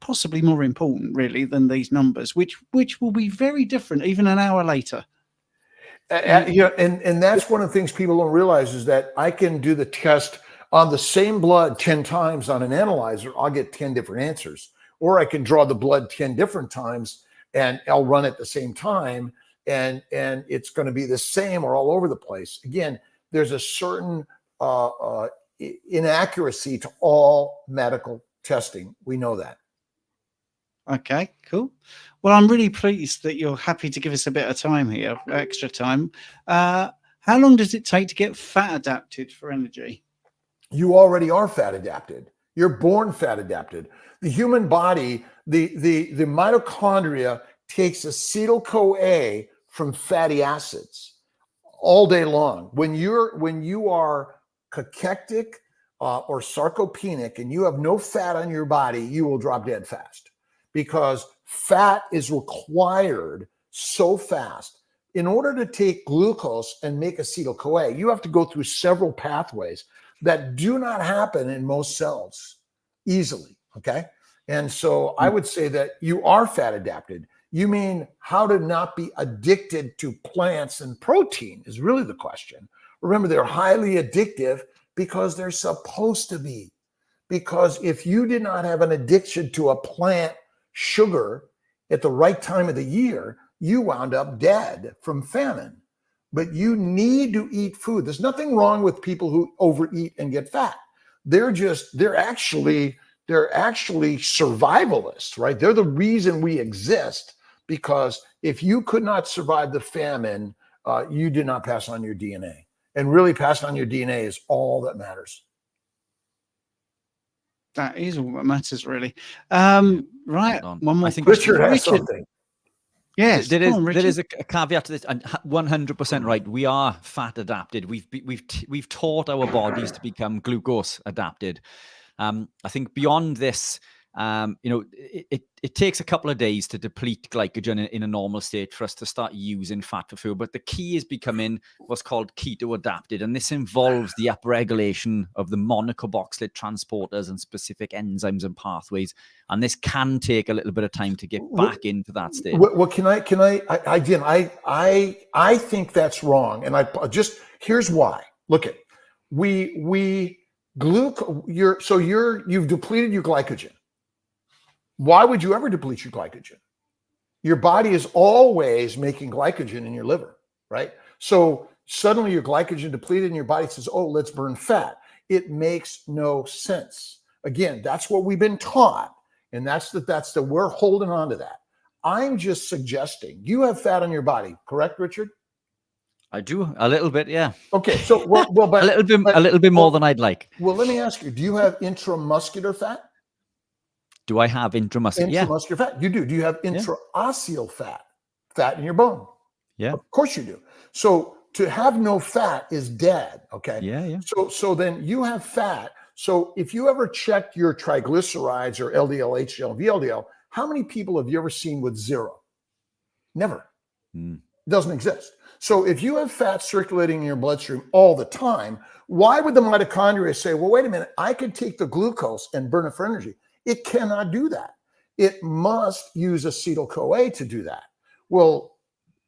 possibly more important, really, than these numbers, which will be very different even an hour later. And that's one of the things people don't realize is that I can do the test on the same blood 10 times on an analyzer. I'll get 10 different answers, or I can draw the blood 10 different times and I'll run at the same time, and it's going to be the same or all over the place. Again, there's a certain inaccuracy to all medical testing. We know that. Okay, cool. Well, I'm really pleased that you're happy to give us a bit of time here, extra time. How long does it take to get fat adapted for energy? You already are fat adapted. You're born fat adapted. The human body, the mitochondria takes acetyl-CoA from fatty acids all day long. When you are cachectic or sarcopenic and you have no fat on your body, you will drop dead fast, because fat is required so fast. In order to take glucose and make acetyl-CoA, you have to go through several pathways that do not happen in most cells easily, okay? And so I would say that you are fat adapted. You mean how to not be addicted to plants and protein is really the question. Remember, they're highly addictive because they're supposed to be. Because if you did not have an addiction to a plant sugar at the right time of the year, you wound up dead from famine. But you need to eat food. There's nothing wrong with people who overeat and get fat. They're actually survivalists, right? They're the reason we exist, because if you could not survive the famine, you did not pass on your DNA. And really, passing on your DNA is all that matters. That is all that matters, really. Right. One more. I think Richard has something. Yes, there is a caveat to this, and 100% right. We are fat adapted. We've taught our bodies to become glucose adapted. I think beyond this, it takes a couple of days to deplete glycogen in a normal state for us to start using fat for food. But the key is becoming what's called keto adapted. And this involves the upregulation of the monocarboxylate transporters and specific enzymes and pathways. And this can take a little bit of time to get back into that state. Well, I think that's wrong. And here's why. Look at, you've depleted your glycogen. Why would you ever deplete your glycogen? Your body is always making glycogen in your liver, right? So suddenly your glycogen depleted and your body says, oh, let's burn fat. It makes no sense. Again, that's what we've been taught. And we're holding on to that. I'm just suggesting you have fat on your body, correct, Richard? I do a little bit, yeah. Okay, so but a little bit more than I'd like. Well, let me ask you: do you have intramuscular fat? Do I have intramuscular? Intramuscular fat. You do. Do you have intraosseous fat in your bone? Yeah. Of course you do. So to have no fat is dead. Okay. Yeah. So then you have fat. So if you ever checked your triglycerides or LDL, HDL, VLDL, how many people have you ever seen with zero? Never. It doesn't exist. So if you have fat circulating in your bloodstream all the time, why would the mitochondria say, well, wait a minute, I could take the glucose and burn it for energy? It cannot do that. It must use acetyl-CoA to do that. Well,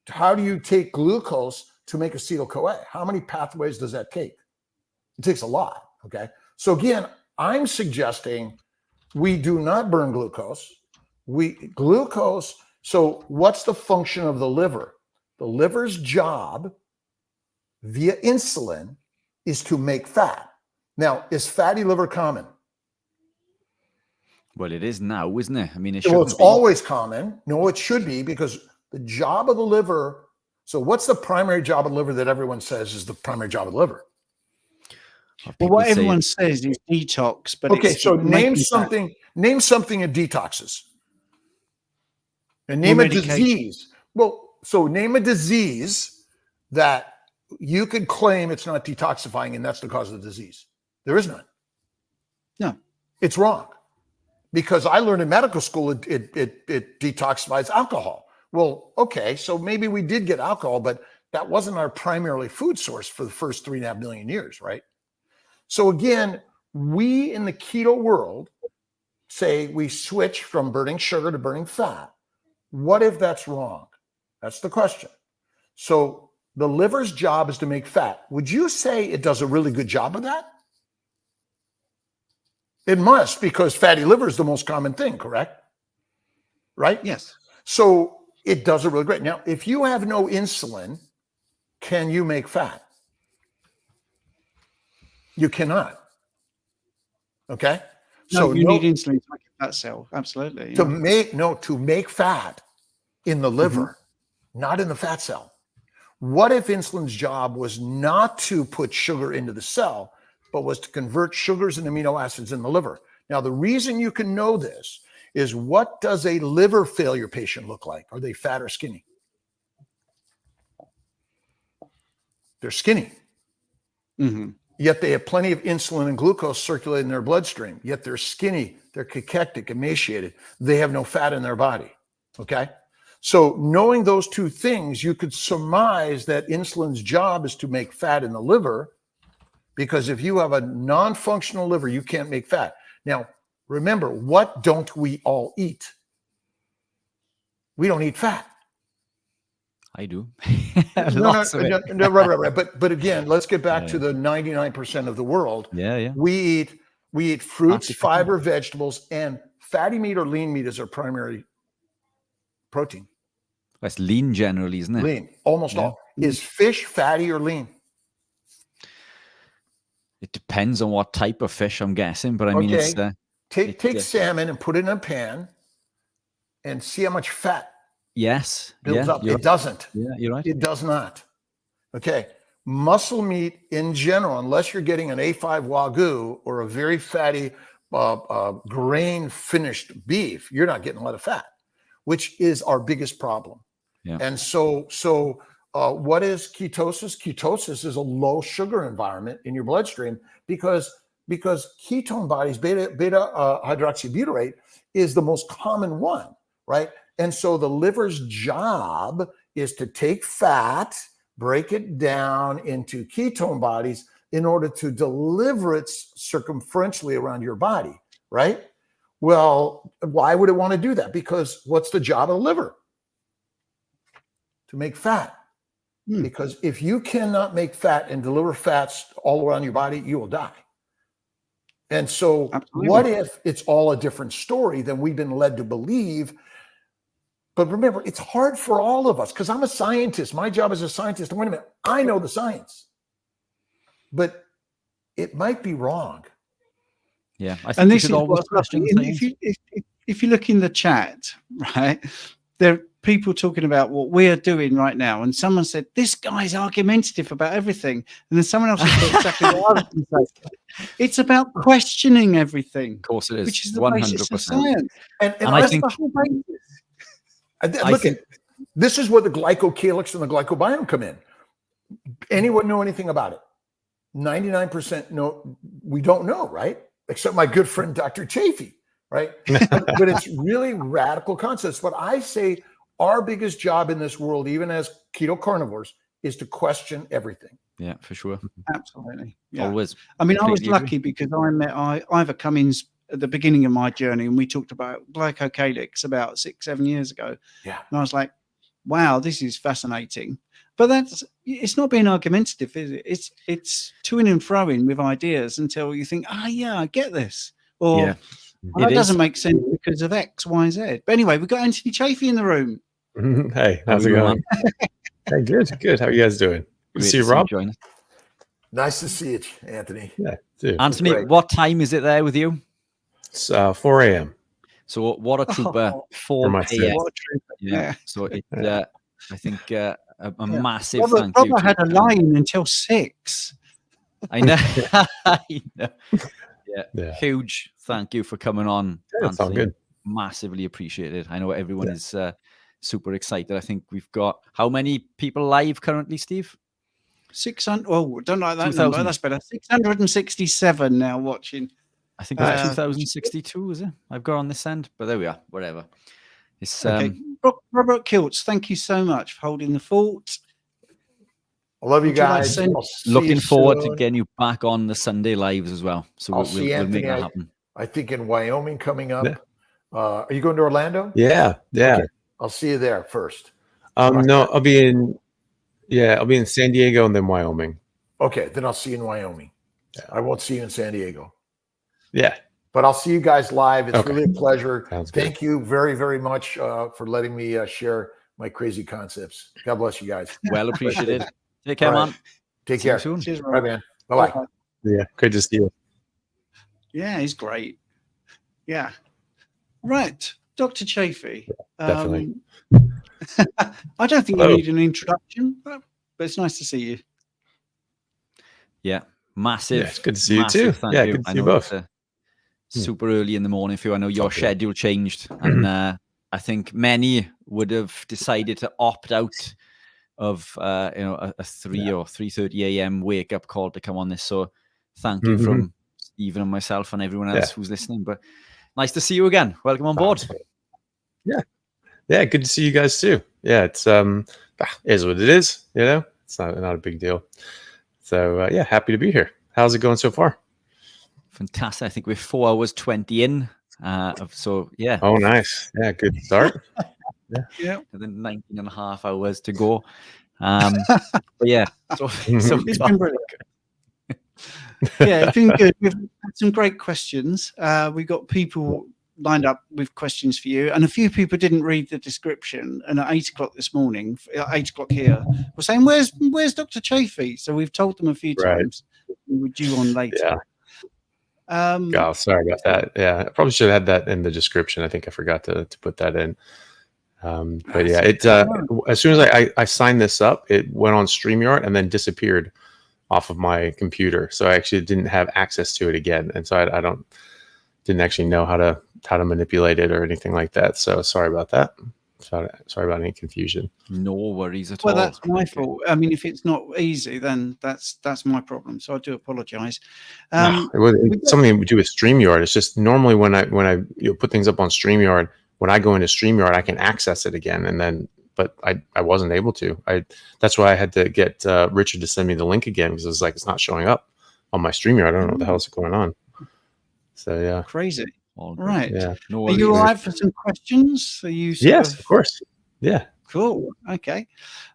how do you take glucose to make acetyl-CoA? How many pathways does that take? It takes a lot, okay? So again, I'm suggesting we do not burn glucose. So what's the function of the liver? The liver's job via insulin is to make fat. Now, is fatty liver common? Well, it is now, isn't it? I mean, it's always common. No, it should be, because the job of the liver. So what's the primary job of the liver that everyone says is the primary job of the liver? Well, what everyone says is detox. But okay, so name something it detoxes. And name a disease. Well, so name a disease that you could claim it's not detoxifying and that's the cause of the disease. There is none. No. It's wrong. Because I learned in medical school it detoxifies alcohol. Well, okay, so maybe we did get alcohol, but that wasn't our primarily food source for the first 3.5 million years, right? So again, we in the keto world say we switch from burning sugar to burning fat, what if that's wrong? That's the question. So the liver's job is to make fat. Would you say it does a really good job of that? It must, because fatty liver is the most common thing, correct? Right? Yes. So it does it really great. Now, if you have no insulin, can you make fat? You cannot. Okay? So you need insulin to make a fat cell. Absolutely. To make fat in the liver, not in the fat cell. What if insulin's job was not to put sugar into the cell, but was to convert sugars and amino acids in the liver? Now, the reason you can know this is, what does a liver failure patient look like? Are they fat or skinny? They're skinny. Yet they have plenty of insulin and glucose circulating in their bloodstream. Yet they're skinny, they're cachectic, emaciated. They have no fat in their body. Okay? So knowing those two things, you could surmise that insulin's job is to make fat in the liver, because if you have a non-functional liver, you can't make fat. Now, remember, what don't we all eat? We don't eat fat. I do. Right. But again, let's get back to the 99% of the world. Yeah. We eat fruits, fiber, vegetables, and fatty meat or lean meat is our primary protein. That's lean generally, isn't it? Lean, almost all. Is fish fatty or lean? It depends on what type of fish, I'm guessing. But I mean, it's take salmon and put it in a pan and see how much fat builds up. It doesn't. Yeah, you're right. It does not. Okay. Muscle meat in general, unless you're getting an A5 Wagyu or a very fatty grain finished beef, you're not getting a lot of fat, which is our biggest problem. Yeah. And so what is ketosis? Ketosis is a low sugar environment in your bloodstream because ketone bodies, beta hydroxybutyrate, is the most common one, right? And so the liver's job is to take fat, break it down into ketone bodies in order to deliver it circumferentially around your body, right? Well, why would it want to do that? Because what's the job of the liver? To make fat. Because if you cannot make fat and deliver fats all around your body, you will die. And so what if it's all a different story than we've been led to believe? But remember, it's hard for all of us, because I'm a scientist. My job as a scientist, wait a minute, I know the science, but it might be wrong. Yeah. I think and this should is always question things. If you look in the chat, right, there are people talking about what we are doing right now. And someone said, this guy's argumentative about everything. And then someone else said exactly what I was going to say. It's about questioning everything. Of course it is. Which is the 100%. basis of science. And I think the whole basis. This is where the glycocalyx and the glycobiome come in. Anyone know anything about it? 99% no, we don't know, right? Except my good friend, Dr. Chaffee, right? But it's really radical concepts. But I say our biggest job in this world, even as keto carnivores, is to question everything. Yeah, for sure. Absolutely. Yeah. Always. I mean, I was lucky because I met Ivor Cummins at the beginning of my journey, and we talked about glycocalyx about 6-7 years ago. Yeah. And I was like, wow, this is fascinating. But it's not being argumentative, is it? It's to-ing and fro-ing with ideas until you think, yeah, I get this. Or that doesn't make sense because of X, Y, Z. But anyway, we've got Anthony Chaffee in the room. Hey, how's it going? Hey, good. How are you guys doing? Good to see you, Rob. Nice to see you, Anthony. Yeah, too. Anthony, what time is it there with you? It's 4 a.m. So what a trooper. 4 a.m. Yeah. So it, I think a massive thank you. Robert had a line until 6. I know. I know. Yeah. Huge thank you for coming on. Yeah, it's all good. Massively appreciated. I know everyone is super excited. I think we've got how many people live currently, Steve? 600. Oh, don't like that number. That's better. 667 now watching. I think it's 2062, is it? I've got on this end, but there we are. Whatever. It's okay. Robert Kiltz, thank you so much for holding the fort. I love you guys. Looking forward to getting you back on the Sunday lives as well. So we'll make that happen. I think in Wyoming coming up. Yeah. Are you going to Orlando? Yeah. Okay. I'll see you there first. No, I'll be in San Diego and then Wyoming. Okay, then I'll see you in Wyoming. Yeah. I won't see you in San Diego. Yeah. But I'll see you guys live. It's Okay. really a pleasure. Sounds good. Thank you very, very much for letting me share my crazy concepts. God bless you guys. Well appreciated. Take care, All right. man. Take See you care. soon. Cheers, Bye, Rob. man. Bye-bye. Yeah. Good to see you. Yeah, he's great. Yeah. Right. Dr. Chaffee. Definitely. I don't think Hello. you need an introduction, but it's nice to see you. Yeah, massive. Yeah, it's good to see you massive too. thank Yeah, you. good to I see you know both. it's, super early in the morning for you. I know your Okay. schedule changed, and I think many would have decided to opt out of a 3 or 3:30 a.m. wake up call to come on this. So thank you from Stephen and myself and everyone else who's listening. But nice to see you again. Welcome on board. Yeah, good to see you guys too. Yeah, it's is what it is. You know, it's not a big deal. So yeah, happy to be here. How's it going so far? Fantastic. I think we're 4 hours 20 in. So yeah. Oh, nice. Yeah, good start. Yeah. And then 19 and a half hours to go. But yeah. So It's been brilliant. Yeah, it's been good. We've had some great questions. We got people lined up with questions for you, and a few people didn't read the description. And at 8 o'clock this morning, at 8 o'clock here, we're saying, "Where's Dr. Chaffee?" So we've told them a few Right. times. We were due on later. Yeah. Um, God, sorry about that. Yeah, I probably should have had that in the description. I think I forgot to put that in. But yeah, it as soon as I signed this up, it went on StreamYard and then disappeared off of my computer. So I actually didn't have access to it again, and so I didn't actually know how to manipulate it or anything like that. So sorry about that. Sorry about any confusion. no worries at all. Well, that's my fault. I mean, if it's not easy, then that's my problem. So I do apologise. It's something to do with StreamYard. It's just normally when I put things up on StreamYard, when I go into StreamYard, I can access it again, and then but I wasn't able to. That's why I had to get Richard to send me the link again, because it was like it's not showing up on my StreamYard. I don't know what the hell's going on. So yeah, Crazy. All good. Right. yeah, No Are worries. you all right for some questions? Are you? yes, of course, yeah. Cool. Okay.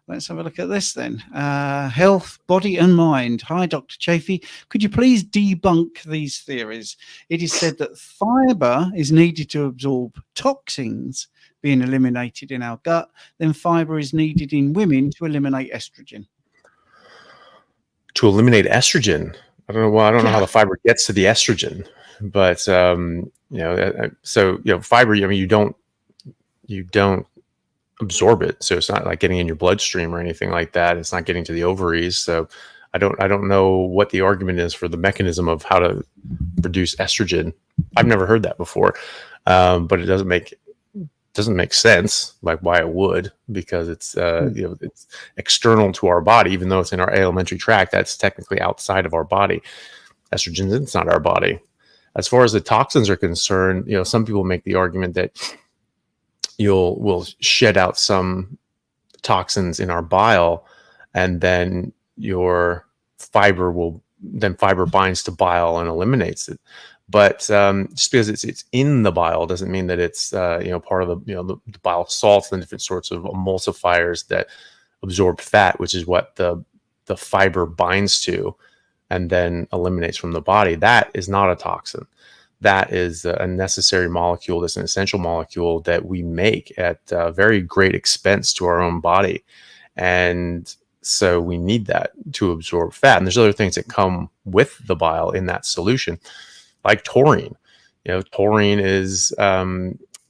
Let's have a look at this then. Health, body and mind. Hi, Dr. Chaffee. Could you please debunk these theories? It is said that fiber is needed to absorb toxins being eliminated in our gut. Then fiber is needed in women to eliminate estrogen. To eliminate estrogen, I don't know. Well, I don't know how the fiber gets to the estrogen, but fiber. I mean, you don't absorb it, so it's not like getting in your bloodstream or anything like that. It's not getting to the ovaries, so I don't know what the argument is for the mechanism of how to produce estrogen. I've never heard that before, but it doesn't make sense like why it would, because it's it's external to our body, even though it's in our alimentary tract. That's technically outside of our body. Estrogen is not our body. As far as the toxins are concerned, some people make the argument that we'll shed out some toxins in our bile, and then your fiber binds to bile and eliminates it. But just because it's in the bile doesn't mean that it's part of the bile salts and different sorts of emulsifiers that absorb fat, which is what the fiber binds to and then eliminates from the body. That is not a toxin. That is a necessary molecule. That's an essential molecule that we make at very great expense to our own body. And so we need that to absorb fat. And there's other things that come with the bile in that solution, like taurine. Taurine is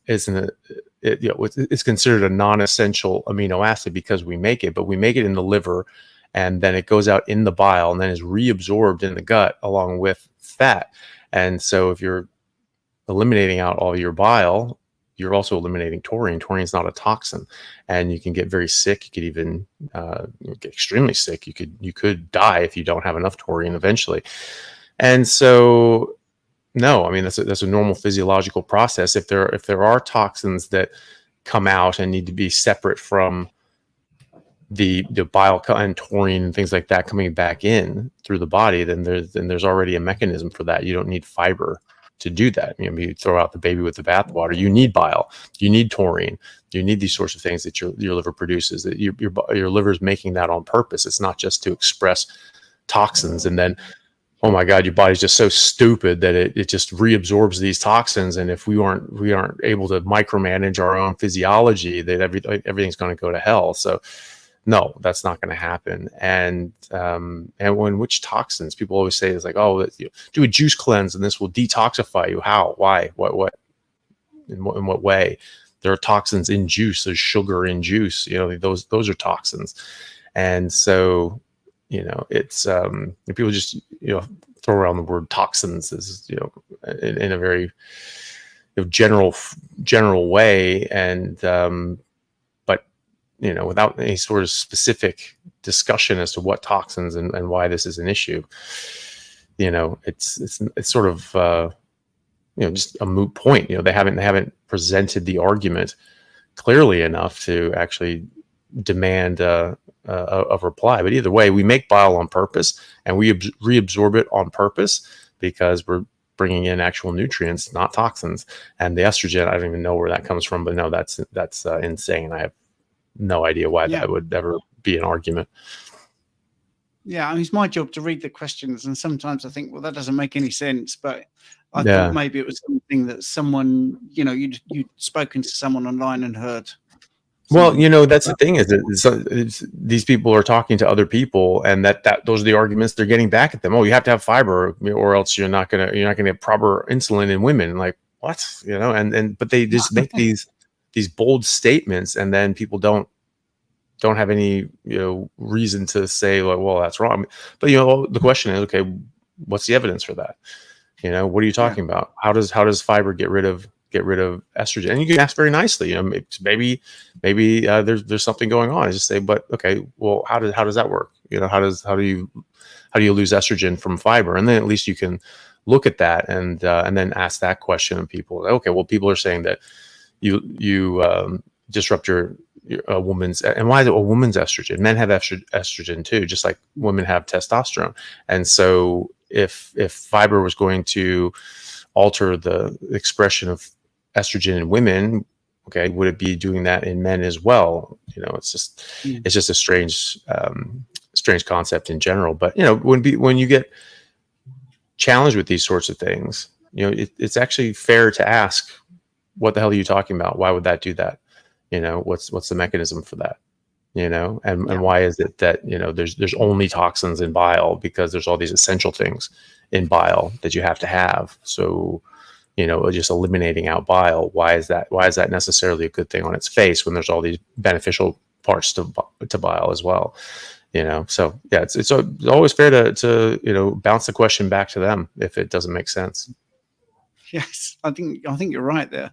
it's considered a non-essential amino acid because we make it, but we make it in the liver, and then it goes out in the bile and then is reabsorbed in the gut along with fat. And so if you're eliminating out all your bile, you're also eliminating taurine. Taurine is not a toxin, and you can get very sick. You could even get extremely sick. You could die if you don't have enough taurine eventually. And so, no, I mean that's a normal physiological process. If there are toxins that come out and need to be separate from the bile and taurine and things like that coming back in through the body, then there's already a mechanism for that. You don't need fiber to do that. You know, you throw out the baby with the bathwater. You need bile, you need taurine, you need these sorts of things that your liver produces. That your liver is making that on purpose. It's not just to express toxins and then, oh my God, your body's just so stupid that it just reabsorbs these toxins. And if we aren't able to micromanage our own physiology, that everything's going to go to hell. So no, that's not going to happen. And when which toxins, people always say is like, oh, do a juice cleanse and this will detoxify you. How? Why? What? In what way? There are toxins in juice. There's sugar in juice. You know, those are toxins. And so, you know, it's people just, you know, throw around the word toxins as, you know, in a very, you know, general way. And but, you know, without any sort of specific discussion as to what toxins and why this is an issue, you know, it's sort of you know, just a moot point. You know, they haven't presented the argument clearly enough to actually demand a reply. But either way, we make bile on purpose and we reabsorb it on purpose because we're bringing in actual nutrients, not toxins. And the estrogen, I don't even know where that comes from, but no, that's insane. I have no idea why that would ever be an argument. Yeah, I mean, it's my job to read the questions, and sometimes I think, well, that doesn't make any sense. But I thought maybe it was something that someone, you know, you'd spoken to someone online and heard. Well, you know, that's the thing is that these people are talking to other people, and that those are the arguments they're getting back at them. Oh, you have to have fiber, or else you're not gonna get proper insulin in women. Like what, you know? But they just make these bold statements, and then people don't have any, you know, reason to say, well, that's wrong. But you know, the question is, okay, what's the evidence for that? You know, what are you talking about? How does fiber get rid of estrogen? And you can ask very nicely, you know, maybe there's something going on. I just say, but okay, well, how does that work? You know, how do you lose estrogen from fiber? And then at least you can look at that and then ask that question of people. Okay, well, people are saying that you disrupt a woman's, and why is it a woman's estrogen? Men have estrogen too, just like women have testosterone. And so if fiber was going to alter the expression of estrogen in women, okay, would it be doing that in men as well? You know, it's just a strange concept in general. But you know, when you get challenged with these sorts of things, you know, it's actually fair to ask, what the hell are you talking about? Why would that do that? You know, what's the mechanism for that? You know, and why is it that, you know, there's only toxins in bile? Because there's all these essential things in bile that you have to have. So, you know, just eliminating out bile, why is that necessarily a good thing on its face when there's all these beneficial parts to bile as well? You know, so yeah, it's always fair to you know, bounce the question back to them if it doesn't make sense. Yes, I think you're right there,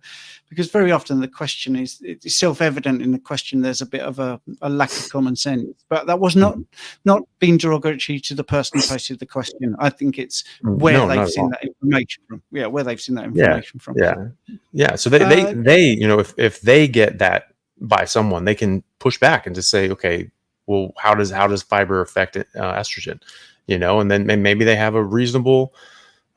because very often the question it's self-evident in the question. There's a bit of a lack of common sense, but that was not being derogatory to the person who posted the question. I think it's where they've seen that information from. Yeah, where they've seen that information from. Yeah. So they you know, if they get that by someone, they can push back and just say, okay, well, how does fiber affect estrogen? You know, and then maybe they have a reasonable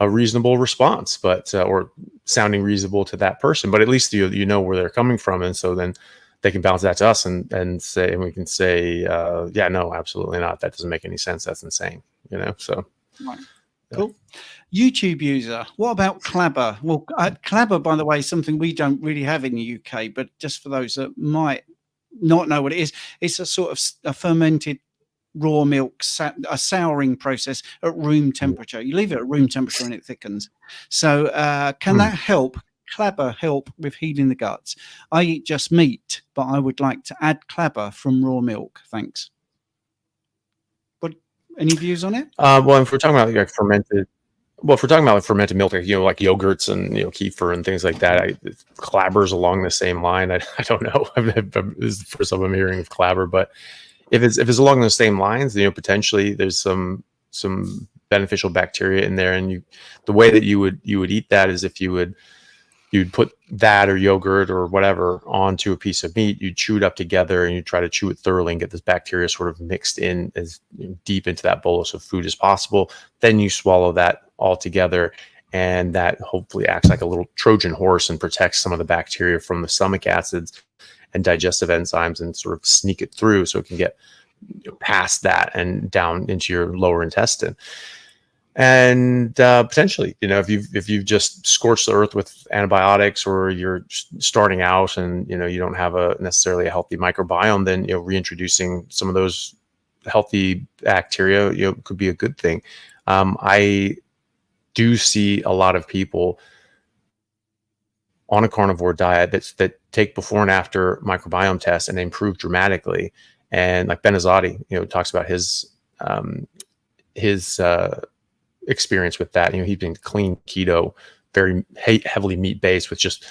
response, but or sounding reasonable to that person, but at least you know where they're coming from, and so then they can bounce that to us and say, and we can say, yeah, no, absolutely not. That doesn't make any sense. That's insane. You know, so right. Cool. YouTube user, what about Clabber? Well, Clabber, by the way, is something we don't really have in the UK, but just for those that might not know what it is, it's a sort of a fermented raw milk, a souring process at room temperature. You leave it at room temperature and it thickens. So can that help, Clabber, help with healing the guts? I eat just meat, but I would like to add Clabber from raw milk. Thanks. What? Any views on it? Well, if we're talking about like fermented milk, like, you know, like yogurts and, you know, kefir and things like that, Clabber's along the same line. I don't know. This is the first time I'm hearing of Clabber, but if it's along those same lines, you know, potentially there's some beneficial bacteria in there, and the way that you would eat that is if you'd put that or yogurt or whatever onto a piece of meat, you chew it up together and you try to chew it thoroughly and get this bacteria sort of mixed in as deep into that bolus of food as possible. Then you swallow that all together, and that hopefully acts like a little Trojan horse and protects some of the bacteria from the stomach acids and digestive enzymes and sort of sneak it through so it can get past that and down into your lower intestine. And potentially, if you've just scorched the earth with antibiotics, or you're starting out and you don't have necessarily a healthy microbiome, then reintroducing some of those healthy bacteria could be a good thing. I do see a lot of people on a carnivore diet that take before and after microbiome tests and improve dramatically. And like Benazati, talks about his experience with that. He's been clean keto, very heavily meat based, with just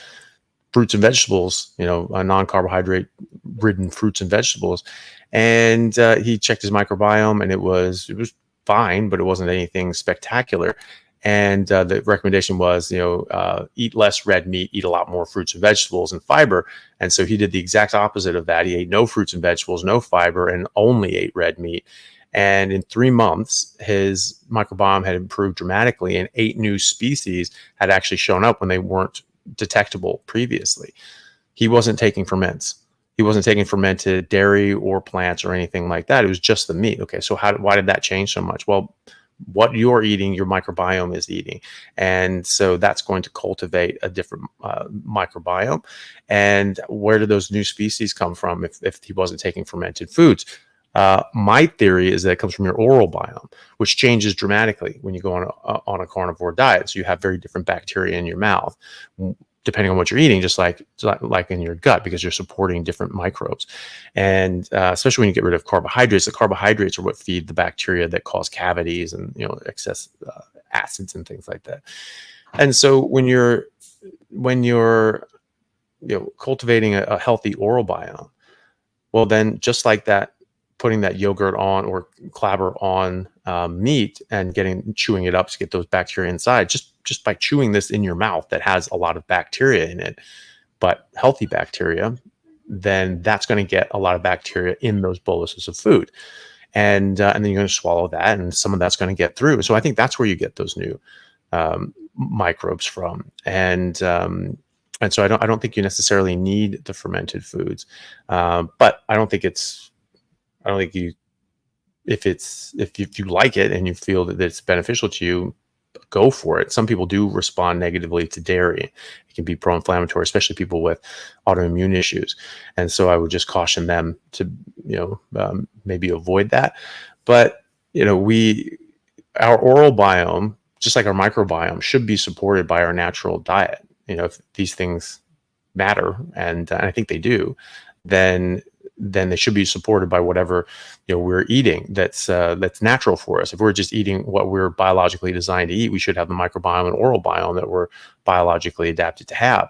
fruits and vegetables, non-carbohydrate ridden fruits and vegetables. And he checked his microbiome, and it was fine, but it wasn't anything spectacular. And the recommendation was, eat less red meat, eat a lot more fruits and vegetables and fiber. And so he did the exact opposite of that. He ate no fruits and vegetables, no fiber, and only ate red meat. And in 3 months, his microbiome had improved dramatically, and 8 new species had actually shown up when they weren't detectable previously. He wasn't taking ferments. He wasn't taking fermented dairy or plants or anything like that. It was just the meat. Okay, so why did that change so much? Well, what you're eating, your microbiome is eating. And so that's going to cultivate a different microbiome. And where did those new species come from if he wasn't taking fermented foods? My theory is that it comes from your oral biome, which changes dramatically when you go on a carnivore diet. So you have very different bacteria in your mouth, depending on what you're eating, just like in your gut, because you're supporting different microbes. And especially when you get rid of carbohydrates, the carbohydrates are what feed the bacteria that cause cavities and excess acids and things like that. And so when you're cultivating a healthy oral biome, well, then just like that, putting that yogurt on or clabber on meat and chewing it up to get those bacteria inside, just by chewing this in your mouth that has a lot of bacteria in it, but healthy bacteria, then that's going to get a lot of bacteria in those boluses of food. And then you're going to swallow that, and some of that's going to get through. So I think that's where you get those new microbes from. And so I don't think you necessarily need the fermented foods, but I don't think you, if you like it and you feel that it's beneficial to you, go for it. Some people do respond negatively to dairy. It can be pro-inflammatory, especially people with autoimmune issues. And so I would just caution them to, maybe avoid that. But, our oral biome, just like our microbiome, should be supported by our natural diet. If these things matter, and I think they do, then they should be supported by whatever we're eating that's natural for us. If we're just eating what we're biologically designed to eat, we should have the microbiome and oral biome that we're biologically adapted to have.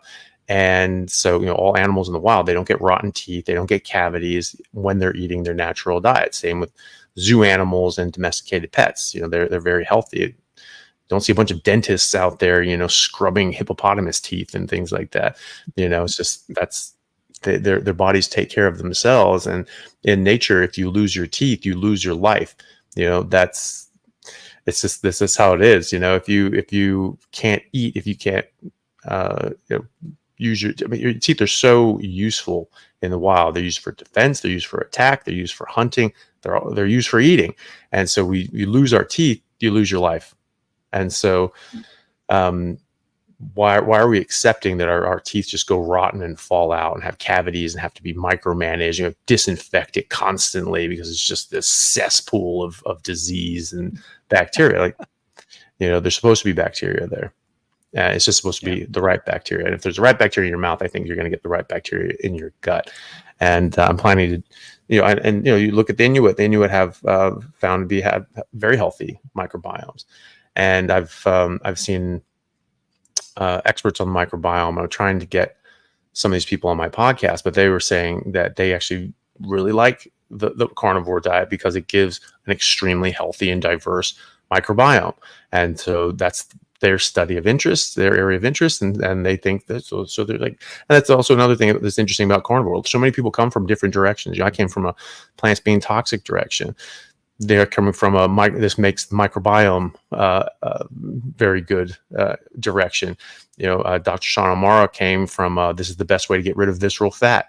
And so all animals in the wild, they don't get rotten teeth, they don't get cavities when they're eating their natural diet. Same with zoo animals and domesticated pets. They're very healthy. Don't see a bunch of dentists out there scrubbing hippopotamus teeth and things like that. It's just their bodies take care of themselves. And in nature, if you lose your teeth, you lose your life. This is how it is. If you can't eat, if you can't use your teeth are so useful in the wild. They're used for defense, they're used for attack, they're used for hunting, they're used for eating. And so you lose our teeth, you lose your life. And so why are we accepting that our teeth just go rotten and fall out and have cavities and have to be micromanaged, disinfect it constantly because it's just this cesspool of disease and bacteria? There's supposed to be bacteria there. It's just supposed to be the right bacteria. And if there's the right bacteria in your mouth, I think you're going to get the right bacteria in your gut. And I'm planning to, you look at the Inuit. The Inuit have found to have very healthy microbiomes. And I've seen experts on the microbiome. I'm trying to get some of these people on my podcast, but they were saying that they actually really like the carnivore diet because it gives an extremely healthy and diverse microbiome. And so that's their study of interest, their area of interest, and they think that so they're like, and that's also another thing that's interesting about carnivore. So many people come from different directions. I came from a plants being toxic direction. they're coming from this makes the microbiome very good direction. Dr. Sean O'Mara came from this is the best way to get rid of visceral fat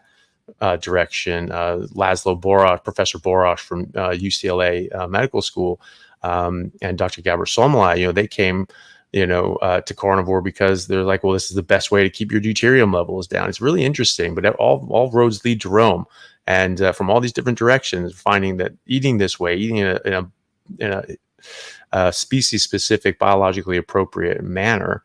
direction. Laszlo Borosh, Professor Borosh from UCLA Medical School, and Dr. Gabor Somolai, they came to carnivore because they're like, well, this is the best way to keep your deuterium levels down. It's really interesting, but all roads lead to Rome. And from all these different directions, finding that eating this way, eating in a species-specific, biologically appropriate manner,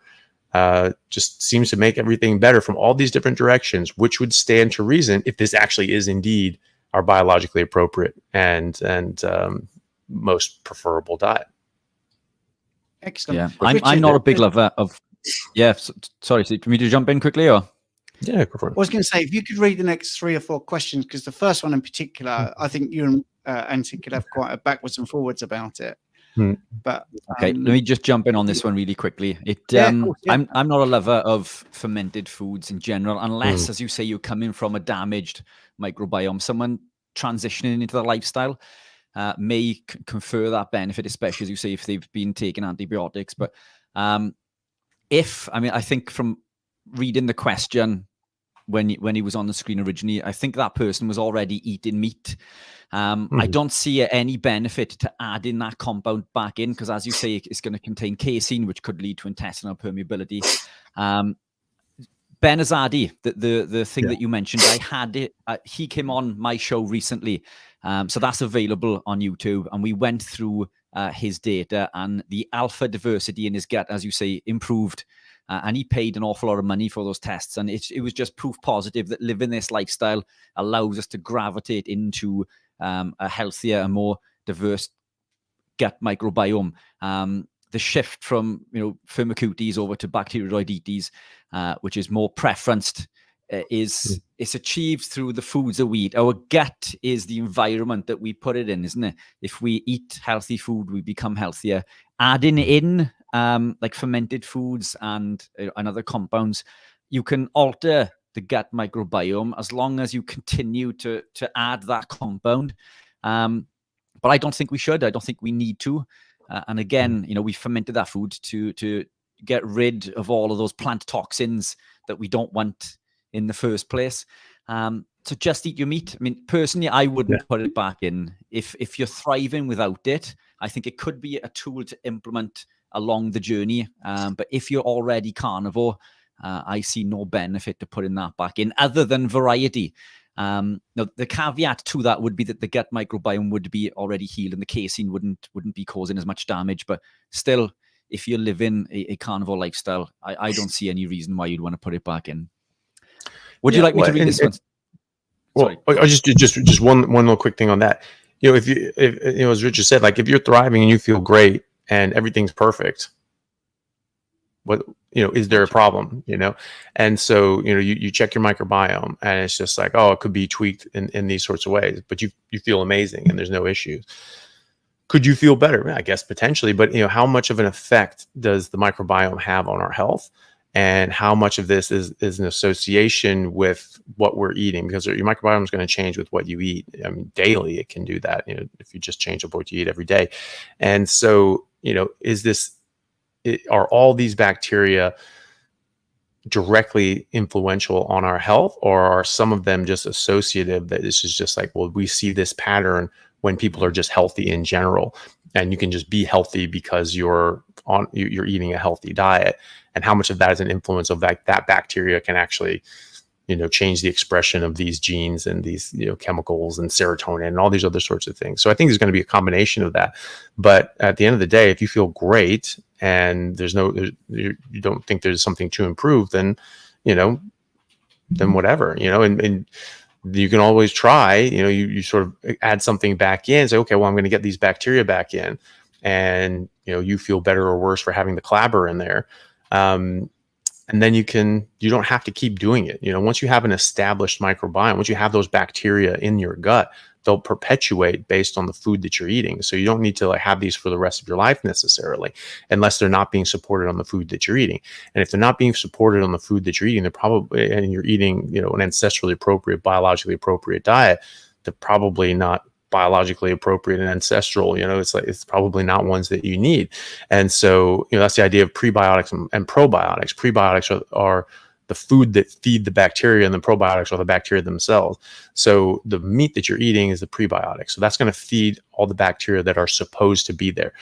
just seems to make everything better from all these different directions, which would stand to reason if this actually is indeed our biologically appropriate and most preferable diet. Excellent. Yeah, I'm not a big lover of. Yeah, sorry, so for me to jump in quickly, or yeah, go for it. I was going to say, if you could read the next 3 or 4 questions, because the first one in particular, I think you and Anthony could have quite a backwards and forwards about it. But okay, let me just jump in on this one really quickly. I'm not a lover of fermented foods in general, unless, as you say, you're coming from a damaged microbiome. Someone transitioning into the lifestyle may confer that benefit, especially as you say, if they've been taking antibiotics. But I think from reading the question when he was on the screen originally, I think that person was already eating meat. I don't see any benefit to adding that compound back in, because as you say, it's going to contain casein, which could lead to intestinal permeability. Ben Azadi, the thing that you mentioned, I had it. He came on my show recently, so that's available on YouTube, and we went through his data, and the alpha diversity in his gut, as you say, improved. And he paid an awful lot of money for those tests. And it was just proof positive that living this lifestyle allows us to gravitate into a healthier and more diverse gut microbiome. The shift from Firmicutes over to Bacteroidetes, which is more preferenced, it's achieved through the foods that we eat. Our gut is the environment that we put it in, isn't it? If we eat healthy food, we become healthier. Adding in like fermented foods and other compounds, you can alter the gut microbiome as long as you continue to add that compound. But I don't think we should. I don't think we need to. And again, we fermented that food to get rid of all of those plant toxins that we don't want in the first place. So just eat your meat. I mean, personally, I wouldn't put it back in. If you're thriving without it, I think it could be a tool to implement along the journey. But if you're already carnivore, I see no benefit to putting that back in other than variety. Now, the caveat to that would be that the gut microbiome would be already healed and the casein wouldn't be causing as much damage. But still, if you're living a carnivore lifestyle, I don't see any reason why you'd want to put it back in. Would you like me to read this one? Well, just one little quick thing on that. If as Richard said, like if you're thriving and you feel great and everything's perfect, what is there a problem? And so you check your microbiome and it's just like, oh, it could be tweaked in these sorts of ways, but you feel amazing and there's no issues. Could you feel better? I guess potentially, but how much of an effect does the microbiome have on our health? And how much of this is an association with what we're eating? Because your microbiome is going to change with what you eat. I mean, daily it can do that. If you just change up what you eat every day. And so, are all these bacteria directly influential on our health, or are some of them just associative? That this is just like, well, we see this pattern when people are just healthy in general, and you can just be healthy because you're eating a healthy diet. And how much of that is an influence of that bacteria can actually, change the expression of these genes and these, chemicals and serotonin and all these other sorts of things. So I think there's going to be a combination of that. But at the end of the day, if you feel great and you don't think there's something to improve, then whatever, and you can always try, you sort of add something back in, say, okay, well, I'm going to get these bacteria back in, and, you feel better or worse for having the clabber in there. And then you don't have to keep doing it. Once you have an established microbiome, once you have those bacteria in your gut, they'll perpetuate based on the food that you're eating. So you don't need to have these for the rest of your life necessarily, unless they're not being supported on the food that you're eating. And if they're not being supported on the food that you're eating, and you're eating, an ancestrally appropriate, biologically appropriate diet, they're probably not biologically appropriate and ancestral. It's probably not ones that you need. And so, that's the idea of prebiotics and probiotics. Prebiotics are the food that feed the bacteria, and the probiotics are the bacteria themselves. So the meat that you're eating is the prebiotic. So that's going to feed all the bacteria that are supposed to be there.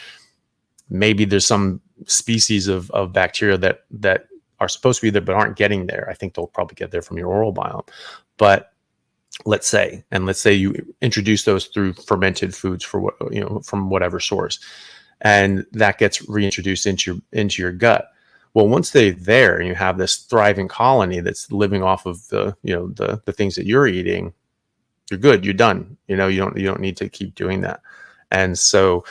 Maybe there's some species of bacteria that are supposed to be there but aren't getting there. I think they'll probably get there from your oral biome. But let's say you introduce those through fermented foods from whatever source, and that gets reintroduced into your gut. Well, once they're there and you have this thriving colony that's living off of the things that you're eating, you're good. You're done. You don't need to keep doing that. And so,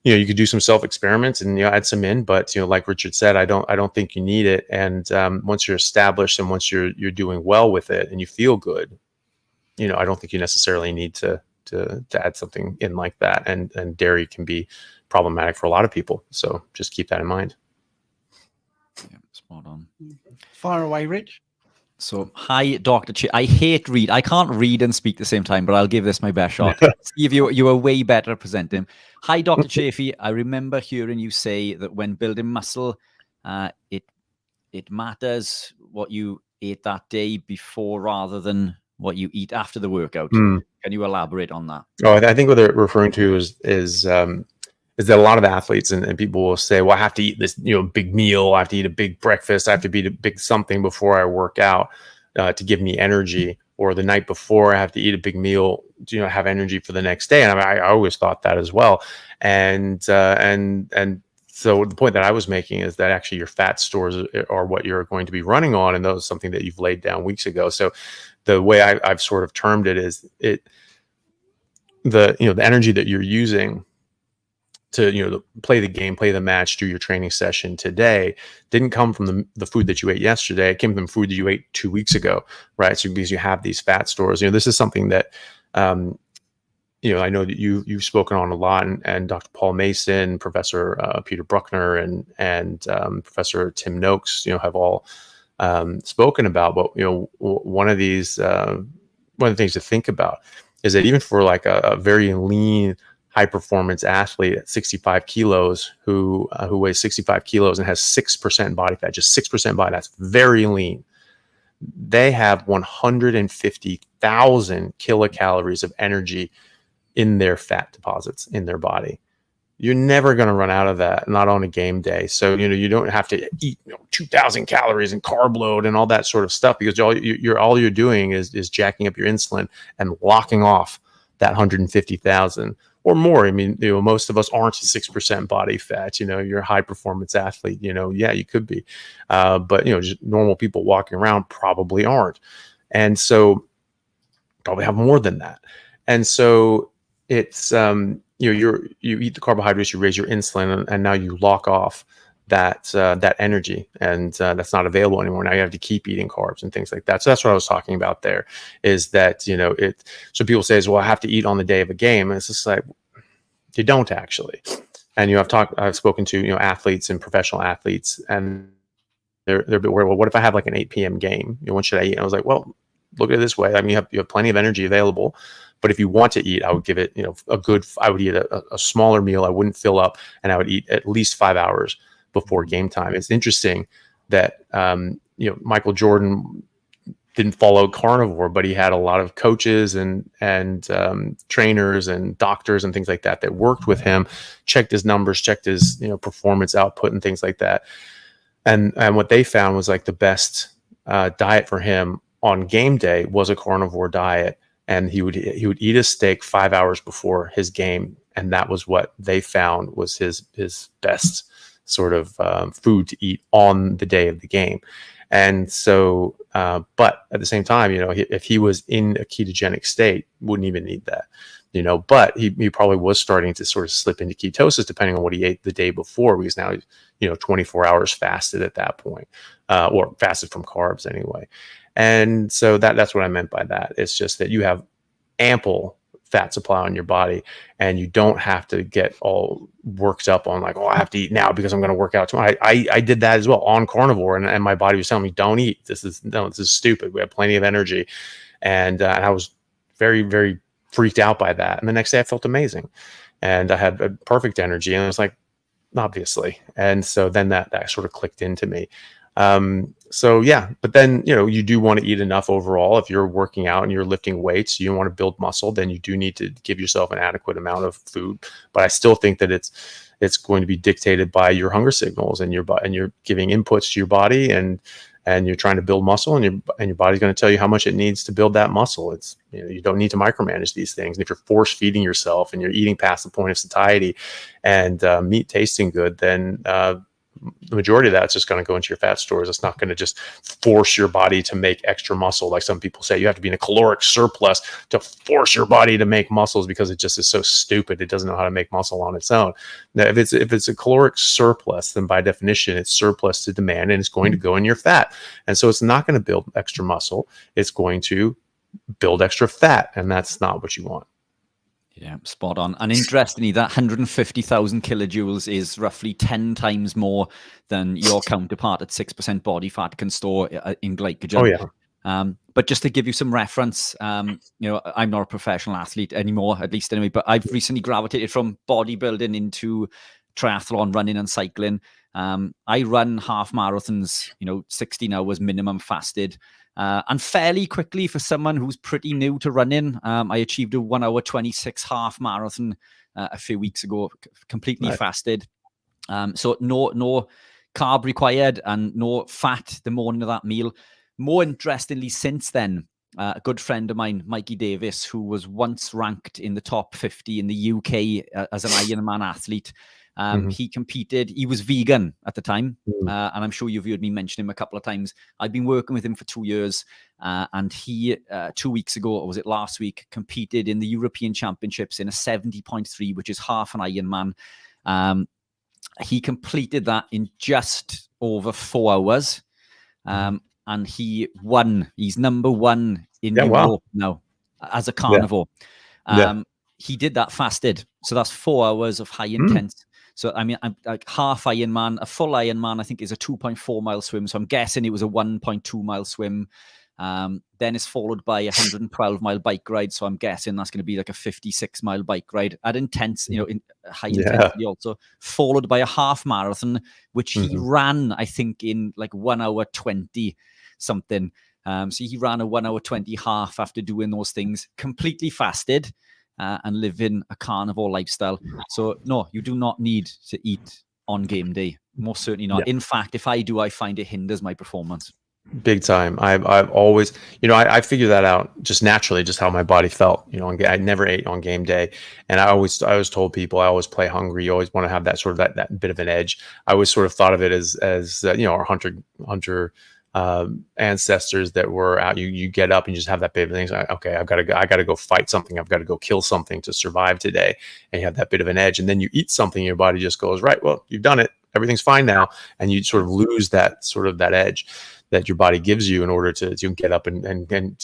you could do some self experiments and add some in, but like Richard said, I don't think you need it. And once you're established and once you're doing well with it and you feel good, I don't think you necessarily need to add something in like that. And dairy can be problematic for a lot of people. So just keep that in mind. Yeah, spot on. Fire away, Rich. So, hi, Dr. I can't read and speak at the same time, but I'll give this my best shot. Steve, you are way better at presenting. Hi, Dr. Chaffee. I remember hearing you say that when building muscle, it matters what you ate that day before rather than what you eat after the workout. Can you elaborate on that? Oh, I think what they're referring to is that a lot of athletes and people will say, well, I have to eat this, big meal. I have to eat a big breakfast. I have to eat a big something before I work out to give me energy. Or the night before, I have to eat a big meal to have energy for the next day. And I always thought that as well. And so the point that I was making is that actually your fat stores are what you're going to be running on, and that was something that you've laid down weeks ago. So the way I've sort of termed it is the energy that you're using to play the game, play the match, do your training session today didn't come from the food that you ate yesterday. It came from food that you ate 2 weeks ago, right? So because you have these fat stores, this is something that I know that you've spoken on a lot, and Dr. Paul Mason, Professor Peter Bruckner, and Professor Tim Noakes, have all spoken about. But one of the things to think about is that even for like a very lean, high performance athlete at 65 kilos who weighs 65 kilos and has 6% body fat, just 6% body, that's very lean. They have 150,000 kilocalories of energy in their fat deposits in their body. You're never going to run out of that, not on a game day. So, you don't have to eat 2,000 calories and carb load and all that sort of stuff, because all you're doing is jacking up your insulin and locking off that 150,000 or more. I mean, most of us aren't 6% body fat. You're a high performance athlete. Yeah, you could be, but just normal people walking around probably aren't, and so probably have more than that. And so it's you eat the carbohydrates, you raise your insulin, and now you lock off that energy, and that's not available anymore. Now you have to keep eating carbs and things like that. So that's what I was talking about there, is that so people say, well, I have to eat on the day of a game, and it's just like, you don't actually. And I've spoken to athletes and professional athletes, and they're a bit worried, well, what if I have like an 8 p.m. game? When should I eat? And I was like, well, look at it this way. I mean, you have plenty of energy available, but if you want to eat, I would give it I would eat a smaller meal. I wouldn't fill up, and I would eat at least 5 hours before game time. It's interesting that Michael Jordan didn't follow carnivore, but he had a lot of coaches and trainers and doctors and things like that worked with him, checked his numbers, checked his performance output and things like that. And what they found was like the best diet for him on game day was a carnivore diet, and he would eat a steak 5 hours before his game, and that was what they found was his best sort of food to eat on the day of the game. And so, but at the same time, if he was in a ketogenic state, wouldn't even need that, but he probably was starting to sort of slip into ketosis depending on what he ate the day before, because now he's, 24 hours fasted at that point, or fasted from carbs anyway. And so that's what I meant by that. It's just that you have ample fat supply on your body, and you don't have to get all worked up on like, oh, I have to eat now because I'm going to work out tomorrow. I did that as well on carnivore, and my body was telling me, don't eat. This is stupid. We have plenty of energy. And I was very, very freaked out by that. And the next day I felt amazing and I had a perfect energy, and I was like, obviously. And so then that sort of clicked into me. So yeah, but then, you know, you do want to eat enough overall. If you're working out and you're lifting weights, you want to build muscle, then you do need to give yourself an adequate amount of food. But I still think that it's going to be dictated by your hunger signals, and you're giving inputs to your body, and you're trying to build muscle, and your body's going to tell you how much it needs to build that muscle. It's, you know, you don't need to micromanage these things. And if you're force feeding yourself and you're eating past the point of satiety and meat tasting good, then the majority of that's just going to go into your fat stores. It's not going to just force your body to make extra muscle. Like some people say, you have to be in a caloric surplus to force your body to make muscles, because it just is so stupid. It doesn't know how to make muscle on its own. Now, if it's a caloric surplus, then by definition, it's surplus to demand, and it's going to go in your fat. And so it's not going to build extra muscle. It's going to build extra fat, and that's not what you want. Yeah, spot on. And interestingly, that 150,000 kilojoules is roughly 10 times more than your counterpart at 6% body fat can store in glycogen. Oh, yeah. But just to give you some reference, you know, I'm not a professional athlete anymore, at least anyway, but I've recently gravitated from bodybuilding into triathlon, running and cycling. I run half marathons, you know, 16 hours minimum fasted. And fairly quickly, for someone who's pretty new to running, I achieved a 1 hour 26 half marathon a few weeks ago, completely fasted. So no carb required and no fat the morning of that meal. More interestingly, since then, a good friend of mine, Mikey Davis, who was once ranked in the top 50 in the UK as an Ironman athlete, he competed. He was vegan at the time, and I'm sure you've heard me mention him a couple of times. I've been working with him for 2 years, and he 2 weeks ago, or was it last week, competed in the European Championships in a 70.3, which is half an Ironman. He completed that in just over 4 hours, and he won. He's number one in Europe now as a carnivore. He did that fasted, so that's 4 hours of high intense. So, I mean, I'm like half Ironman, a full Ironman, I think, is a 2.4 mile swim. So I'm guessing it was a 1.2 mile swim. Then it's followed by a 112 mile bike ride. So I'm guessing that's going to be like a 56 mile bike ride at intense, you know, in high intensity also, followed by a half marathon, which he ran, I think, in like 1 hour 20 something. So he ran a 1 hour 20 half after doing those things, completely fasted. And living a carnivore lifestyle. So no, you do not need to eat on game day. Most certainly not. In fact, if I do, I find it hinders my performance. Big time. I've always, you know, I figured that out just naturally, just how my body felt. You know, I never ate on game day, and I always told people I always play hungry. You always want to have that sort of that bit of an edge. I always sort of thought of it as you know, our hunter ancestors that were out. You get up and you just have that bit of things. Okay, I gotta go fight something. I've got to go kill something to survive today. And you have that bit of an edge, and then you eat something, your body just goes, right, well, you've done it, everything's fine now, and you sort of lose that sort of that edge that your body gives you in order to get up and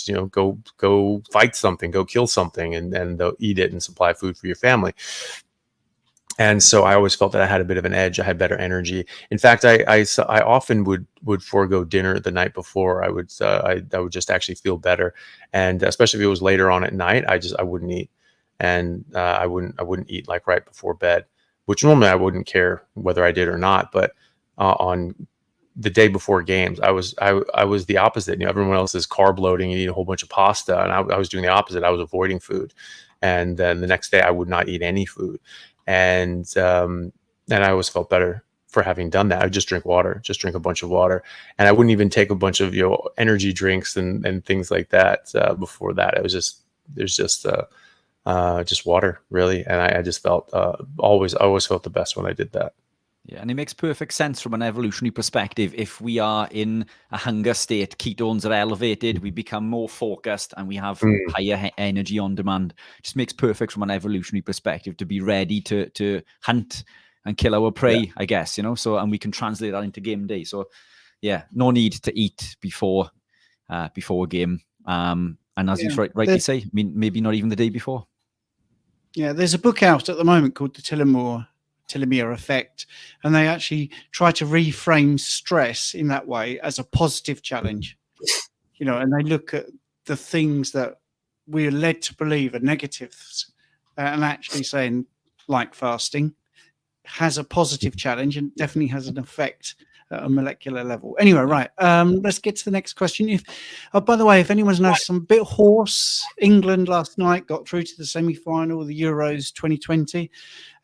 you know, go fight something, go kill something, and eat it and supply food for your family. And so I always felt that I had a bit of an edge. I had better energy. In fact, I often would forego dinner the night before. I would just actually feel better, and especially if it was later on at night, I wouldn't eat, and I wouldn't eat like right before bed, which normally I wouldn't care whether I did or not. But on the day before games, I was the opposite. You know, everyone else is carb loading and eat a whole bunch of pasta, and I was doing the opposite. I was avoiding food, and then the next day I would not eat any food. And I always felt better for having done that. I would just drink a bunch of water, and I wouldn't even take a bunch of, you know, energy drinks and things like that before that. It was just water, really, and I just felt I always felt the best when I did that. Yeah, and it makes perfect sense from an evolutionary perspective. If we are in a hunger state, ketones are elevated, we become more focused, and we have higher energy on demand. Just makes perfect from an evolutionary perspective to be ready to hunt and kill our prey, I guess, you know. So, and we can translate that into game day. So, yeah, no need to eat before a game. And as you rightly say, I mean, maybe not even the day before. Yeah, there's a book out at the moment called The Telomere Effect, and they actually try to reframe stress in that way as a positive challenge, you know, and they look at the things that we're led to believe are negatives, and actually saying, like fasting, has a positive challenge and definitely has an effect at a molecular level. Anyway, right. Let's get to the next question. If, by the way, if anyone's noticed, I'm a bit hoarse. England last night got through to the semi-final of the Euros 2020,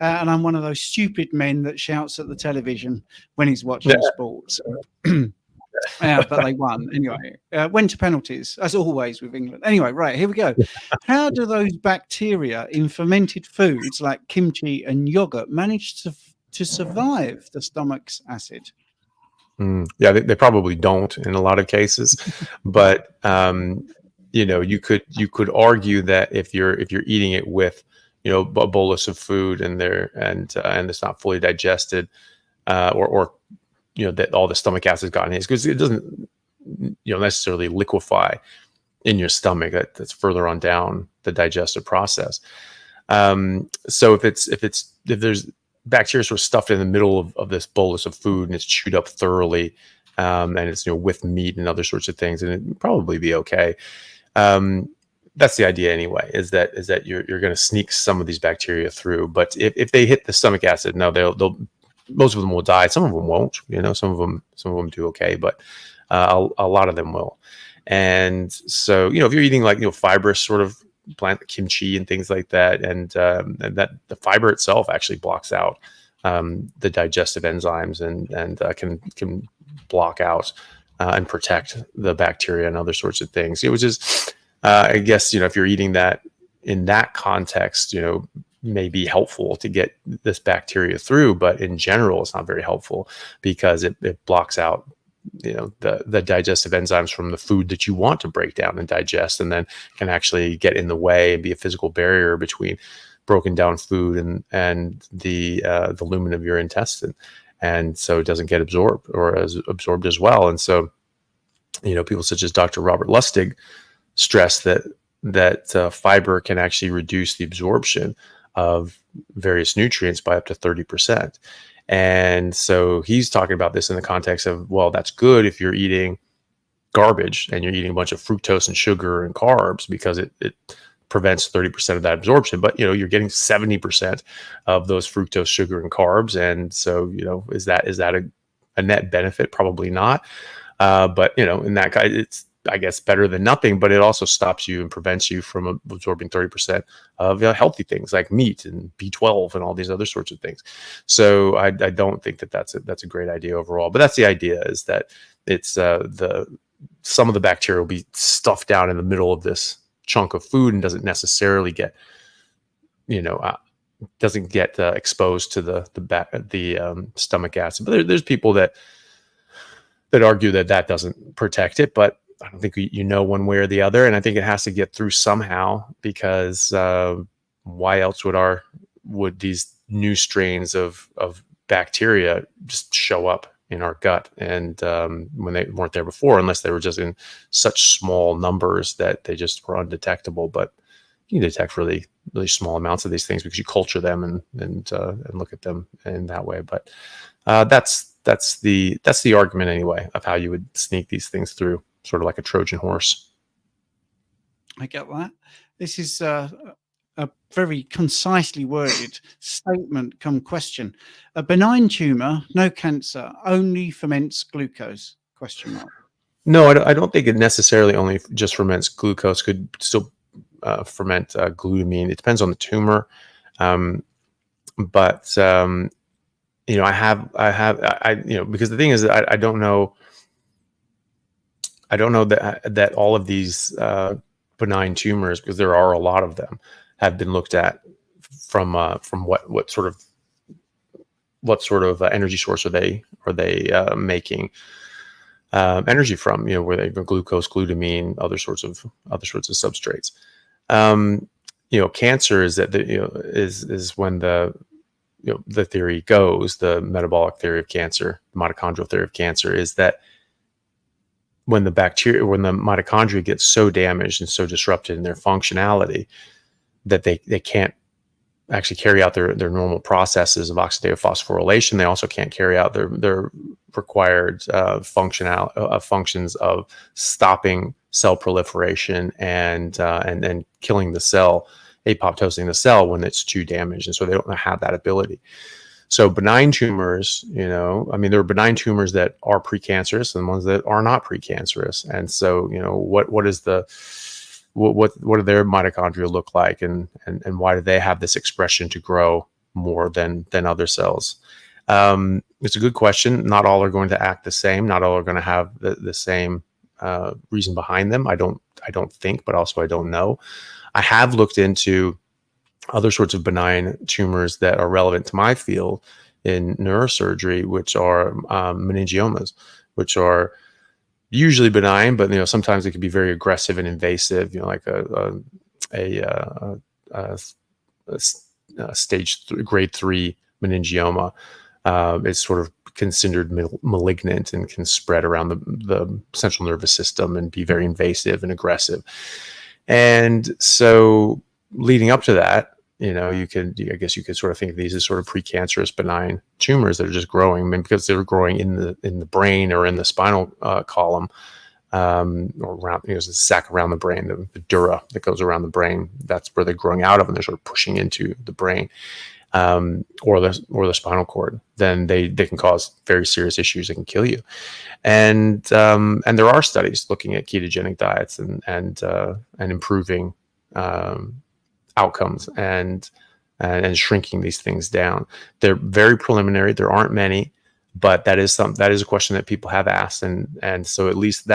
and I'm one of those stupid men that shouts at the television when he's watching sports. But they won anyway. Went to penalties, as always with England. Anyway, right, here we go. How do those bacteria in fermented foods like kimchi and yogurt manage to survive the stomach's acid? Yeah, they probably don't in a lot of cases, but you could argue that if you're eating it with a bolus of food and it's not fully digested, or that all the stomach acid got in it, because it doesn't necessarily liquefy in your stomach. That's further on down the digestive process. So if there's bacteria sort of stuffed in the middle of this bolus of food and it's chewed up thoroughly, and it's with meat and other sorts of things, and it'd probably be okay. That's the idea anyway, is that you're going to sneak some of these bacteria through. But if they hit the stomach acid, no, they'll most of them will die. Some of them won't. Some of them do okay, but a lot of them will. And so if you're eating like fibrous sort of plant kimchi and things like that, and that the fiber itself actually blocks out the digestive enzymes and can block out and protect the bacteria and other sorts of things. It was just I guess if you're eating that in that context, may be helpful to get this bacteria through, but in general it's not very helpful because it blocks out the digestive enzymes from the food that you want to break down and digest, and then can actually get in the way and be a physical barrier between broken down food and the lumen of your intestine, and so it doesn't get absorbed or as absorbed as well. And so people such as Dr. Robert Lustig stress that fiber can actually reduce the absorption of various nutrients by up to 30%. And so he's talking about this in the context of, well, that's good if you're eating garbage and you're eating a bunch of fructose and sugar and carbs, because it prevents 30% of that absorption. But, you're getting 70% of those fructose, sugar, and carbs. And so, is that a net benefit? Probably not. But, in that guy, it's, I guess, better than nothing, but it also stops you and prevents you from absorbing 30% of healthy things like meat and B12 and all these other sorts of things. So I don't think that's a great idea overall. But that's the idea, is that it's some of the bacteria will be stuffed down in the middle of this chunk of food and doesn't necessarily get exposed to the stomach acid. But there's people that argue that doesn't protect it, but I don't think one way or the other. And I think it has to get through somehow, because why else would these new strains of bacteria just show up in our gut, and when they weren't there before, unless they were just in such small numbers that they just were undetectable. But you can detect really, really small amounts of these things because you culture them and look at them in that way. But that's the argument anyway of how you would sneak these things through, sort of like a Trojan horse. I get that. This is a very concisely worded statement come question. A benign tumor, no cancer, only ferments glucose? ? No, I don't think it necessarily only just ferments glucose. Could still ferment glutamine. It depends on the tumor. But I have because the thing is that I don't know. I don't know that all of these benign tumors, because there are a lot of them, have been looked at from what sort of energy source are they making energy from? Where they have glucose, glutamine, other sorts of substrates. Cancer is that is when the theory goes, the metabolic theory of cancer, the mitochondrial theory of cancer, is that when the mitochondria get so damaged and so disrupted in their functionality that they can't actually carry out their normal processes of oxidative phosphorylation. They also can't carry out their required functions of stopping cell proliferation and killing the cell, apoptosing the cell when it's too damaged, and so they don't have that ability. So benign tumors, there are benign tumors that are precancerous and ones that are not precancerous. And so, what do their mitochondria look like, and why do they have this expression to grow more than other cells? It's a good question. Not all are going to act the same. Not all are going to have the same reason behind them. I don't think, but also I don't know. I have looked into other sorts of benign tumors that are relevant to my field in neurosurgery, which are meningiomas, which are usually benign, but sometimes it can be very aggressive and invasive. Like a stage grade 3 meningioma. It's sort of considered malignant and can spread around the central nervous system and be very invasive and aggressive. And so leading up to that, I guess you could sort of think of these as sort of precancerous benign tumors that are just growing, because they're growing in the brain or in the spinal column, or around, there's a sac around the brain, the dura that goes around the brain. That's where they're growing out of, and they're sort of pushing into the brain, or the spinal cord. Then they can cause very serious issues that can kill you. And there are studies looking at ketogenic diets and improving outcomes and shrinking these things down. They're very preliminary. There aren't many, but that is a question that people have asked, and so at least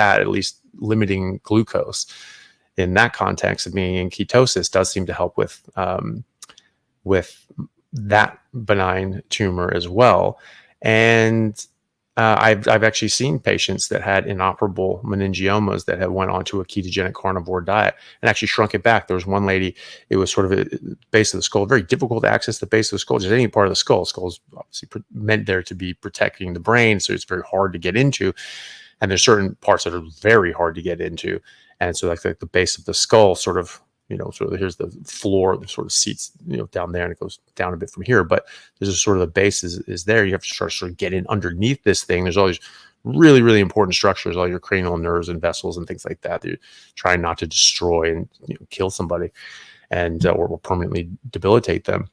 limiting glucose in that context of being in ketosis does seem to help with that benign tumor as well. And I've actually seen patients that had inoperable meningiomas that had went onto a ketogenic carnivore diet and actually shrunk it back. There was one lady, it was sort of a base of the skull, very difficult to access the base of the skull, just any part of the skull. Skull is obviously meant there to be protecting the brain, so it's very hard to get into. And there's certain parts that are very hard to get into. And so like the base of the skull sort of, here's the floor, the sort of seats, down there, and it goes down a bit from here. But there's a sort of the base is there. You have to sort of get in underneath this thing. There's all these really, really important structures, all your cranial nerves and vessels and things like that. You're trying not to destroy and kill somebody and or permanently debilitate them.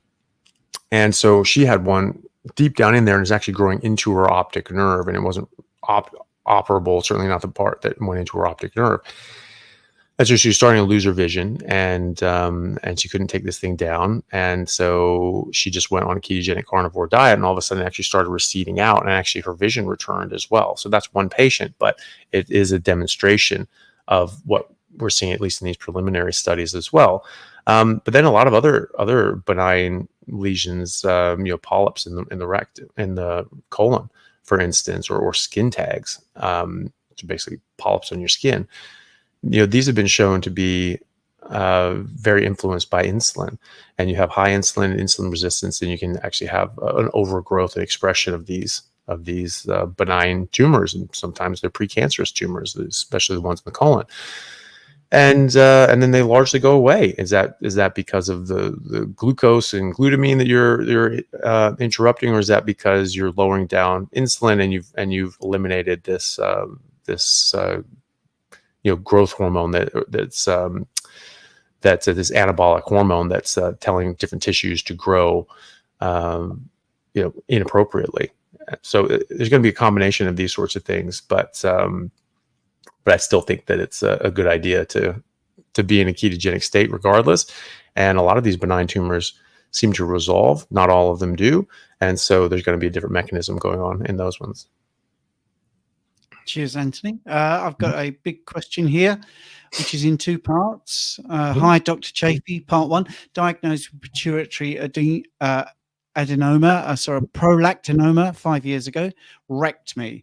And so she had one deep down in there, and it's actually growing into her optic nerve, and it wasn't operable, certainly not the part that went into her optic nerve. And so she was starting to lose her vision, and she couldn't take this thing down. And so she just went on a ketogenic carnivore diet, and all of a sudden it actually started receding out, and actually her vision returned as well. So that's one patient, but it is a demonstration of what we're seeing, at least in these preliminary studies as well. But then a lot of other benign lesions, polyps in the rectum, in the colon, for instance, or skin tags, which are basically polyps on your skin. These have been shown to be very influenced by insulin, and you have high insulin resistance, and you can actually have an overgrowth and expression of these benign tumors, and sometimes they're precancerous tumors, especially the ones in the colon. And then they largely go away. Is that because of the glucose and glutamine that you're interrupting, or is that because you're lowering down insulin and you've eliminated this growth hormone that's this anabolic hormone that's telling different tissues to grow, inappropriately. So there's going to be a combination of these sorts of things, but I still think that it's a good idea to be in a ketogenic state regardless. And a lot of these benign tumors seem to resolve. Not all of them do, and so there's going to be a different mechanism going on in those ones. Cheers, Anthony. I've got a big question here, which is in two parts. Hi, Dr. Chaffee. Part one, diagnosed with pituitary prolactinoma 5 years ago. Wrecked me.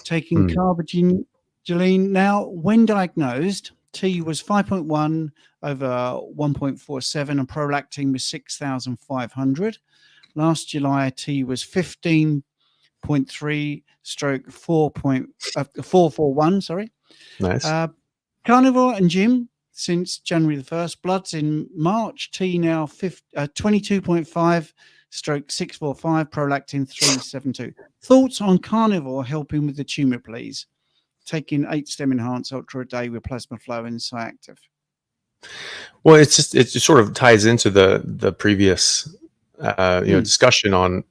Taking carbogen now. When diagnosed, T was 5.1 over 1.47 and prolactin was 6,500. Last July, T was 15.3 stroke 4.441. Sorry. Nice. Carnivore and gym since January the 1st. Bloods in March. T now 22.5 stroke 645. Prolactin 372. Thoughts on carnivore helping with the tumor, please. taking 8-stem enhanced ultra a day with plasma flow and Cyactive? Well, it just sort of ties into the previous discussion on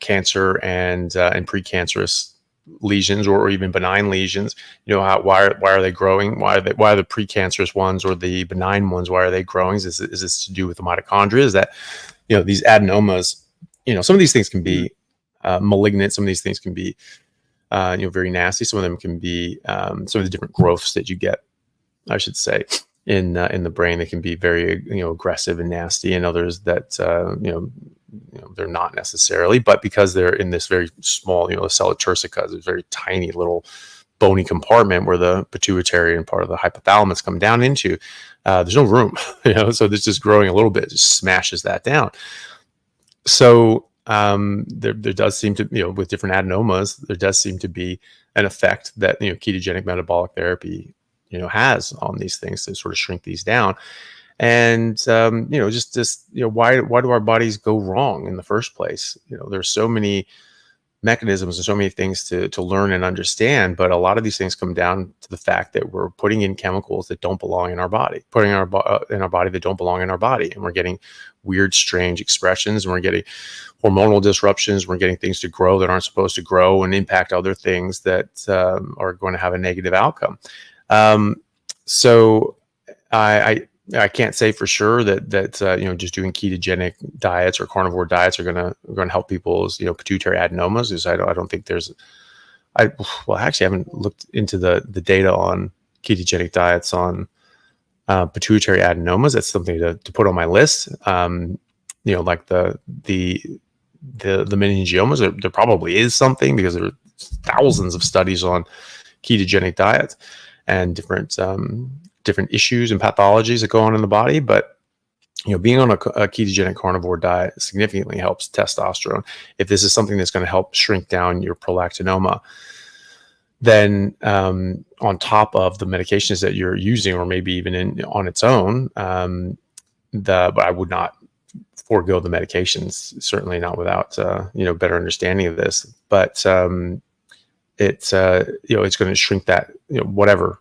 cancer and precancerous lesions or even benign lesions. Why are they growing? Why are the precancerous ones or the benign ones, why are they growing? Is this to do with the mitochondria? Is that these adenomas? Some of these things can be malignant. Some of these things can be very nasty. Some of them can be some of the different growths that you get, I should say, in the brain. They can be very aggressive and nasty, and others that they're not necessarily, but because they're in this very small, the cella turcica is a very tiny little bony compartment where the pituitary and part of the hypothalamus come down into, there's no room, so this just growing a little bit just smashes that down. So there does seem to, with different adenomas, there does seem to be an effect that ketogenic metabolic therapy has on these things to sort of shrink these down. And why do our bodies go wrong in the first place? There's so many mechanisms and so many things to learn and understand, but a lot of these things come down to the fact that we're putting in chemicals that don't belong in our body, in our body that don't belong in our body, and we're getting weird, strange expressions, and we're getting hormonal disruptions. We're getting things to grow that aren't supposed to grow and impact other things that are going to have a negative outcome. So I can't say for sure that just doing ketogenic diets or carnivore diets are going to help people's pituitary adenomas. Because I don't think I actually haven't looked into the data on ketogenic diets on pituitary adenomas. That's something to put on my list. Like the meningiomas, there probably is something, because there are thousands of studies on ketogenic diets and different issues and pathologies that go on in the body. But being on a ketogenic carnivore diet significantly helps testosterone. If this is something that's going to help shrink down your prolactinoma, then on top of the medications that you're using, or maybe even on its own, but I would not forego the medications, certainly not without better understanding of this. But it's going to shrink that, whatever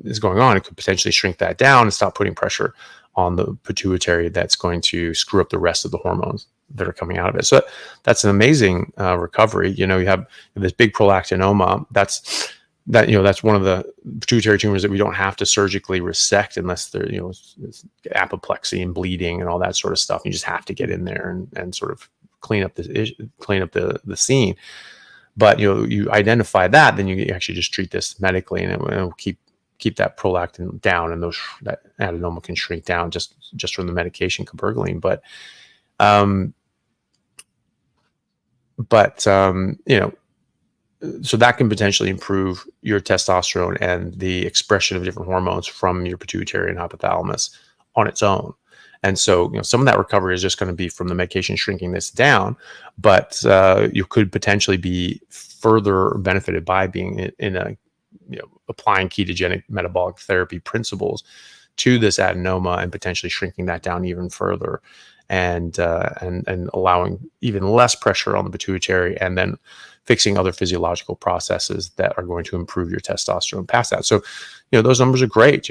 is going on, it could potentially shrink that down and stop putting pressure on the pituitary. That's going to screw up the rest of the hormones that are coming out of it. So that's an amazing recovery. You have this big prolactinoma. That's one of the pituitary tumors that we don't have to surgically resect unless there, it's apoplexy and bleeding and all that sort of stuff. You just have to get in there and sort of clean up the scene. But you identify that, then you actually just treat this medically, and it will keep that prolactin down, and that adenoma can shrink down just from the medication cabergoline. So that can potentially improve your testosterone and the expression of different hormones from your pituitary and hypothalamus on its own. And so, some of that recovery is just going to be from the medication shrinking this down, but you could potentially be further benefited by being in a, applying ketogenic metabolic therapy principles to this adenoma and potentially shrinking that down even further, and allowing even less pressure on the pituitary, and then fixing other physiological processes that are going to improve your testosterone past that. So, those numbers are great.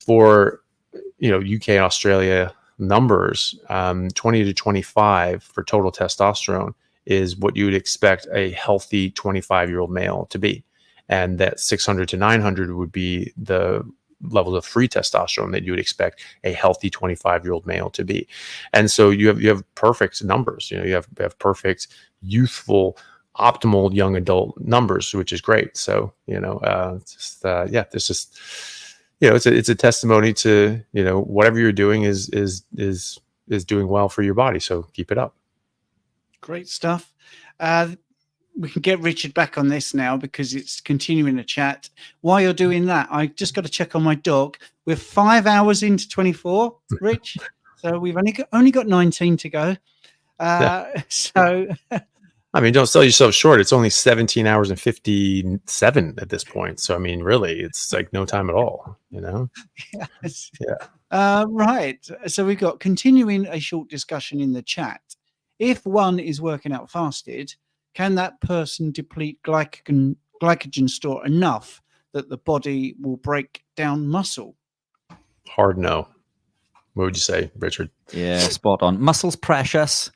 For UK and Australia numbers, 20 to 25 for total testosterone is what you would expect a healthy 25-year-old male to be. And that 600 to 900 would be the levels of free testosterone that you would expect a healthy 25-year-old male to be. And so you have perfect numbers. You have perfect youthful, optimal young adult numbers, which is great. So, it's a testimony to, whatever you're doing is doing well for your body. So keep it up. Great stuff. We can get Richard back on this now because it's continuing the chat. While you're doing that, I just got to check on my dog. We're 5 hours into 24, Rich. So we've only got 19 to go. So I mean, don't sell yourself short. It's only 17 hours and 57 at this point. So, I mean, really, it's like no time at all, Yes. Yeah. Right. So we've got continuing a short discussion in the chat. If one is working out fasted, can that person deplete glycogen glycogen store enough that the body will break down muscle? Hard no. What would you say, Richard? Yeah, spot on. Muscle's precious.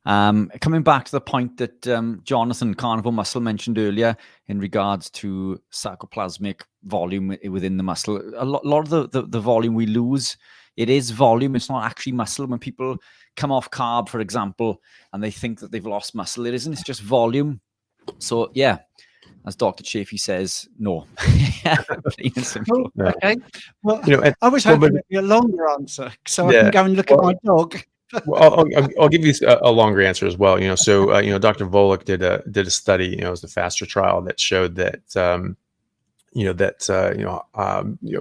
Coming back to the point that Jonathan Carnivore Muscle mentioned earlier in regards to sarcoplasmic volume within the muscle, a lot of the volume we lose, it is volume. It's not actually muscle. When people come off carb, for example, and they think that they've lost muscle, it isn't. It's just volume. So yeah, as Dr. Chaffee says, no. Plain and simple. Oh, okay. Well, You know, I was hoping it'd be a longer answer so I Yeah. can go and look at my dog. Well, I'll give you a longer answer as well. You know, so you know, Dr. Volek did a study. You know, it was the FASTER trial that showed that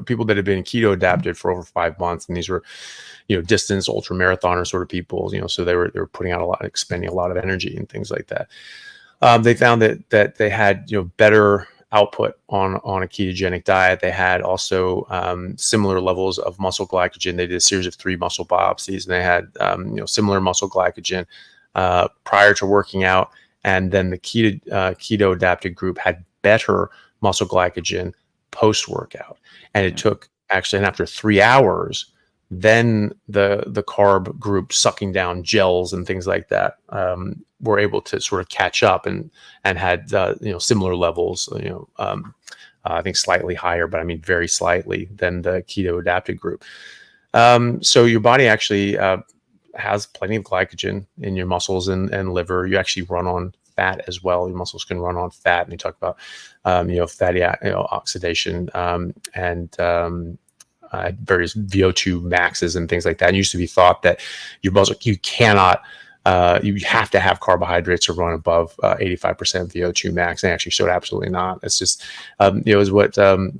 people that had been keto adapted for over 5 months, and these were, you know, distance ultra marathoner sort of people. You know, so they were putting out a lot, expending a lot of energy and things like that. They found that they had, you know, better output on a ketogenic diet. They had also similar levels of muscle glycogen. They did a series of 3 muscle biopsies, and they had similar muscle glycogen prior to working out. And then the keto adapted group had better muscle glycogen post workout. And it took actually, and after 3 hours, then the carb group sucking down gels and things like that were able to sort of catch up and had similar levels, I think slightly higher, but I mean very slightly, than the keto adapted group. So your body actually has plenty of glycogen in your muscles and liver. You actually run on fat as well. Your muscles can run on fat, and you talk about fatty oxidation and various VO2 maxes and things like that. It used to be thought that your muscle, you cannot, you have to have carbohydrates to run above 85% VO2 max. And actually showed absolutely not. It's just, is what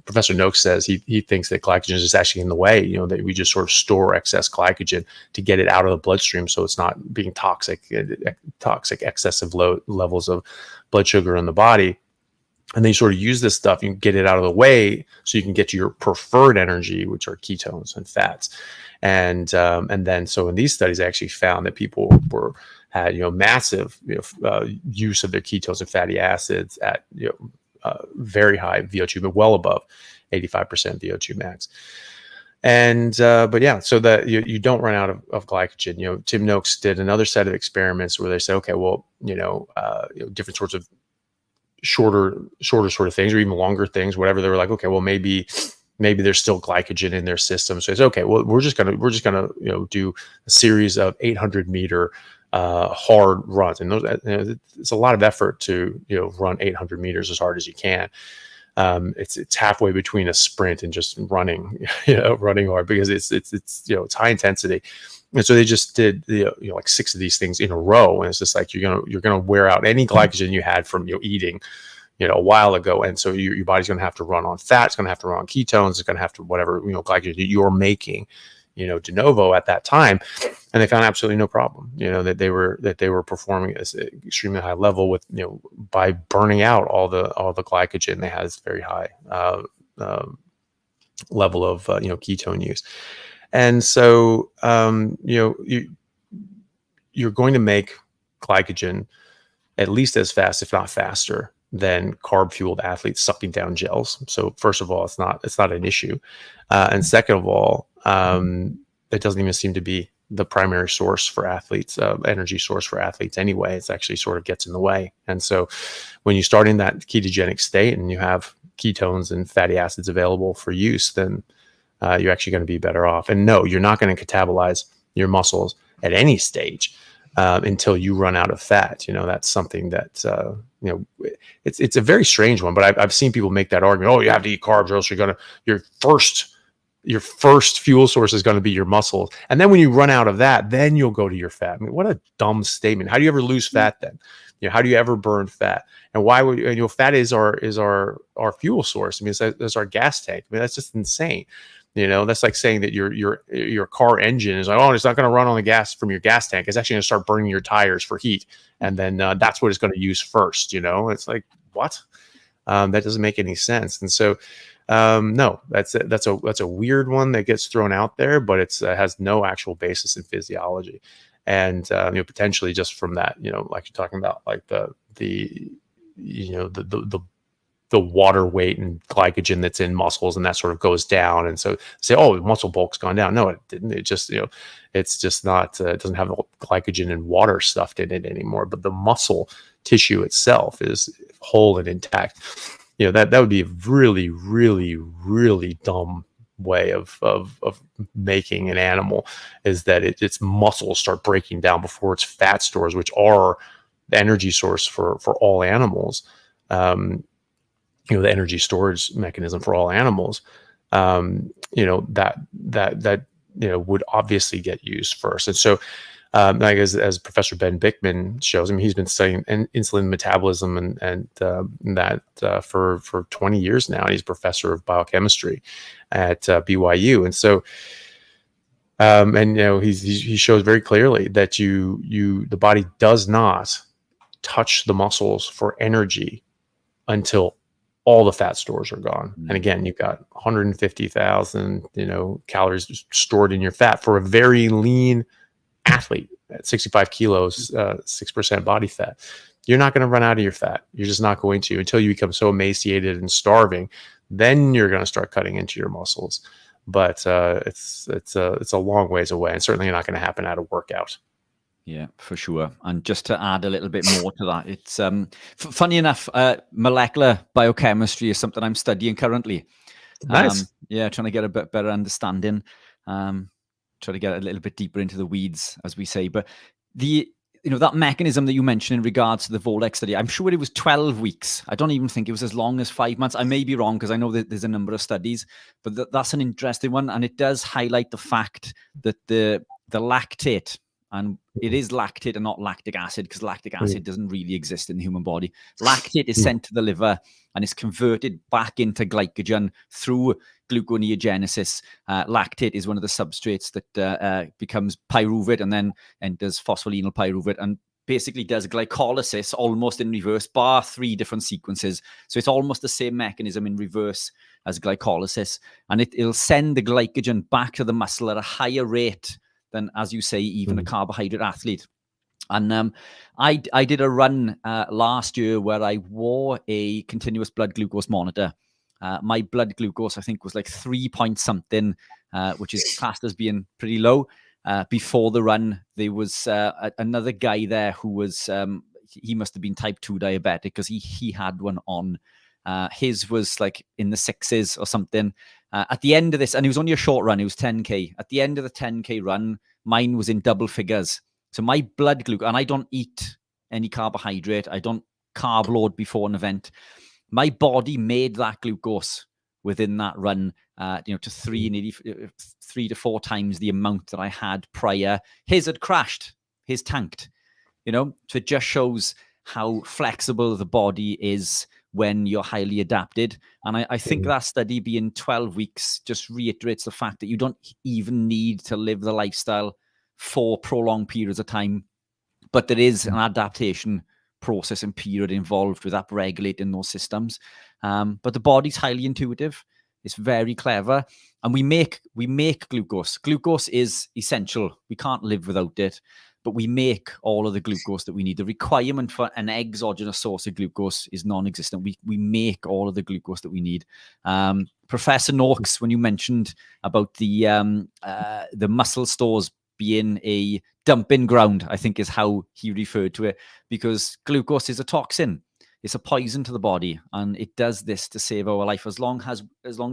Professor Noakes says. He thinks that glycogen is just actually in the way, that we just sort of store excess glycogen to get it out of the bloodstream, so it's not being toxic excessive low levels of blood sugar in the body. And then you sort of use this stuff, you can get it out of the way so you can get to your preferred energy, which are ketones and fats. And then, so in these studies, I actually found that people had massive use of their ketones and fatty acids at very high VO2, but well above 85% VO2 max. And but yeah, so that you don't run out of glycogen. Tim Noakes did another set of experiments where they said, okay, well, different sorts of shorter sort of things, or even longer things, whatever. They were like, okay, well, maybe there's still glycogen in their system. So it's okay. Well, we're just gonna do a series of 800 meter hard runs, and those, it's a lot of effort to run 800 meters as hard as you can. It's halfway between a sprint and just running hard, because it's high intensity. And so they just did like 6 of these things in a row, and it's just like you're gonna wear out any glycogen you had from eating a while ago, and so your body's gonna have to run on fat, it's gonna have to run on ketones, it's gonna have to whatever glycogen you're making de novo at that time. And they found absolutely no problem, that they were performing at an extremely high level with by burning out all the glycogen. They had this very high level of ketone use. And so, you're going to make glycogen at least as fast, if not faster, than carb-fueled athletes sucking down gels. So, first of all, it's not an issue, and second of all, it doesn't even seem to be the primary source for athletes, energy source for athletes anyway. It's actually sort of gets in the way. And so, when you start in that ketogenic state and you have ketones and fatty acids available for use, then you're actually going to be better off. And no, you're not going to catabolize your muscles at any stage until you run out of fat. That's something that it's a very strange one. But I've seen people make that argument. Oh, you have to eat carbs, or else your first fuel source is going to be your muscles. And then when you run out of that, then you'll go to your fat. I mean, what a dumb statement. How do you ever lose fat then? How do you ever burn fat? And why would fat is our fuel source? I mean, it's our gas tank. I mean, that's just insane. That's like saying that your car engine is like, oh, it's not going to run on the gas from your gas tank. It's actually going to start burning your tires for heat, and then that's what it's going to use first. It's like, what? That doesn't make any sense. And so, no, that's a weird one that gets thrown out there, but it has no actual basis in physiology, and potentially just from that, like you're talking about, like the the water weight and glycogen that's in muscles, and that sort of goes down. And so say, oh, muscle bulk's gone down. No, it didn't. It just, it's just not, it doesn't have glycogen and water stuffed in it anymore, but the muscle tissue itself is whole and intact. That would be a really, really, really dumb way of making an animal, is that its muscles start breaking down before its fat stores, which are the energy source for all animals. The energy storage mechanism for all animals, that would obviously get used first. And so, like as Professor Ben Bickman shows, he's been studying insulin metabolism and that for 20 years now. And he's professor of biochemistry at BYU. And so, he shows very clearly that the body does not touch the muscles for energy until all the fat stores are gone. And again, you've got 150,000, calories stored in your fat for a very lean athlete at 65 kilos, 6% body fat. You're not going to run out of your fat. You're just not going to, until you become so emaciated and starving. Then you're going to start cutting into your muscles. But it's a long ways away, and certainly not going to happen at a workout. Yeah, for sure. And just to add a little bit more to that, it's funny enough, molecular biochemistry is something I'm studying currently. Nice. Trying to get a bit better understanding. Try to get a little bit deeper into the weeds, as we say. But that mechanism that you mentioned in regards to the Volex study, I'm sure it was 12 weeks. I don't even think it was as long as 5 months. I may be wrong, because I know that there's a number of studies, but that's an interesting one. And it does highlight the fact that the lactate, and it is lactate and not lactic acid, because lactic acid doesn't really exist in the human body. Lactate is sent to the liver and is converted back into glycogen through gluconeogenesis. Lactate is one of the substrates that becomes pyruvate and then enters phospholynyl pyruvate and basically does glycolysis almost in reverse, bar 3 different sequences. So it's almost the same mechanism in reverse as glycolysis. And it'll send the glycogen back to the muscle at a higher rate than, as you say, even a carbohydrate athlete. And I did a run last year where I wore a continuous blood glucose monitor. My blood glucose, I think, was like 3 point something, which is classed as being pretty low. Before the run, there was another guy there who was, he must have been type 2 diabetic, because he had one on. His was like in the 6s or something. At the end of this, and it was only a short run, it was 10K. At the end of the 10K run, mine was in double figures. So my blood glucose, and I don't eat any carbohydrate, I don't carb load before an event. My body made that glucose within that run, to 3 to 4 times the amount that I had prior. His had crashed, his tanked, so it just shows how flexible the body is when you're highly adapted. And I think that study being 12 weeks just reiterates the fact that you don't even need to live the lifestyle for prolonged periods of time, but there is an adaptation process and period involved with upregulating those systems. But the body's highly intuitive. It's very clever. And we make glucose. Glucose is essential. We can't live without it. But we make all of the glucose that we need. The requirement for an exogenous source of glucose is non-existent. We make all of the glucose that we need. Professor Noakes, when you mentioned about the muscle stores being a dumping ground, I think is how he referred to it, because glucose is a toxin. It's a poison to the body, and it does this to save our life as long as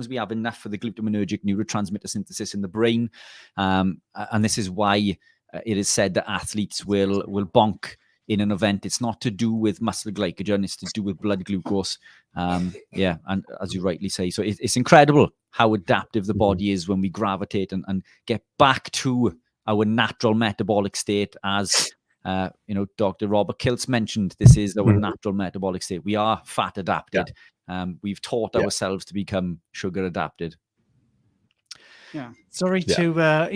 we have enough for the glutaminergic neurotransmitter synthesis in the brain. And this is why it is said that athletes will bonk in an event. It's not to do with muscle glycogen, it's to do with blood glucose. And as you rightly say, so it's incredible how adaptive the body is when we gravitate and get back to our natural metabolic state. As Dr. Robert Kiltz mentioned, this is our natural metabolic state. We are fat adapted. We've taught ourselves to become sugar adapted. Yeah, sorry to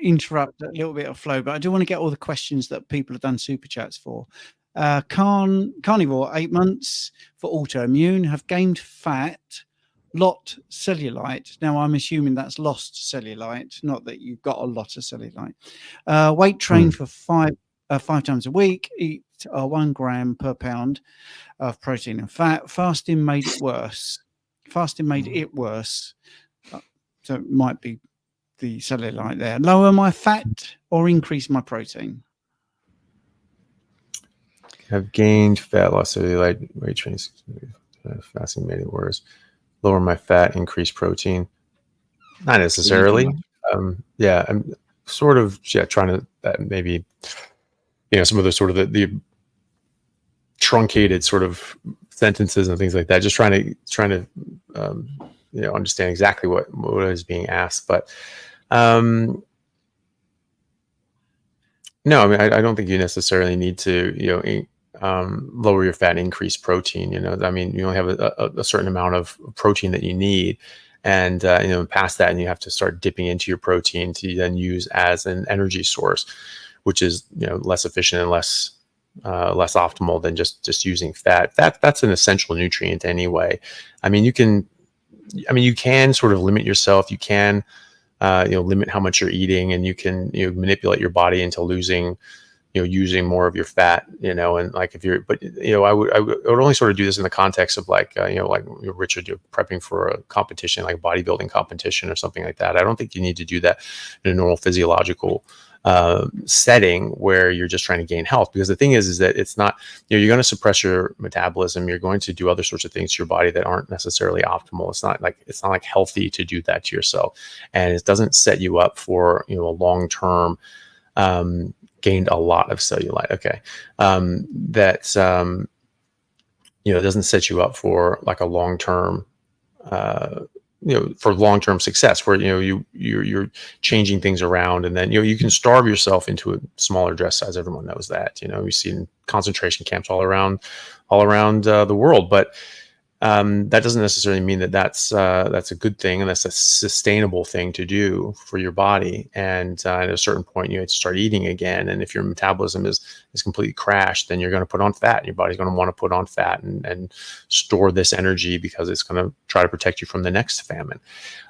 interrupt a little bit of flow, but I do want to get all the questions that people have done super chats for. Carnivore, 8 months for autoimmune, have gained fat, lot cellulite. Now I'm assuming that's lost cellulite, not that you've got a lot of cellulite. Weight trained for 5 times a week, eat 1 gram per pound of protein and fat. Fasting made it worse. Fasting made it worse. So it might be the cellulite there. Lower my fat or increase my protein? Have gained fat loss, cellulite, weight training, fasting made it worse. Lower my fat, increase protein. Not necessarily. Yeah, I'm sort of trying to maybe, some of the sort of the truncated sort of sentences and things like that. Just trying to understand exactly what is being asked. But no, I mean, I don't think you necessarily need to lower your fat and increase protein. I mean, you only have a certain amount of protein that you need. And, past that, and you have to start dipping into your protein to then use as an energy source, which is, less efficient and less optimal than just using fat. That's an essential nutrient anyway. I mean, you can sort of limit yourself. You can, limit how much you're eating, and you can, manipulate your body into losing, using more of your fat, and like if you're, but, I would only sort of do this in the context of like, Richard, you're prepping for a competition, like a bodybuilding competition or something like that. I don't think you need to do that in a normal physiological setting where you're just trying to gain health, because the thing is that it's not, you're going to suppress your metabolism. You're going to do other sorts of things to your body that aren't necessarily optimal. It's not like healthy to do that to yourself, and it doesn't set you up for, a long-term, gained a lot of cellulite. Okay. It doesn't set you up for like a long-term, for long-term success, where, you're changing things around, and then, you can starve yourself into a smaller dress size. Everyone knows that, we see in concentration camps all around the world, but that doesn't necessarily mean that that's a good thing, and that's a sustainable thing to do for your body. And at a certain point, you have to start eating again. And if your metabolism is completely crashed, then you're going to put on fat, and your body's going to want to put on fat and store this energy, because it's going to try to protect you from the next famine.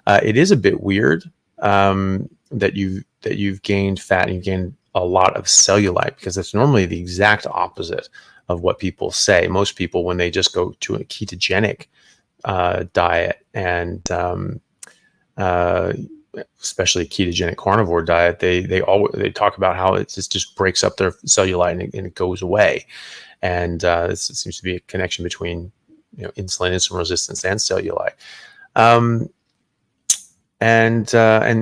It is a bit weird that you've gained fat and you've gained a lot of cellulite, because it's normally the exact opposite of what people say. Most people, when they just go to a ketogenic diet, and especially a ketogenic carnivore diet, they talk about how it just breaks up their cellulite and it goes away. And it seems to be a connection between insulin resistance and cellulite. And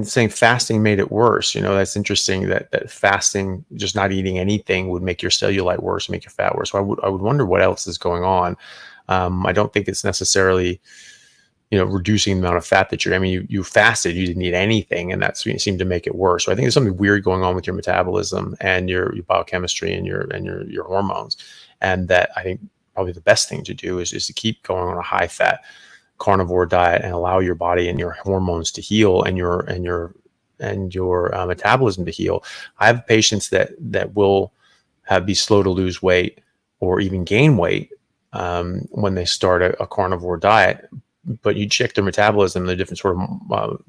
saying fasting made it worse. That's interesting that fasting, just not eating anything, would make your cellulite worse, make your fat worse. So I would wonder what else is going on. I don't think it's necessarily, reducing the amount of fat that you fasted, you didn't eat anything, and that's seemed to make it worse. So I think there's something weird going on with your metabolism and your biochemistry and your hormones. And that I think probably the best thing to do is to keep going on a high fat carnivore diet and allow your body and your hormones to heal, and your metabolism to heal. I have patients that will be slow to lose weight or even gain weight when they start a carnivore diet, but you check their metabolism, the different sort of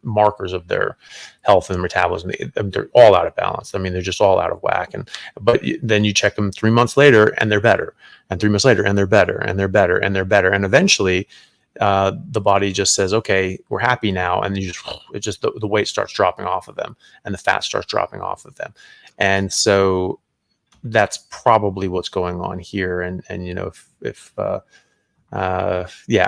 markers of their health and metabolism, they're all out of balance. I mean, they're just all out of whack. But then you check them 3 months later and they're better, and 3 months later and they're better, and they're better, and they're better. And eventually the body just says, okay, we're happy now. And the weight starts dropping off of them, and the fat starts dropping off of them. And so that's probably what's going on here. And I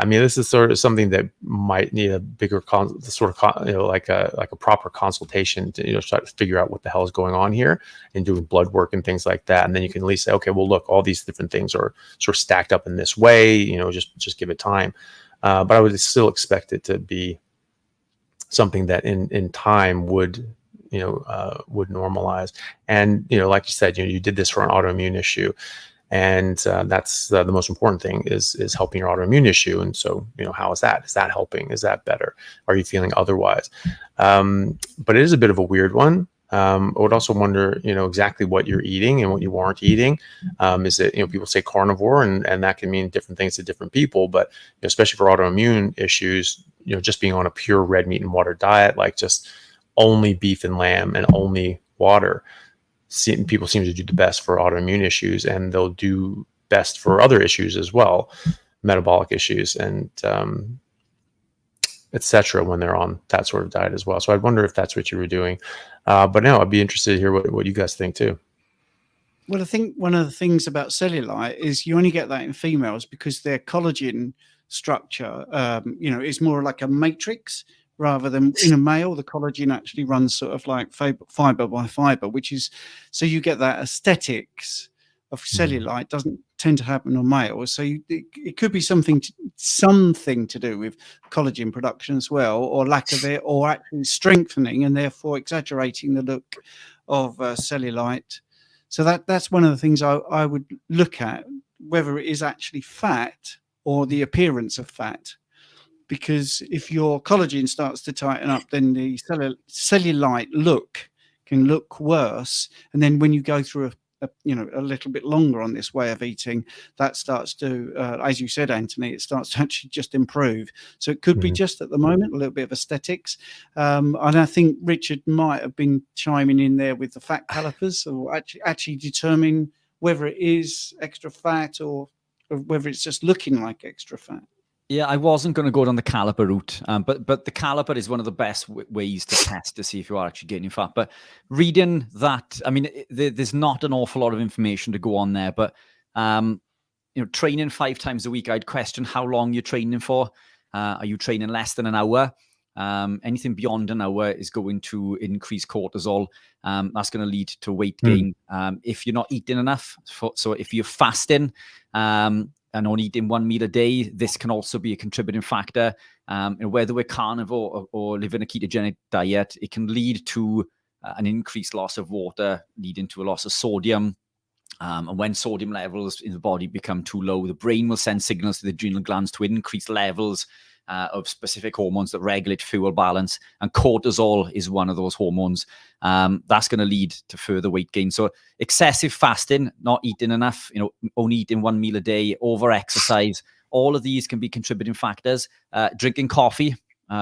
mean, this is sort of something that might need a bigger like a proper consultation to, start to figure out what the hell is going on here, and doing blood work and things like that. And then you can at least say, okay, well, look, all these different things are sort of stacked up in this way, just give it time. But I would still expect it to be something that in time would normalize. And, like you said, you did this for an autoimmune issue. And that's the most important thing is helping your autoimmune issue. And so, how is that? Is that helping? Is that better? Are you feeling otherwise? But it is a bit of a weird one. I would also wonder, exactly what you're eating and what you aren't eating. Is it, people say carnivore, and that can mean different things to different people. But especially for autoimmune issues, just being on a pure red meat and water diet, like just only beef and lamb and only water, people seem to do the best for autoimmune issues, and they'll do best for other issues as well, metabolic issues and etc. when they're on that sort of diet as well. So I wonder if that's what you were doing. But no, I'd be interested to hear what you guys think too. Well, I think one of the things about cellulite is you only get that in females because their collagen structure, is more like a matrix rather than in a male. The collagen actually runs sort of like fiber by fiber, which is, so you get that aesthetics of cellulite doesn't tend to happen on males. So it could be something to do with collagen production as well, or lack of it, or actually strengthening and therefore exaggerating the look of cellulite. So that's one of the things I would look at, whether it is actually fat or the appearance of fat. Because if your collagen starts to tighten up, then the cellulite look can look worse. And then when you go through a little bit longer on this way of eating, that starts to, as you said, Anthony, it starts to actually just improve. So it could be just at the moment a little bit of aesthetics. And I think Richard might have been chiming in there with the fat calipers, or actually determine whether it is extra fat or whether it's just looking like extra fat. Yeah, I wasn't going to go down the caliper route, but the caliper is one of the best ways to test to see if you are actually gaining fat. But reading that, I mean, there's not an awful lot of information to go on there. But training 5 times a week, I'd question how long you're training for. Are you training less than an hour? Anything beyond an hour is going to increase cortisol. That's going to lead to weight gain. If you're not eating enough, so if you're fasting, and only eating 1 meal a day, this can also be a contributing factor. Whether we're carnivore or live in a ketogenic diet, it can lead to an increased loss of water, leading to a loss of sodium. And when sodium levels in the body become too low, the brain will send signals to the adrenal glands to increase levels of specific hormones that regulate fuel balance, and cortisol is one of those hormones. That's going to lead to further weight gain. So excessive fasting, not eating enough, only eating 1 meal a day, over exercise, all of these can be contributing factors. Drinking coffee,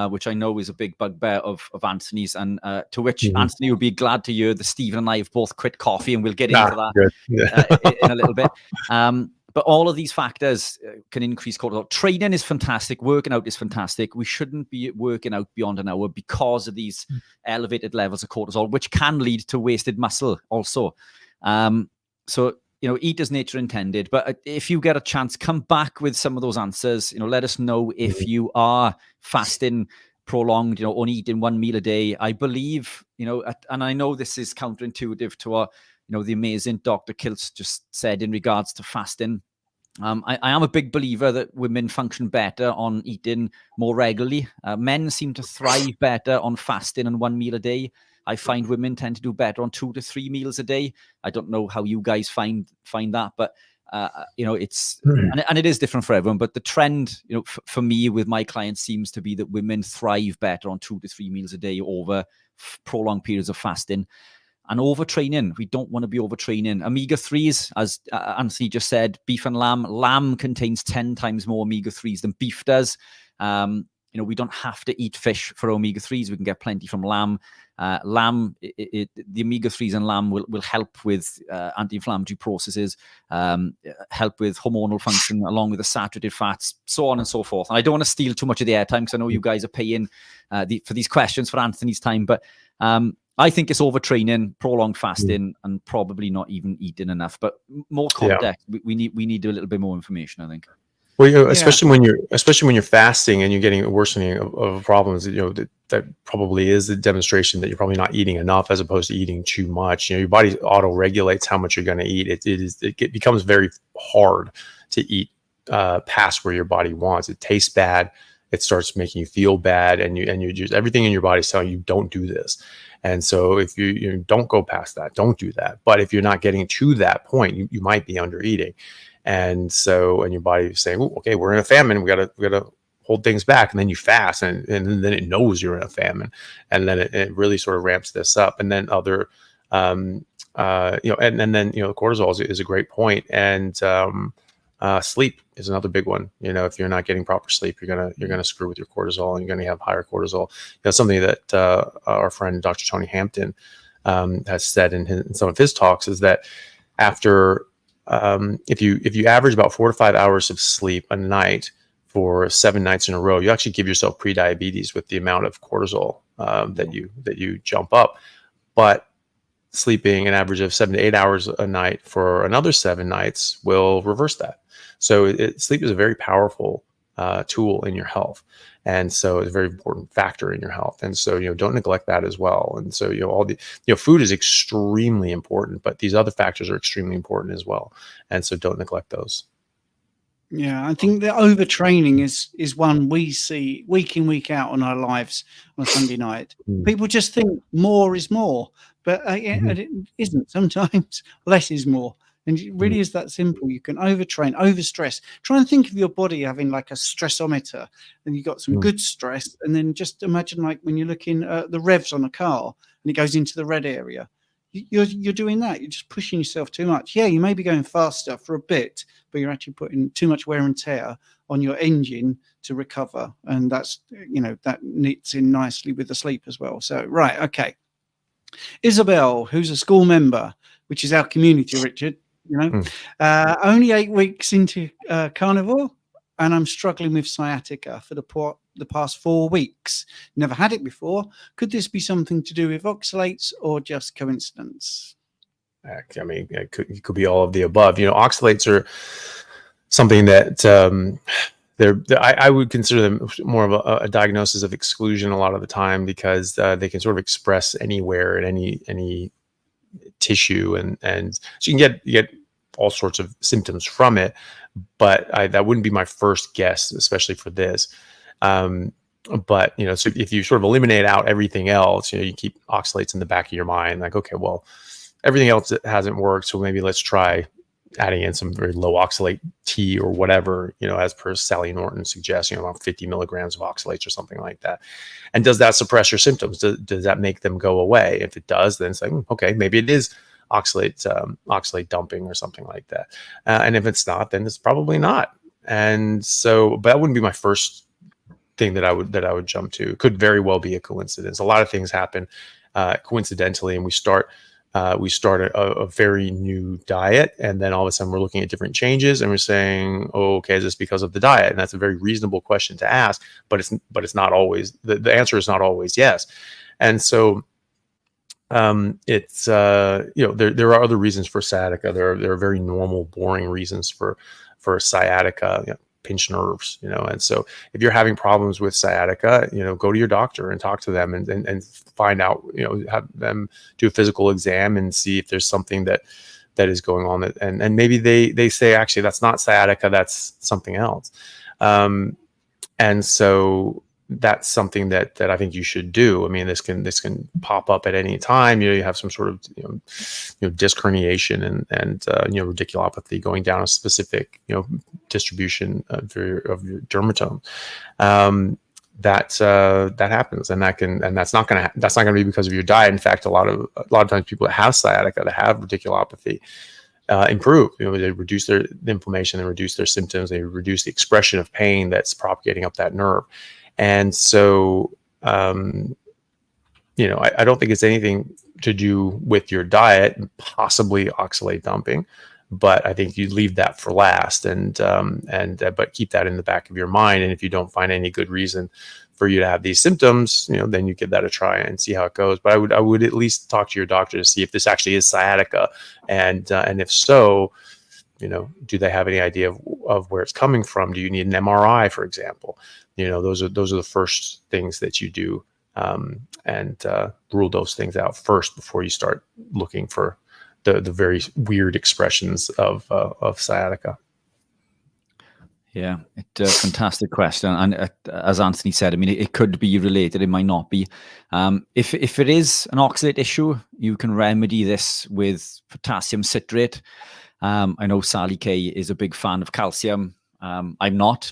which I know is a big bugbear of Anthony's, and to which Anthony would be glad to hear that Stephen and I have both quit coffee, and we'll get into that in a little bit. But all of these factors can increase cortisol. Training is fantastic. Working out is fantastic. We shouldn't be working out beyond an hour because of these elevated levels of cortisol, which can lead to wasted muscle also. So, eat as nature intended. But if you get a chance, come back with some of those answers. Let us know if you are fasting prolonged, only eating 1 meal a day. I believe, and I know this is counterintuitive to our the amazing Dr. Kiltz just said in regards to fasting. I am a big believer that women function better on eating more regularly. Men seem to thrive better on fasting and 1 meal a day. I find women tend to do better on 2 to 3 meals a day. I don't know how you guys find that, but it's and it is different for everyone. But the trend, for me with my clients seems to be that women thrive better on 2 to 3 meals a day over prolonged periods of fasting. And overtraining, we don't want to be overtraining. Omega-3s, as Anthony just said, beef and lamb. Lamb contains 10 times more omega-3s than beef does. We don't have to eat fish for omega-3s. We can get plenty from lamb. The omega-3s in lamb will help with anti-inflammatory processes, help with hormonal function, along with the saturated fats, so on and so forth. And I don't want to steal too much of the airtime because I know you guys are paying for these questions for Anthony's time, but I think it's overtraining, prolonged fasting, and probably not even eating enough. But more context, we need a little bit more information, I think. Well, especially when you're fasting and you're getting a worsening of problems, that probably is the demonstration that you're probably not eating enough as opposed to eating too much. Your body auto regulates how much you're going to eat. It becomes very hard to eat past where your body wants. It tastes bad. It starts making you feel bad, and you just, everything in your body is telling you don't do this. And so if you don't go past that, don't do that. But if you're not getting to that point, you might be under eating. And your body is saying, okay, we're in a famine. We gotta hold things back. And then you fast, and then it knows you're in a famine. And then it really sort of ramps this up. And then other, and then cortisol is a great point. And sleep is another big one. If you're not getting proper sleep, you're gonna screw with your cortisol, and you're gonna have higher cortisol. Something that our friend Dr. Tony Hampton has said in some of his talks, is that after if you average about 4 to 5 hours of sleep a night for 7 nights in a row, you actually give yourself pre-diabetes with the amount of cortisol that you jump up. But sleeping an average of 7 to 8 hours a night for another 7 nights will reverse that. So sleep is a very powerful tool in your health. And so it's a very important factor in your health. And so, don't neglect that as well. And so, food is extremely important, but these other factors are extremely important as well. And so don't neglect those. Yeah, I think the overtraining is one we see week in, week out on our lives on a Sunday night. People just think more is more, but it isn't. Sometimes less is more. And it really is that simple. You can overtrain, overstress. Try and think of your body having like a stressometer, and you've got some good stress. And then just imagine like when you're looking at the revs on a car and it goes into the red area. You're doing that. You're just pushing yourself too much. Yeah, you may be going faster for a bit, but you're actually putting too much wear and tear on your engine to recover. And that's, that knits in nicely with the sleep as well. So, right. Okay. Isabel, who's a school member, which is our community, Richard, only 8 weeks into Carnivore, and I'm struggling with sciatica for the past 4 weeks. Never had it before. Could this be something to do with oxalates or just coincidence? I mean, it could be all of the above. Oxalates are something that I would consider them more of a diagnosis of exclusion a lot of the time, because they can sort of express anywhere in any tissue, and so you can get all sorts of symptoms from it. But that wouldn't be my first guess, especially for this. But so if you sort of eliminate out everything else, you keep oxalates in the back of your mind, like, okay, well, everything else hasn't worked, so maybe let's try adding in some very low oxalate tea or whatever, as per Sally Norton suggests, around 50 milligrams of oxalates or something like that. And does that suppress your symptoms? Does that make them go away? If it does, then it's like, okay, maybe it is oxalate dumping or something like that. And if it's not, then it's probably not. And so, but that wouldn't be my first thing that I would jump to. It could very well be a coincidence. A lot of things happen coincidentally, and we start a very new diet, and then all of a sudden we're looking at different changes, and we're saying, oh, okay, is this because of the diet? And that's a very reasonable question to ask, but it's not always, the answer is not always yes. And so it's there are other reasons for sciatica. There are very normal, boring reasons for sciatica, pinched nerves, and so if you're having problems with sciatica, go to your doctor and talk to them and find out, have them do a physical exam and see if there's something that is going on, and maybe they say, actually, that's not sciatica, that's something else. And so that's something that I think you should do. I mean, this can pop up at any time. You have some sort of disc herniation and radiculopathy going down a specific distribution of your dermatome. That happens, and that's not going to be because of your diet. In fact, a lot of times people that have sciatica, that have radiculopathy, improve. They reduce their inflammation, they reduce their symptoms, they reduce the expression of pain that's propagating up that nerve. And so, I don't think it's anything to do with your diet, possibly oxalate dumping, but I think you leave that for last, but keep that in the back of your mind. And if you don't find any good reason for you to have these symptoms, then you give that a try and see how it goes. But I would at least talk to your doctor to see if this actually is sciatica, and if so, do they have any idea of where it's coming from? Do you need an MRI, for example? Those are the first things that you do, and rule those things out first before you start looking for the very weird expressions of sciatica. Yeah, it's a fantastic question. And as Anthony said, I mean, it could be related, it might not be. If it is an oxalate issue, you can remedy this with potassium citrate. I know Sally K is a big fan of calcium. I'm not.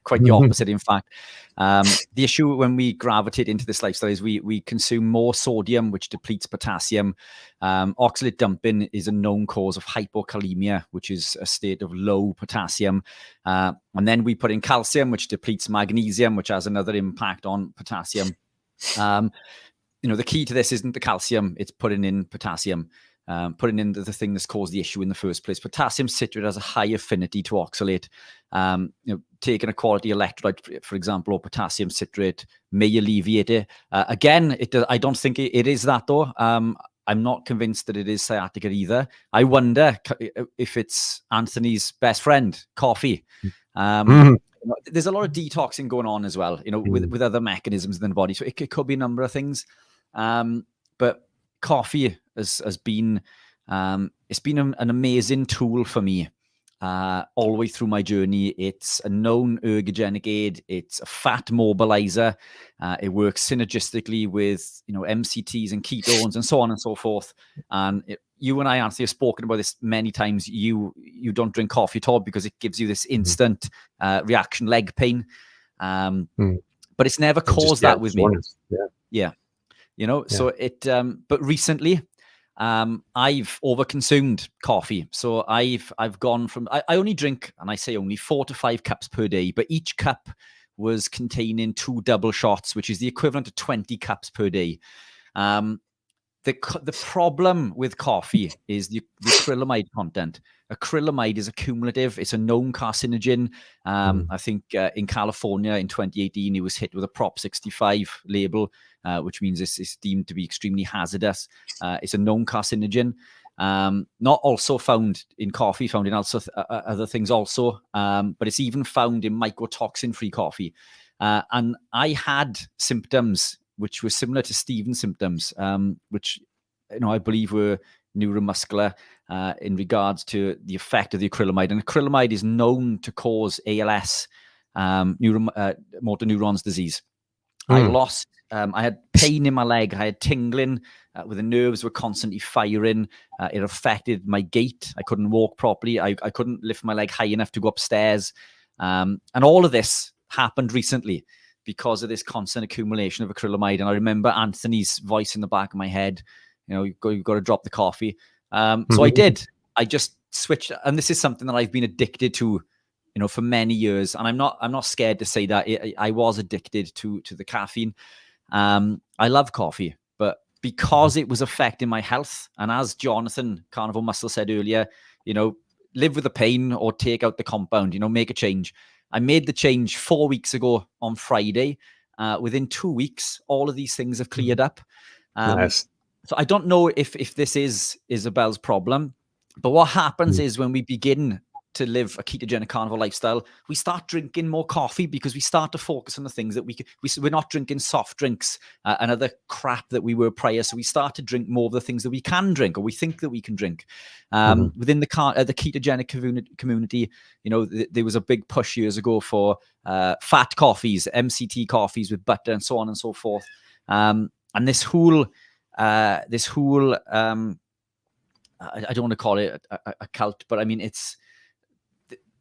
Quite the opposite, in fact. The issue when we gravitate into this lifestyle is we consume more sodium, which depletes potassium. Oxalate dumping is a known cause of hypokalemia, which is a state of low potassium. And then we put in calcium, which depletes magnesium, which has another impact on potassium. the key to this isn't the calcium; it's putting in potassium. Putting in the thing that's caused the issue in the first place. Potassium citrate has a high affinity to oxalate. Taking a quality electrolyte, for example, or potassium citrate may alleviate it. Again, I don't think it is that though. I'm not convinced that it is sciatica either. I wonder if it's Anthony's best friend, coffee. There's a lot of detoxing going on as well, with other mechanisms in the body. So it could be a number of things. But coffee has been it's been an amazing tool for me all the way through my journey. It's a known ergogenic aid. It's a fat mobilizer. It works synergistically with MCTs and ketones and so on and so forth. And you and I, Anthony, have spoken about this many times. You don't drink coffee at all because it gives you this instant reaction, leg pain. But it's never caused that with me. Yeah. So but recently, I've overconsumed coffee. So I've gone from, I only drink, and I say only 4 to 5 cups per day, but each cup was containing 2 double shots, which is the equivalent of 20 cups per day. The problem with coffee is the acrylamide content. Acrylamide is accumulative. It's a known carcinogen. I think in California in 2018, it was hit with a Prop 65 label, which means it's deemed to be extremely hazardous. It's a known carcinogen. Not also found in coffee, found in also other things also, but it's even found in mycotoxin-free coffee. And I had symptoms which were similar to Stephen's symptoms, which I believe were neuromuscular in regards to the effect of the acrylamide. And acrylamide is known to cause ALS, motor neurons disease. I had pain in my leg. I had tingling where the nerves were constantly firing. It affected my gait. I couldn't walk properly. I couldn't lift my leg high enough to go upstairs. And all of this happened recently because of this constant accumulation of acrylamide. And I remember Anthony's voice in the back of my head, you've got to drop the coffee. So I did. I just switched. And this is something that I've been addicted to, for many years. And I'm not scared to say that I was addicted to the caffeine. I love coffee, but because it was affecting my health, and as Jonathan Carnivore Muscle said earlier, live with the pain or take out the compound, make a change. I made the change 4 weeks ago on Friday. Within 2 weeks, all of these things have cleared up. Nice. So I don't know if this is Isabel's problem, but what happens is when we begin to live a ketogenic carnivore lifestyle, we start drinking more coffee because we start to focus on the things that we're not drinking soft drinks and other crap that we were prior. So we start to drink more of the things that we can drink or we think that we can drink. Within the ketogenic community, there was a big push years ago for fat coffees, MCT coffees with butter and so on and so forth. And this whole I don't want to call it a cult, but I mean, it's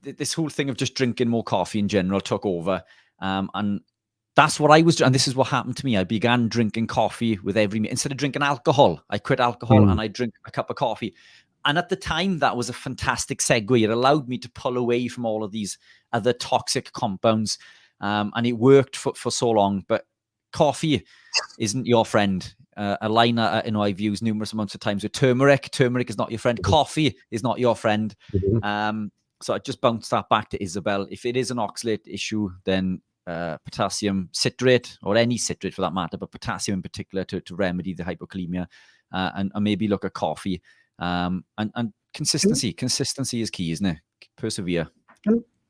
this whole thing of just drinking more coffee in general took over. And that's what I was doing. And this is what happened to me. I began drinking coffee with every meal. Instead of drinking alcohol, I quit alcohol and I drink a cup of coffee. And at the time, that was a fantastic segue. It allowed me to pull away from all of these other toxic compounds. And it worked for so long. But coffee isn't your friend. A line I've used numerous amounts of times with turmeric. Turmeric is not your friend. Coffee is not your friend. So I just bounced that back to Isabel. If it is an oxalate issue, then potassium citrate, or any citrate for that matter, but potassium in particular to remedy the hypokalemia, and maybe look at coffee. And consistency. Consistency is key, isn't it? Persevere.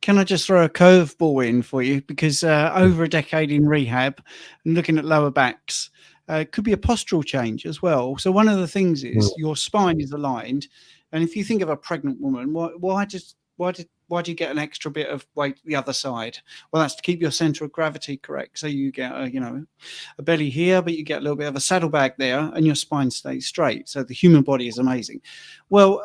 Can I just throw a curveball in for you? Because over a decade in rehab and looking at lower backs, it could be a postural change as well. So one of the things is your spine is aligned. And if you think of a pregnant woman, why do you get an extra bit of weight the other side? Well, that's to keep your center of gravity correct. So you get a belly here, but you get a little bit of a saddlebag there, and your spine stays straight. So the human body is amazing. Well,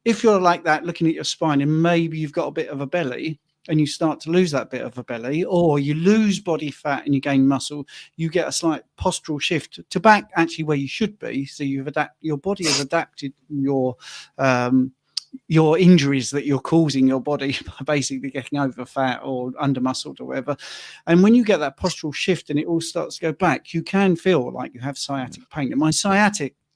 if you're like that, looking at your spine, and maybe you've got a bit of a belly, and you start to lose that bit of a belly, or you lose body fat and you gain muscle, you get a slight postural shift to back actually where you should be. So your body has adapted your your injuries that you're causing your body by basically getting over fat or under muscled or whatever. And when you get that postural shift and it all starts to go back, you can feel like you have sciatic pain. And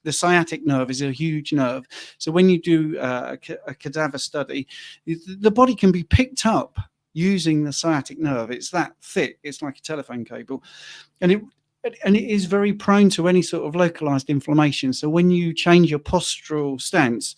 the sciatic nerve is a huge nerve. So when you do a cadaver study, the body can be picked up using the sciatic nerve. It's that thick. It's like a telephone cable. And it is very prone to any sort of localized inflammation. So when you change your postural stance,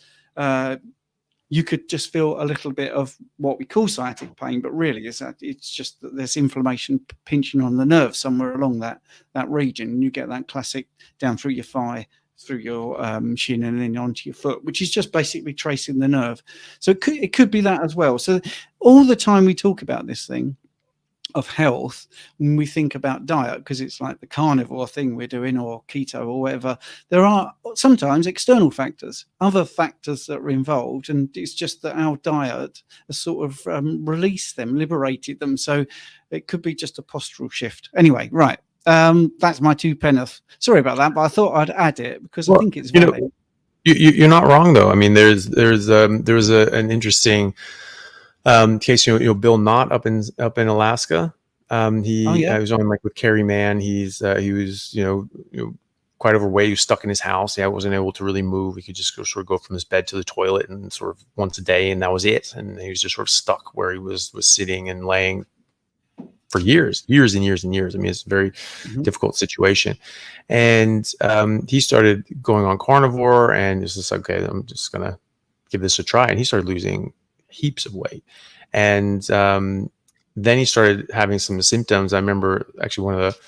you could just feel a little bit of what we call sciatic pain, but really it's just that there's inflammation pinching on the nerve somewhere along that region. And you get that classic down through your thigh, through your shin, and then onto your foot, which is just basically tracing the nerve. So it could be that as well. So all the time we talk about this thing of health, when we think about diet, because it's like the carnivore thing we're doing, or keto or whatever, there are sometimes external factors, other factors that are involved, and it's just that our diet has sort of released them, liberated them. So it could be just a postural shift. Anyway, right. That's my 2 pence. Sorry about that, but I thought I'd add it because I think it's valid. You're not wrong though. I mean, there was an interesting case. Bill Knott up in Alaska. He was on like with Kerry Mann. He was quite overweight. He was stuck in his house. He wasn't able to really move. He could just sort of go from his bed to the toilet and sort of once a day, and that was it. And he was just sort of stuck where he was sitting and laying for years and years and years. I mean, it's a very difficult situation. And he started going on carnivore, and it's just okay, I'm just going to give this a try. And he started losing heaps of weight. And then he started having some symptoms. I remember actually one of the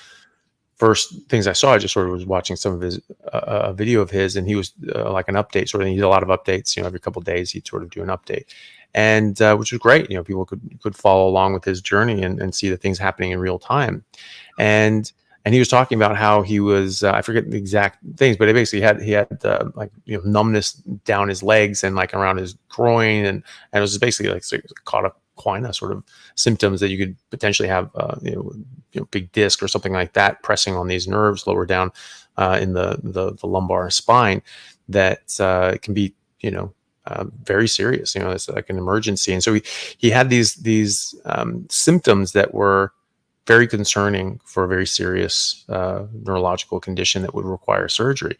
first things I saw, I just sort of was watching some of his a video of his, and he was like an update sort of. He did a lot of updates, every couple of days he'd sort of do an update. And which was great. People could follow along with his journey and see the things happening in real time. And he was talking about how he was, I forget the exact things, but he had numbness down his legs and like around his groin. And it was basically like cauda equina sort of symptoms that you could potentially have, big disc or something like that pressing on these nerves lower down in the lumbar spine that can be, very serious. It's like an emergency. And so he had these symptoms that were very concerning for a very serious neurological condition that would require surgery.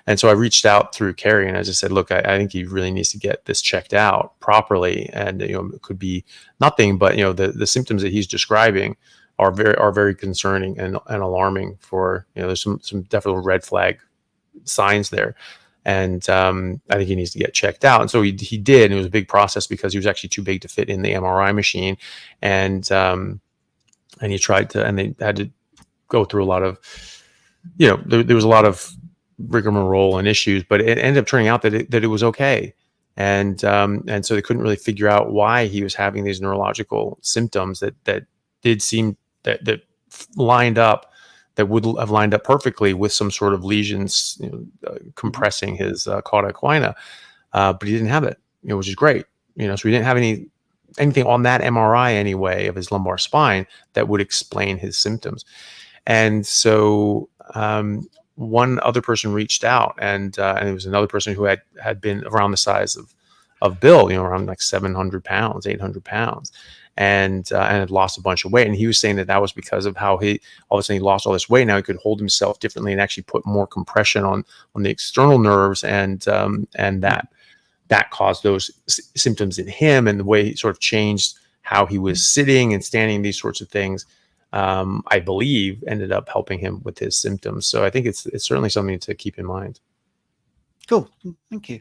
And so I reached out through Carrie, and I just said, look, I think he really needs to get this checked out properly. And it could be nothing, but the symptoms that he's describing are very concerning and alarming. For there's some definitely red flag signs there. And I think he needs to get checked out. And so he did. And it was a big process because he was actually too big to fit in the MRI machine. And he tried to, and they had to go through a lot of, there was a lot of rigmarole and issues, but it ended up turning out that it was okay. And so they couldn't really figure out why he was having these neurological symptoms that did seem that lined up, that would have lined up perfectly with some sort of lesions compressing his cauda equina, but he didn't have it, which is great. So he didn't have anything on that MRI anyway of his lumbar spine that would explain his symptoms. And so one other person reached out, and it was another person who had been around the size of Bill, around like 700 pounds, 800 pounds. And had lost a bunch of weight. And he was saying that was because of how he all of a sudden he lost all this weight. Now he could hold himself differently and actually put more compression on the external nerves, and that caused those symptoms in him, and the way he sort of changed how he was sitting and standing, these sorts of things, I believe ended up helping him with his symptoms. So I think it's certainly something to keep in mind. Cool. Thank you.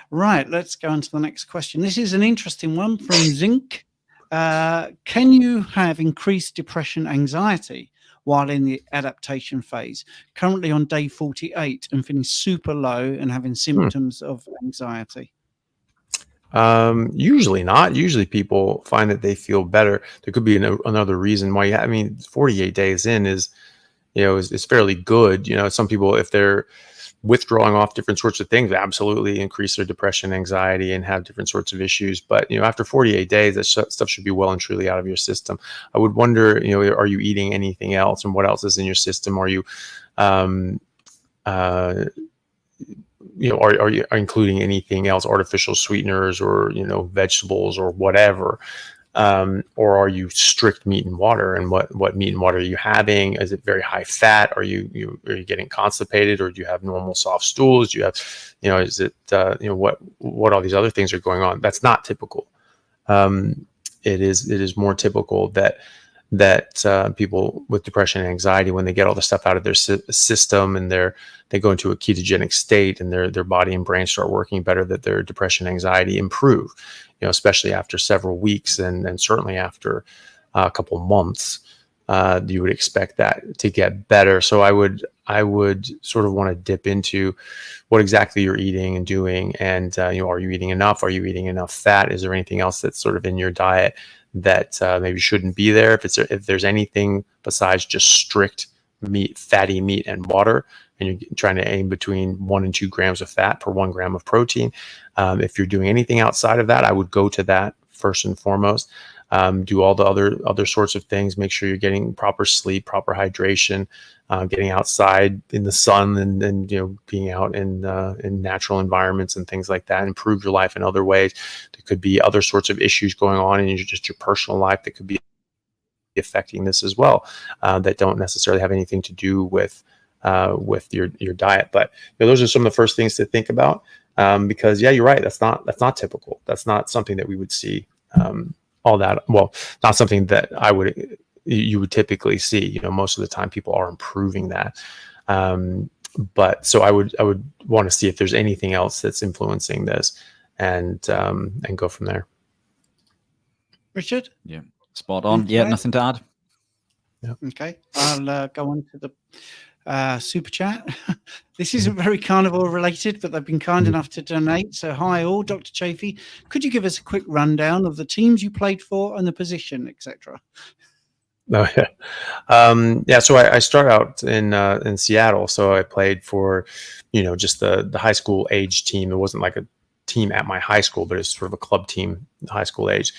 Right. Let's go on to the next question. This is an interesting one from Zinc. Can you have increased depression, anxiety while in the adaptation phase? Currently on day 48 and feeling super low and having symptoms of anxiety. Usually not. Usually people find that they feel better. There could be another reason why. 48 days in is fairly good. Some people, if they're withdrawing off different sorts of things, absolutely increase their depression, anxiety, and have different sorts of issues. But after 48 days, that stuff should be well and truly out of your system. I would wonder, are you eating anything else, and what else is in your system? Are you are you including anything else, artificial sweeteners or, vegetables or whatever? Or are you strict meat and water? And what meat and water are you having? Is it very high fat? Are you getting constipated, or do you have normal soft stools? Do you have, is it, what all these other things are going on? That's not typical. It is more typical that people with depression and anxiety, when they get all the stuff out of their system and they go into a ketogenic state and their body and brain start working better, that their depression and anxiety improve, especially after several weeks and certainly after a couple months. You would expect that to get better. So I would sort of want to dip into what exactly you're eating and doing, and are you eating enough? Are you eating enough fat? Is there anything else that's sort of in your diet that maybe shouldn't be there? If there's anything besides just strict meat, fatty meat and water, and you're trying to aim between 1 and 2 grams of fat per 1 gram of protein, if you're doing anything outside of that, I would go to that first and foremost. Do all the other sorts of things. Make sure you're getting proper sleep, proper hydration, getting outside in the sun, and being out in natural environments and things like that. Improve your life in other ways. There could be other sorts of issues going on in your personal life that could be affecting this as well, that don't necessarily have anything to do with your diet. But those are some of the first things to think about, because you're right. That's not typical. That's not something that we would see. All that, well, not something that you would typically see. Most of the time people are improving that. But so I would want to see if there's anything else that's influencing this, and go from there. Richard? Yeah, spot on. Yeah, nothing to add. Yeah. Okay, I'll go on to the super chat. This isn't very carnivore related, but they've been kind enough to donate. So hi all. Dr. Chaffee, could you give us a quick rundown of the teams you played for and the position, etc.? Oh yeah. So I started out in Seattle. So I played for just the high school age team. It wasn't like a team at my high school, but it's sort of a club team, high school age,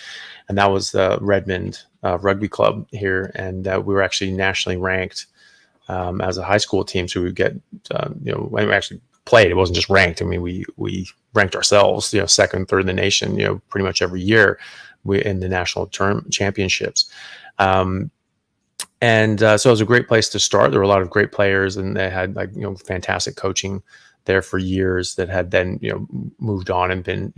and that was the Redmond Rugby Club here, and we were actually nationally ranked as a high school team. So we would get, when we actually played, it wasn't just ranked. I mean, we ranked ourselves, second, third in the nation, pretty much every year in the national term championships. So it was a great place to start. There were a lot of great players, and they had fantastic coaching there for years that had then, moved on and been,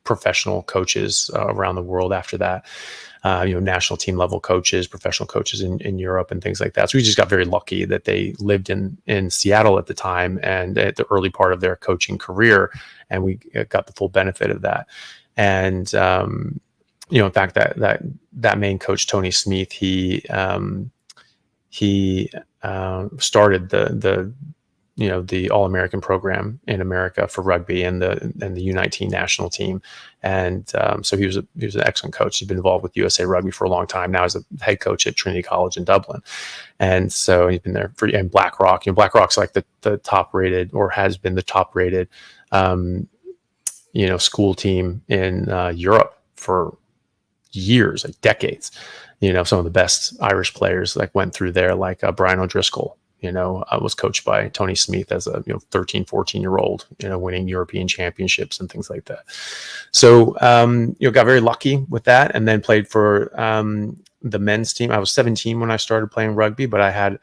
professional coaches around the world after that. National team level coaches, professional coaches in Europe and things like that. So we just got very lucky that they lived in Seattle at the time and at the early part of their coaching career, and we got the full benefit of that. And in fact, that main coach, Tony Smith, he started the All-American program in America for rugby and the U19 national team. And so he was an excellent coach. He's been involved with USA Rugby for a long time. Now he's a head coach at Trinity College in Dublin. And so he's been there and BlackRock. BlackRock's like the top rated, or has been the top rated, school team in Europe for years, like decades. Some of the best Irish players went through there, like Brian O'Driscoll. Was coached by Tony Smith as a 13, 14-year-old, winning European championships and things like that. So, got very lucky with that, and then played for the men's team. I was 17 when I started playing rugby, but I had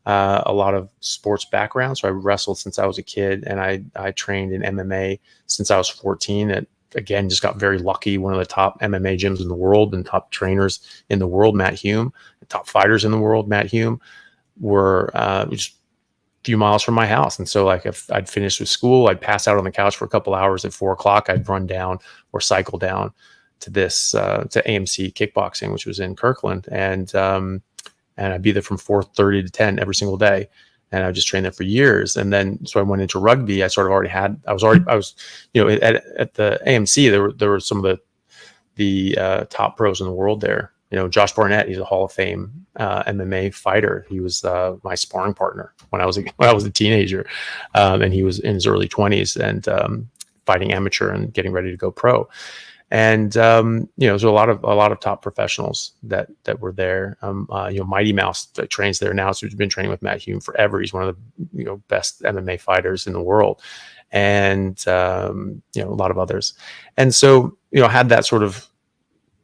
a lot of sports background. So I wrestled since I was a kid, and I trained in MMA since I was 14. And again, just got very lucky. One of the top MMA gyms in the world and top trainers in the world, Matt Hume, the top fighters in the world, Matt Hume, were just a few miles from my house. And so if I'd finished with school, I'd pass out on the couch for a couple hours. At 4:00, I'd run down or cycle down to this to AMC kickboxing, which was in Kirkland, and I'd be there from 4:30 to 10 every single day, and I just trained there for years. And then so I went into rugby. I sort of already had I was at the AMC. There were some of the top pros in the world there. Josh Barnett, he's a Hall of Fame MMA fighter. He was my sparring partner when I was a teenager, and he was in his early 20s and fighting amateur and getting ready to go pro. And there's a lot of top professionals that were there. Mighty Mouse that trains there now, so he's been training with Matt Hume forever. He's one of the best MMA fighters in the world. and you know, a lot of others. And so, you know, had that sort of,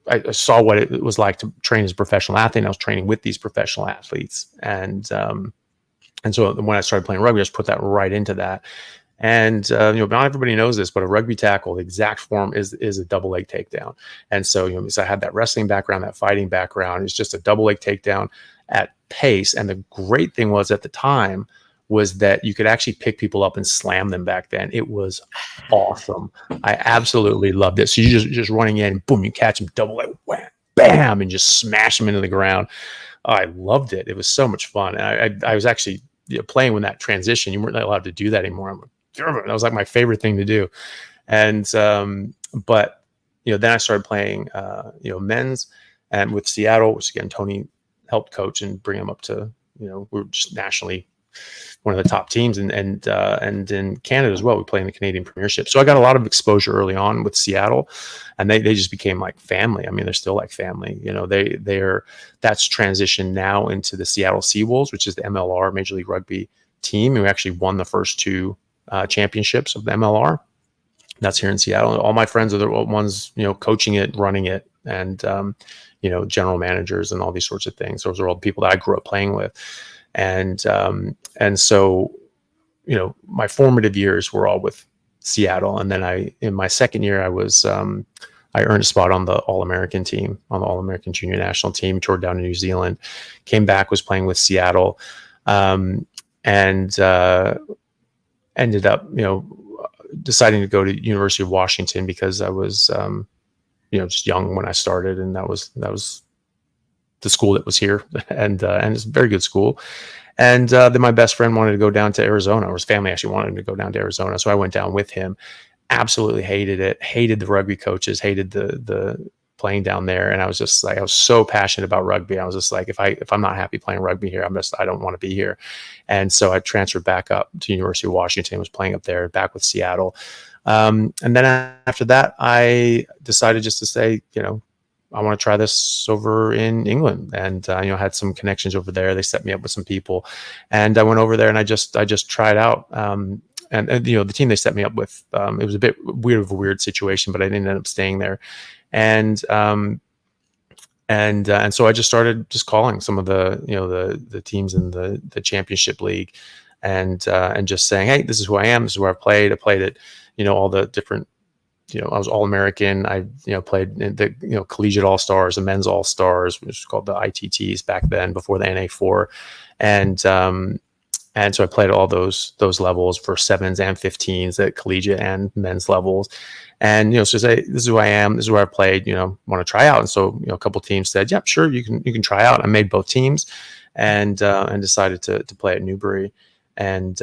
I saw what it was like to train as a professional athlete. And I was training with these professional athletes, and so when I started playing rugby, I just put that right into that. And you know, not everybody knows this, but a rugby tackle, the exact form is a double leg takedown. And so, you know, because I had that wrestling background, that fighting background, it's just a double leg takedown at pace. And the great thing was at the time was that you could actually pick people up and slam them back then. It was awesome. I absolutely loved it. So you just running in, boom, you catch them, double leg, wham, bam, and just smash them into the ground. Oh, I loved it. It was so much fun. And I was actually, you know, playing when that transition, you weren't allowed to do that anymore. I'm like, that was like my favorite thing to do. And but you know, then I started playing you know, men's, and with Seattle, which again Tony helped coach and bring them up to, you know, we were just nationally one of the top teams, and in Canada as well, we play in the Canadian Premiership. So I got a lot of exposure early on with Seattle, and they just became like family. I mean, they're still like family. You know, that's transitioned now into the Seattle Seawolves, which is the MLR Major League Rugby team, and we actually won the first two championships of the MLR. That's here in Seattle. All my friends are the ones, you know, coaching it, running it, and you know, general managers and all these sorts of things. Those are all the people that I grew up playing with. And so, you know, my formative years were all with Seattle. And then in my second year, I earned a spot on the All-American team, on the All-American Junior National team, toured down to New Zealand, came back, was playing with Seattle, and ended up, you know, deciding to go to University of Washington because I was, you know, just young when I started, and that was the school that was here, and it's a very good school. And then my best friend wanted to go down to Arizona, or his family actually wanted him to go down to Arizona. So I went down with him, absolutely hated it, hated the rugby coaches, hated the playing down there. And I was just like, I was so passionate about rugby. I was just like, if I'm not happy playing rugby here, I don't want to be here. And so I transferred back up to University of Washington, was playing up there, back with Seattle. And then after that, I decided just to say, you know, I want to try this over in England, and you know, had some connections over there. They set me up with some people, and I went over there and I just tried out. And you know, the team they set me up with, it was a bit weird situation, but I didn't end up staying there. And so I just started just calling some of the, you know, the teams in the championship league, and just saying, hey, this is who I am. This is where I played. I played at, you know, all the different, you know, I was All-American. I, you know, played in the, you know, collegiate all-stars, the men's all-stars, which was called the ITTs back then, before the NA4. And so I played all those levels for 7s and 15s at collegiate and men's levels. And, you know, so say, this is who I am, this is where I played, you know, want to try out. And so, you know, a couple of teams said, yeah, sure, you can try out. I made both teams, and decided to play at Newbury, and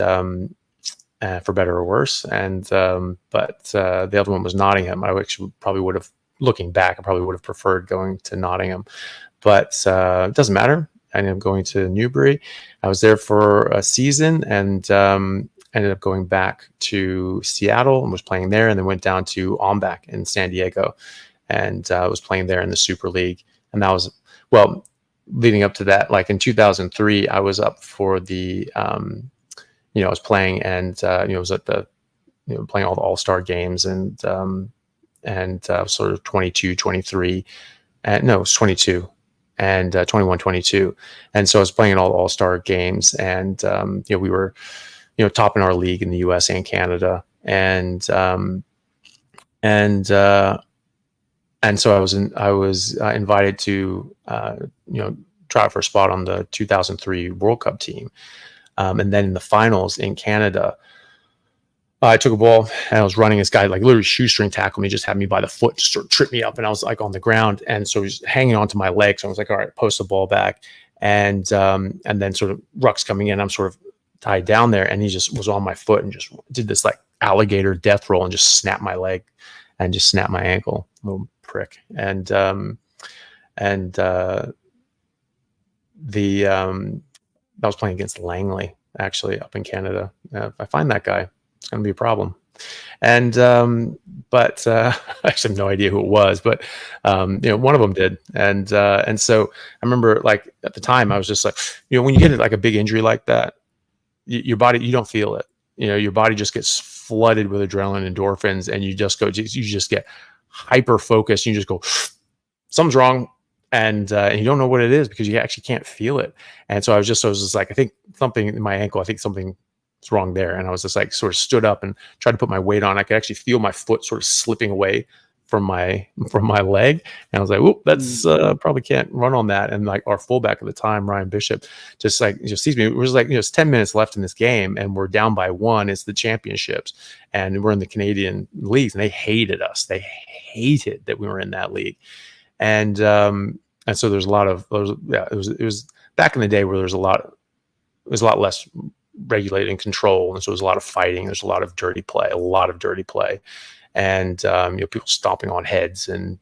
for better or worse. And but the other one was Nottingham. I actually probably would have, looking back, I probably would have preferred going to Nottingham, but it doesn't matter. I ended up going to Newbury. I was there for a season, and ended up going back to Seattle and was playing there, and then went down to Ombak in San Diego, and was playing there in the Super League. And that was, well, leading up to that, like in 2003, I was up for the you know, I was playing, and you know, was at the, you know, playing all the all-star games, and sort of 22, 23, and no, it was 22, and 21, 22. And so I was playing in all the all-star games, and you know, we were, you know, top in our league in the US and Canada. And so I was invited to, you know, try out for a spot on the 2003 World Cup team. And then in the finals in Canada, I took a ball and I was running. This guy like literally shoestring tackled me, just had me by the foot, just sort of tripped me up, and I was like on the ground. And so he was hanging onto my leg. So I was like, all right, post the ball back. And then sort of ruck's coming in. I'm sort of tied down there, and he just was on my foot and just did this like alligator death roll and just snapped my leg and just snapped my ankle, little prick. And I was playing against Langley, actually, up in Canada. If I find that guy, it's going to be a problem. And but I actually have no idea who it was, but you know, one of them did. And so I remember, like, at the time, I was just like, you know, when you get like a big injury like that, your body, you don't feel it. your body just gets flooded with adrenaline, endorphins, and you just get hyper focused. You just go, something's wrong. And you don't know what it is because you actually can't feel it. And so I was just like, I think something in my ankle, I think something's wrong there. And I was just like, sort of stood up and tried to put my weight on. I could actually feel my foot sort of slipping away from my leg. And I was like, whoop, that's probably can't run on that. And like our fullback at the time, Ryan Bishop, just sees me. It was like, it's 10 minutes left in this game and we're down by 1. It's the championships. And we're in the Canadian leagues and they hated us. They hated that we were in that league. And so there's a lot of those. Yeah, it was back in the day where it was a lot less regulated and controlled, and so there's a lot of fighting. There's a lot of dirty play, and people stomping on heads and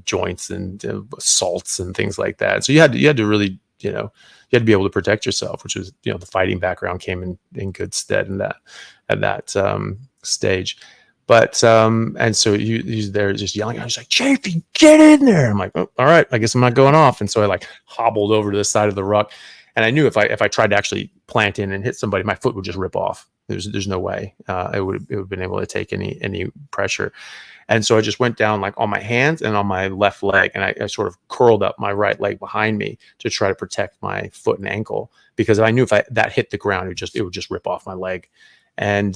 joints and assaults and things like that. So you had to really you had to be able to protect yourself, which was the fighting background came in good stead in that at that stage. But and so he's there just yelling. I was like, Chaffee, get in there. I'm like, oh, all right, I guess I'm not going off. And so I like hobbled over to the side of the ruck. And I knew if I tried to actually plant in and hit somebody, my foot would just rip off. There's no way it would have been able to take any pressure. And so I just went down like on my hands and on my left leg, and I sort of curled up my right leg behind me to try to protect my foot and ankle, because I knew if that hit the ground, it would just rip off my leg. And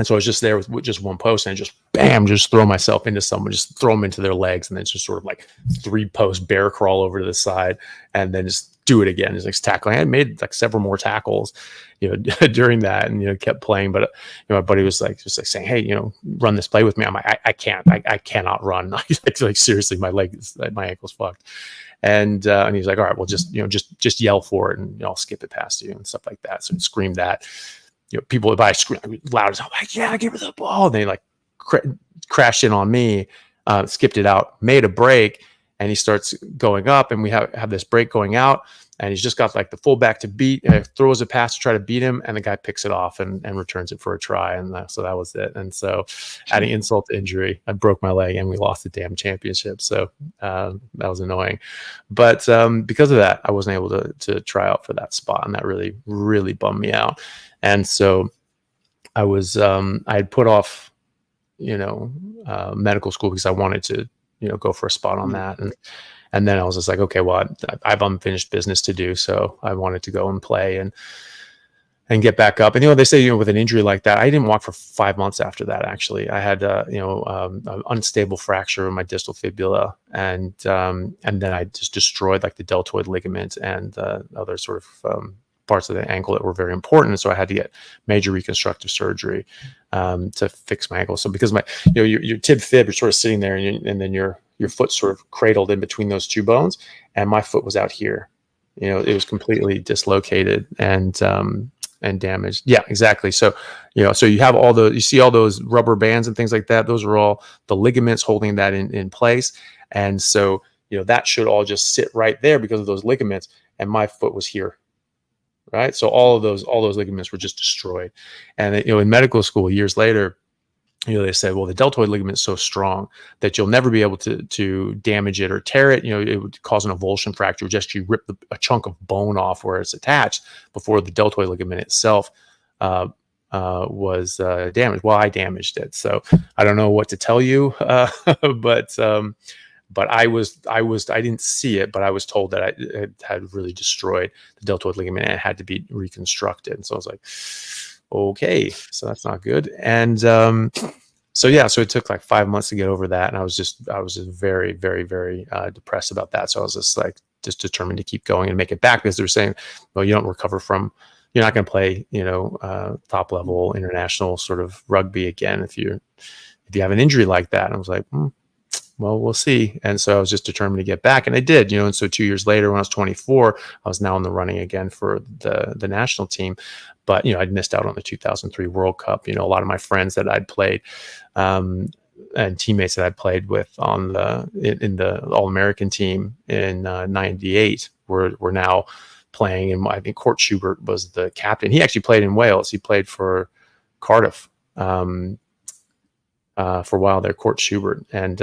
so I was just there with just one post, and I just bam, just throw myself into someone, just throw them into their legs, and then just sort of like 3-post bear crawl over to the side, and then just do it again. Just like tackling. I made like several more tackles, during that, and kept playing. But my buddy was like just like saying, "Hey, run this play with me." I'm like, I can't. I cannot run. like seriously, my ankle's fucked. And he's like, "All right, well, just yell for it, and I'll skip it past you and stuff like that." So I screamed that. People, if I scream loud as I'm like, yeah, give her the ball. And they like crashed in on me, skipped it out, made a break, and he starts going up, and we have this break going out, and he's just got like the fullback to beat, and throws a pass to try to beat him, and the guy picks it off and returns it for a try, and so that was it. And so, adding insult to injury, I broke my leg, and we lost the damn championship. So that was annoying, but because of that, I wasn't able to try out for that spot, and that really, really bummed me out. And so I was, I had put off, medical school because I wanted to, go for a spot on that. And then I was just like, okay, well, I have unfinished business to do. So I wanted to go and play and get back up. And, they say, with an injury like that, I didn't walk for 5 months after that. Actually, I had, an unstable fracture in my distal fibula. And then I just destroyed like the deltoid ligament and other sort of, parts of the ankle that were very important. So I had to get major reconstructive surgery to fix my ankle. So because my, your tib fib, you're sort of sitting there, and then your foot sort of cradled in between those two bones, and my foot was out here. It was completely dislocated and damaged. Yeah, exactly. So so you have you see all those rubber bands and things like that. Those are all the ligaments holding that in place. And so that should all just sit right there because of those ligaments. And my foot was here. Right. So all those ligaments were just destroyed. And in medical school years later, they said, well, the deltoid ligament is so strong that you'll never be able to damage it or tear it. It would cause an avulsion fracture. Just you rip a chunk of bone off where it's attached before the deltoid ligament itself was damaged. Well, I damaged it. So I don't know what to tell you, but I didn't see it, but I was told that it had really destroyed the deltoid ligament and it had to be reconstructed. And so I was like, okay, so that's not good. And so it took like 5 months to get over that. And I was just very, very, very depressed about that. So I was just determined to keep going and make it back, because they were saying, well, you don't recover from, you're not going to play, top level international sort of rugby again if you have an injury like that. And I was like, well, we'll see. And so I was just determined to get back, and I did, and so 2 years later, when I was 24, I was now in the running again for the national team. But, I'd missed out on the 2003 World Cup. A lot of my friends that I'd played, and teammates that I'd played with in the All-American team in 98 were now playing. And I think Court Schubert was the captain. He actually played in Wales. He played for Cardiff, for a while there, Court Schubert, and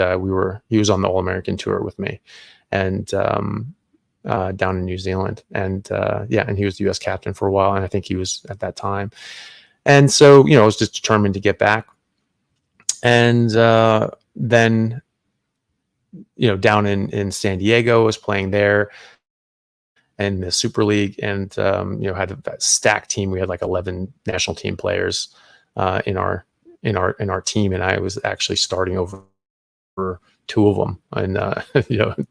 he was on the All-American tour with me, and down in New Zealand, and and he was the U.S. captain for a while, and I think he was at that time, And so, I was just determined to get back. And then, down in San Diego, I was playing there and the Super League, and had a stacked team. We had like 11 national team players in our team, and I was actually starting over 2 of them, and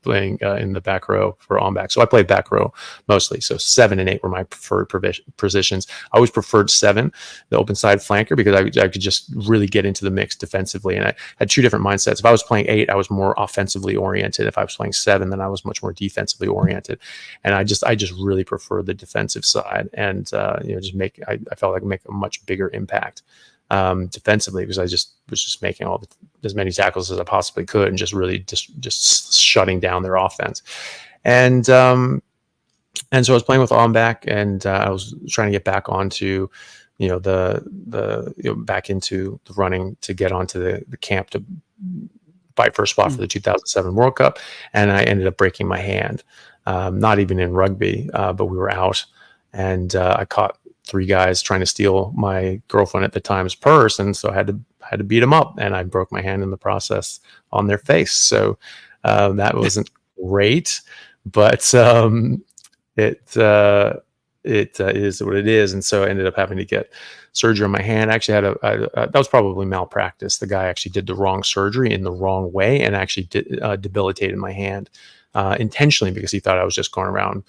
playing in the back row for on back. So I played back row mostly. So 7 and 8 were my preferred positions. I always preferred 7, the open side flanker, because I could just really get into the mix defensively. And I had 2 different mindsets. If I was playing 8, I was more offensively oriented. If I was playing 7, then I was much more defensively oriented. And I just really preferred the defensive side, and I felt like make a much bigger impact defensively, because I was just making as many tackles as I possibly could, and just really just shutting down their offense. And so I was playing with on back, and I was trying to get back onto back into the running to get onto the camp to fight for a spot for the 2007 World Cup, and I ended up breaking my hand. Not even in rugby, but we were out, and I caught 3 guys trying to steal my girlfriend at the time's purse, and so I had to beat them up, and I broke my hand in the process on their face. So that wasn't great, but it is what it is. And so I ended up having to get surgery on my hand. I actually that was probably malpractice. The guy actually did the wrong surgery in the wrong way, and actually debilitated my hand intentionally, because he thought I was just going around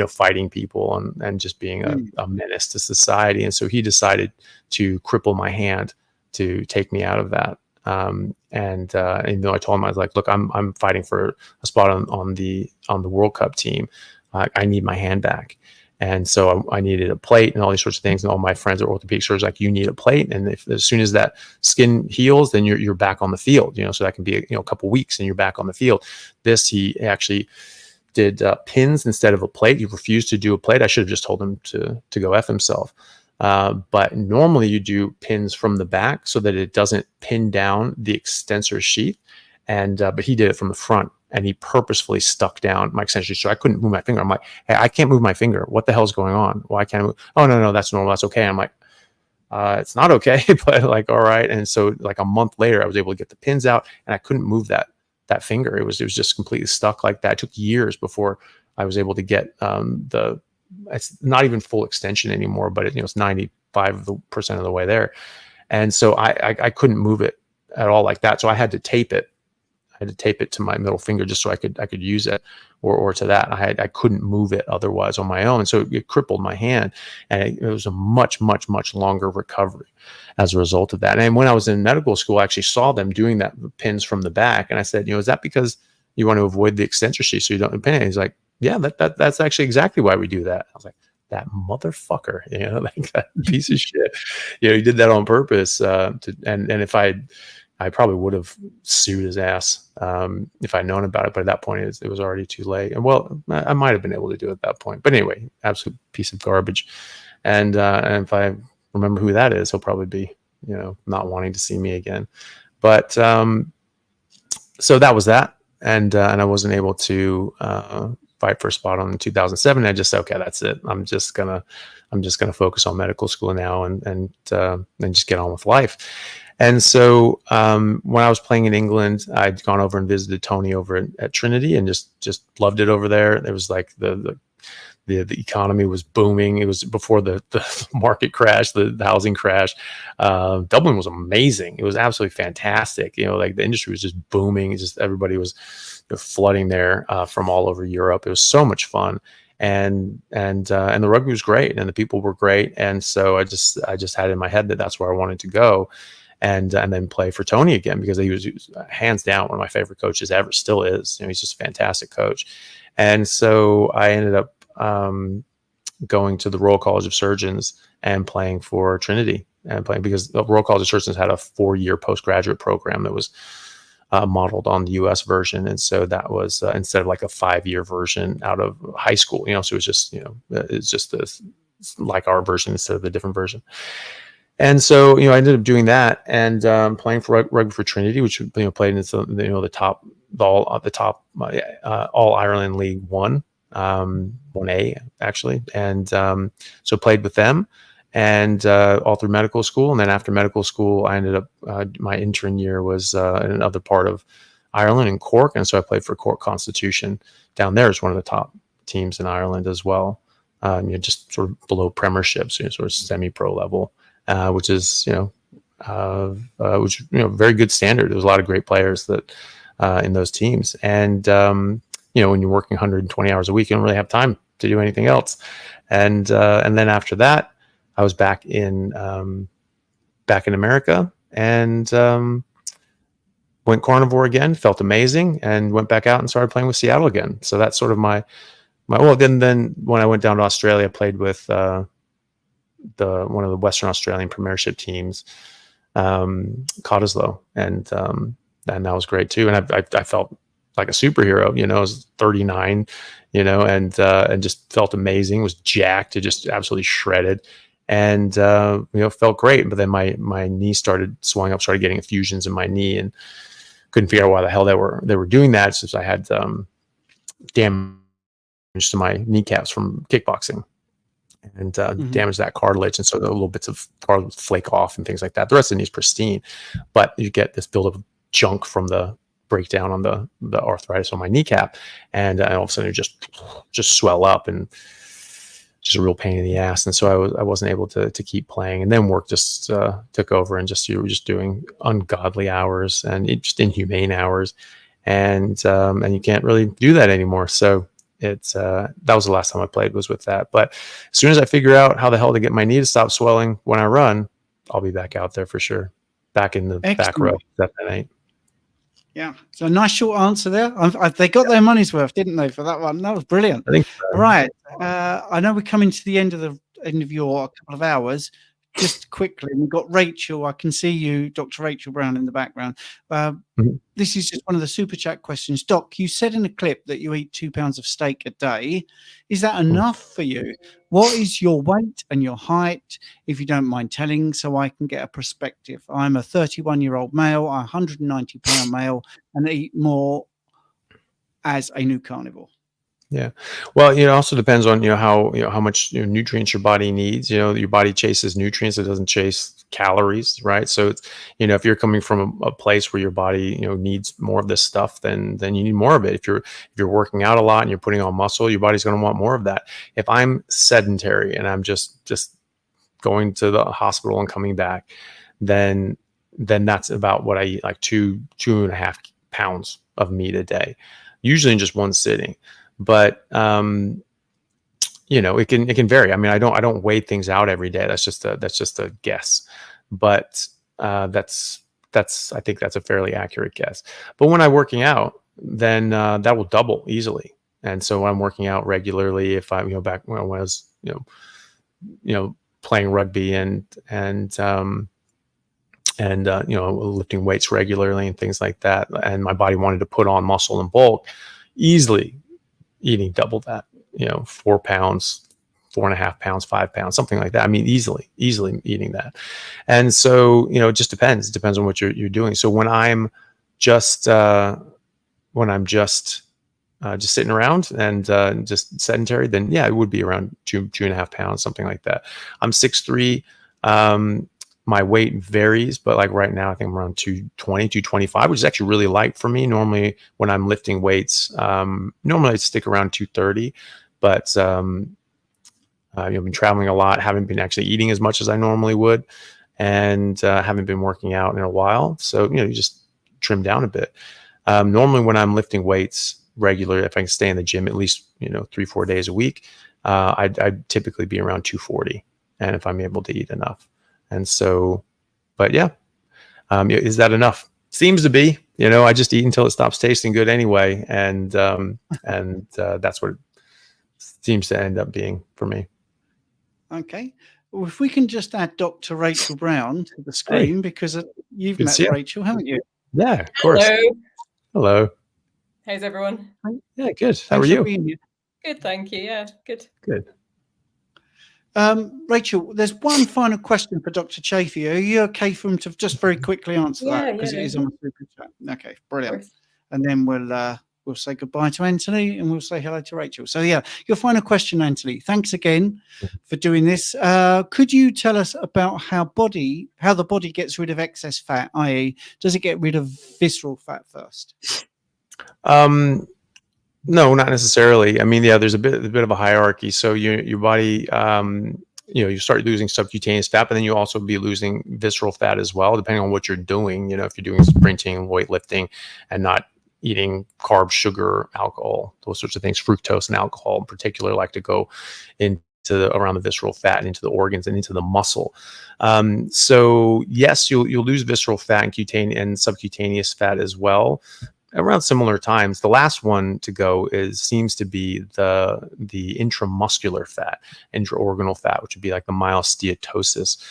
fighting people and just being a menace to society. And so he decided to cripple my hand to take me out of that. And even though I told him, I was like, look, I'm fighting for a spot on the World Cup team. I need my hand back. And so I needed a plate and all these sorts of things. And all my friends at orthopedic surgeons like, you need a plate. And as soon as that skin heals, then you're back on the field, so that can be a couple weeks and you're back on the field. He actually did pins instead of a plate. He refused to do a plate. I should have just told him to go F himself. But normally you do pins from the back so that it doesn't pin down the extensor sheath. But he did it from the front, and he purposefully stuck down my extensor sheath, so I couldn't move my finger. I'm like, hey, I can't move my finger. What the hell's going on? Why can't I move? Oh, no, that's normal. That's okay. I'm like, it's not okay, but like, all right. And so like a month later, I was able to get the pins out, and I couldn't move that finger. It was just completely stuck like that. It took years before I was able to get it's not even full extension anymore, but it's 95% of the way there. And so I couldn't move it at all like that. So I had to tape it. I had to tape it to my middle finger just so I could use it, or to that. I couldn't move it otherwise on my own. So it crippled my hand, and it was a much, much, much longer recovery as a result of that. And when I was in medical school, I actually saw them doing that pins from the back. And I said, is that because you want to avoid the extensor sheath so you don't pin it? He's like, yeah, that's actually exactly why we do that. I was like, that motherfucker, like that piece of shit. He did that on purpose. And if I probably would have sued his ass if I'd known about it. But at that point, it was already too late. And well, I might have been able to do it at that point. But anyway, absolute piece of garbage. And if I remember who that is, he'll probably be, not wanting to see me again. But so that was that. And I wasn't able to fight for a spot on 2007. I just said, okay, that's it. I'm just gonna focus on medical school now and just get on with life. And so when I was playing in England, I'd gone over and visited Tony over at Trinity, and just loved it over there. It was like the economy was booming. It was before the market crash, the housing crash. Dublin was amazing. It was absolutely fantastic. Like the industry was just booming. It's just everybody was flooding there from all over Europe. It was so much fun. And the rugby was great, and the people were great. And so I just had in my head that that's where I wanted to go. And then play for Tony again, because he was hands down one of my favorite coaches ever, still is. He's just a fantastic coach. And so I ended up going to the Royal College of Surgeons and playing for Trinity, because the Royal College of Surgeons had a 4-year postgraduate program that was modeled on the US version. And so that was instead of like a 5-year version out of high school, so it was just, it's just like our version instead of the different version. And so, I ended up doing that and playing for rugby for Trinity, which played in the top All Ireland League 1, 1A actually, and so played with them, and all through medical school. And then after medical school, I ended up, my intern year was in another part of Ireland in Cork. And so I played for Cork Constitution down there as one of the top teams in Ireland as well. Just sort of below premierships, sort of semi-pro level, which is, very good standard. There's a lot of great players that in those teams. And, when you're working 120 hours a week, you don't really have time to do anything else. And then after that, I was back in America and went carnivore again, felt amazing, and went back out and started playing with Seattle again. So that's sort of my then when I went down to Australia, I played with one of the Western Australian Premiership teams, Cottesloe, and that was great too. And I felt like a superhero, I was 39, and just felt amazing, was jacked, just absolutely shredded. And, felt great. But then my knee started swelling up, started getting effusions in my knee, and couldn't figure out why the hell they were doing that, since I had damage to my kneecaps from kickboxing, and damaged that cartilage. And so the little bits of cartilage flake off and things like that. The rest of the knee is pristine, but you get this buildup of junk from the breakdown on the arthritis on my kneecap, and all of a sudden it just swell up, and just a real pain in the ass. And so I wasn't able to keep playing. And then work just took over, and you were just doing ungodly hours and just inhumane hours, and you can't really do that anymore. So it's that was the last time I played, was with that. But as soon as I figure out how the hell to get my knee to stop swelling when I run, I'll be back out there for sure, back in the back row. That ain't. Yeah, so a nice short answer there. They got their money's worth, didn't they, for that one? That was brilliant. I think so. Right. I know we're coming to the end of your couple of hours. Just quickly, we've got Rachel. I can see you, Dr. Rachel Brown, in the background. This is just one of the super chat questions. Doc, you said in a clip that you eat 2 pounds of steak a day. Is that enough for you? What is your weight and your height, if you don't mind telling, so I can get a perspective? I'm a 31-year-old male, a 190-pound male, and eat more as a new carnivore. Yeah. Well, it also depends on, how much nutrients your body needs. Your body chases nutrients. It doesn't chase calories, right? So it's, if you're coming from a place where your body, needs more of this stuff, then you need more of it. If you're working out a lot and you're putting on muscle, your body's going to want more of that. If I'm sedentary and I'm just going to the hospital and coming back, then that's about what I eat, like 2.5 pounds of meat a day, usually in just one sitting. But it can vary. I mean, I don't weigh things out every day. That's just a guess. But I think that's a fairly accurate guess. But when I'm working out, then that will double easily. And so when I'm working out regularly, if I back when I was playing rugby and lifting weights regularly and things like that, and my body wanted to put on muscle and bulk, easily eating double that, 4 pounds, 4.5 pounds, 5 pounds, something like that. I mean, easily eating that. And so, it just depends. It depends on what you're doing. So when I'm just sitting around and just sedentary, then yeah, it would be around 2.5 pounds, something like that. I'm 6'3". My weight varies, but like right now, I think I'm around 220, 225, which is actually really light for me. Normally, when I'm lifting weights, normally I stick around 230, but I've been traveling a lot, haven't been actually eating as much as I normally would, and haven't been working out in a while. So, you just trim down a bit. Normally, when I'm lifting weights regularly, if I can stay in the gym at least, 3-4 days a week, I'd typically be around 240, and if I'm able to eat enough. And so, but yeah, is that enough? Seems to be. I just eat until it stops tasting good anyway, and that's what it seems to end up being for me. Okay. Well, if we can just add Dr. Rachel Brown to the screen, because you've met Rachel, haven't you? Yeah, of course. Hello. How's everyone? Yeah, good. How are you? Good, thank you. Yeah, good. Good. Rachel, there's one final question for Dr. Chaffee. Are you okay for him to just very quickly answer that? Because it is on the super chat. Okay, brilliant. And then we'll we'll say goodbye to Anthony and we'll say hello to Rachel. So yeah, your final question, Anthony. Thanks again for doing this. Could you tell us about how the body gets rid of excess fat, i.e., does it get rid of visceral fat first? No, not necessarily. I mean, yeah, there's a bit of a hierarchy. So your body, you start losing subcutaneous fat, but then you also be losing visceral fat as well, depending on what you're doing. If you're doing sprinting, weightlifting, and not eating carbs, sugar, alcohol, those sorts of things, fructose and alcohol in particular, like to go around the visceral fat and into the organs and into the muscle. So yes, you'll lose visceral fat and cutaneous and subcutaneous fat as well, around similar times. The last one to go seems to be the intramuscular fat, intraorganal fat, which would be like the myosteatosis.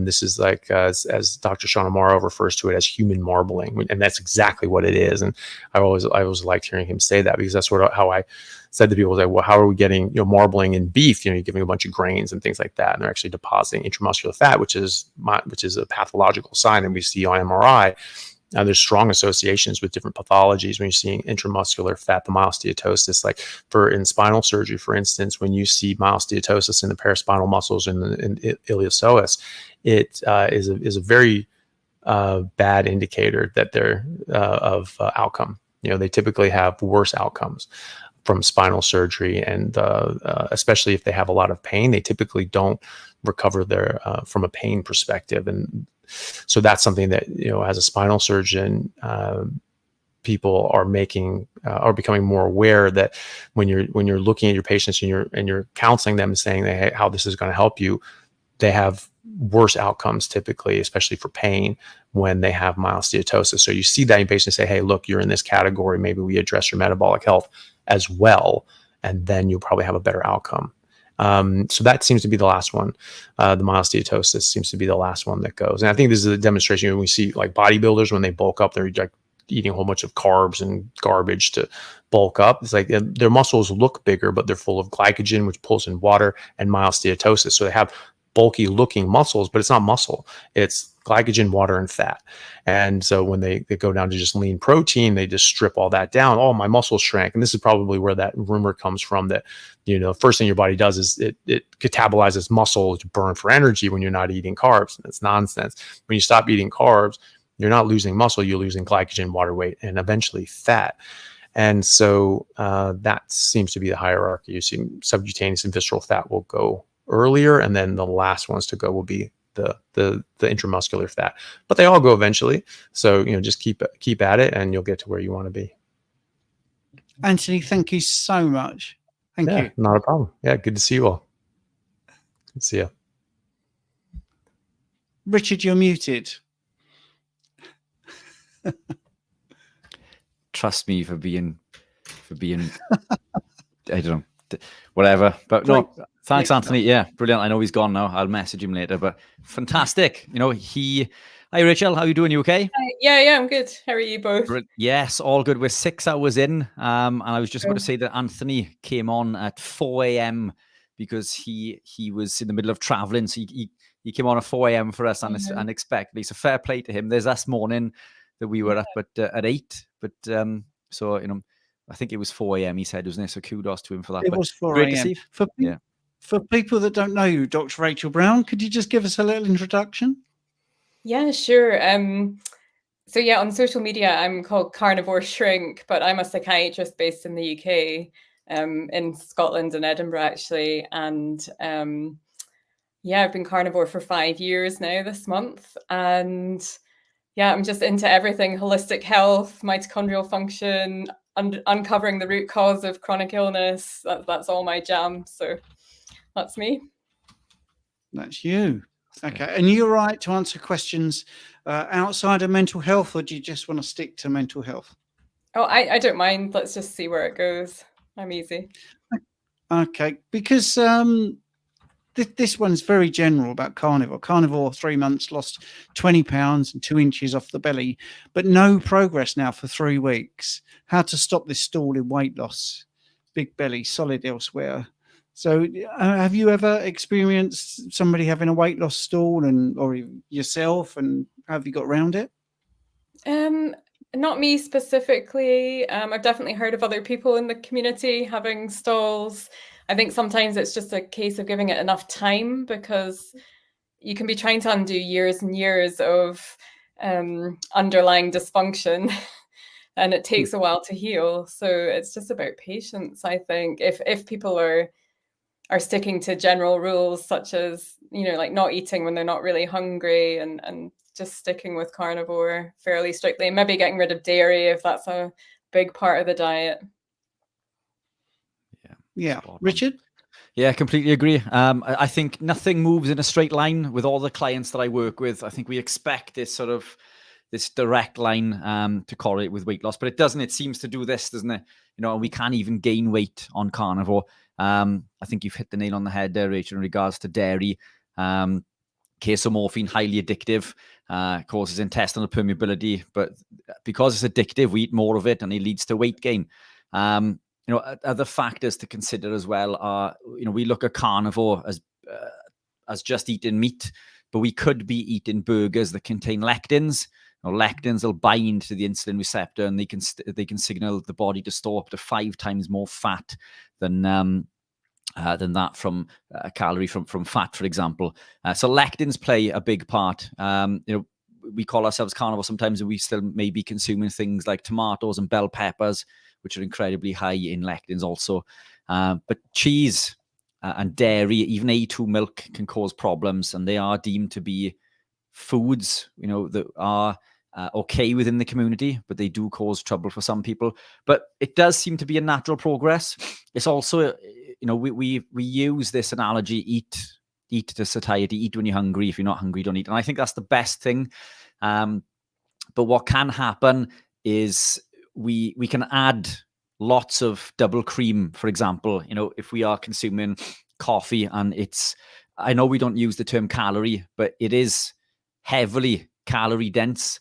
This is like, as Dr. Sean Amaro refers to it, as human marbling, and that's exactly what it is. And I always liked hearing him say that, because that's sort of how I said to people, like, well, how are we getting marbling in beef? You're giving a bunch of grains and things like that, and they're actually depositing intramuscular fat, which is a pathological sign, and we see on MRI. There's strong associations with different pathologies when you're seeing intramuscular fat, the myosteatosis. Like in spinal surgery, for instance, when you see myosteatosis in the paraspinal muscles and the iliopsoas, it is a very bad indicator that they're of outcome. They typically have worse outcomes from spinal surgery, and especially if they have a lot of pain, they typically don't recover from a pain perspective. And so that's something that, as a spinal surgeon, people are becoming more aware that when you're looking at your patients and you're counseling them and saying hey, how this is going to help you, they have worse outcomes typically, especially for pain, when they have myosteatosis. So you see that in patients, say, hey, look, you're in this category. Maybe we address your metabolic health as well, and then you'll probably have a better outcome. So that seems to be the last one. The myosteatosis seems to be the last one that goes. And I think this is a demonstration when we see like bodybuilders, when they bulk up, they're like eating a whole bunch of carbs and garbage to bulk up. It's like their muscles look bigger, but they're full of glycogen, which pulls in water, and myosteatosis. So they have bulky looking muscles, but it's not muscle. It's glycogen, water, and fat. And so when they go down to just lean protein, they just strip all that down. Oh, my muscles shrank. And this is probably where that rumor comes from, that, first thing your body does is it catabolizes muscle to burn for energy when you're not eating carbs. That's nonsense. When you stop eating carbs, you're not losing muscle, you're losing glycogen, water, weight, and eventually fat. And so that seems to be the hierarchy. You see subcutaneous and visceral fat will go earlier, and then the last ones to go will be the intramuscular fat, but they all go eventually. So just keep at it, and you'll get to where you want to be. Anthony, thank you so much. Thank you. Not a problem. Yeah, good to see you all. Good to see you. Richard, you're muted. Trust me for being I don't know, whatever, but no, thanks, Anthony. Yeah, brilliant. I know he's gone now. I'll message him later, but fantastic. Hi Rachel, how you doing? You okay? Yeah, I'm good. How are you both? Yes, all good. We're 6 hours in, and I was just about to say that Anthony came on at 4 a.m. because he was in the middle of traveling, so he came on at 4 a.m. for us unexpectedly. So fair play to him. There's us morning that we were up at 8, but so I think it was 4 a.m. he said, wasn't it? So kudos to him for that. It was 4 a.m. For people that don't know you, Dr. Rachel Brown, could you just give us a little introduction? Yeah, sure. So yeah, on social media, I'm called Carnivore Shrink, but I'm a psychiatrist based in the UK, in Scotland and Edinburgh, actually. And yeah, I've been carnivore for 5 years now this month. And yeah, I'm just into everything: holistic health, mitochondrial function, uncovering the root cause of chronic illness. That's all my jam. So that's me. That's you. Okay. And you're right to answer questions outside of mental health, or do you just want to stick to mental health? Oh, I don't mind. Let's just see where it goes. I'm easy. Okay. Because this one's very general about carnivore. Carnivore, 3 months, lost 20 pounds and 2 inches off the belly, but no progress now for 3 weeks. How to stop this stall in weight loss? Big belly, solid elsewhere. So have you ever experienced somebody having a weight loss stall, or yourself, and have you got around it? Not me specifically. I've definitely heard of other people in the community having stalls. I think sometimes it's just a case of giving it enough time, because you can be trying to undo years and years of underlying dysfunction and it takes a while to heal. So it's just about patience, I think. If people are sticking to general rules, such as, like not eating when they're not really hungry, and just sticking with carnivore fairly strictly, and maybe getting rid of dairy if that's a big part of the diet. Yeah. Richard? Yeah, I completely agree. I think nothing moves in a straight line with all the clients that I work with. I think we expect this direct line to correlate with weight loss, but it doesn't. It seems to do this, doesn't it? And we can't even gain weight on carnivore. I think you've hit the nail on the head there, Rachel, in regards to dairy. Casomorphine, highly addictive, causes intestinal permeability, but because it's addictive, we eat more of it and it leads to weight gain. Other factors to consider as well are, we look at carnivore as just eating meat, but we could be eating burgers that contain lectins. Lectins will bind to the insulin receptor, and they can signal the body to store up to 5 times more fat than that from calorie from fat, for example. So lectins play a big part. We call ourselves carnivore sometimes, and we still may be consuming things like tomatoes and bell peppers, which are incredibly high in lectins also. But cheese and dairy, even A2 milk, can cause problems, and they are deemed to be foods, that are okay within the community, but they do cause trouble for some people. But it does seem to be a natural progress. It's also, we use this analogy: eat to satiety, eat when you're hungry. If you're not hungry, don't eat. And I think that's the best thing. But what can happen is we can add lots of double cream, for example. If we are consuming coffee, and I know we don't use the term calorie, but it is heavily calorie dense.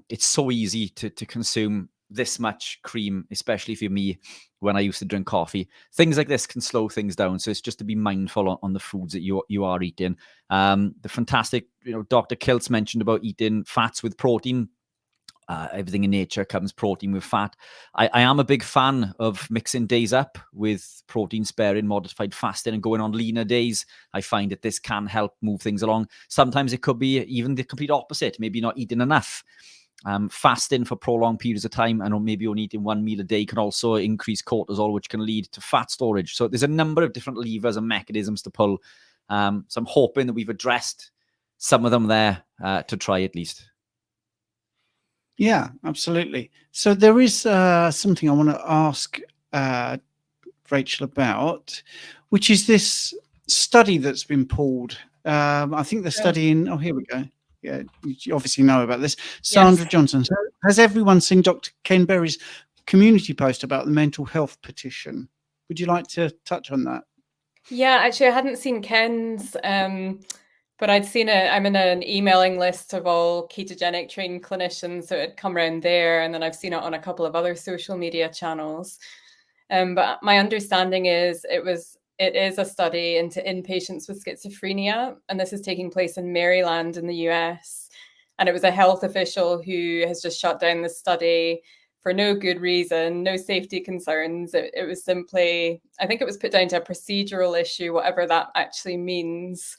It's so easy to consume this much cream, especially for me when I used to drink coffee. Things like this can slow things down. So it's just to be mindful on the foods that you are eating. The fantastic, Dr. Kiltz mentioned about eating fats with protein. Everything in nature comes protein with fat. I am a big fan of mixing days up with protein sparing, modified fasting, and going on leaner days. I find that this can help move things along. Sometimes it could be even the complete opposite. Maybe not eating enough. Fasting for prolonged periods of time, and maybe only eating 1 meal a day, can also increase cortisol, which can lead to fat storage. So there's a number of different levers and mechanisms to pull. So I'm hoping that we've addressed some of them there to try at least. Yeah, absolutely. So there is something I want to ask Rachel about, which is this study that's been pulled. I think the study in, here we go. Yeah, you obviously know about this. Sandra Johnson. So has everyone seen Dr. Ken Berry's community post about the mental health petition? Would you like to touch on that? Yeah, actually, I hadn't seen Ken's. But I'd seen it. I'm in an emailing list of all ketogenic trained clinicians, so it'd come around there, and then I've seen it on a couple of other social media channels. But my understanding is it is a study into inpatients with schizophrenia, and this is taking place in Maryland in the US. And it was a health official who has just shut down the study for no good reason, no safety concerns. It was simply, I think it was put down to a procedural issue, whatever that actually means.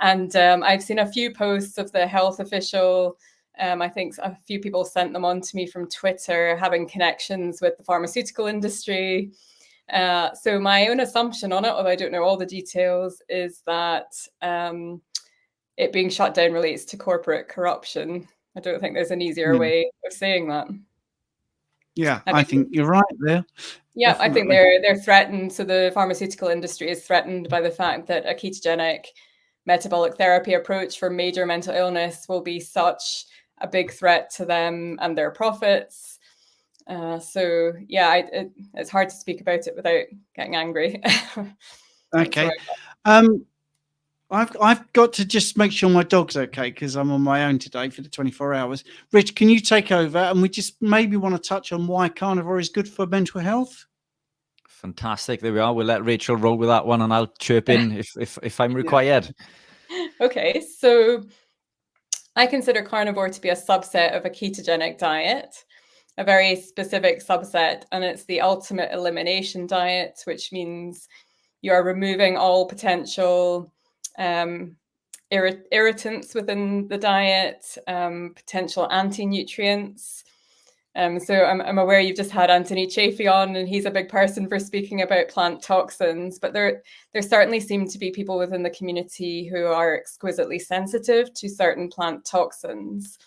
And I've seen a few posts of the health official. I think a few people sent them on to me from Twitter, having connections with the pharmaceutical industry. So my own assumption on it, although I don't know all the details, is that it being shut down relates to corporate corruption. I don't think there's an easier way of saying that. Yeah, I think you're right there. Yeah, Definitely. I think they're threatened. So the pharmaceutical industry is threatened by the fact that a ketogenic metabolic therapy approach for major mental illness will be such a big threat to them and their profits. So yeah, it's hard to speak about it without getting angry. Okay. I've got to just make sure my dog's okay, because I'm on my own today for the 24 hours. Rich, can you take over? And we just maybe want to touch on why carnivore is good for mental health. Fantastic. There we are. We'll let Rachel roll with that one, and I'll chirp in if I'm required. Okay, so I consider carnivore to be a subset of a ketogenic diet, a very specific subset, and it's the ultimate elimination diet, which means you are removing all potential irritants within the diet, potential anti-nutrients. So I'm aware you've just had Anthony Chaffee on, and he's a big person for speaking about plant toxins, but there certainly seem to be people within the community who are exquisitely sensitive to certain plant toxins.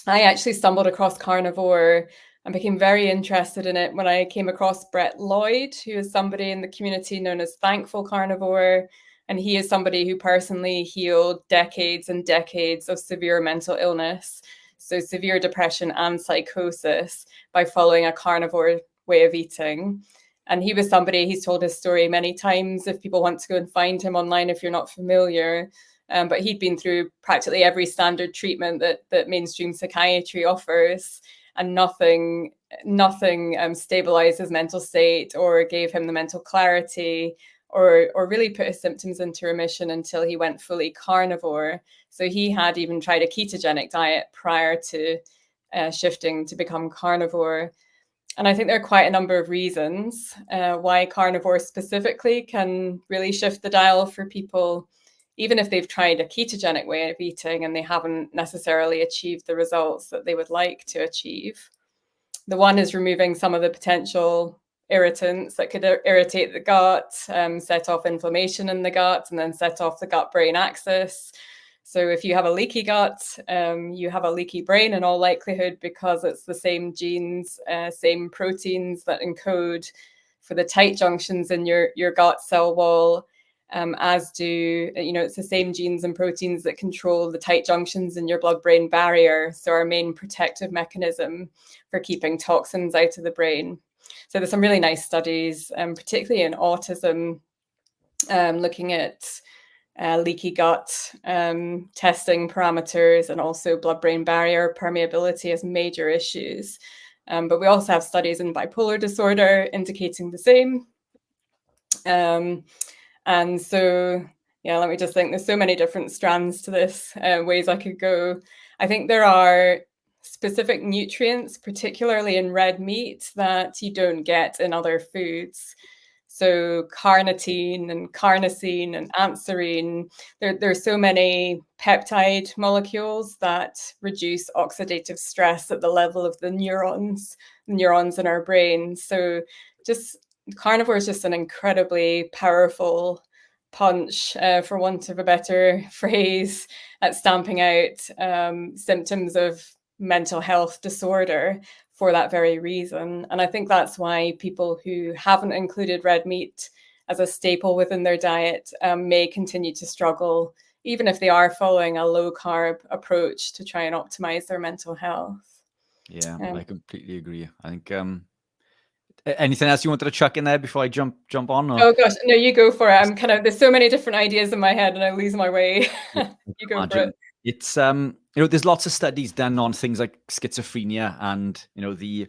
I actually stumbled across carnivore and became very interested in it when I came across Brett Lloyd, who is somebody in the community known as Thankful Carnivore. And he is somebody who personally healed decades and decades of severe mental illness, so severe depression and psychosis, by following a carnivore way of eating. And he was somebody, he's told his story many times if people want to go and find him online if you're not familiar. But he'd been through practically every standard treatment that mainstream psychiatry offers, and nothing stabilized his mental state or gave him the mental clarity or really put his symptoms into remission until he went fully carnivore. So he had even tried a ketogenic diet prior to shifting to become carnivore. And I think there are quite a number of reasons why carnivore specifically can really shift the dial for people, even if they've tried a ketogenic way of eating and they haven't necessarily achieved the results that they would like to achieve. The one is removing some of the potential irritants that could irritate the gut, set off inflammation in the gut, and then set off the gut-brain axis. So if you have a leaky gut, you have a leaky brain in all likelihood, because it's the same genes, same proteins that encode for the tight junctions in your gut cell wall, as do, it's the same genes and proteins that control the tight junctions in your blood-brain barrier. So our main protective mechanism for keeping toxins out of the brain. So there's some really nice studies, particularly in autism, looking at leaky gut, testing parameters, and also blood-brain barrier permeability as major issues. But we also have studies in bipolar disorder indicating the same. And so, yeah, let me just think. There's so many different strands to this, ways I could go. I think there are specific nutrients, particularly in red meat, that you don't get in other foods. So carnitine and carnosine and anserine, there's so many peptide molecules that reduce oxidative stress at the level of the neurons in our brain. So just carnivore is just an incredibly powerful punch, for want of a better phrase, at stamping out symptoms of mental health disorder for that very reason. And I think that's why people who haven't included red meat as a staple within their diet may continue to struggle, even if they are following a low carb approach to try and optimize their mental health. Yeah, I completely agree. I think anything else you wanted to chuck in there before I jump on? Or? Oh gosh, no, you go for it. There's so many different ideas in my head and I lose my way. You go for it. It's there's lots of studies done on things like schizophrenia and the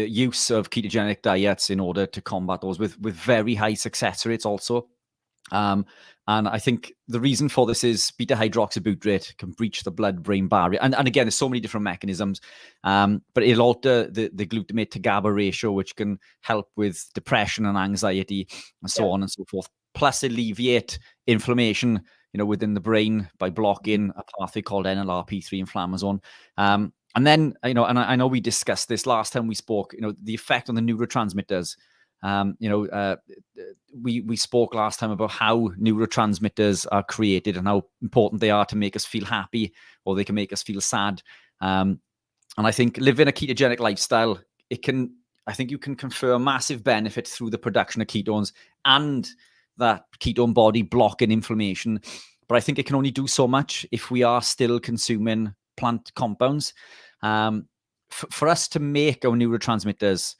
use of ketogenic diets in order to combat those with very high success rates also. And I think the reason for this is beta hydroxybutyrate can breach the blood-brain barrier. And again, there's so many different mechanisms, but it'll alter the glutamate to GABA ratio, which can help with depression and anxiety and so on and so forth. Plus alleviate inflammation, within the brain by blocking a pathway called NLRP3 inflammasome. And then, and I know we discussed this last time we spoke, the effect on the neurotransmitters. We spoke last time about how neurotransmitters are created and how important they are to make us feel happy, or they can make us feel sad. And I think living a ketogenic lifestyle, I think you can confer massive benefit through the production of ketones and that ketone body blocking inflammation. But I think it can only do so much if we are still consuming plant compounds. For us to make our neurotransmitters,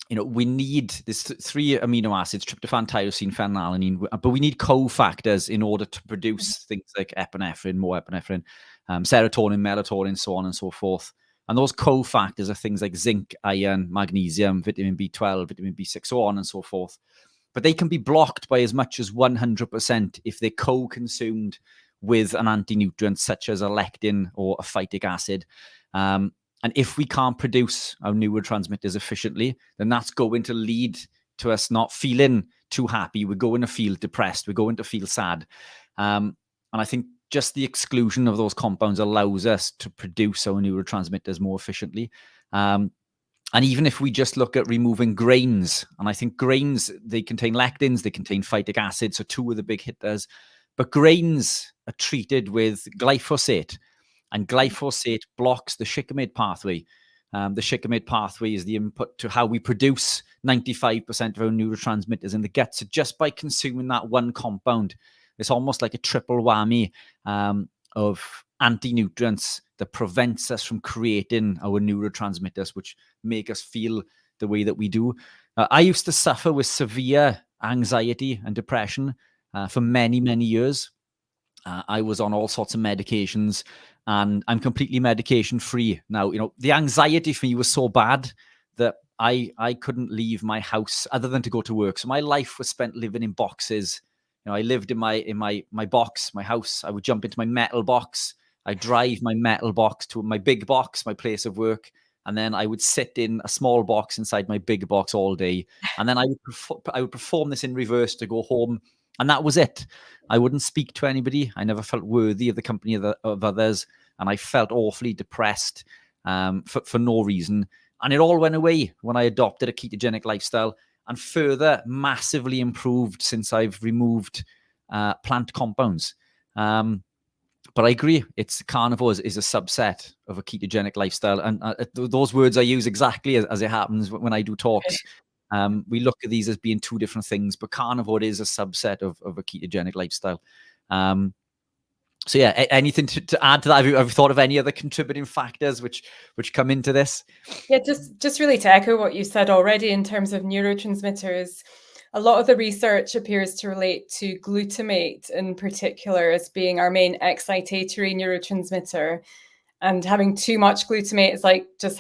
we need this 3 amino acids, tryptophan, tyrosine, phenylalanine, but we need cofactors in order to produce things like epinephrine, norepinephrine, serotonin, melatonin, so on and so forth. And those cofactors are things like zinc, iron, magnesium, vitamin B12, vitamin B6, so on and so forth. But they can be blocked by as much as 100% if they're co-consumed with an anti-nutrient such as a lectin or a phytic acid. And if we can't produce our neurotransmitters efficiently, then that's going to lead to us not feeling too happy. We're going to feel depressed. We're going to feel sad. And I think just the exclusion of those compounds allows us to produce our neurotransmitters more efficiently. And even if we just look at removing grains, and I think grains, they contain lectins, they contain phytic acid, so two of the big hitters. But grains are treated with glyphosate, and glyphosate blocks the shikimate pathway. The shikimate pathway is the input to how we produce 95% of our neurotransmitters in the gut. So just by consuming that one compound, it's almost like a triple whammy of anti-nutrients that prevents us from creating our neurotransmitters, which make us feel the way that we do. I used to suffer with severe anxiety and depression for many, many years. I was on all sorts of medications, and I'm completely medication free now. You know, the anxiety for me was so bad that I couldn't leave my house other than to go to work. So my life was spent living in boxes. You know, I lived in my box, my house. I would jump into my metal box. I drive my metal box to my big box, my place of work, and then I would sit in a small box inside my big box all day. And then I would perform this in reverse to go home, and that was it. I wouldn't speak to anybody. I never felt worthy of the company of others, and I felt awfully depressed for no reason. And it all went away when I adopted a ketogenic lifestyle, and further massively improved since I've removed plant compounds. But I agree, carnivores is a subset of a ketogenic lifestyle. And those words I use exactly as it happens when I do talks. We look at these as being two different things, but carnivore is a subset of a ketogenic lifestyle. So yeah, anything to add to that? Have you thought of any other contributing factors which come into this? Yeah, just really to echo what you said already in terms of neurotransmitters. A lot of the research appears to relate to glutamate in particular as being our main excitatory neurotransmitter. And having too much glutamate is like just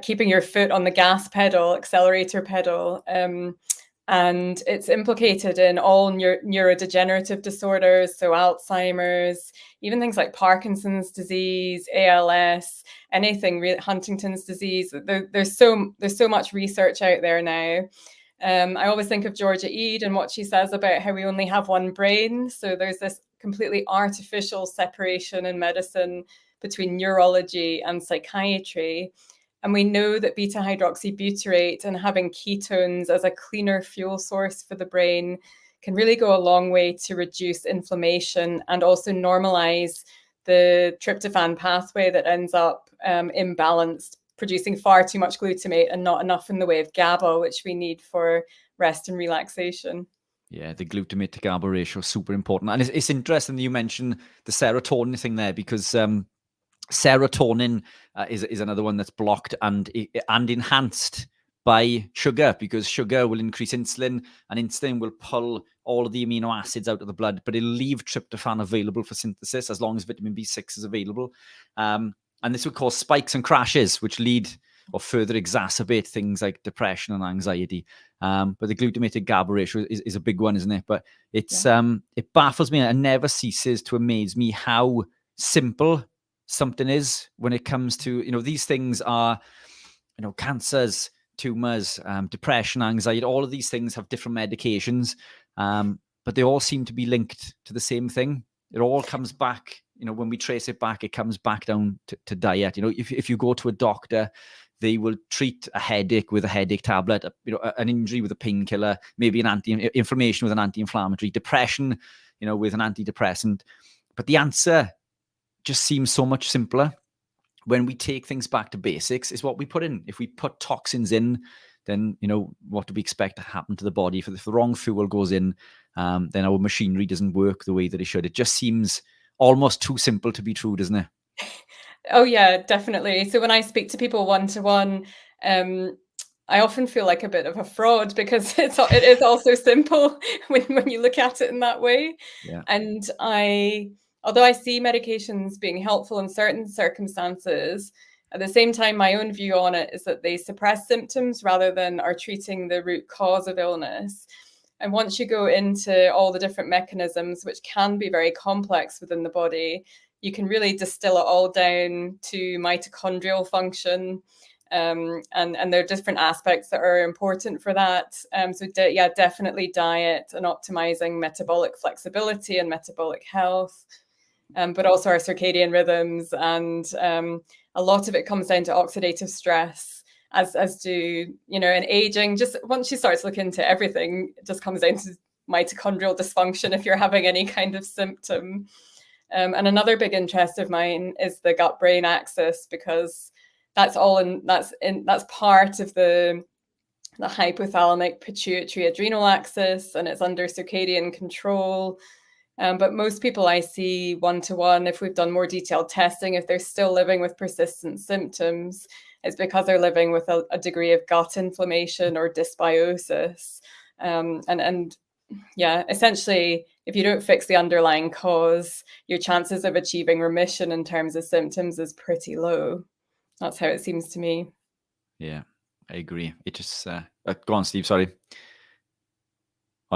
keeping your foot on the gas pedal, accelerator pedal. And it's implicated in all neurodegenerative disorders, so Alzheimer's, even things like Parkinson's disease, ALS, anything, Huntington's disease. There's so much research out there now. I always think of Georgia Ede and what she says about how we only have one brain. So there's this completely artificial separation in medicine between neurology and psychiatry. And we know that beta-hydroxybutyrate and having ketones as a cleaner fuel source for the brain can really go a long way to reduce inflammation and also normalize the tryptophan pathway that ends up imbalanced, producing far too much glutamate and not enough in the way of GABA, which we need for rest and relaxation. Yeah, the glutamate to GABA ratio is super important. And it's interesting that you mentioned the serotonin thing there, because serotonin is another one that's blocked and enhanced by sugar, because sugar will increase insulin, and insulin will pull all of the amino acids out of the blood, but it'll leave tryptophan available for synthesis as long as vitamin B6 is available. And this would cause spikes and crashes, which lead or further exacerbate things like depression and anxiety. But the glutamate to GABA ratio is a big one, isn't it? But it's it baffles me and never ceases to amaze me how simple something is when it comes to, these things are, cancers, tumors, depression, anxiety. All of these things have different medications, but they all seem to be linked to the same thing. It all comes back, when we trace it back, it comes back down to diet. If you go to a doctor, they will treat a headache with a headache tablet, an injury with a painkiller, maybe an inflammation with an anti-inflammatory, depression, with an antidepressant. But the answer just seems so much simpler when we take things back to basics. Is what we put in. If we put toxins in, then what do we expect to happen to the body? If the wrong fuel goes in, then our machinery doesn't work the way that it should. It just seems almost too simple to be true, doesn't it? Oh yeah, definitely. So when I speak to people one-to-one, I often feel like a bit of a fraud because it is also simple when you look at it in that way. Yeah. And although I see medications being helpful in certain circumstances, at the same time, my own view on it is that they suppress symptoms rather than are treating the root cause of illness. And once you go into all the different mechanisms, which can be very complex within the body, you can really distill it all down to mitochondrial function. And there are different aspects that are important for that. So definitely diet and optimizing metabolic flexibility and metabolic health, but also our circadian rhythms. And a lot of it comes down to oxidative stress, as do, and aging. Just once you start to look into everything, it just comes down to mitochondrial dysfunction if you're having any kind of symptom. And another big interest of mine is the gut-brain axis, because that's part of the hypothalamic pituitary adrenal axis, and it's under circadian control. But most people I see one-to-one, if we've done more detailed testing, if they're still living with persistent symptoms, it's because they're living with a degree of gut inflammation or dysbiosis. Essentially, if you don't fix the underlying cause, your chances of achieving remission in terms of symptoms is pretty low. That's how it seems to me. Yeah, I agree. It just go on, Steve. Sorry.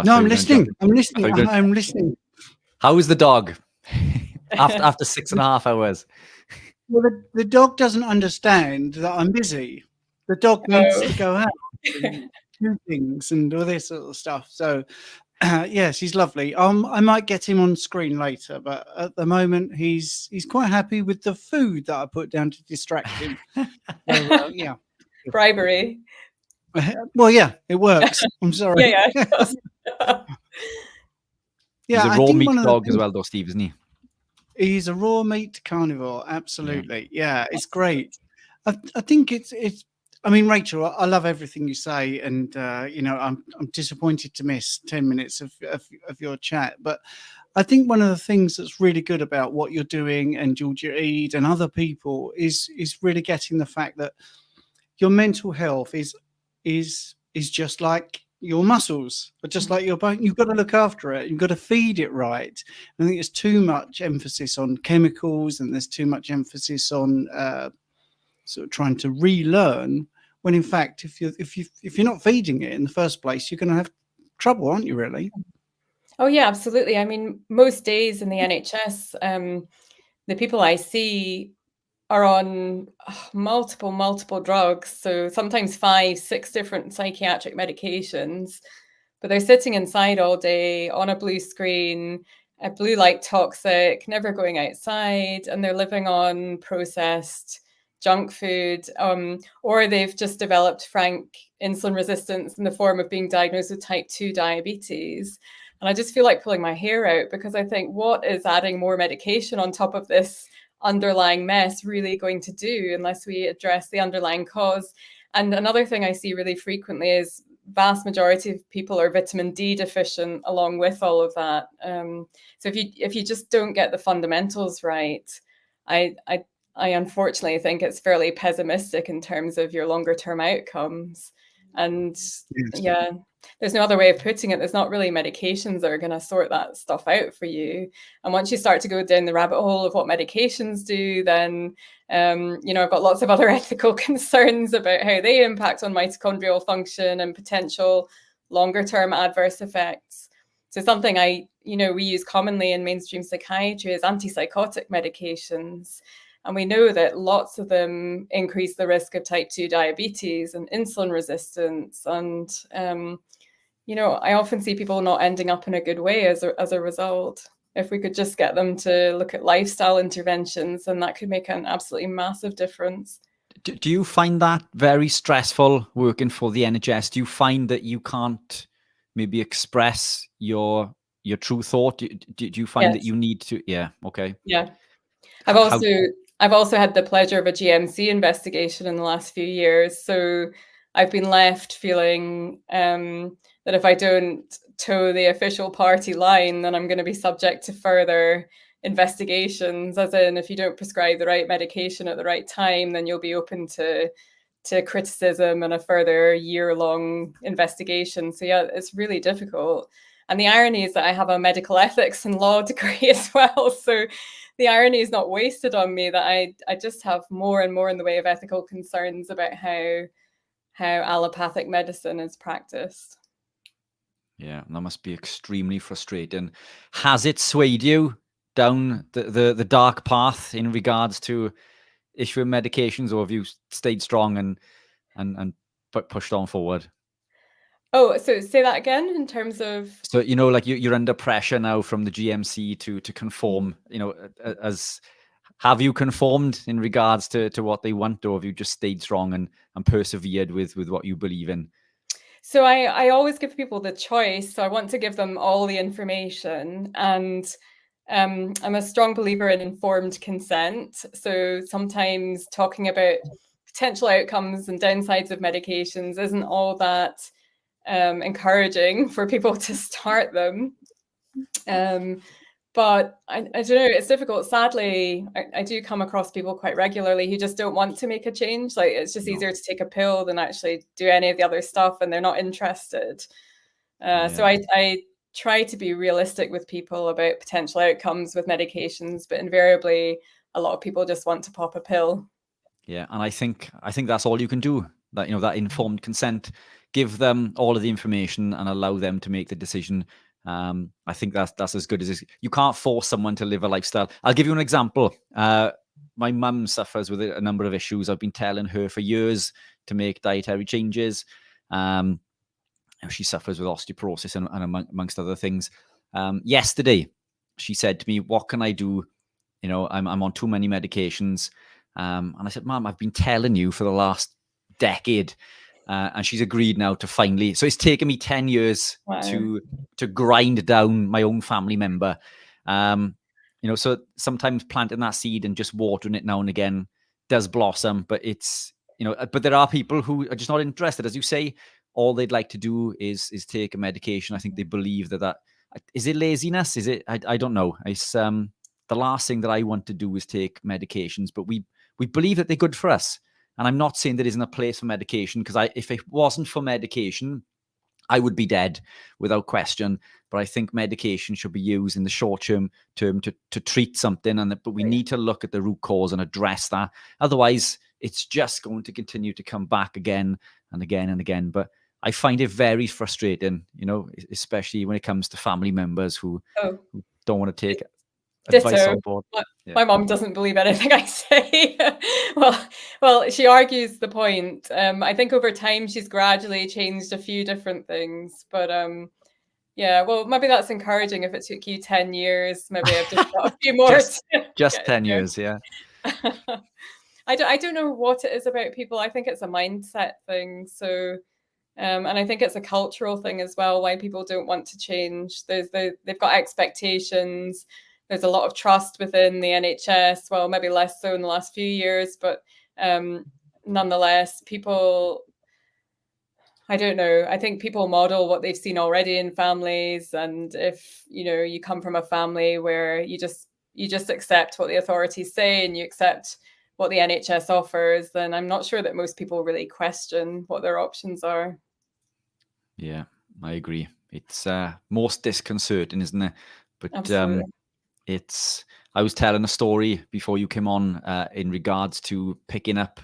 No, I'm listening. I'm listening. How is the dog after 6.5 hours? Well, the dog doesn't understand that I'm busy. The dog needs to go out and do things and all this sort of stuff. So, yes, he's lovely. I might get him on screen later, but at the moment he's quite happy with the food that I put down to distract him. So, yeah, bribery. Well, yeah, it works. I'm sorry. He's a raw meat dog as well, though, Steve, isn't he? He's a raw meat carnivore. Absolutely. Yeah, it's great. I think it's. I mean, Rachel, I love everything you say, and I'm disappointed to miss 10 minutes of your chat. But I think one of the things that's really good about what you're doing, and Georgia Eid and other people, is really getting the fact that your mental health is just like your muscles, but just like your bone. You've got to look after it. You've got to feed it right. I think there's too much emphasis on chemicals, and there's too much emphasis on sort of trying to relearn. When in fact, if you're not feeding it in the first place, you're going to have trouble, aren't you? Really? Oh yeah, absolutely. I mean, most days in the NHS, the people I see are on multiple drugs. So sometimes 5, 6 different psychiatric medications, but they're sitting inside all day on a blue screen, a blue light toxic, never going outside, and they're living on processed junk food, or they've just developed frank insulin resistance in the form of being diagnosed with type 2 diabetes. And I just feel like pulling my hair out, because I think, what is adding more medication on top of this underlying mess really going to do, unless we address the underlying cause? And another thing I see really frequently is vast majority of people are vitamin D deficient along with all of that. So if you just don't get the fundamentals right, I unfortunately think it's fairly pessimistic in terms of your longer term outcomes. And yeah, there's no other way of putting it. There's not really medications that are going to sort that stuff out for you. And once you start to go down the rabbit hole of what medications do, then, I've got lots of other ethical concerns about how they impact on mitochondrial function and potential longer term adverse effects. So something we use commonly in mainstream psychiatry is antipsychotic medications. And we know that lots of them increase the risk of type 2 diabetes and insulin resistance. And, I often see people not ending up in a good way as a result. If we could just get them to look at lifestyle interventions, then that could make an absolutely massive difference. Do you find that very stressful working for the NHS? Do you find that you can't maybe express your true thought? Do you find that you need to? Yeah. Okay. Yeah. I've also had the pleasure of a GMC investigation in the last few years. So I've been left feeling that if I don't toe the official party line, then I'm going to be subject to further investigations, as in, if you don't prescribe the right medication at the right time, then you'll be open to criticism and a further year-long investigation. So yeah, it's really difficult. And the irony is that I have a medical ethics and law degree as well. So the irony is not wasted on me, that I just have more and more in the way of ethical concerns about how allopathic medicine is practiced. Yeah, that must be extremely frustrating. Has it swayed you down the dark path in regards to issuing medications, or have you stayed strong and pushed on forward? Oh, so say that again in terms of. So like you're under pressure now from the GMC to conform. As have you conformed in regards to what they want, or have you just stayed strong and persevered with what you believe in? So I always give people the choice. So I want to give them all the information, and I'm a strong believer in informed consent. So sometimes talking about potential outcomes and downsides of medications isn't all that encouraging for people to start them. But I don't know, it's difficult. Sadly, I do come across people quite regularly who just don't want to make a change. Like, it's just easier to take a pill than actually do any of the other stuff, and they're not interested. So I try to be realistic with people about potential outcomes with medications, but invariably a lot of people just want to pop a pill. Yeah, and I think that's all you can do. That that informed consent, give them all of the information and allow them to make the decision. I think that's as good as you can't force someone to live a lifestyle. I'll give you an example. My mum suffers with a number of issues. I've been telling her for years to make dietary changes. She suffers with osteoporosis and amongst other things. Yesterday, she said to me, "What can I do? I'm on too many medications." And I said, "Mum, I've been telling you for the last decade." And she's agreed now to finally. So it's taken me 10 years to grind down my own family member. So sometimes planting that seed and just watering it now and again does blossom. But but there are people who are just not interested. As you say, all they'd like to do is take a medication. I think they believe that is it laziness? Is it? I don't know. It's the last thing that I want to do is take medications, but we believe that they're good for us. And I'm not saying there isn't a place for medication, because if it wasn't for medication, I would be dead without question. But I think medication should be used in the short term to treat something, but we need to look at the root cause and address that. Otherwise, it's just going to continue to come back again and again and again. But I find it very frustrating, especially when it comes to family members who don't want to take advice on board. My mom doesn't believe anything I say. well, she argues the point. I think over time she's gradually changed a few different things, but well, maybe that's encouraging. If it took you 10 years, maybe I've just got a few more. just 10 years, yeah. I don't know what it is about people. I think it's a mindset thing. So, and I think it's a cultural thing as well, why people don't want to change. They've got expectations. There's a lot of trust within the NHS. Well, maybe less so in the last few years, but nonetheless, people, I don't know. I think people model what they've seen already in families. And if, you come from a family where you just accept what the authorities say and you accept what the NHS offers, then I'm not sure that most people really question what their options are. Yeah, I agree. It's most disconcerting, isn't it? But Absolutely. I was telling a story before you came on in regards to picking up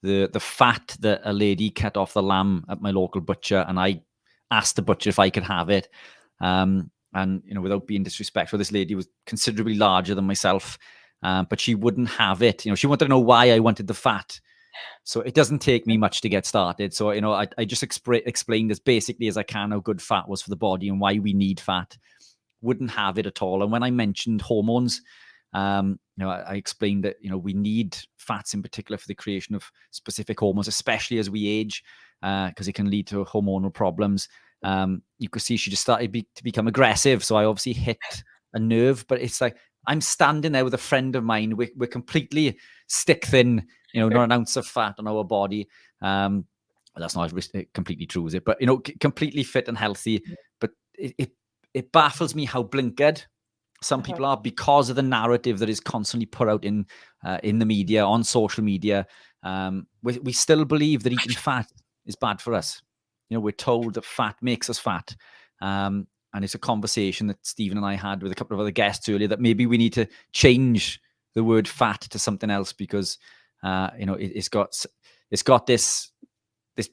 the fat that a lady cut off the lamb at my local butcher, and I asked the butcher if I could have it. And without being disrespectful, this lady was considerably larger than myself, but she wouldn't have it. She wanted to know why I wanted the fat. So it doesn't take me much to get started. So I just explained as basically as I can how good fat was for the body and why we need fat. Wouldn't have it at all. And when I mentioned hormones, I explained that we need fats in particular for the creation of specific hormones, especially as we age, because it can lead to hormonal problems. You could see she just started to become aggressive. So I obviously hit a nerve, but it's like I'm standing there with a friend of mine. We're completely stick thin, not an ounce of fat on our body. That's not completely true, is it? But completely fit and healthy. But it baffles me how blinkered some people are because of the narrative that is constantly put out in the media, on social media. We still believe that eating fat is bad for us. We're told that fat makes us fat. And it's a conversation that Stephen and I had with a couple of other guests earlier, that maybe we need to change the word fat to something else, because it's got this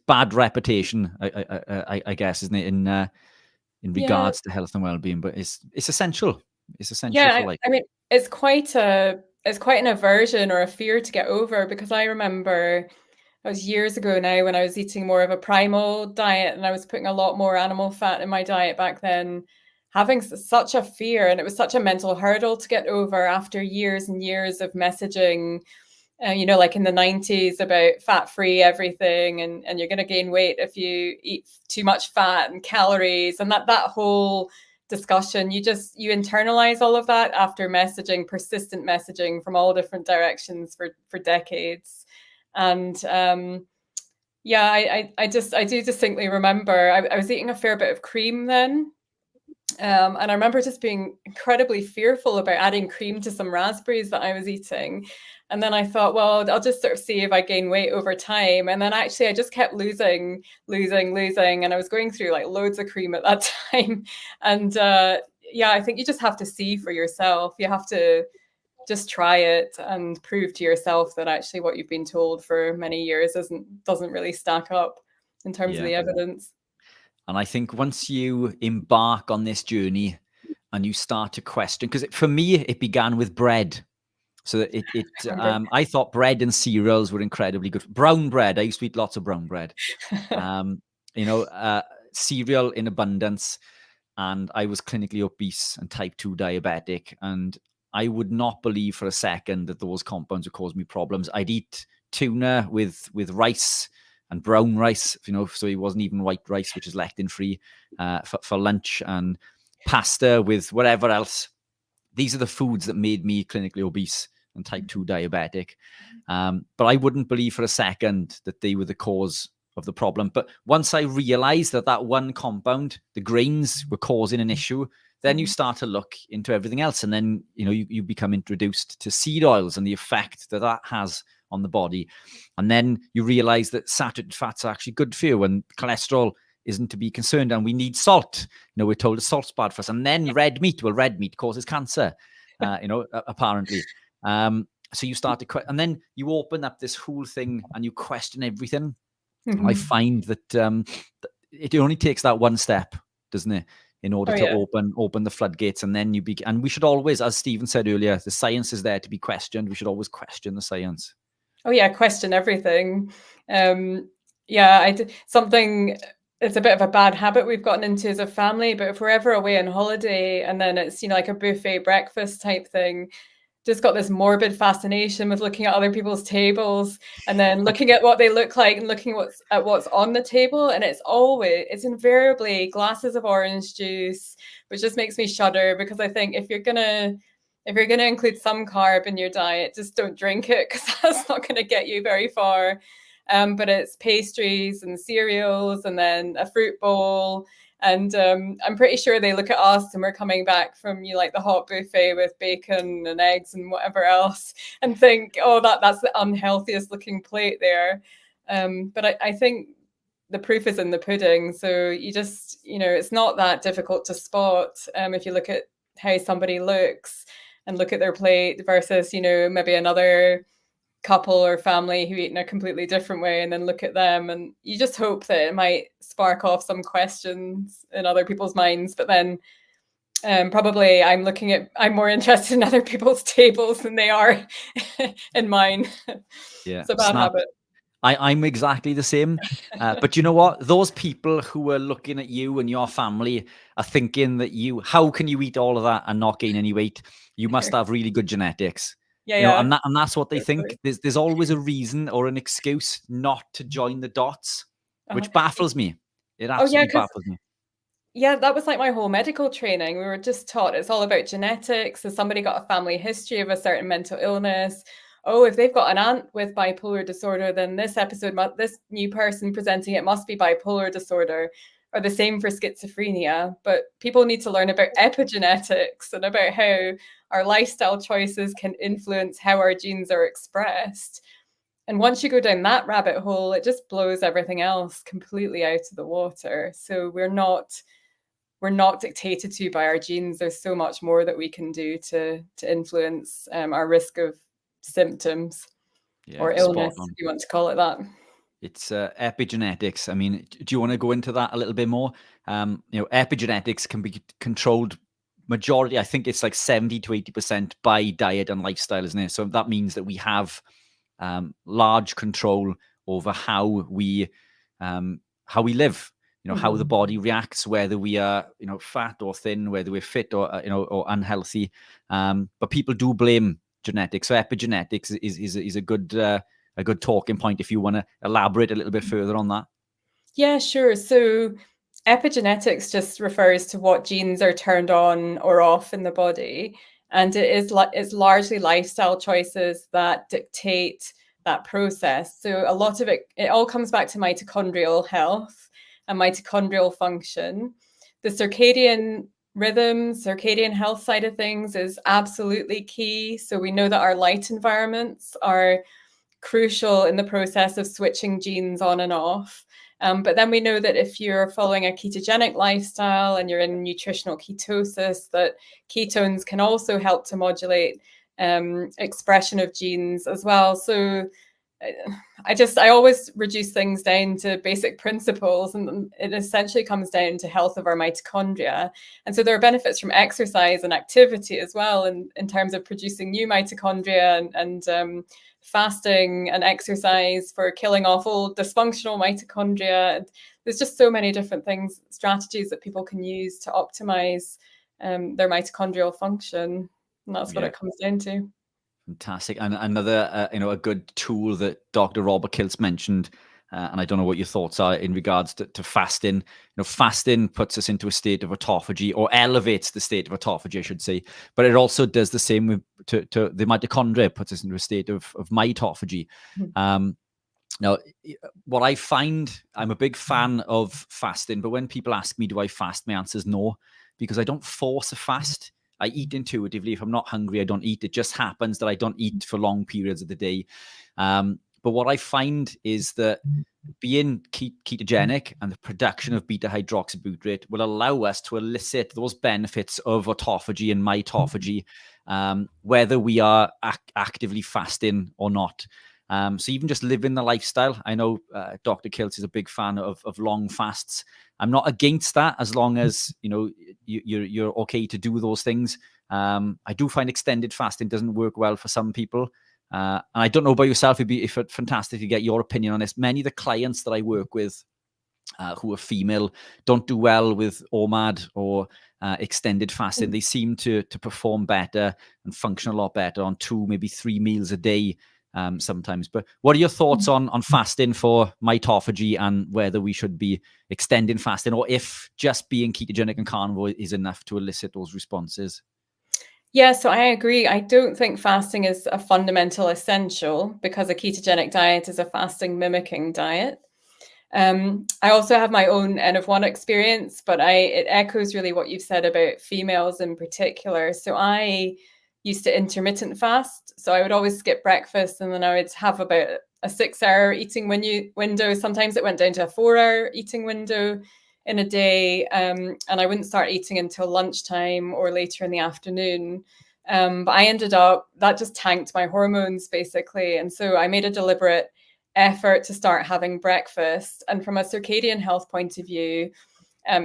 bad reputation, I guess, isn't it? in regards to health and well-being, but it's essential. It's essential Yeah, for life. I mean, it's quite an aversion or a fear to get over, because I remember it was years ago now when I was eating more of a primal diet and I was putting a lot more animal fat in my diet back then, having such a fear, and it was such a mental hurdle to get over after years and years of messaging, like in the 90s about fat-free everything, and you're going to gain weight if you eat too much fat and calories, and that whole discussion, you internalize all of that after persistent messaging from all different directions for decades. And I do distinctly remember I was eating a fair bit of cream then. And I remember just being incredibly fearful about adding cream to some raspberries that I was eating. And then I thought, well, I'll just sort of see if I gain weight over time. And then actually I just kept losing. And I was going through like loads of cream at that time. And I think you just have to see for yourself. You have to just try it and prove to yourself that actually what you've been told for many years doesn't really stack up in terms of the evidence. And I think once you embark on this journey and you start to question, because for me, it began with bread. So I thought bread and cereals were incredibly good. Brown bread. I used to eat lots of brown bread. Cereal in abundance. And I was clinically obese and type 2 diabetic. And I would not believe for a second that those compounds would cause me problems. I'd eat tuna with rice and brown rice, so it wasn't even white rice, which is lectin free, for lunch, and pasta with whatever else. These are the foods that made me clinically obese and type 2 diabetic. But I wouldn't believe for a second that they were the cause of the problem. But once I realized that one compound, the grains, were causing an issue, then you start to look into everything else. And then, you become introduced to seed oils and the effect that has on the body. And then you realize that saturated fats are actually good for you, and cholesterol isn't to be concerned. And we need salt. We're told salt's bad for us. And then red meat causes cancer, apparently. So you start to and then you open up this whole thing and you question everything. Mm-hmm. I find that it only takes that one step, doesn't it, in order to open the floodgates. And then and we should always, as Stephen said earlier, the science is there to be questioned. We should always question the science. Oh yeah, question everything. It's a bit of a bad habit we've gotten into as a family, but if we're ever away on holiday and then it's, like a buffet breakfast type thing, just got this morbid fascination with looking at other people's tables and then looking at what they look like and looking at what's on the table. And it's invariably glasses of orange juice, which just makes me shudder, because I think if you're gonna include some carb in your diet, just don't drink it, because that's not going to get you very far. But it's pastries and cereals and then a fruit bowl. And I'm pretty sure they look at us and we're coming back from the hot buffet with bacon and eggs and whatever else and think, oh, that's the unhealthiest looking plate there. But I think the proof is in the pudding. So you just, it's not that difficult to spot if you look at how somebody looks and look at their plate versus, maybe another couple or family who eat in a completely different way, and then look at them, and you just hope that it might spark off some questions in other people's minds. But then probably I'm more interested in other people's tables than they are in mine. Yeah, it's a bad habit. I'm exactly the same. But you know what? Those people who are looking at you and your family are thinking that how can you eat all of that and not gain any weight? You must have really good genetics. Yeah. And that's what they think. There's always a reason or an excuse not to join the dots, which baffles me. It absolutely baffles me. Yeah, that was like my whole medical training. We were just taught it's all about genetics. So somebody got a family history of a certain mental illness. Oh, if they've got an aunt with bipolar disorder, then this new person presenting it must be bipolar disorder, or the same for schizophrenia. But people need to learn about epigenetics and about how our lifestyle choices can influence how our genes are expressed. And once you go down that rabbit hole, it just blows everything else completely out of the water. So we're not dictated to by our genes. There's so much more that we can do to influence our risk of symptoms or illness, if you want to call it that. It's epigenetics. I mean, do you want to go into that a little bit more? Epigenetics can be controlled majority. I think it's like 70 to 80% by diet and lifestyle, isn't it? So that means that we have large control over how we live. How the body reacts, whether we are fat or thin, whether we're fit or or unhealthy. But people do blame genetics. So epigenetics is a good talking point if you want to elaborate a little bit further on that. Yeah, sure. So epigenetics just refers to what genes are turned on or off in the body, and it's largely lifestyle choices that dictate that process. So a lot of it all comes back to mitochondrial health and mitochondrial function. The circadian rhythm, circadian health side of things is absolutely key. So we know that our light environments are crucial in the process of switching genes on and off. But then we know that if you're following a ketogenic lifestyle and you're in nutritional ketosis, that ketones can also help to modulate expression of genes as well. So I always reduce things down to basic principles, and it essentially comes down to health of our mitochondria. And so there are benefits from exercise and activity as well in terms of producing new mitochondria and fasting and exercise for killing off old dysfunctional mitochondria. There's just so many different things, strategies that people can use to optimize their mitochondrial function. And that's what it comes down to. Fantastic. And another, a good tool that Dr. Robert Kiltz mentioned, and I don't know what your thoughts are in regards to fasting. Fasting puts us into a state of autophagy, or elevates the state of autophagy, I should say. But it also does the same with to the mitochondria, puts us into a state of mitophagy. Now, what I find, I'm a big fan of fasting, but when people ask me, do I fast? My answer is no, because I don't force a fast. I eat intuitively. If I'm not hungry, I don't eat. It just happens that I don't eat for long periods of the day. But what I find is that being ketogenic and the production of beta hydroxybutyrate will allow us to elicit those benefits of autophagy and mitophagy, whether we are actively fasting or not. So even just living the lifestyle, I know Dr. Kiltz is a big fan of long fasts. I'm not against that as long as you're okay to do those things. I do find extended fasting doesn't work well for some people. And I don't know about yourself. It'd be fantastic to get your opinion on this. Many of the clients that I work with who are female don't do well with OMAD or extended fasting. They seem to perform better and function a lot better on 2, maybe 3 meals a day sometimes. But what are your thoughts on fasting for mitophagy, and whether we should be extending fasting, or if just being ketogenic and carnivore is enough to elicit those responses? Yeah, so I agree. I don't think fasting is a fundamental essential, because a ketogenic diet is a fasting mimicking diet. I also have my own N of 1 experience, but it echoes really what you've said about females in particular. So I used to intermittent fast. So I would always skip breakfast, and then I would have about a 6-hour eating window. Sometimes it went down to a 4-hour eating window in a day. And I wouldn't start eating until lunchtime or later in the afternoon. But I ended up, that just tanked my hormones basically. And so I made a deliberate effort to start having breakfast. And from a circadian health point of view,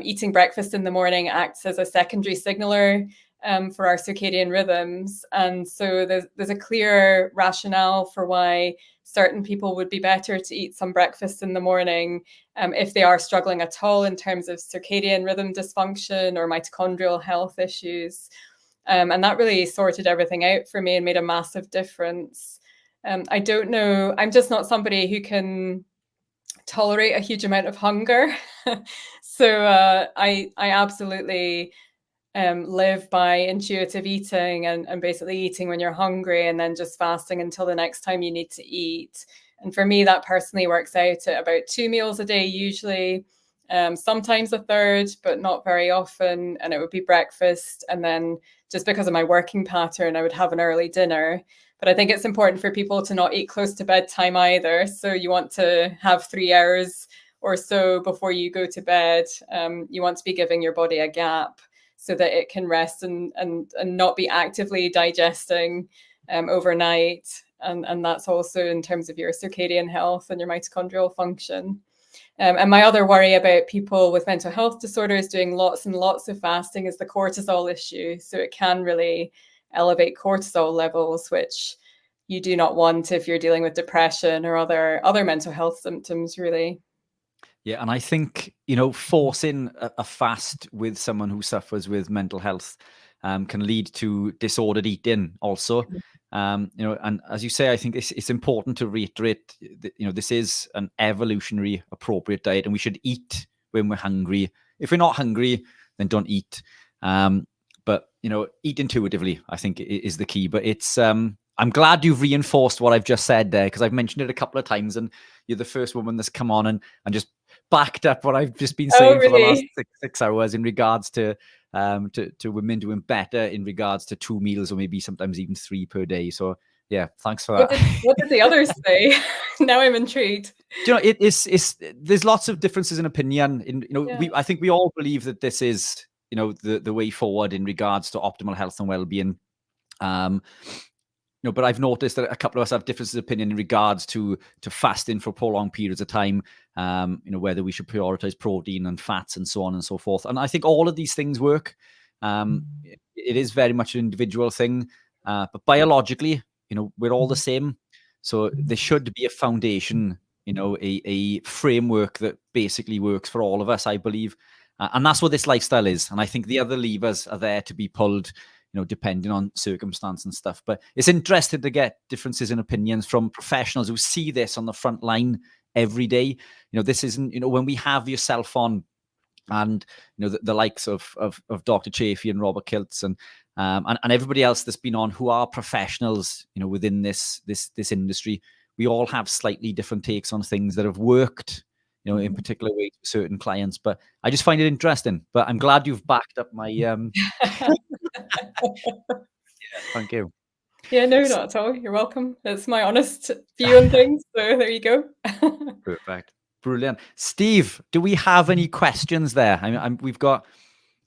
eating breakfast in the morning acts as a secondary signaler for our circadian rhythms. And so there's a clear rationale for why certain people would be better to eat some breakfast in the morning if they are struggling at all in terms of circadian rhythm dysfunction or mitochondrial health issues. And that really sorted everything out for me and made a massive difference. I don't know, I'm just not somebody who can tolerate a huge amount of hunger. So I absolutely live by intuitive eating and basically eating when you're hungry and then just fasting until the next time you need to eat. And for me, that personally works out at about 2 meals a day, usually, sometimes a third, but not very often. And it would be breakfast. And then just because of my working pattern, I would have an early dinner. But I think it's important for people to not eat close to bedtime either. So you want to have 3 hours or so before you go to bed. You want to be giving your body a gap so that it can rest and not be actively digesting overnight. And that's also in terms of your circadian health and your mitochondrial function. And my other worry about people with mental health disorders doing lots and lots of fasting is the cortisol issue. So it can really elevate cortisol levels, which you do not want if you're dealing with depression or other mental health symptoms, really. Yeah, and I think, forcing a fast with someone who suffers with mental health can lead to disordered eating also. And as you say, I think it's important to reiterate that, this is an evolutionary appropriate diet, and we should eat when we're hungry. If we're not hungry, then don't eat. But, eat intuitively, I think, is the key. But it's, I'm glad you've reinforced what I've just said there, because I've mentioned it a couple of times, and you're the first woman that's come on and just backed up what I've just been saying for the last 6 hours in regards to women doing better in regards to 2 meals, or maybe sometimes even 3 per day. So yeah, thanks for that. What did the others say? Now I'm intrigued. There's lots of differences in opinion. I think we all believe that this is the way forward in regards to optimal health and well-being. But I've noticed that a couple of us have differences of opinion in regards to fasting for prolonged periods of time, whether we should prioritize protein and fats and so on and so forth. And I think all of these things work. It is very much an individual thing, but biologically, we're all the same. So there should be a foundation, a framework that basically works for all of us, I believe. And that's what this lifestyle is. And I think the other levers are there to be pulled, depending on circumstance and stuff. But it's interesting to get differences in opinions from professionals who see this on the front line every day. This isn't, when we have yourself on, and the likes of Dr. Chaffee and Robert Kiltz and everybody else that's been on who are professionals, within this industry, we all have slightly different takes on things that have worked, in particular ways for certain clients. But I just find it interesting. But I'm glad you've backed up my thank you. Yeah, no, not at all. You're welcome. That's my honest view on things. So there you go. Perfect. Brilliant. Steve, do we have any questions there? We've got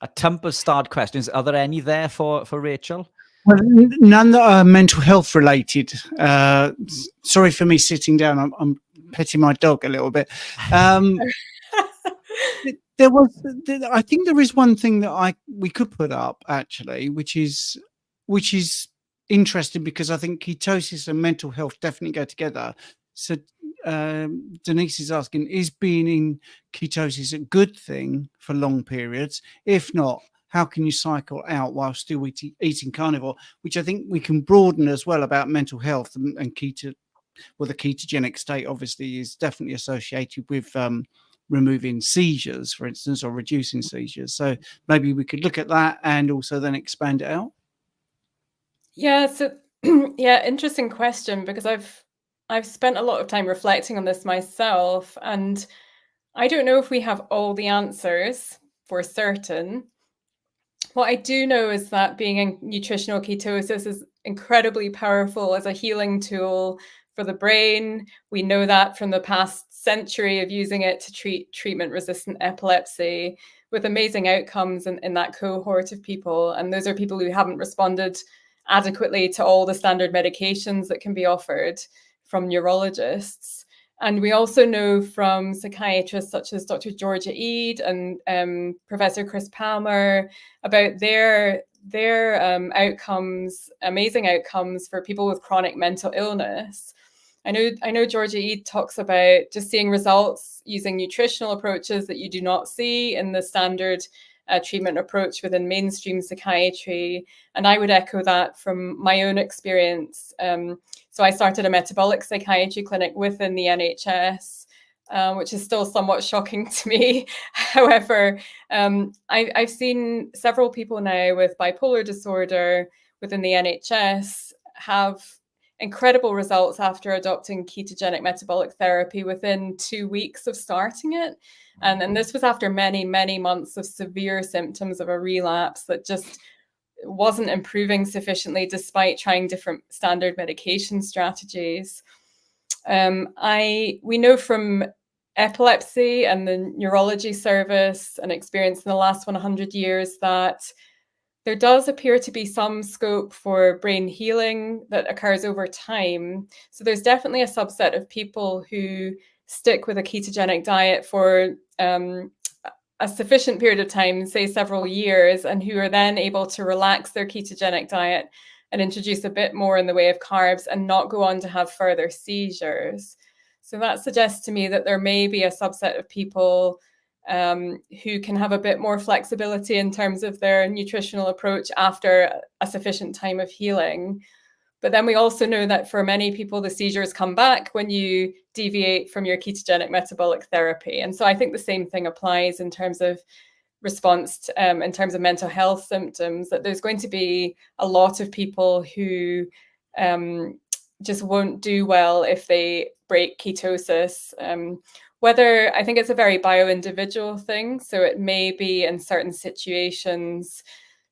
a ton of starred questions. Are there any there for Rachel? Well, none that are mental health related. Sorry for me sitting down. I'm petting my dog a little bit. I think there is one thing that we could put up actually, which is interesting, because I think ketosis and mental health definitely go together. So Denise is asking, is being in ketosis a good thing for long periods? If not, how can you cycle out while still eating carnivore? Which I think we can broaden as well about mental health and keto. Well, the ketogenic state obviously is definitely associated with removing seizures, for instance, or reducing seizures. So maybe we could look at that and also then expand it out. Yeah. So yeah, interesting question, because I've spent a lot of time reflecting on this myself, and I don't know if we have all the answers for certain. What I do know is that being in nutritional ketosis is incredibly powerful as a healing tool for the brain. We know that from the past century of using it to treat treatment-resistant epilepsy, with amazing outcomes in that cohort of people. And those are people who haven't responded adequately to all the standard medications that can be offered from neurologists. And we also know from psychiatrists such as Dr. Georgia Eade and Professor Chris Palmer about their outcomes, amazing outcomes for people with chronic mental illness. I know Georgia Eade talks about just seeing results using nutritional approaches that you do not see in the standard treatment approach within mainstream psychiatry. And I would echo that from my own experience. So I started a metabolic psychiatry clinic within the NHS, which is still somewhat shocking to me. However, I've seen several people now with bipolar disorder within the NHS have incredible results after adopting ketogenic metabolic therapy within 2 weeks of starting it. And this was after many, many months of severe symptoms of a relapse that just wasn't improving sufficiently despite trying different standard medication strategies. We know from epilepsy and the neurology service and experience in the last 100 years that there does appear to be some scope for brain healing that occurs over time. So there's definitely a subset of people who stick with a ketogenic diet for a sufficient period of time, say several years, and who are then able to relax their ketogenic diet and introduce a bit more in the way of carbs and not go on to have further seizures. So that suggests to me that there may be a subset of people who can have a bit more flexibility in terms of their nutritional approach after a sufficient time of healing. But then we also know that for many people, the seizures come back when you deviate from your ketogenic metabolic therapy. And so I think the same thing applies in terms of response to, in terms of mental health symptoms, that there's going to be a lot of people who just won't do well if they break ketosis. Whether, I think it's a very bio-individual thing. So it may be in certain situations,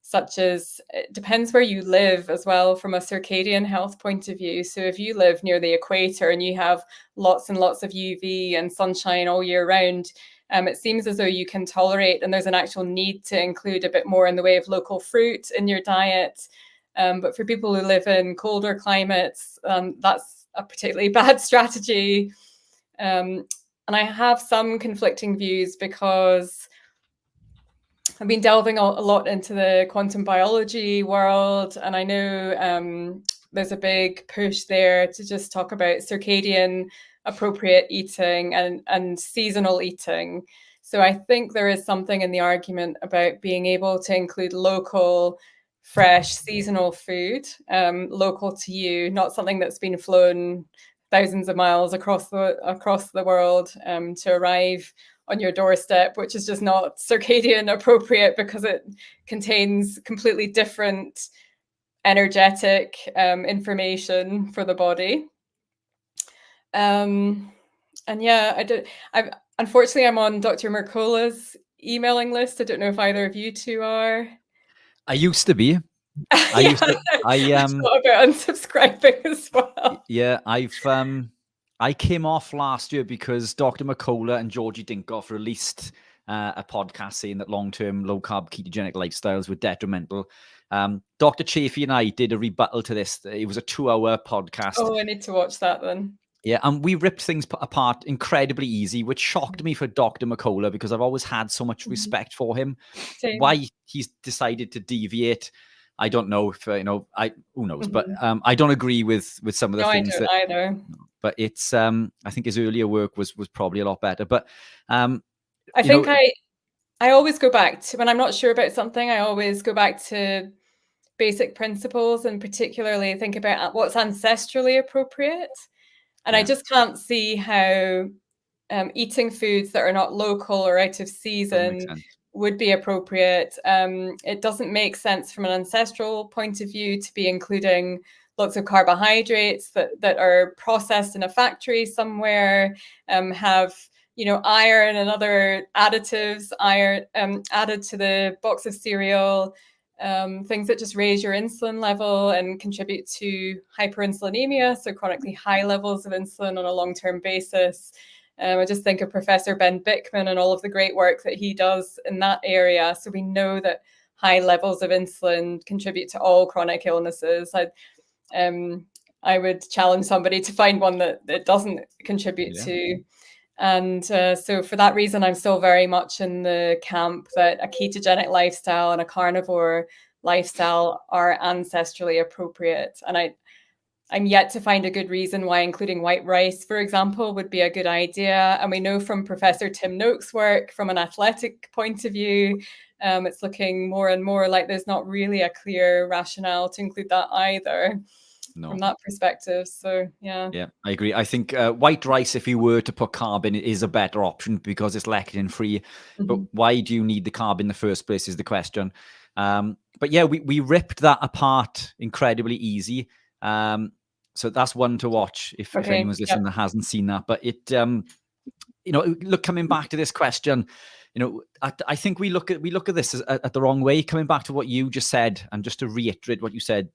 such as, it depends where you live as well from a circadian health point of view. So if you live near the equator and you have lots and lots of UV and sunshine all year round, it seems as though you can tolerate, and there's an actual need to include a bit more in the way of local fruit in your diet. But for people who live in colder climates, that's a particularly bad strategy. And I have some conflicting views because I've been delving a lot into the quantum biology world, and I know there's a big push there to just talk about circadian appropriate eating and seasonal eating. So I think there is something in the argument about being able to include local, fresh, seasonal food, local to you, not something that's been flown thousands of miles across the world to arrive on your doorstep, which is just not circadian appropriate because it contains completely different energetic information for the body. And yeah, unfortunately, I'm on Dr. Mercola's emailing list. I don't know if either of you two are. I used to be. I thought about unsubscribing as well. Yeah, I came off last year because Dr. Mercola and Georgie Dinkoff released a podcast saying that long-term low-carb ketogenic lifestyles were detrimental. Dr. Chaffee and I did a rebuttal to this. It was a 2-hour podcast. Oh, I need to watch that then. Yeah, and we ripped things apart incredibly easy, which shocked me for Dr. Mercola because I've always had so much respect for him. Same. Why he's decided to deviate, I don't know. If who knows? But I don't agree with some of the things. I don't either. But it's I think his earlier work was probably a lot better. But I think I always go back to, when I'm not sure about something, I always go back to basic principles, and particularly think about what's ancestrally appropriate. And I just can't see how eating foods that are not local or out of season would be appropriate. It doesn't make sense from an ancestral point of view to be including lots of carbohydrates that are processed in a factory somewhere, have iron and other additives, added to the box of cereal, things that just raise your insulin level and contribute to hyperinsulinemia, so chronically high levels of insulin on a long-term basis. I just think of Professor Ben Bickman and all of the great work that he does in that area. So we know that high levels of insulin contribute to all chronic illnesses. I would challenge somebody to find one that it doesn't contribute to. And so for that reason, I'm still very much in the camp that a ketogenic lifestyle and a carnivore lifestyle are ancestrally appropriate. And I'm yet to find a good reason why including white rice, for example, would be a good idea. And we know from Professor Tim Noakes' work, from an athletic point of view, it's looking more and more like there's not really a clear rationale to include that either. From that perspective. So yeah, I agree. I think white rice, if you were to put carb in, it is a better option because it's lectin free. But why do you need the carb in the first place is the question. But yeah, we ripped that apart incredibly easy. So that's one to watch if anyone's listening that hasn't seen that. But it look, coming back to this question, I think we look at this at the wrong way. Coming back to what you just said, and just to reiterate what you said,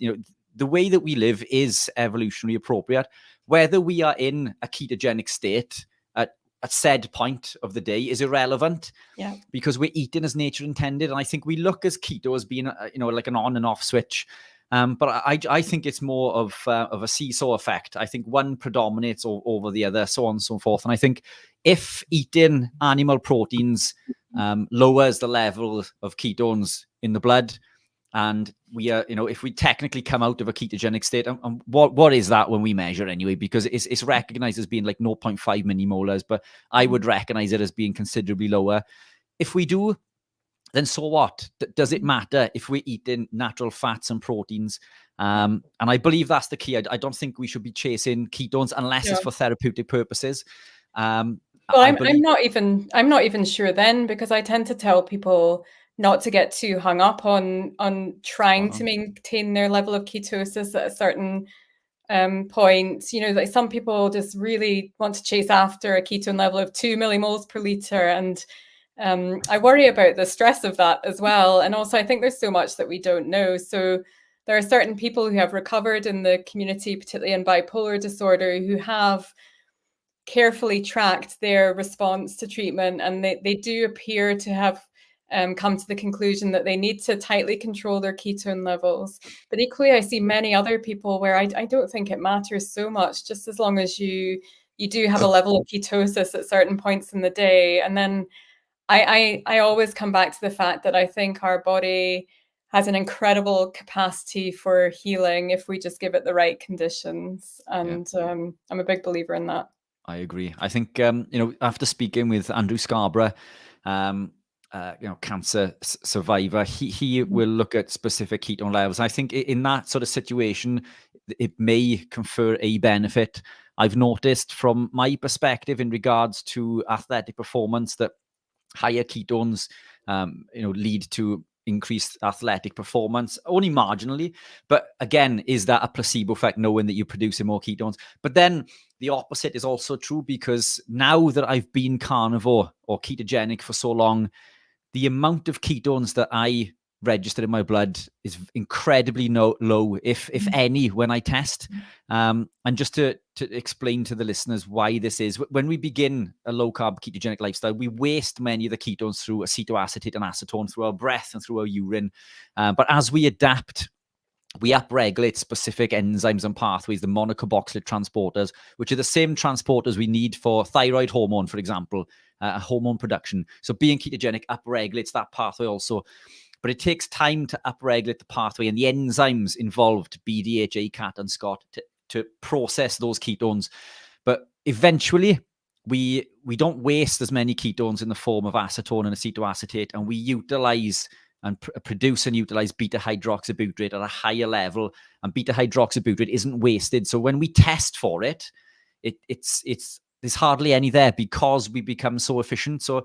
the way that we live is evolutionarily appropriate. Whether we are in a ketogenic state at a said point of the day is irrelevant, because we're eating as nature intended. And I think we look as keto as being, like an on and off switch. But I think it's more of a seesaw effect. I think one predominates over the other, so on and so forth. And I think if eating animal proteins lowers the level of ketones in the blood, and we are, if we technically come out of a ketogenic state, and what is that when we measure anyway? Because it's recognized as being like 0.5 millimolars, but I would recognize it as being considerably lower. If we do, then so what? Does it matter if we're eating natural fats and proteins? And I believe that's the key. I don't think we should be chasing ketones unless it's for therapeutic purposes. Well, I'm not even sure then, because I tend to tell people not to get too hung up on trying to maintain their level of ketosis at a certain point. Like some people just really want to chase after a ketone level of 2 millimoles per liter, and I worry about the stress of that as well. And also, I think there's so much that we don't know. So there are certain people who have recovered in the community, particularly in bipolar disorder, who have carefully tracked their response to treatment, and they do appear to have come to the conclusion that they need to tightly control their ketone levels. But equally, I see many other people where I don't think it matters so much, just as long as you do have a level of ketosis at certain points in the day. And then I always come back to the fact that I think our body has an incredible capacity for healing if we just give it the right conditions. And I'm a big believer in that. I agree. I think, after speaking with Andrew Scarborough, cancer survivor, he will look at specific ketone levels. I think in that sort of situation, it may confer a benefit. I've noticed from my perspective in regards to athletic performance that higher ketones, lead to increased athletic performance, only marginally. But again, is that a placebo effect, knowing that you're producing more ketones? But then the opposite is also true, because now that I've been carnivore or ketogenic for so long, the amount of ketones that I registered in my blood is incredibly low, if any, when I test. And just to explain to the listeners why this is, when we begin a low-carb ketogenic lifestyle, we waste many of the ketones through acetoacetate and acetone, through our breath and through our urine. But as we adapt, we upregulate specific enzymes and pathways, the monocarboxylate transporters, which are the same transporters we need for thyroid hormone, for example, hormone production. So being ketogenic upregulates that pathway also. But it takes time to upregulate the pathway and the enzymes involved, BDH, ACAT, and SCOT, to process those ketones. But eventually, we don't waste as many ketones in the form of acetone and acetoacetate, and we utilize and produce and utilize beta-hydroxybutyrate at a higher level, and beta-hydroxybutyrate isn't wasted. So when we test for it, there's hardly any there, because we become so efficient. So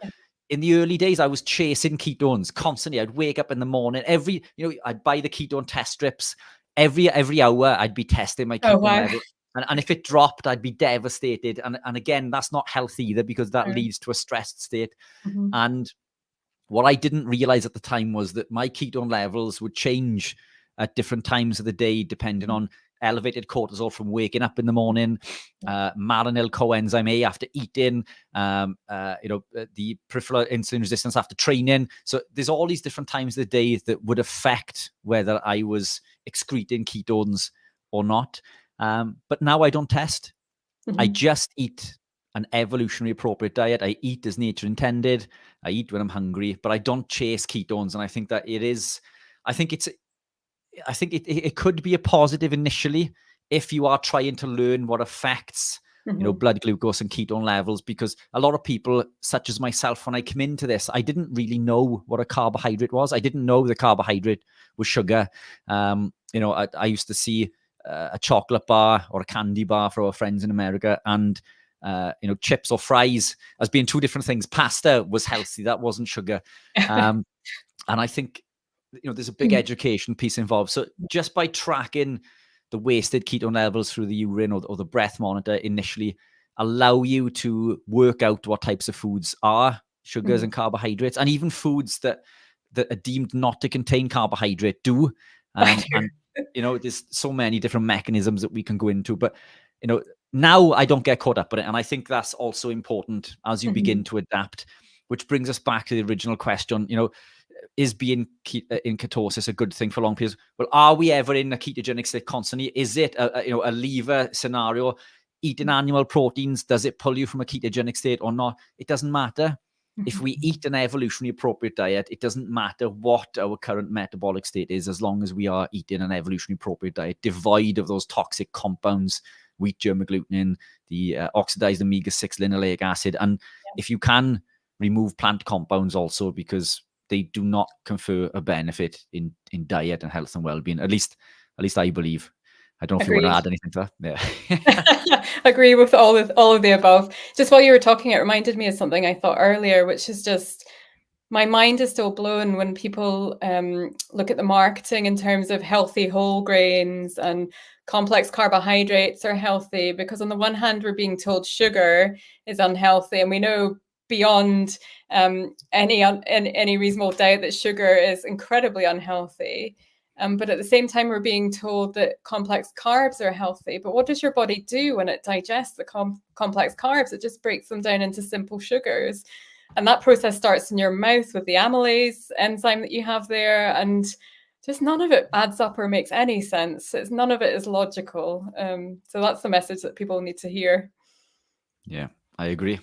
in the early days, I was chasing ketones constantly. I'd wake up in the morning, I'd buy the ketone test strips. Every hour, I'd be testing my ketone level. And if it dropped, I'd be devastated. And again, that's not healthy either, because that leads to a stressed state. And what I didn't realize at the time was that my ketone levels would change at different times of the day, depending on elevated cortisol from waking up in the morning, malinil coenzyme A after eating, the peripheral insulin resistance after training. So there's all these different times of the day that would affect whether I was excreting ketones or not. But now I don't test. I just eat an evolutionary appropriate diet. I eat as nature intended. I eat when I'm hungry, but I don't chase ketones. And I think that it could be a positive initially if you are trying to learn what affects blood glucose and ketone levels, because a lot of people, such as myself, when I come into this, I didn't really know what a carbohydrate was. I didn't know the carbohydrate was sugar. I used to see a chocolate bar or a candy bar for our friends in America, and chips or fries as being two different things. Pasta was healthy, that wasn't sugar. And I think there's a big education piece involved. So just by tracking the wasted ketone levels through the urine or the breath monitor initially, allow you to work out what types of foods are sugars and carbohydrates, and even foods that are deemed not to contain carbohydrate do. And there's so many different mechanisms that we can go into. But now I don't get caught up in it. And I think that's also important as you begin to adapt, which brings us back to the original question, is being in ketosis a good thing for long periods? Well, are we ever in a ketogenic state constantly? Is it a lever scenario? Eating animal proteins, does it pull you from a ketogenic state or not? It doesn't matter. If we eat an evolutionary appropriate diet, it doesn't matter what our current metabolic state is, as long as we are eating an evolutionary appropriate diet, devoid of those toxic compounds, wheat germ agglutinin, the oxidized omega-6 linoleic acid. And if you can remove plant compounds also, because they do not confer a benefit in diet and health and well-being. At least I believe. I don't know if you want to add anything to that. Yeah. Agree with all of the above. Just while you were talking, it reminded me of something I thought earlier, which is just my mind is still blown when people look at the marketing in terms of healthy whole grains and complex carbohydrates are healthy, because on the one hand, we're being told sugar is unhealthy, and we know beyond any reasonable doubt that sugar is incredibly unhealthy. But at the same time, we're being told that complex carbs are healthy. But what does your body do when it digests the complex carbs? It just breaks them down into simple sugars. And that process starts in your mouth with the amylase enzyme that you have there. And just none of it adds up or makes any sense. None of it is logical. So that's the message that people need to hear. Yeah, I agree.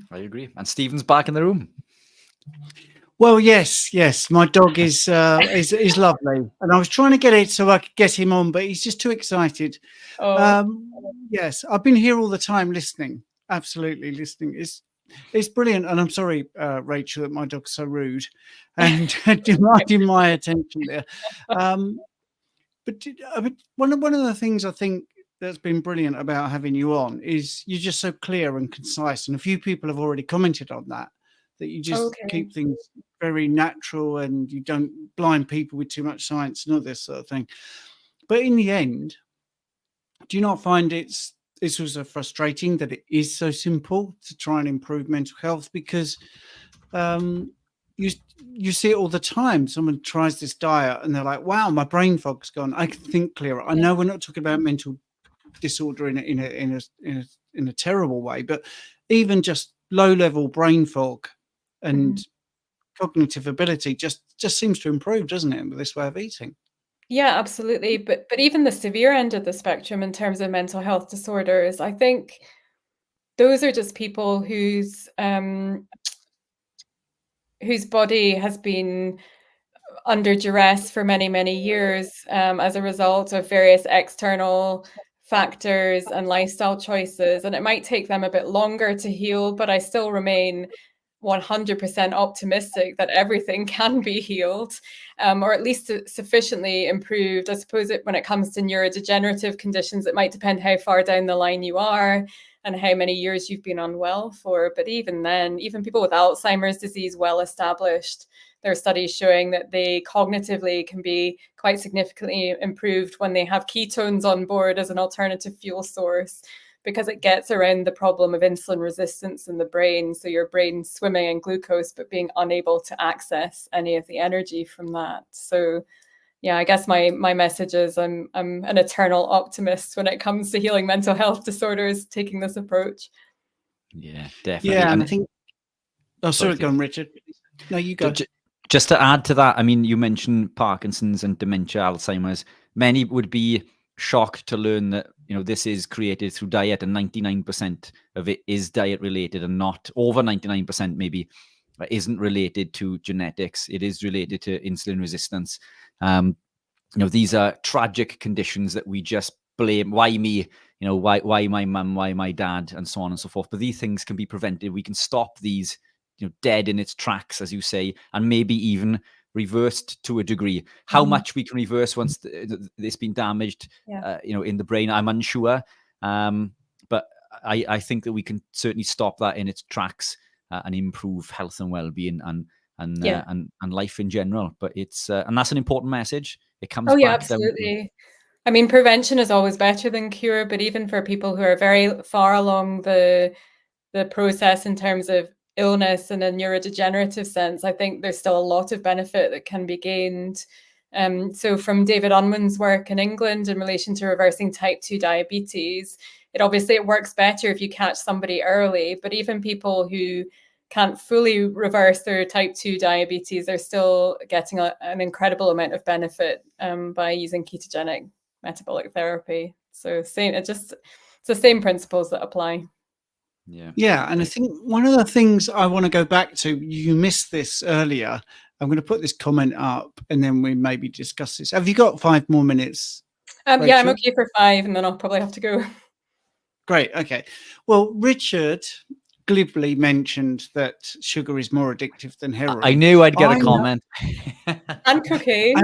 And Stephen's back in the room. Well, yes. My dog is lovely, and I was trying to get it so I could get him on, but he's just too excited. Yes, I've been here all the time listening, absolutely listening. It's brilliant, and I'm sorry, Rachel, that my dog's so rude and demanding my attention there. But one of the things I think that's been brilliant about having you on is you're just so clear and concise, and a few people have already commented on that you just keep things very natural and you don't blind people with too much science and all this sort of thing. But in the end, do you not find this was frustrating that it is so simple to try and improve mental health? Because you see it all the time. Someone tries this diet and they're like, wow, my brain fog's gone. I can think clearer. I know we're not talking about mental disorder in a terrible way, but even just low-level brain fog and cognitive ability just seems to improve, doesn't it, with this way of eating? Yeah, absolutely. But even the severe end of the spectrum in terms of mental health disorders, I think those are just people whose body has been under duress for many, many years as a result of various external factors and lifestyle choices. And it might take them a bit longer to heal, but I still remain 100% optimistic that everything can be healed, or at least sufficiently improved. I suppose when it comes to neurodegenerative conditions, it might depend how far down the line you are and how many years you've been unwell for. But even then, even people with Alzheimer's disease, well established, there are studies showing that they cognitively can be quite significantly improved when they have ketones on board as an alternative fuel source, because it gets around the problem of insulin resistance in the brain. So your brain's swimming in glucose, but being unable to access any of the energy from that. So yeah, I guess my message is I'm an eternal optimist when it comes to healing mental health disorders, taking this approach. Yeah, definitely. Yeah, and I think, sorry, go on, Richard. No, you go. Just to add to that, I mean, you mentioned Parkinson's and dementia, Alzheimer's. Many would be shocked to learn that this is created through diet, and 99% of it is diet related, and not over 99% maybe isn't related to genetics. It is related to insulin resistance. These are tragic conditions that we just blame. Why me? Why my mum? Why my dad? And so on and so forth. But these things can be prevented. We can stop these dead in its tracks, as you say, and maybe even reversed to a degree. How much we can reverse once it's been damaged, in the brain, I'm unsure. But I think that we can certainly stop that in its tracks and improve health and well-being and life in general. But it's and that's an important message. It comes back. Absolutely. I mean, prevention is always better than cure, but even for people who are very far along the process in terms of illness in a neurodegenerative sense, I think there's still a lot of benefit that can be gained. So from David Unwin's work in England in relation to reversing type 2 diabetes, obviously it works better if you catch somebody early, but even people who can't fully reverse their type 2 diabetes are still getting an incredible amount of benefit by using ketogenic metabolic therapy. So it's the same principles that apply. Yeah, and I think one of the things I want to go back to, you missed this earlier. I'm going to put this comment up and then we maybe discuss this. Have you got 5 more minutes? Yeah, I'm okay for 5 and then I'll probably have to go. Great. Okay. Well, Richard glibly mentioned that sugar is more addictive than heroin. I knew I'd get a comment. And cocaine.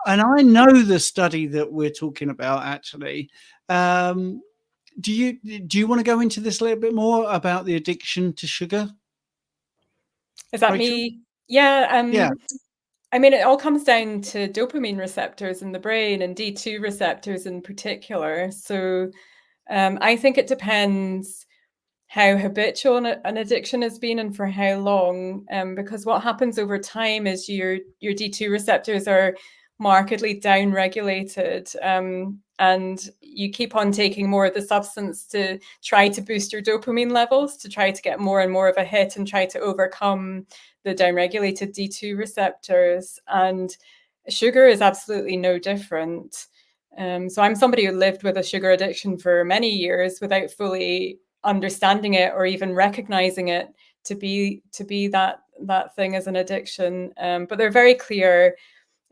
And I know the study that we're talking about, actually. Do you want to go into this a little bit more about the addiction to sugar? Is that Rachel? me? Yeah. Yeah. I mean, it all comes down to dopamine receptors in the brain and D2 receptors in particular. So I think it depends how habitual an addiction has been and for how long, because what happens over time is your D2 receptors are markedly downregulated, and you keep on taking more of the substance to try to boost your dopamine levels, to try to get more and more of a hit and try to overcome the downregulated D2 receptors. And sugar is absolutely no different. So I'm somebody who lived with a sugar addiction for many years without fully understanding it or even recognizing it to be that thing as an addiction. But they're very clear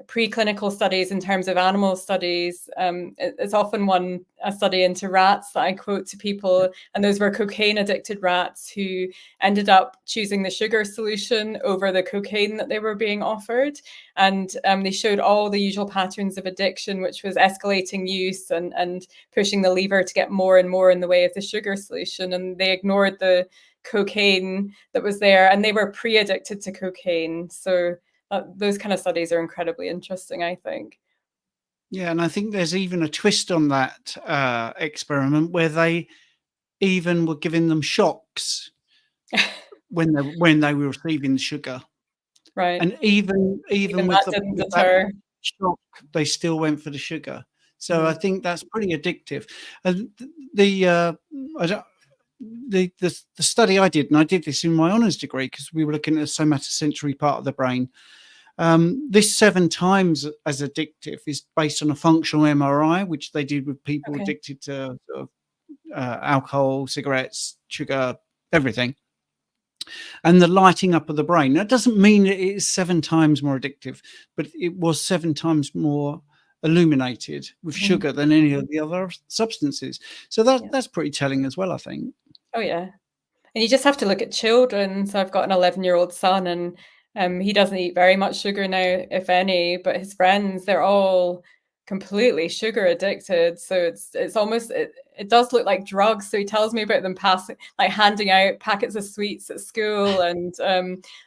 preclinical studies in terms of animal studies. It's often a study into rats that I quote to people, and those were cocaine addicted rats who ended up choosing the sugar solution over the cocaine that they were being offered. And they showed all the usual patterns of addiction, which was escalating use and pushing the lever to get more and more in the way of the sugar solution. And they ignored the cocaine that was there, and they were pre-addicted to cocaine. So those kind of studies are incredibly interesting, I think. Yeah, and I think there's even a twist on that experiment where they even were giving them shocks when they were receiving the sugar. Right. And even with that didn't deter. shock, they still went for the sugar. So I think that's pretty addictive. And the study I did, and I did this in my honours degree because we were looking at the somatosensory part of the brain. This 7 times as addictive is based on a functional MRI, which they did with people addicted to sort of, alcohol, cigarettes, sugar, everything. And the lighting up of the brain. That doesn't mean it is 7 times more addictive, but it was 7 times more illuminated with sugar than any of the other substances. So that's pretty telling as well, I think. Oh, yeah. And you just have to look at children. So I've got an 11-year-old son, and he doesn't eat very much sugar now, if any, but his friends, they're all completely sugar addicted. So it's almost, it does look like drugs. So he tells me about them handing out packets of sweets at school. And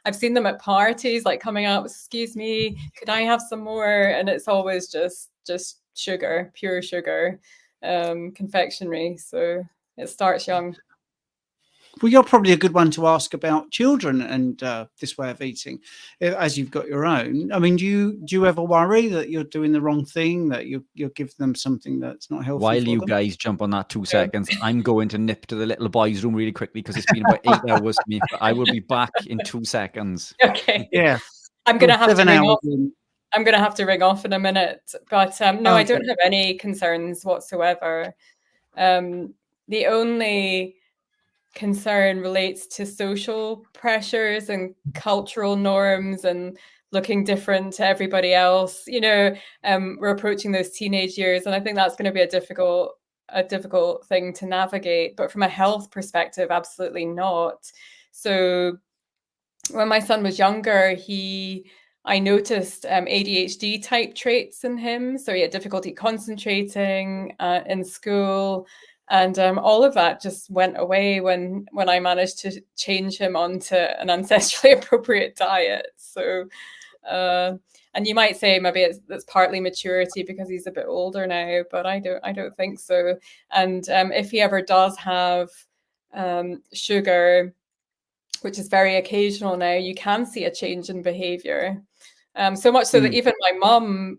I've seen them at parties, like coming up, excuse me, could I have some more? And it's always just sugar, pure sugar, confectionery. So it starts young. Well, you're probably a good one to ask about children and this way of eating, as you've got your own. I mean, do you ever worry that you're doing the wrong thing, that you'll give them something that's not healthy? While you guys jump on that 2 seconds, I'm going to nip to the little boys' room really quickly because it's been about 8 hours for me. But I will be back in 2 seconds. Okay. Yeah. I'm going to have to ring off. I'm going to have to ring off in a minute. But no, I don't have any concerns whatsoever. The only concern relates to social pressures and cultural norms and looking different to everybody else. We're approaching those teenage years, and I think that's going to be a difficult thing to navigate. But from a health perspective, absolutely not. So when my son was younger, I noticed ADHD type traits in him. So he had difficulty concentrating in school. And all of that just went away when I managed to change him onto an ancestrally appropriate diet. So, and you might say maybe it's partly maturity because he's a bit older now, but I don't think so. And if he ever does have sugar, which is very occasional now, you can see a change in behavior. So much so that even my mum,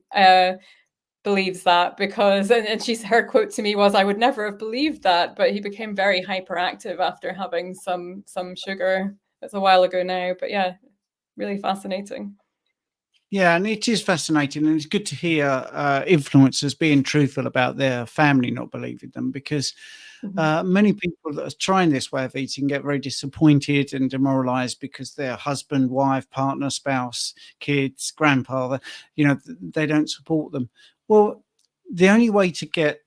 believes that because, and her quote to me was, "I would never have believed that," but he became very hyperactive after having some sugar. It's a while ago now, but yeah, really fascinating. Yeah, and it is fascinating, and it's good to hear influencers being truthful about their family not believing them, because many people that are trying this way of eating get very disappointed and demoralized because their husband, wife, partner, spouse, kids, grandfather, they don't support them. Well, the only way to get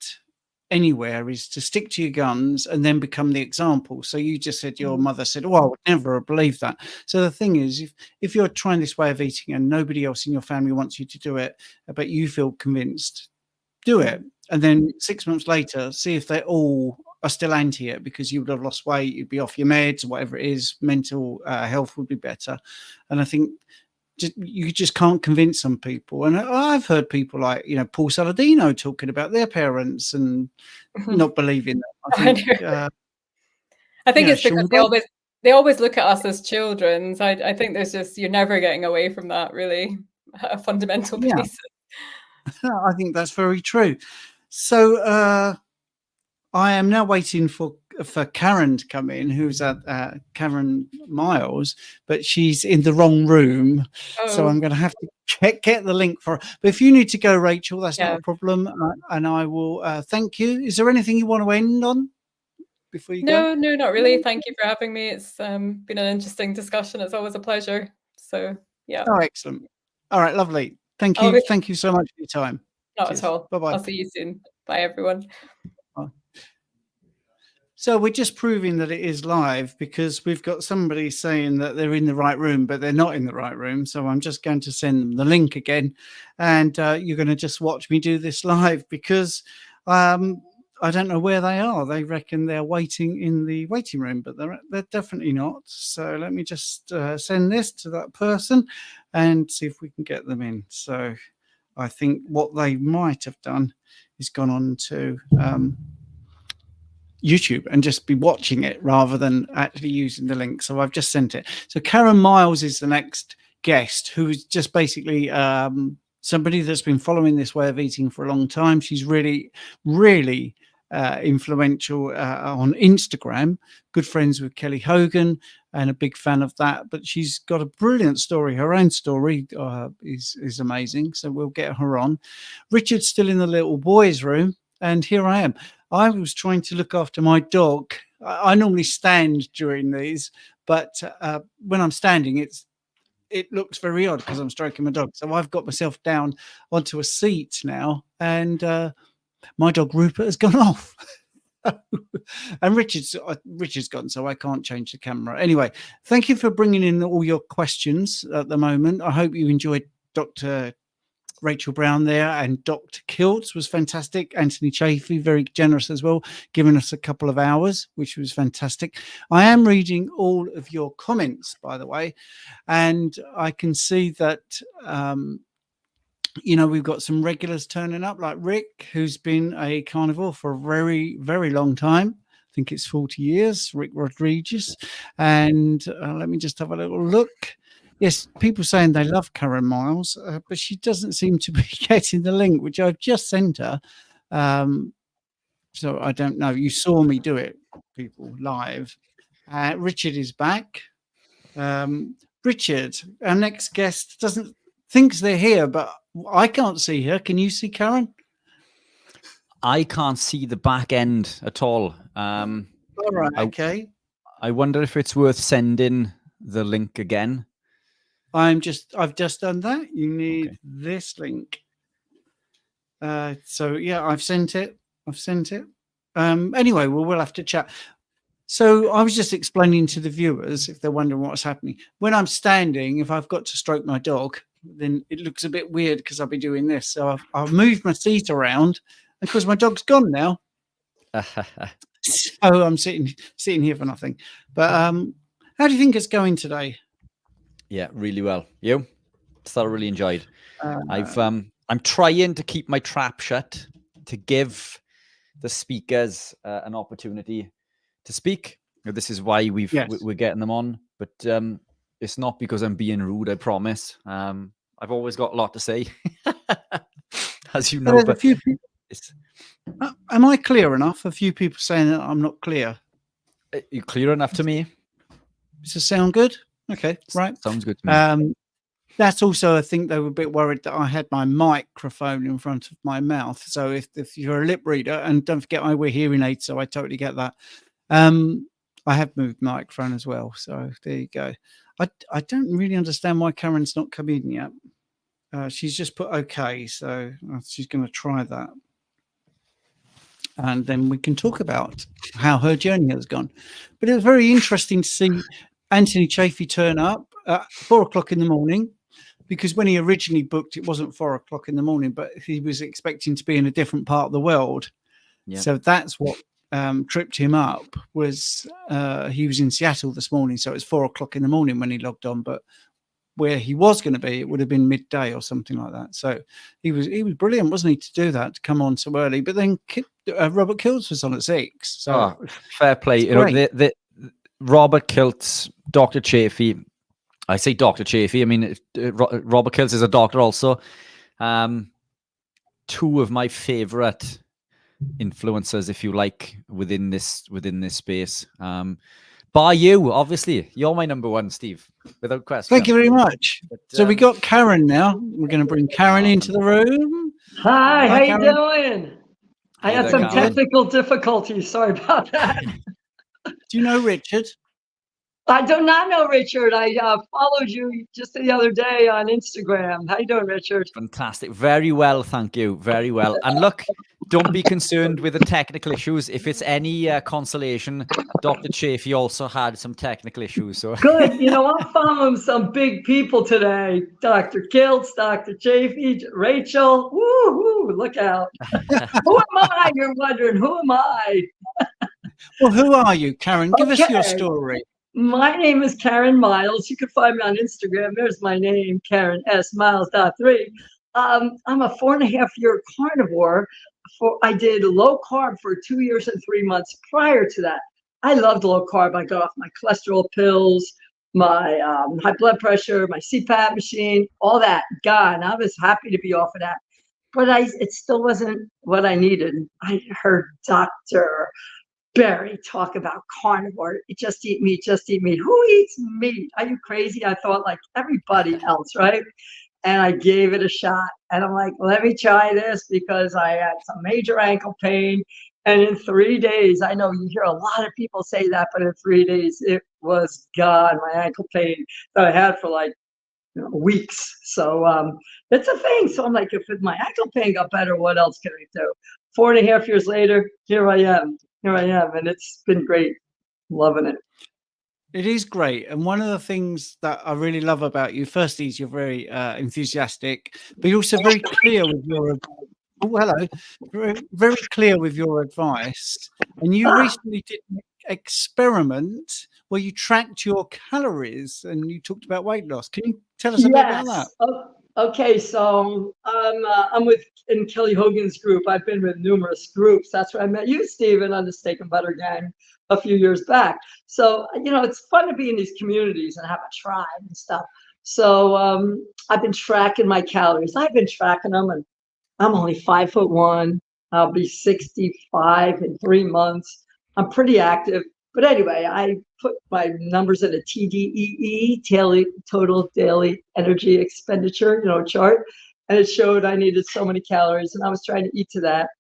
anywhere is to stick to your guns and then become the example. So you just said your mother said, "Oh, I would never have believed that." So the thing is, if you're trying this way of eating and nobody else in your family wants you to do it, but you feel convinced, do it. And then 6 months later, see if they all are still anti it, because you would have lost weight, you'd be off your meds, whatever it is, mental health would be better. And I think you just can't convince some people. And I've heard people like, Paul Saladino talking about their parents and not believing that. I think it's because they always look at us as children. So I think there's just, you're never getting away from that, really, a fundamental basis. I think that's very true. So I am now waiting for Karen to come in, who's at Karen Miles, but she's in the wrong room. So I'm going to have to get the link for her. But if you need to go, Rachel, that's not a problem. And I will thank you. Is there anything you want to end on before you go? No, not really. Thank you for having me. It's been an interesting discussion. It's always a pleasure. So, yeah. Oh, excellent. All right, lovely. Thank you. Thank you so much for your time. Not at all. Bye-bye. I'll see you soon. Bye, everyone. So we're just proving that it is live, because we've got somebody saying that they're in the right room, but they're not in the right room. So I'm just going to send them the link again, and you're going to just watch me do this live, because I don't know where they are. They reckon they're waiting in the waiting room, but they're definitely not. So let me just send this to that person and see if we can get them in. So I think what they might have done is gone on to YouTube and just be watching it rather than actually using the link. So I've just sent it. So Karen Miles is the next guest, who is just basically somebody that's been following this way of eating for a long time. She's really, really influential on Instagram, good friends with Kelly Hogan, and a big fan of that. But she's got a brilliant story. Her own story is amazing. So we'll get her on. Richard's still in the little boys' room, and here I am. I was trying to look after my dog. I normally stand during these, but when I'm standing, it looks very odd because I'm stroking my dog. So I've got myself down onto a seat now, and my dog Rupert has gone off. And Richard's gone, so I can't change the camera. Anyway, thank you for bringing in all your questions at the moment. I hope you enjoyed Dr. Rachel Brown there, and Dr. Kiltz was fantastic. Anthony Chaffee, very generous as well, giving us a couple of hours, which was fantastic. I am reading all of your comments, by the way, and I can see that we've got some regulars turning up, like Rick, who's been a carnivore for a very, very long time. I think it's 40 years, Rick Rodriguez. And let me just have a little look. Yes, people saying they love Karen Miles, but she doesn't seem to be getting the link, which I've just sent her. So I don't know. You saw me do it, people, live. Richard is back. Richard, our next guest, thinks they're here, but I can't see her. Can you see Karen? I can't see the back end at all. All right, okay. I wonder if it's worth sending the link again. I've just done that. You need this link. So yeah, I've sent it. Anyway, we'll have to chat. So I was just explaining to the viewers, if they're wondering what's happening. When I'm standing, if I've got to stroke my dog, then it looks a bit weird because I'll be doing this. So I've moved my seat around, because my dog's gone now. So I'm sitting here for nothing. But how do you think it's going today? Yeah, really well. You? Thoroughly enjoyed. I'm trying to keep my trap shut to give the speakers an opportunity to speak. This is why we're getting them on, but it's not because I'm being rude, I promise. I've always got a lot to say. as you So know. there's a But few people. it's, Am I clear enough? A few people saying that I'm not clear. you clear enough to me? Does it sound good? Okay, right. Sounds good to me. That's also, I think they were a bit worried that I had my microphone in front of my mouth. So if you're a lip reader, and don't forget I wear hearing aids, so I totally get that. I have moved microphone as well. So there you go. I don't really understand why Karen's not come in yet. She's just put okay, so she's going to try that. And then we can talk about how her journey has gone. But it was very interesting to see Anthony Chaffee turn up at 4 o'clock in the morning, because when he originally booked, it wasn't 4 o'clock in the morning, but he was expecting to be in a different part of the world. Yeah. So that's what tripped him up, was he was in Seattle this morning. So it was 4 o'clock in the morning when he logged on, but where he was going to be, it would have been midday or something like that. So he was brilliant, wasn't he, to do that, to come on so early. But then Robert Kiltz was on at 6. So fair play. You know, Robert Kiltz, Dr. Chaffee. I say Dr. Chaffee. I mean, Robert Kiltz is a doctor also. Two of my favorite influencers, if you like, within this space. By you, obviously, you're my number one, Steve, without question. Thank you very much. But, so we got Karen now. We're going to bring Karen into the room. Hi, how Karen. you doing? I had some technical difficulties. Sorry about that. Do you know Richard? I do not know Richard. I followed you just the other day on Instagram. How you doing, Richard? Fantastic. Very well, thank you. Very well. And look, don't be concerned with the technical issues. If it's any consolation, Dr. Chaffee also had some technical issues. So good. You know, I'm following some big people today. Dr. Kiltz, Dr. Chaffee, Rachel. Woo-hoo, look out. Who am I? You're wondering, who am I? Well, who are you, Karen? Give us your story. My name is Karen Miles. You can find me on Instagram. There's my name, Karen S. Miles.3. I'm a 4.5-year carnivore. I did low carb for 2 years and 3 months prior to that. I loved low carb. I got off my cholesterol pills, my high blood pressure, my CPAP machine, all that gone. I was happy to be off of that. But it still wasn't what I needed. I heard Dr. Barry talk about carnivore. Just eat meat, just eat meat. Who eats meat? Are you crazy? I thought like everybody else, right? And I gave it a shot. And I'm like, let me try this, because I had some major ankle pain. And in 3 days, I know you hear a lot of people say that, but in 3 days, it was gone. My ankle pain that I had for like weeks. So it's a thing. So I'm like, if my ankle pain got better, what else can I do? 4.5 years later, here I am. And it's been great. Loving it. It is great. And one of the things that I really love about you, firstly, is you're very enthusiastic, but you're also very clear with your very clear with your advice. And you recently did an experiment where you tracked your calories and you talked about weight loss. Can you tell us a bit about that? Okay, so I'm in Kelly Hogan's group. I've been with numerous groups. That's where I met you, Stephen, on the Steak and Butter Gang a few years back. So, it's fun to be in these communities and have a tribe and stuff. So I've been tracking my calories. I've been tracking them, and I'm only 5'1". I'll be 65 in 3 months. I'm pretty active. But anyway, I put my numbers in a TDEE, total daily energy expenditure, chart. And it showed I needed so many calories, and I was trying to eat to that.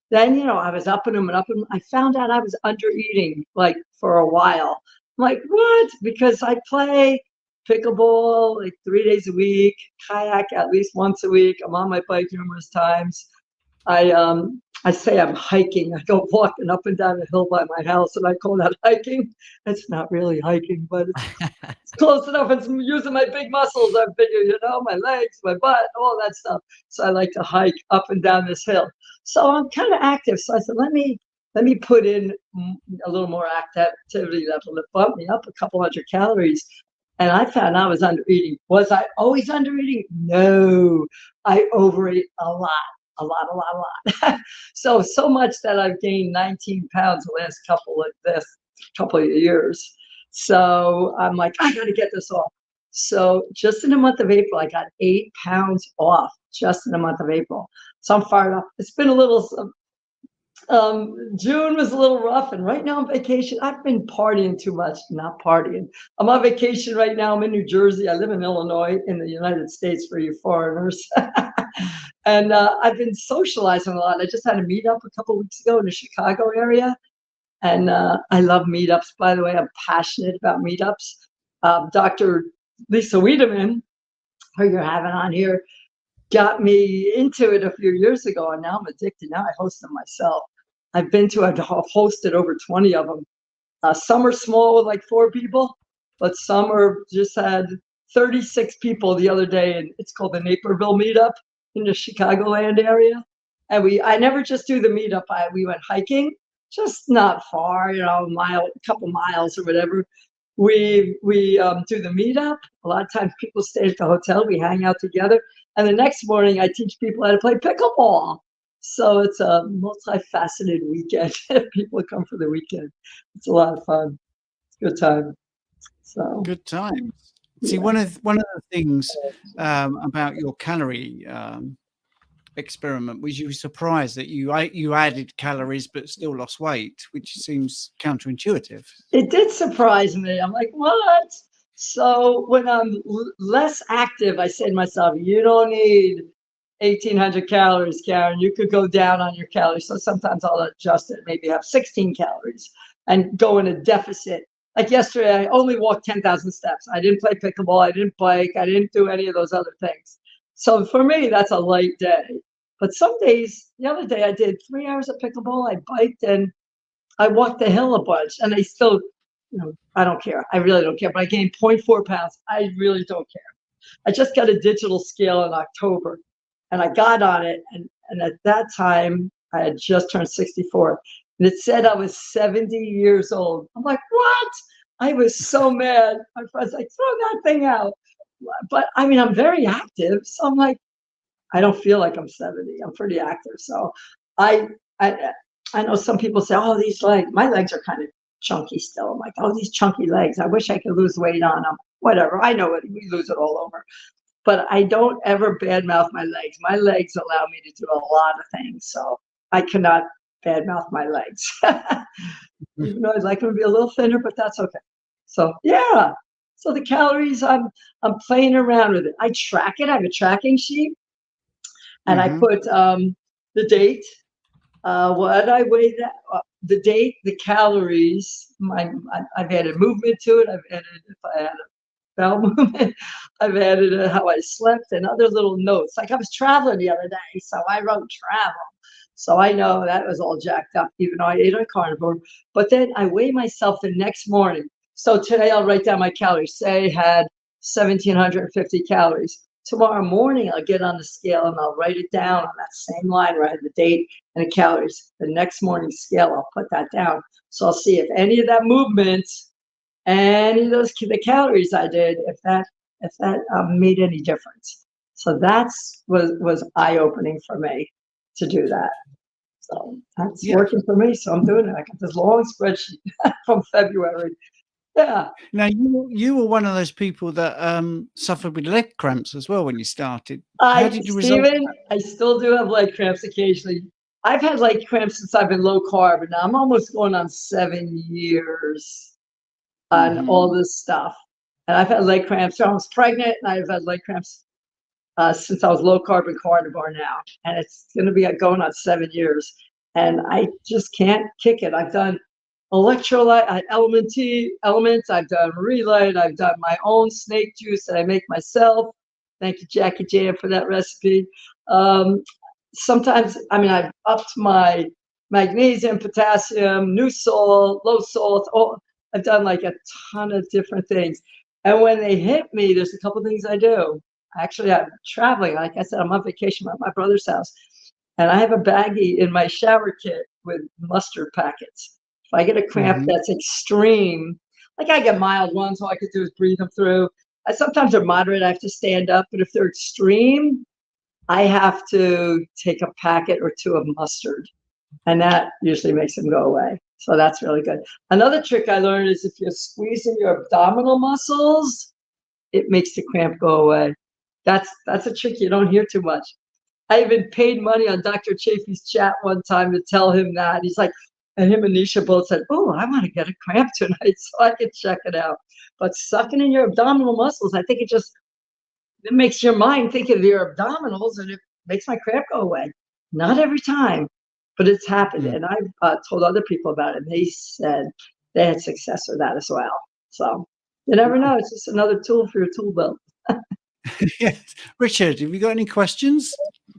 Then, I was upping them and upping them. I found out I was under eating like for a while. I'm like, what? Because I play pickleball like 3 days a week, kayak at least once a week. I'm on my bike numerous times. I say I'm hiking. I go walking up and down the hill by my house, and I call that hiking. It's not really hiking, but it's close enough. It's using my big muscles. I figure, my legs, my butt, all that stuff. So I like to hike up and down this hill. So I'm kind of active. So I said, let me put in a little more activity that'll bump me up a couple hundred calories. And I found I was under eating. Was I always under eating? No, I overate a lot. A lot. So much that I've gained 19 pounds the last couple of years. So I'm like, I got to get this off. So just in the month of April, I got 8 pounds off just in the month of April. So I'm fired up. It's been a little, June was a little rough, and right now I'm on vacation. I've been partying too much, not partying. I'm on vacation right now. I'm in New Jersey. I live in Illinois in the United States for you foreigners. And I've been socializing a lot. I just had a meetup a couple weeks ago in the Chicago area. And I love meetups, by the way. I'm passionate about meetups. Dr. Lisa Wiedemann, who you're having on here, got me into it a few years ago, and now I'm addicted. Now I host them myself. I've hosted over 20 of them. Some are small with like 4 people, but some are just had 36 people the other day, and it's called the Naperville Meetup in the Chicagoland area. And I never just do the meetup. We went hiking, just not far, a couple miles or whatever. We do the meetup. A lot of times people stay at the hotel. We hang out together. And the next morning, I teach people how to play pickleball. So it's a multifaceted weekend. People come for the weekend. It's a lot of fun. It's a good time. So good times. See, one of the things about your calorie experiment was you were surprised that you added calories but still lost weight, which seems counterintuitive. It did surprise me. I'm like, what? So when I'm less active, I say to myself, you don't need 1,800 calories, Karen. You could go down on your calories. So sometimes I'll adjust it, maybe have 16 calories and go in a deficit. Like yesterday, I only walked 10,000 steps. I didn't play pickleball. I didn't bike. I didn't do any of those other things. So for me, that's a light day. But some days, the other day I did 3 hours of pickleball. I biked and I walked the hill a bunch, and I still, I don't care. I really don't care. But I gained 0.4 pounds. I really don't care. I just got a digital scale in October, and I got on it. And at that time, I had just turned 64. And it said I was 70 years old. I'm like, what? I was so mad. My friend's like, throw that thing out. But I mean, I'm very active. So I'm like, I don't feel like I'm 70. I'm pretty active. So I know some people say, oh, these legs, my legs are kind of chunky still. I'm like, oh, these chunky legs. I wish I could lose weight on them. Whatever. I know it. We lose it all over. But I don't ever badmouth my legs. My legs allow me to do a lot of things. So I cannot badmouth my legs. Even though I'd like them to be a little thinner, but that's okay. So yeah. So the calories, I'm playing around with it. I track it. I have a tracking sheet. And I put the date, what I weigh, the date, the calories. I've added movement to it. I've added, if I had a bowel movement, I've added how I slept and other little notes. Like I was traveling the other day, so I wrote travel. So I know that was all jacked up, even though I ate on carnivore. But then I weigh myself the next morning. So today I'll write down my calories. Say I had 1,750 calories. Tomorrow morning, I'll get on the scale and I'll write it down on that same line where I had the date and the calories. The next morning's scale, I'll put that down. So I'll see if any of that movement, any of those the calories I did, if that made any difference. So was eye-opening for me to do that. So that's working for me. So I'm doing it. I got this long spreadsheet from February. Yeah. Now you were one of those people that suffered with leg cramps as well when you started. How did you resolve that? I still do have leg cramps occasionally. I've had leg cramps since I've been low carb, and now I'm almost going on 7 years on all this stuff. And I've had leg cramps. I was pregnant, and I've had leg cramps since I was low carb and carnivore now, and it's going to be going on 7 years. And I just can't kick it. I've done electrolyte, elements. I've done Relight. I've done my own snake juice that I make myself. Thank you, Jackie Jam, for that recipe. Sometimes, I've upped my magnesium, potassium, new salt, low salt. I've done like a ton of different things. And when they hit me, there's a couple things I do. Actually, I'm traveling. Like I said, I'm on vacation at my brother's house. And I have a baggie in my shower kit with mustard packets. If I get a cramp that's extreme, like I get mild ones, all I could do is breathe them through. Sometimes they're moderate, I have to stand up. But if they're extreme, I have to take a packet or two of mustard. And that usually makes them go away. So that's really good. Another trick I learned is if you're squeezing your abdominal muscles, it makes the cramp go away. That's a trick you don't hear too much. I even paid money on Dr. Chaffee's chat one time to tell him that. He's like, and him and Nisha both said, oh, I want to get a cramp tonight so I can check it out. But sucking in your abdominal muscles, I think it makes your mind think of your abdominals, and it makes my cramp go away. Not every time, but it's happened. And I've told other people about it, and they said they had success with that as well. So you never know. It's just another tool for your tool belt. Yes. Richard, have you got any questions?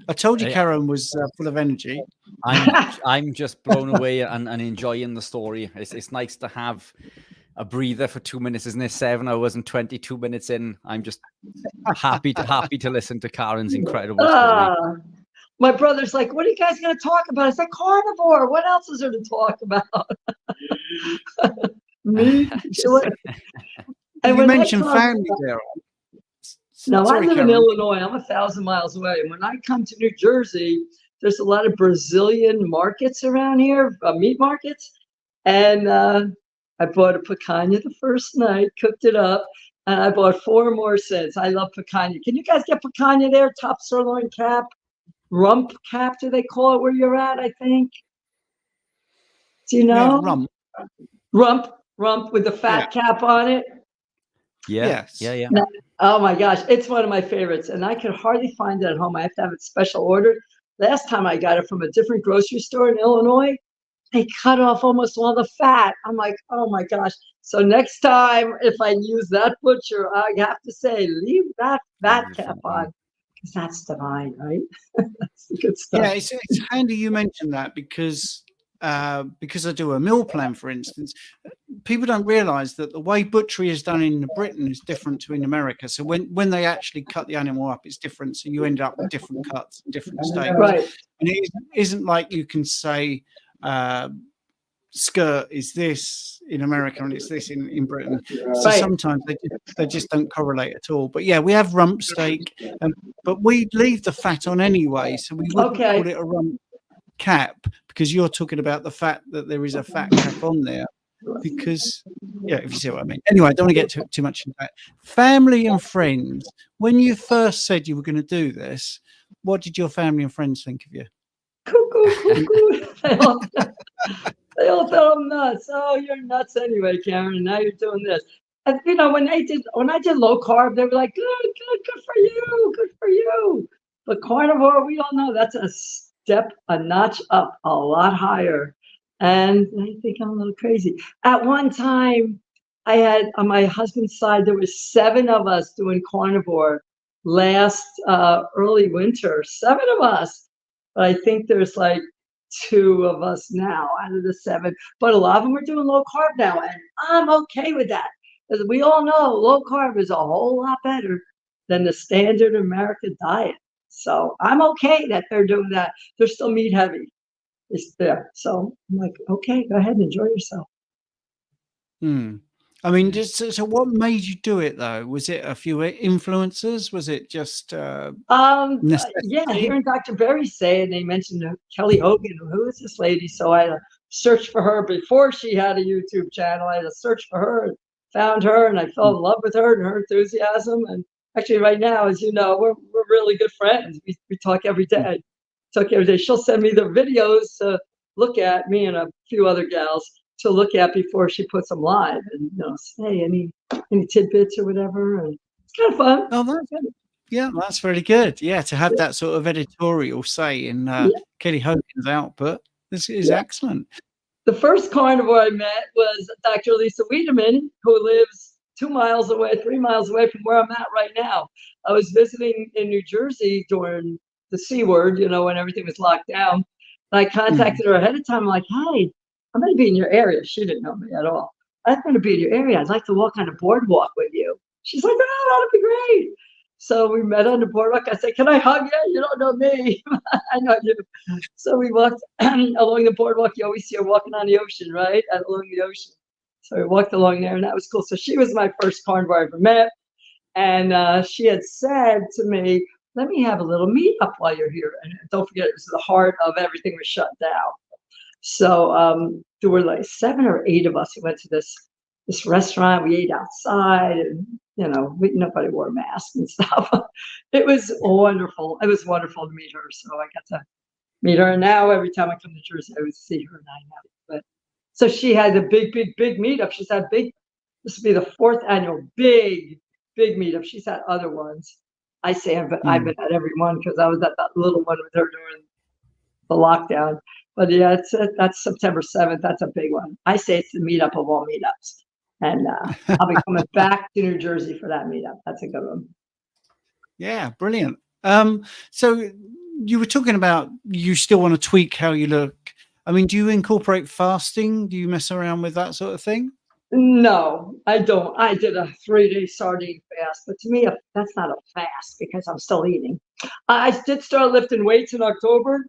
I told you Karen was full of energy. I'm just blown away and enjoying the story. It's nice to have a breather for 2 minutes, isn't it? 7 hours and 22 minutes in. I'm just happy to listen to Karen's incredible story. My brother's like, what are you guys going to talk about? I said, carnivore. What else is there to talk about? Me? And you mentioned family there. No, I live in Illinois. I'm 1,000 miles away. And when I come to New Jersey, there's a lot of Brazilian markets around here, meat markets. And I bought a picanha the first night, cooked it up, and I bought 4 more since. I love picanha. Can you guys get picanha there? Top sirloin cap, rump cap, do they call it where you're at, I think? Do you know? Rump. Rump with the fat cap on it. Yeah. Yes. Yeah. Oh my gosh, it's one of my favorites, and I can hardly find it at home. I have to have it special ordered. Last time I got it from a different grocery store in Illinois, they cut off almost all the fat. I'm like, oh my gosh. So next time, if I use that butcher, I have to say, leave that fat cap on, because that's divine, right? That's the good stuff. Yeah, it's handy you mentioned that because I do a meal plan, for instance. People don't realize that the way butchery is done in Britain is different to in America. So when they actually cut the animal up, it's different. So you end up with different cuts, different steaks. Right. And it isn't like you can say skirt is this in America and it's this in Britain. So sometimes they just don't correlate at all. But yeah, we have rump steak, but we leave the fat on anyway. So we wouldn't call it a rump cap, because you're talking about the fact that there is a fat cap on there, because if you see what I mean. Anyway, I don't want to get too much into that. Family and friends, when you first said you were going to do this, what did your family and friends think of you? Cuckoo. They all thought I'm nuts. Oh, you're nuts anyway, Karen, and now you're doing this. And you know, when I did low carb, they were like, good for you. But carnivore, we all know that's a notch up, a lot higher. And I think I'm a little crazy. At one time, I had on my husband's side, there was 7 of us doing carnivore last early winter. 7 of us. But I think there's like 2 of us now out of the 7. But a lot of them are doing low carb now, and I'm okay with that. Because we all know low carb is a whole lot better than the standard American diet. So I'm okay that they're doing that. They're still meat heavy. It's there. So I'm like, okay, go ahead and enjoy yourself. I mean, so what made you do it though? Was it a few influencers? Was it just hearing Dr. Berry say it, and they mentioned Kelly Hogan. Who is this lady? So I searched for her before she had a YouTube channel. I had to search for her, and found her, and I fell in love with her and her enthusiasm. And actually, right now, as you know, we're really good friends. We talk every day. She'll send me the videos to look at, me and a few other gals to look at before she puts them live, and say any tidbits or whatever. And it's kind of fun. Oh, that's very good. Yeah, to have that sort of editorial say in Kelly Hogan's output. This is excellent. The first carnivore I met was Dr. Lisa Wiedemann, who lives 3 miles away from where I'm at right now. I was visiting in New Jersey during the C word, when everything was locked down. And I contacted her ahead of time. I'm like, hey, I'm going to be in your area. She didn't know me at all. I'm going to be in your area. I'd like to walk on a boardwalk with you. She's like, oh, that'd be great. So we met on the boardwalk. I said, can I hug you? You don't know me. I know you. So we walked along the boardwalk. You always see her walking on the ocean, right? Along the ocean. So we walked along there, and that was cool. So she was my first carnivore I ever met. And she had said to me, let me have a little meetup while you're here. And don't forget, it was the heart of everything was shut down. So there were like 7 or 8 of us who went to this restaurant. We ate outside, and you know, nobody wore masks and stuff. It was wonderful. It was wonderful to meet her. So I got to meet her. And now every time I come to Jersey, I would see her, and I have. But so she had a big meetup. She's had this will be the 4th annual big meetup. She's had other ones. I say I've been at every one because I was at that little one with her during the lockdown. But yeah, that's September 7th. That's a big one. I say it's the meetup of all meetups. And I'll be coming back to New Jersey for that meetup. That's a good one. Yeah, brilliant. So you were talking about you still want to tweak how you look. I mean, do you incorporate fasting? Do you mess around with that sort of thing? No, I don't. I did a 3-day sardine fast, but to me, that's not a fast because I'm still eating. I did start lifting weights in October.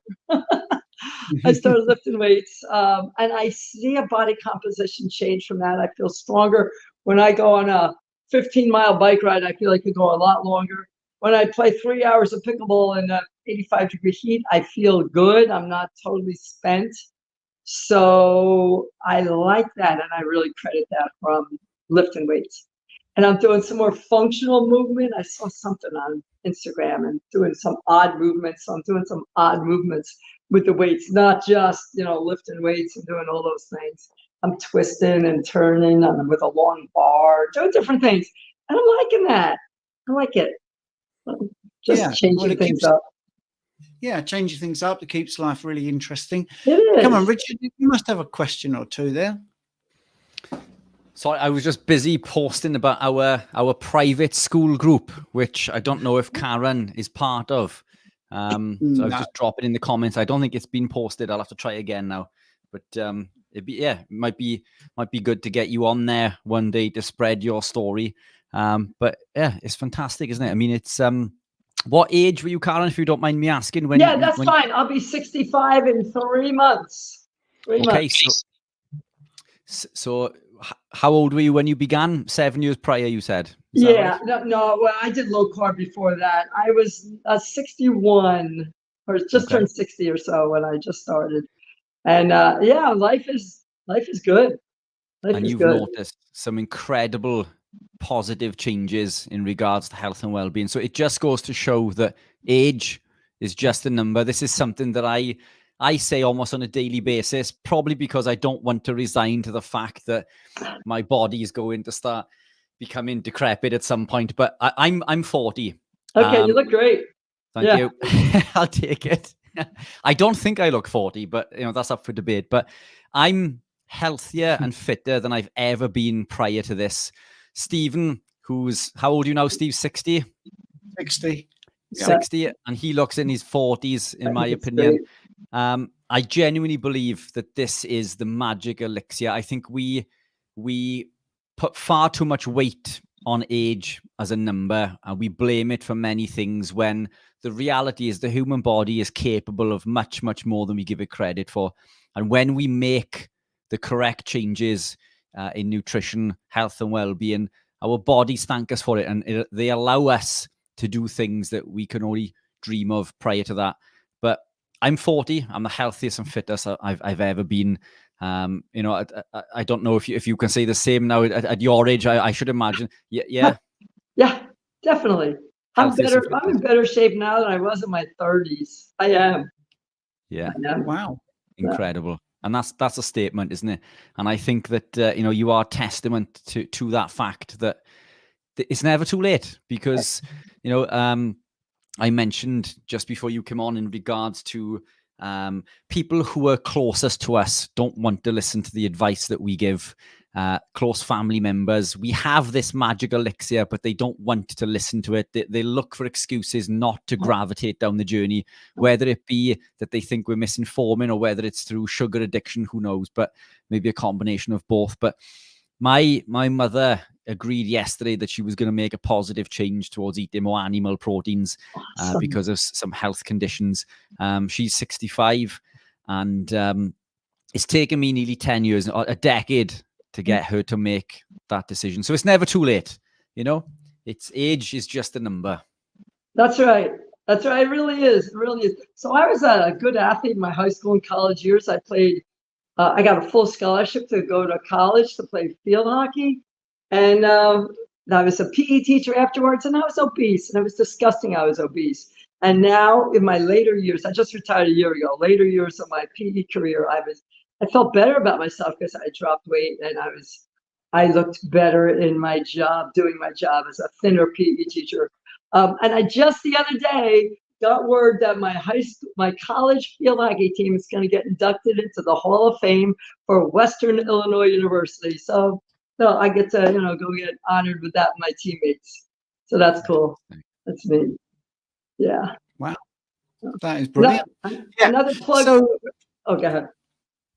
I started lifting weights, and I see a body composition change from that. I feel stronger. When I go on a 15-mile bike ride, I feel like I could go a lot longer. When I play 3 hours of pickleball in 85-degree heat, I feel good. I'm not totally spent. So I like that, and I really credit that from lifting weights. And I'm doing some more functional movement. I saw something on Instagram and doing some odd movements. So I'm doing some odd movements with the weights, not just, you know, lifting weights and doing all those things. I'm twisting and turning and with a long bar, doing different things. And I'm liking that. I like it. Just changing things up. Yeah, changing things up. It keeps life really interesting. It is. Come on, Richard, you must have a question or two there. So I was just busy posting about our private school group, which I don't know if Karen is part of. So I was just dropping in the comments. I don't think it's been posted. I'll have to try again now. But it might be good to get you on there one day to spread your story. But yeah, it's fantastic, isn't it? I mean, it's what age were you, Karen, if you don't mind me asking? That's fine. I'll be 65 in 3 months. 3 months. So how old were you when you began? 7 years prior, you said. Yeah, right? No. Well, I did low carb before that. I was 61 or just turned 60 or so when I just started. And life is good. And you've noticed some incredible positive changes in regards to health and well-being. So it just goes to show that age is just a number. This is something that I say almost on a daily basis, probably because I don't want to resign to the fact that my body is going to start becoming decrepit at some point. But I'm 40. Okay, you look great. Thank you. I'll take it. I don't think I look 40, but you know, that's up for debate. But I'm healthier and fitter than I've ever been prior to this. Stephen, who's how old are you now, Steve? 60? 60. 60, and he looks in his 40s, in my opinion. I genuinely believe that this is the magic elixir. I think we put far too much weight on age as a number, and we blame it for many things when the reality is the human body is capable of much, much more than we give it credit for. And when we make the correct changes in nutrition, health, and well-being, our bodies thank us for it, and they allow us to do things that we can only dream of prior to that. But I'm 40. I'm the healthiest and fittest I've ever been. You know, I don't know if you can say the same now at your age. I should imagine. Yeah, definitely. I'm in better shape now than I was in my 30s. I am. Yeah. Wow. Incredible. And that's a statement, isn't it? And I think that you know, you are testament to that fact that it's never too late, because you know, I mentioned just before you came on in regards to people who are closest to us don't want to listen to the advice that we give. Close family members, we have this magic elixir, but they don't want to listen to it. They look for excuses not to gravitate down the journey, whether it be that they think we're misinforming or whether it's through sugar addiction, who knows, but maybe a combination of both. But my mother agreed yesterday that she was going to make a positive change towards eating more animal proteins because of some health conditions. She's 65, and it's taken me nearly 10 years, a decade, to get her to make that decision. So it's never too late, you know. It's age is just a number. That's right. That's right. It really is. It really is. So I was a good athlete in my high school and college years. I played. I got a full scholarship to go to college to play field hockey, and And I was a PE teacher afterwards, and I was obese, and it was disgusting. I was obese. And now in my later years, I just retired a year ago, later years of my PE career, I felt better about myself because I dropped weight and I looked better in my job, doing my job as a thinner PE teacher. And I just the other day got word that my college field hockey team is going to get inducted into the Hall of Fame for Western Illinois University. So I get to, go get honored with that with my teammates. So that's cool. That's me. Yeah. Wow. That is brilliant. Another plug. Go ahead.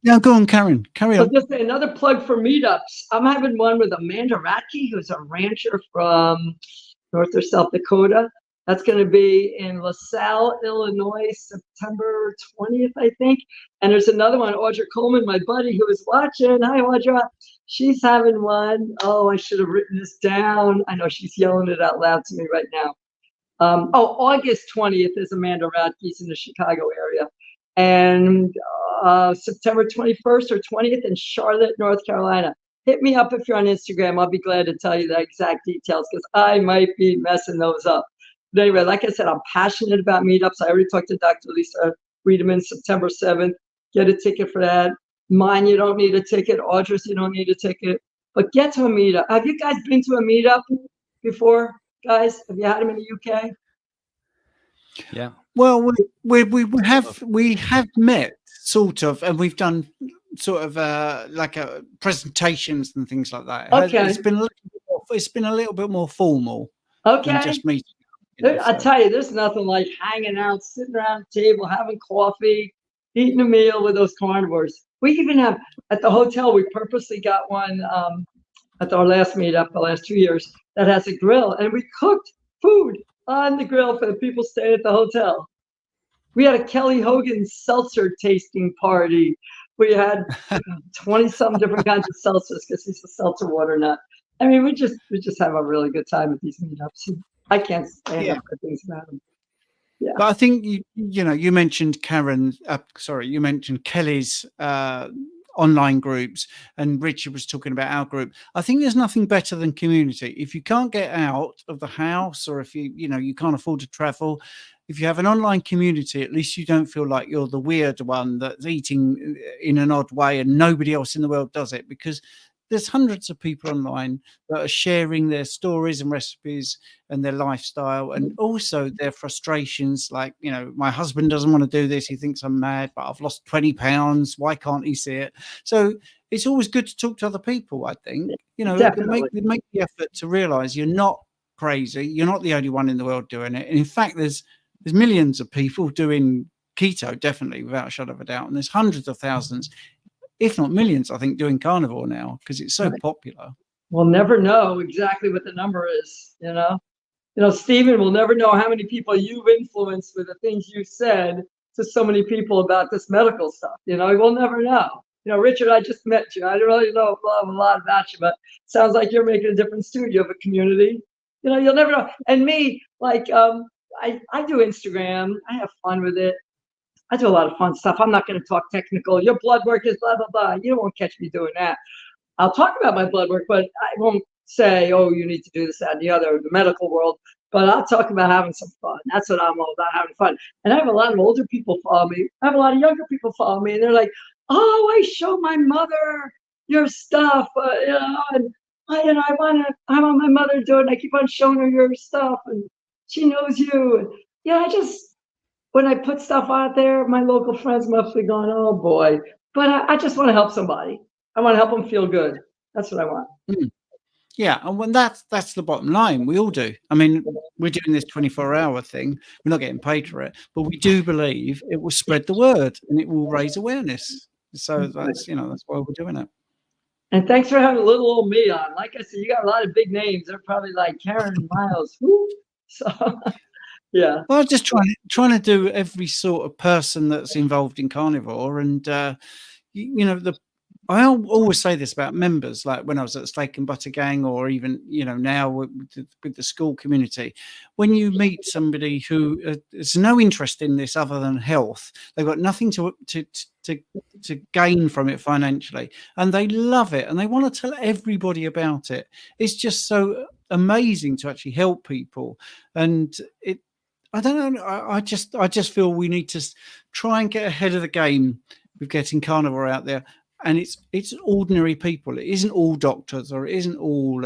Yeah, go on, Karen. Carry on. Just another plug for meetups. I'm having one with Amanda Ratke, who's a rancher from North or South Dakota. That's going to be in LaSalle, Illinois, September 20th, I think. And there's another one, Audra Coleman, my buddy, who is watching. Hi, Audra. She's having one. Oh, I should have written this down. I know she's yelling it out loud to me right now. August 20th is Amanda Ratke's in the Chicago area. And September 21st or 20th in Charlotte, North Carolina. Hit me up if you're on Instagram. I'll be glad to tell you the exact details because I might be messing those up. But anyway, like I said, I'm passionate about meetups. I already talked to Dr. Lisa Friedemann September 7th. Get a ticket for that. Mine, you don't need a ticket. Audra's, you don't need a ticket. But get to a meetup. Have you guys been to a meetup before, guys? Have you had them in the UK? Yeah. Well, we have met sort of, and we've done sort of like presentations and things like that. Okay. It's been a little bit more formal. Okay. Than just meeting. I tell you, there's nothing like hanging out, sitting around the table, having coffee, eating a meal with those carnivores. We even have at the hotel. We purposely got one at our last meetup, the last 2 years, that has a grill, and we cooked food on the grill for the people staying at the hotel. We had a Kelly Hogan seltzer tasting party. We had 20-some different kinds of seltzers because he's a seltzer water nut. I mean, we just have a really good time at these meetups. I can't stand up for things about them. Yeah. But I think you mentioned Karen. You mentioned Kelly's online groups, and Richard was talking about our group. I think there's nothing better than community. If you can't get out of the house, or if you can't afford to travel, if you have an online community, at least you don't feel like you're the weird one that's eating in an odd way and nobody else in the world does it, because there's hundreds of people online that are sharing their stories and recipes and their lifestyle, and also their frustrations. Like, my husband doesn't want to do this. He thinks I'm mad, but I've lost 20 pounds. Why can't he see it? So it's always good to talk to other people, I think. Make the effort to realize you're not crazy. You're not the only one in the world doing it. And in fact, there's millions of people doing keto, definitely, without a shadow of a doubt. And there's hundreds of thousands, if not millions, I think, doing carnivore now because it's so popular. We'll never know exactly what the number is, Stephen, we'll never know how many people you've influenced with the things you said to so many people about this medical stuff. We'll never know. Richard, I just met you. I don't really know a lot about you, but it sounds like you're making a difference too. You have a community. You'll never know. And me, like, I do Instagram. I have fun with it. I do a lot of fun stuff. I'm not going to talk technical. Your blood work is blah, blah, blah. You won't catch me doing that. I'll talk about my blood work, but I won't say, oh, you need to do this, that, and the other, the medical world. But I'll talk about having some fun. That's what I'm all about, having fun. And I have a lot of older people follow me. I have a lot of younger people follow me. And they're like, oh, I show my mother your stuff. And I want my mother to do it. And I keep on showing her your stuff. And she knows you. And when I put stuff out there, my local friends must be going, oh boy. But I just want to help somebody. I want to help them feel good. That's what I want. Yeah, and when that's the bottom line. We all do. I mean, we're doing this 24-hour thing. We're not getting paid for it, but we do believe it will spread the word and it will raise awareness. So that's why we're doing it. And thanks for having little old me on. Like I said, you got a lot of big names. They're probably like Karen and Miles. So. Yeah. Well, I'm just trying to do every sort of person that's involved in carnivore, and I always say this about members, like when I was at the Steak and Butter Gang, or even now with the school community. When you meet somebody who has no interest in this other than health, they've got nothing to gain from it financially, and they love it and they want to tell everybody about it. It's just so amazing to actually help people. And I don't know, I just feel we need to try and get ahead of the game with getting Carnivore out there. And it's ordinary people. It isn't all doctors, or it isn't all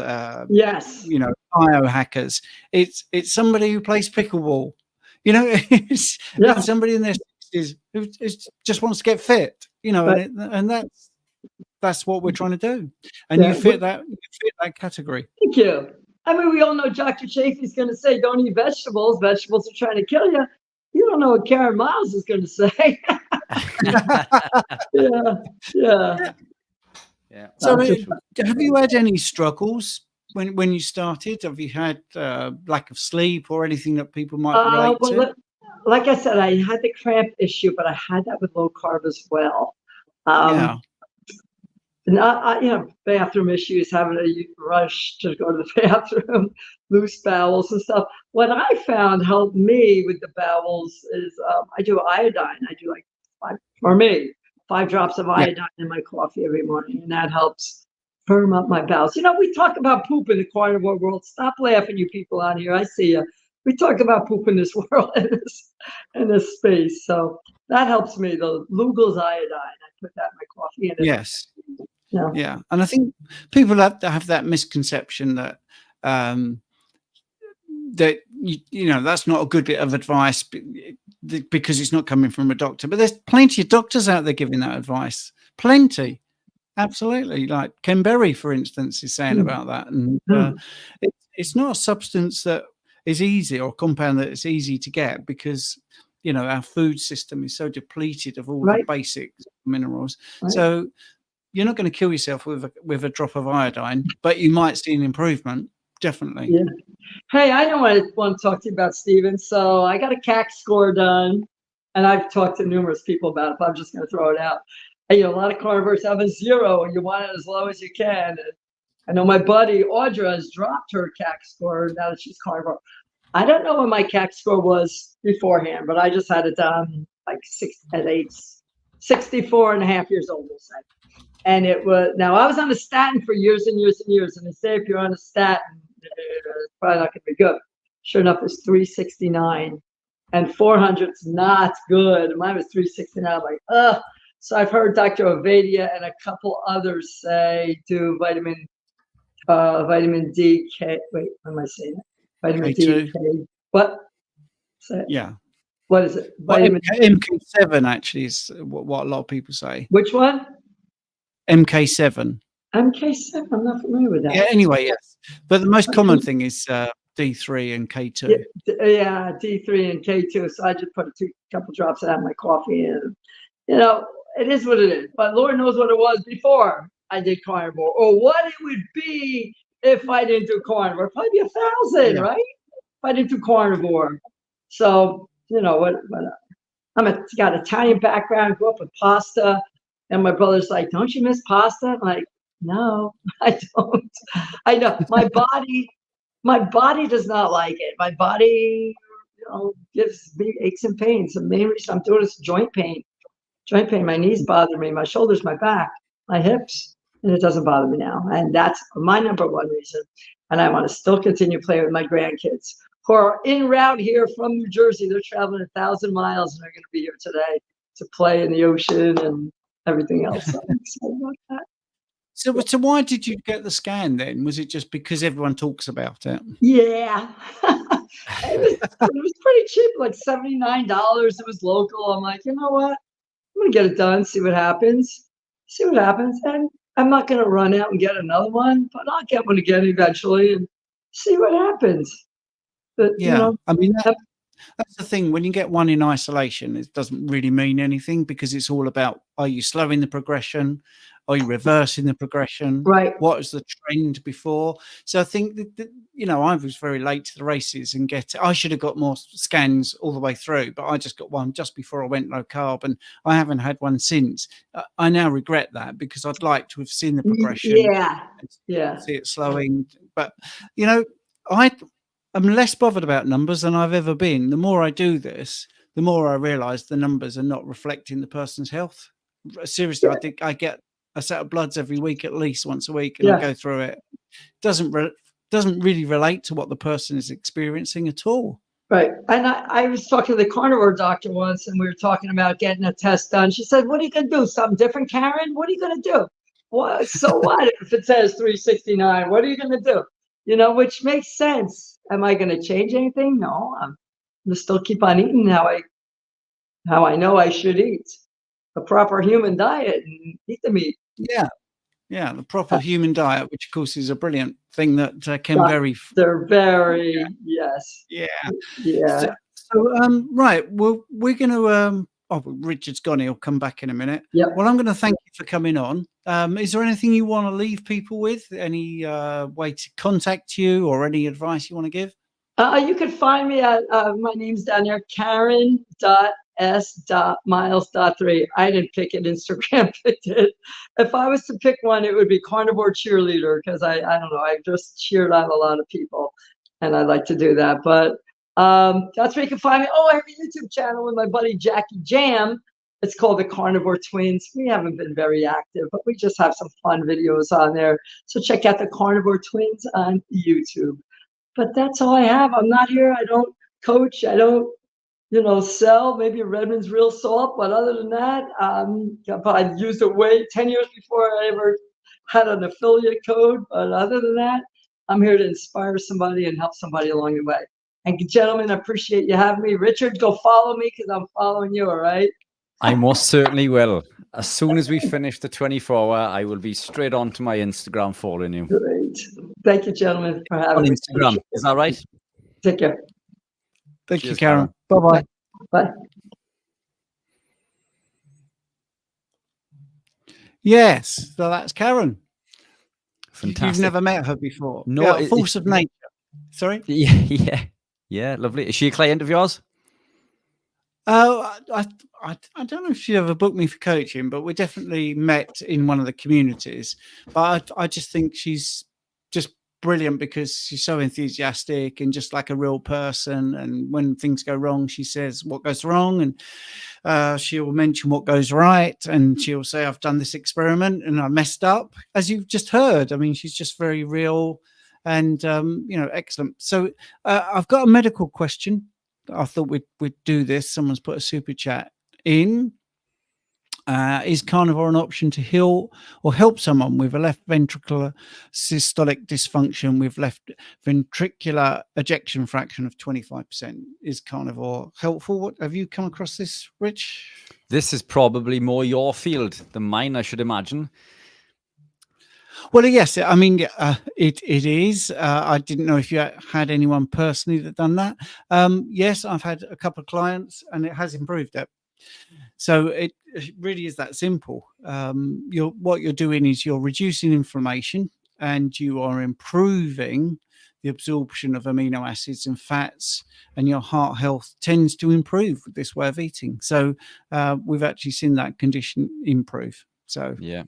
yes, biohackers. It's somebody who plays pickleball. It's somebody in their 60s who just wants to get fit. Right. And that's what we're trying to do. And you fit that category. Thank you. I mean, we all know Dr. Chaffee's going to say, "Don't eat vegetables. Vegetables are trying to kill you." You don't know what Karen Miles is going to say. Yeah. So, have you had any struggles when you started? Have you had lack of sleep or anything that people might relate to? Like I said, I had the cramp issue, but I had that with low carb as well. And bathroom issues, having to rush to go to the bathroom, loose bowels and stuff. What I found helped me with the bowels is I do iodine. I do like 5 drops of iodine in my coffee every morning, and that helps firm up my bowels. We talk about poop in the carnivore world. Stop laughing, you people on here. I see you. We talk about poop in this world, in this space. So that helps me. The Lugel's iodine, I put that in my coffee. And yes. Yeah. And I think people have to have that misconception that that's not a good bit of advice because it's not coming from a doctor. But there's plenty of doctors out there giving that advice. Plenty. Absolutely. Like Ken Berry, for instance, is saying about that. And it's not a substance that is easy, or a compound that is easy to get, because our food system is so depleted of all the basic minerals. Right. So you're not going to kill yourself with a drop of iodine, but you might see an improvement. Definitely. Yeah. Hey, I know what I want to talk to you about, Stephen. So I got a CAC score done, and I've talked to numerous people about it, but I'm just going to throw it out. A lot of carnivores have a 0, and you want it as low as you can. And I know my buddy Audra has dropped her CAC score now that she's carnivore. I don't know what my CAC score was beforehand, but I just had it done like 64 and a half years old, we'll say. And it was, now I was on a statin for years and years and years. And they say if you're on a statin, it's probably not going to be good. Sure enough, it's 369, and 400 is not good. Mine was 369. I'm like, ugh. So I've heard Dr. Ovadia and a couple others say do vitamin D, K. Wait, what am I saying? Vitamin D, K. What? Yeah. What is it? MK7 actually is what a lot of people say. Which one? MK7. MK7. I'm not familiar with that. Yeah. Anyway, yes. But the most common thing is D3 and K2. Yeah, D3 and K2. So I just put a couple drops of that in my coffee, and it is what it is. But Lord knows what it was before I did carnivore, or what it would be if I didn't do carnivore. It'd probably be 1,000, right? If I didn't do carnivore. So what? Got Italian background. Grew up with pasta, and my brother's like, "Don't you miss pasta?" I'm like, "No, I don't. I know my body does not like it. My body, gives me aches and pains. The main reason I'm doing is joint pain. My knees bother me, my shoulders, my back, my hips, and it doesn't bother me now. And that's my number one reason. And I want to still continue playing with my grandkids who are en route here from New Jersey. They're traveling 1,000 miles, and they're going to be here today to play in the ocean and everything else. So I'm excited about that. So why did you get the scan then? Was it just because everyone talks about it? Yeah. It was pretty cheap, like $79. It was local. I'm like, you know what? I'm going to get it done, see what happens. And I'm not going to run out and get another one, but I'll get one again eventually and see what happens. But, I mean, that's the thing. When you get one in isolation, it doesn't really mean anything, because it's all about, are you slowing the progression? Are you reversing the progression? Right. What was the trend before? So I think that I was very late to the races and I should have got more scans all the way through, but I just got one just before I went low carb, and I haven't had one since. I now regret that, because I'd like to have seen the progression. Yeah. See it slowing. But, I'm less bothered about numbers than I've ever been. The more I do this, the more I realize the numbers are not reflecting the person's health. Seriously, I think I get a set of bloods every week, at least once a week, and I go through it. Doesn't doesn't really relate to what the person is experiencing at all. Right. And I was talking to the carnivore doctor once, and we were talking about getting a test done. She said, what are you going to do? Something different, Karen? What are you going to do? What? So what if it says 369? What are you going to do? You know, which makes sense. Am I going to change anything? No, I'm going to still keep on eating how I know I should eat. A proper human diet and eat the meat. Yeah, the proper human diet, which of course is a brilliant thing that can vary. They're very, yes. Yeah. So right, well, we're going to, Richard's gone, he'll come back in a minute. Yeah. Well, I'm going to thank you for coming on. Is there anything you want to leave people with? Any way to contact you or any advice you want to give? You can find me at, my name's down there, Karen.s.miles.3. I didn't pick it, Instagram picked it. If I was to pick one, it would be Carnivore Cheerleader, because I don't know, I just cheered on a lot of people, and I like to do that. But that's where you can find me. Oh, I have a YouTube channel with my buddy Jackie Jam. It's called the Carnivore Twins. We haven't been very active, but we just have some fun videos on there. So check out the Carnivore Twins on YouTube. But that's all I have. I'm not here. I don't coach. I don't, sell maybe Redmond's Real Salt. But other than that, I used it way 10 years before I ever had an affiliate code. But other than that, I'm here to inspire somebody and help somebody along the way. And gentlemen, I appreciate you having me. Richard, go follow me because I'm following you, all right? I most certainly will. As soon as we finish the 24-hour, I will be straight on to my Instagram following you. Great. Thank you, gentlemen, for having on me. Instagram. Is that right? Take care. Thank Cheers, you, Karen. Bye-bye. Bye. Yes, so that's Karen. Fantastic. You've never met her before. No, yeah, force of nature. Sorry? Yeah, lovely. Is she a client of yours? Oh, I don't know if she ever booked me for coaching, but we definitely met in one of the communities. But I just think she's just brilliant because she's so enthusiastic and just like a real person. And when things go wrong, she says what goes wrong, and she'll mention what goes right, and she'll say, I've done this experiment and I messed up, as you've just heard. I mean, she's just very real and excellent. So I've got a medical question. I thought we'd do this. Someone's put a super chat in. Is carnivore an option to heal or help someone with a left ventricular systolic dysfunction with left ventricular ejection fraction of 25%? Is carnivore helpful? What have you come across this, Rich? This is probably more your field than mine, I should imagine. Well, yes, I mean, it is. I didn't know if you had anyone personally that done that. Yes, I've had a couple of clients and it has improved it. So it really is that simple. What you're doing is you're reducing inflammation and you are improving the absorption of amino acids and fats, and your heart health tends to improve with this way of eating. So we've actually seen that condition improve. So yeah,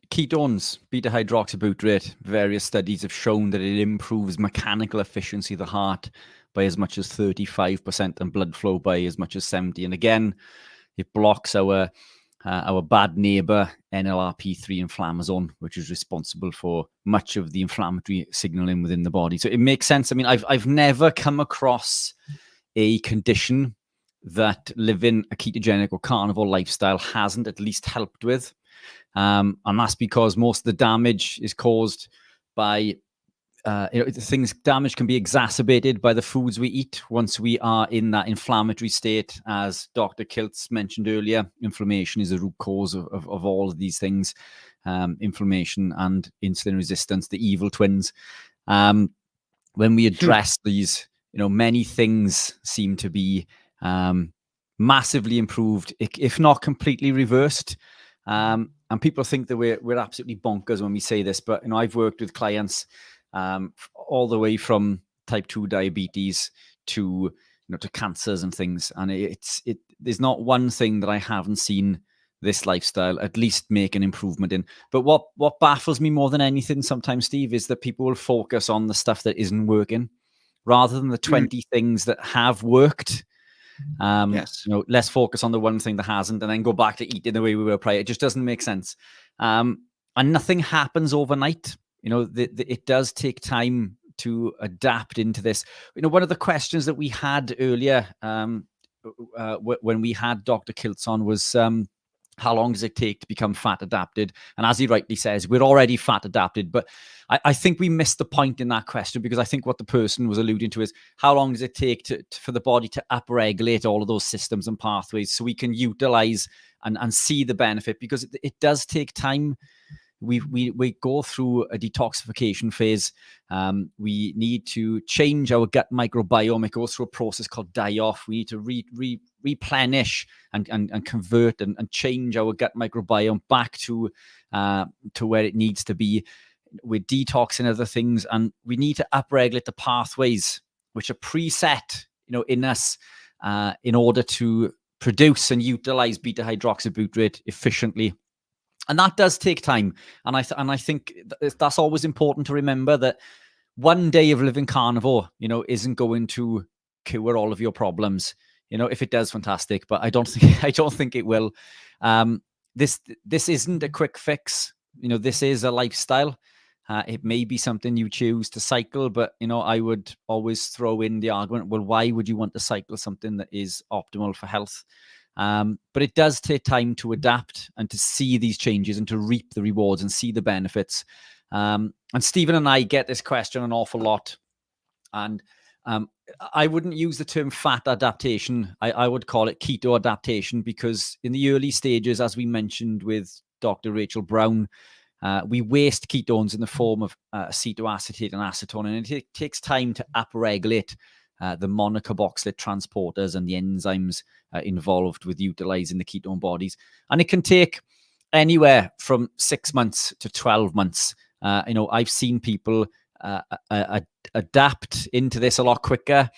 ketones, beta hydroxybutyrate, various studies have shown that it improves mechanical efficiency of the heart by as much as 35% and blood flow by as much as 70%. And again, it blocks our bad neighbor NLRP3 inflammasome, which is responsible for much of the inflammatory signaling within the body. So it makes sense. I mean, I've never come across a condition that living a ketogenic or carnivore lifestyle hasn't at least helped with. And that's because most of the damage is caused by damage can be exacerbated by the foods we eat once we are in that inflammatory state. As Dr. Kiltz mentioned earlier, inflammation is the root cause of all of these things. Inflammation and insulin resistance, the evil twins. When we address these, many things seem to be massively improved, if not completely reversed. And people think that we're absolutely bonkers when we say this, but I've worked with clients all the way from type 2 diabetes to to cancers and things, and there's not one thing that I haven't seen this lifestyle at least make an improvement in. But what baffles me more than anything sometimes, Steve, is that people will focus on the stuff that isn't working rather than the 20 things that have worked. Yes. Let's focus on the one thing that hasn't and then go back to eating the way we were prior. It just doesn't make sense. And nothing happens overnight. it does take time to adapt into this. One of the questions that we had earlier when we had Dr. Kiltz on was, how long does it take to become fat adapted? And as he rightly says, we're already fat adapted. But I think we missed the point in that question, because I think what the person was alluding to is, how long does it take for the body to upregulate all of those systems and pathways so we can utilize and see the benefit? Because it does take time. We go through a detoxification phase. We need to change our gut microbiome. It goes through a process called die-off. We need to replenish and convert and change our gut microbiome back to where it needs to be. We're detoxing other things, and we need to upregulate the pathways which are preset, in us, in order to produce and utilize beta hydroxybutyrate efficiently. And that does take time. And I think that's always important to remember, that one day of living carnivore, isn't going to cure all of your problems. If it does, fantastic, but I don't think it will. This isn't a quick fix. This is a lifestyle. It may be something you choose to cycle, but I would always throw in the argument, well, why would you want to cycle something that is optimal for health? But it does take time to adapt and to see these changes and to reap the rewards and see the benefits. And Stephen and I get this question an awful lot. And I wouldn't use the term fat adaptation. I would call it keto adaptation, because in the early stages, as we mentioned with Dr. Rachel Brown, we waste ketones in the form of acetoacetate and acetone, and it takes time to upregulate the monocarboxylate transporters and the enzymes involved with utilizing the ketone bodies. And it can take anywhere from 6 months to 12 months. I've seen people adapt into this a lot quicker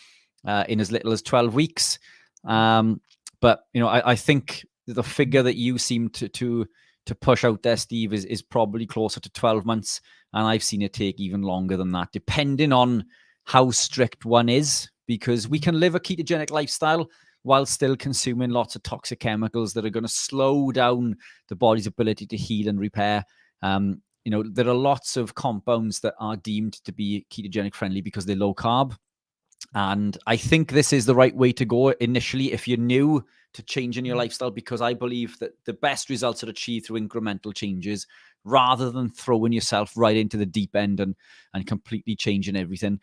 in as little as 12 weeks. But I think the figure that you seem to push out there, Steve, is probably closer to 12 months. And I've seen it take even longer than that, depending on how strict one is, because we can live a ketogenic lifestyle while still consuming lots of toxic chemicals that are going to slow down the body's ability to heal and repair. There are lots of compounds that are deemed to be ketogenic friendly because they're low carb. And I think this is the right way to go initially if you're new to changing your lifestyle, because I believe that the best results are achieved through incremental changes rather than throwing yourself right into the deep end and completely changing everything.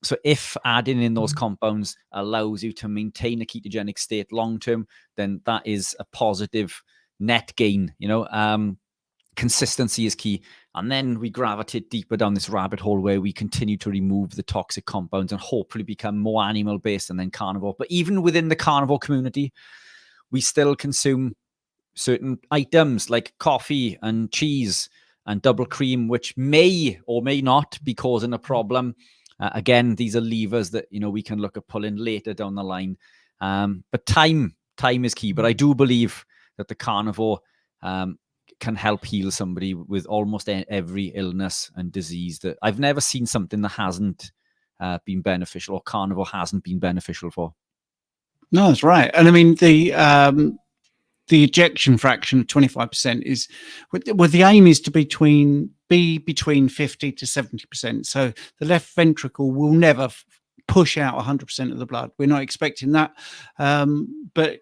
So if adding in those compounds allows you to maintain a ketogenic state long-term, then that is a positive net gain. Consistency is key. And then we gravitate deeper down this rabbit hole where we continue to remove the toxic compounds and hopefully become more animal-based and then carnivore. But even within the carnivore community, we still consume certain items like coffee and cheese and double cream, which may or may not be causing a problem. Again, these are levers that, we can look at pulling later down the line. But time is key. But I do believe that the carnivore can help heal somebody with almost every illness and disease. That I've never seen something that hasn't been beneficial, or carnivore hasn't been beneficial for. No, that's right. And I mean, the ejection fraction of 25% is, well, the aim is to be between 50 to 70%. So the left ventricle will never push out 100% of the blood. We're not expecting that. But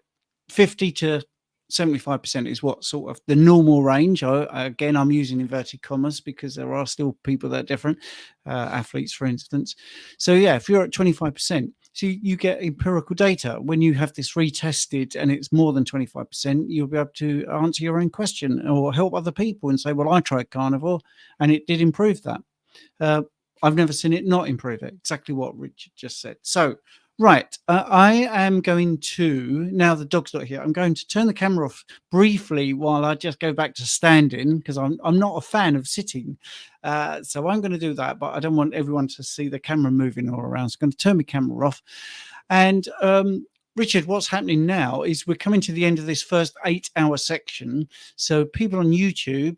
50 to 75% is what sort of the normal range. Again, I'm using inverted commas because there are still people that are different, athletes, for instance. So yeah, if you're at 25%, so you get empirical data. When you have this retested and it's more than 25%, you'll be able to answer your own question or help other people and say, well, I tried carnivore and it did improve that. I've never seen it not improve it. Exactly what Richard just said. So, right, I am going to, now the dog's not here, I'm going to turn the camera off briefly while I just go back to standing, because I'm not a fan of sitting. So I'm going to do that, but I don't want everyone to see the camera moving all around. So I'm going to turn my camera off. And Richard, what's happening now is we're coming to the end of this first 8-hour section. So people on YouTube,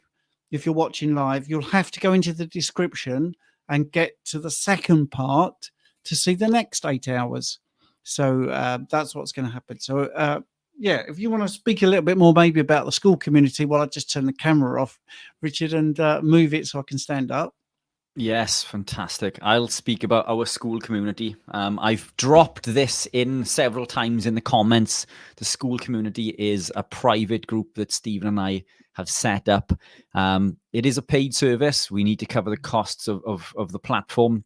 if you're watching live, you'll have to go into the description and get to the second part to see the next 8 hours. So that's what's going to happen. So yeah, if you want to speak a little bit more maybe about the school community while I just turn the camera off, Richard, and move it so I can stand up. Yes, fantastic. I'll speak about our school community. I've dropped this in several times in the comments. The school community is a private group that Stephen and I have set up. It is a paid service. We need to cover the costs of the platform.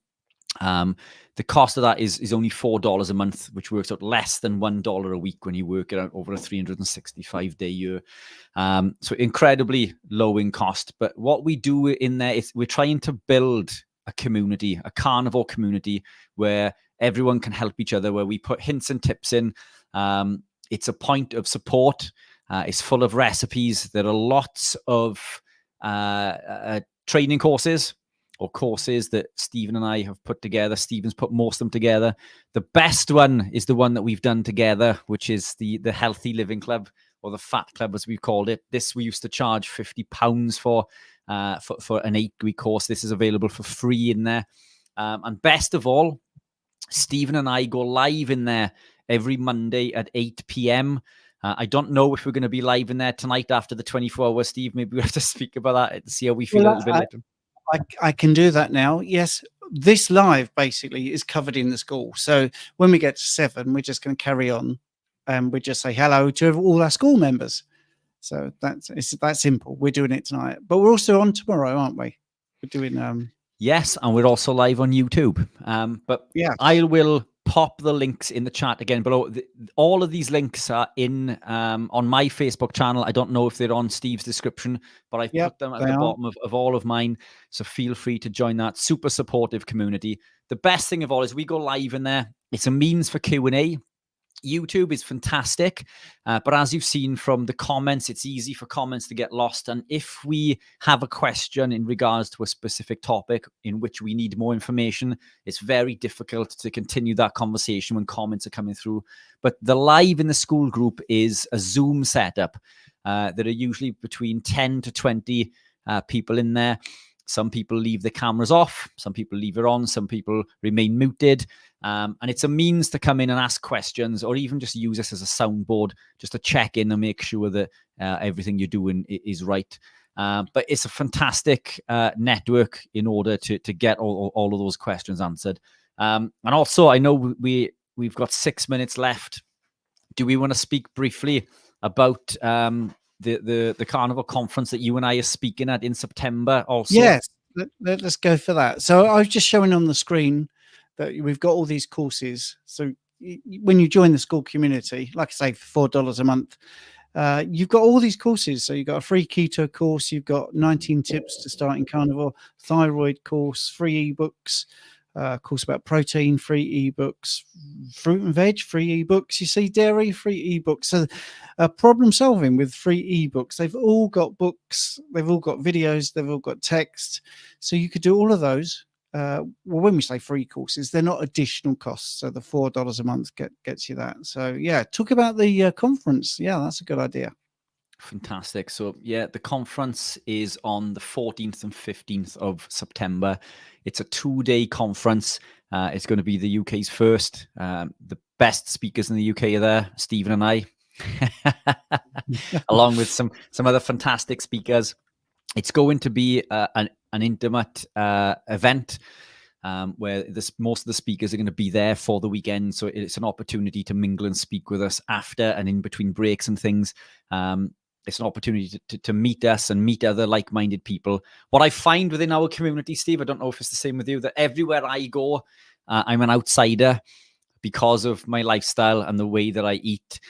The cost of that is only $4 a month, which works out less than $1 a week when you work it out over a 365-day year. So incredibly low in cost. But what we do in there is we're trying to build a community, a carnivore community where everyone can help each other, where we put hints and tips in. It's a point of support. It's full of recipes. There are lots of training courses or courses that Stephen and I have put together. Stephen's put most of them together. The best one is the one that we've done together, which is the Healthy Living Club, or the Fat Club, as we've called it. This we used to charge £50 for an 8-week course. This is available for free in there. And best of all, Stephen and I go live in there every Monday at 8 p.m. I don't know if we're going to be live in there tonight after the 24 hours, Steve. Maybe we have to speak about that and see how we feel a little bit later. I can do that now. Yes, this live basically is covered in the school. So when we get to 7, we're just going to carry on, and we just say hello to all our school members. So that's that simple. We're doing it tonight, but we're also on tomorrow, aren't we? We're doing yes, and we're also live on YouTube. But yeah, I will pop the links in the chat again below. All of these links are in on my Facebook channel. I don't know if they're on Steve's description, but I've put them at the bottom of all of mine. So feel free to join that super supportive community. The best thing of all is we go live in there. It's a means for Q&A. YouTube is fantastic, but as you've seen from the comments, it's easy for comments to get lost. And if we have a question in regards to a specific topic in which we need more information, it's very difficult to continue that conversation when comments are coming through. But the live in the school group is a Zoom setup. There are usually between 10 to 20 people in there. Some people leave the cameras off, some people leave it on, some people remain muted. And it's a means to come in and ask questions, or even just use this as a soundboard, just to check in and make sure that everything you're doing is right. But it's a fantastic network in order to get all of those questions answered. And also, I know we've got 6 minutes left. Do we want to speak briefly about the Carnivore conference that you and I are speaking at in September also? Yes, let's go for that. So I was just showing on the screen that we've got all these courses. So when you join the school community, like I say, for $4 a month, you've got all these courses. So you've got a free keto course, you've got 19 tips to starting carnivore, thyroid course, free ebooks, course about protein, free ebooks, fruit and veg, free ebooks. You see, dairy, free ebooks. So problem solving with free ebooks. They've all got books, they've all got videos, they've all got text. So you could do all of those. Well, when we say free courses, they're not additional costs. So the $4 a month gets you that. So yeah, talk about the conference. Yeah, that's a good idea. Fantastic. So yeah, the conference is on the 14th and 15th of September. It's a 2-day conference. It's going to be the UK's first. The best speakers in the UK are there, Stephen and I, along with some other fantastic speakers. It's going to be an intimate event where most of the speakers are going to be there for the weekend. So it's an opportunity to mingle and speak with us after and in between breaks and things. It's an opportunity to meet us and meet other like-minded people. What I find within our community, Steve, I don't know if it's the same with you, that everywhere I go, I'm an outsider because of my lifestyle and the way that I eat.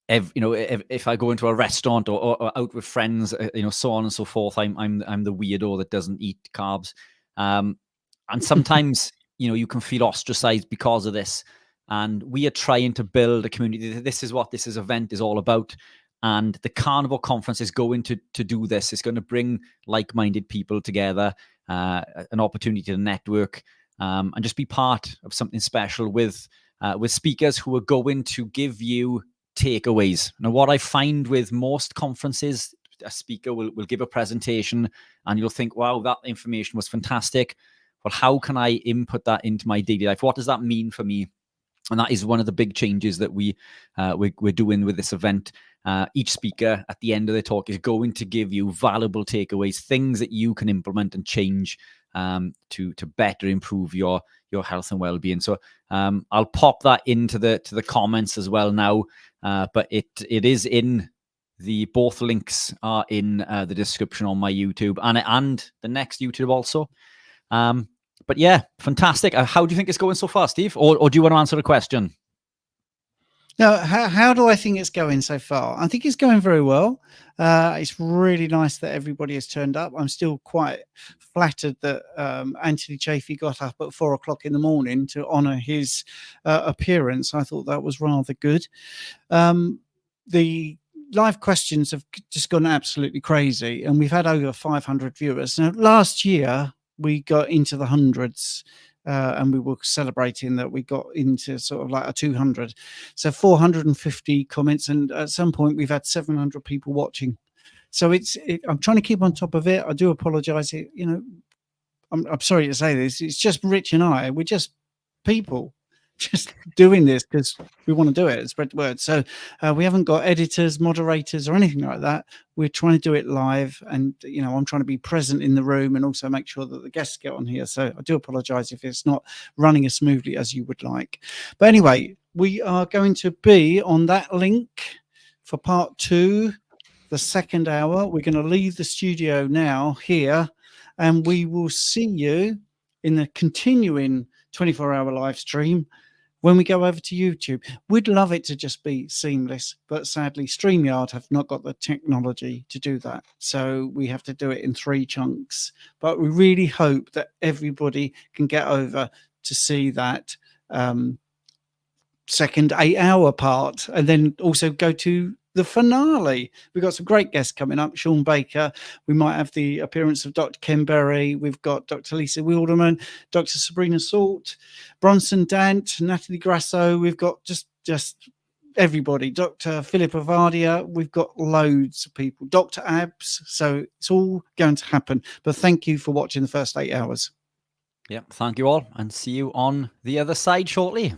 If I go into a restaurant or out with friends, so on and so forth, I'm the weirdo that doesn't eat carbs. And sometimes, you can feel ostracized because of this. And we are trying to build a community. This is what this event is all about. And the Carnivore conference is going to do this. It's going to bring like-minded people together, an opportunity to network, and just be part of something special with speakers who are going to give you takeaways. Now, what I find with most conferences, a speaker will give a presentation and you'll think, wow, that information was fantastic. Well, how can I input that into my daily life? What does that mean for me? And that is one of the big changes that we're doing with this event. Each speaker at the end of their talk is going to give you valuable takeaways, things that you can implement and change to better improve your health and well-being. So I'll pop that into the comments as well now. But it is in both links are in the description on my YouTube and the next YouTube also. But yeah, fantastic. How do you think it's going so far, Steve? Or do you want to answer the question? No, how do I think it's going so far? I think it's going very well. It's really nice that everybody has turned up. I'm still quite flattered that Anthony Chaffee got up at 4 o'clock in the morning to honour his appearance. I thought that was rather good. The live questions have just gone absolutely crazy, and we've had over 500 viewers. Now, last year we got into the hundreds. And we were celebrating that we got into sort of like a 200. So 450 comments. And at some point we've had 700 people watching. So I'm trying to keep on top of it. I do apologize. I'm sorry to say this. It's just Rich and I. We're just people just doing this because we want to do it and spread the word. So we haven't got editors, moderators, or anything like that. We're trying to do it live, and I'm trying to be present in the room and also make sure that the guests get on here. So I do apologize if it's not running as smoothly as you would like. But anyway, we are going to be on that link for part 2, the second hour. We're going to leave the studio now here, and we will see you in the continuing 24-hour live stream when we go over to YouTube. We'd love it to just be seamless, but sadly StreamYard have not got the technology to do that. So we have to do it in 3 chunks. But we really hope that everybody can get over to see that second 8-hour part, and then also go to the finale. We've got some great guests coming up. Sean Baker. We might have the appearance of Dr. Ken Berry. We've got Dr. Lisa Wilderman, Dr. Sabrina Salt, Bronson Dant, Natalie Grasso. We've got just everybody. Dr. Philip Avadia. We've got loads of people. Dr. Abs. So it's all going to happen. But thank you for watching the first 8 hours. Yeah, thank you all, and see you on the other side shortly.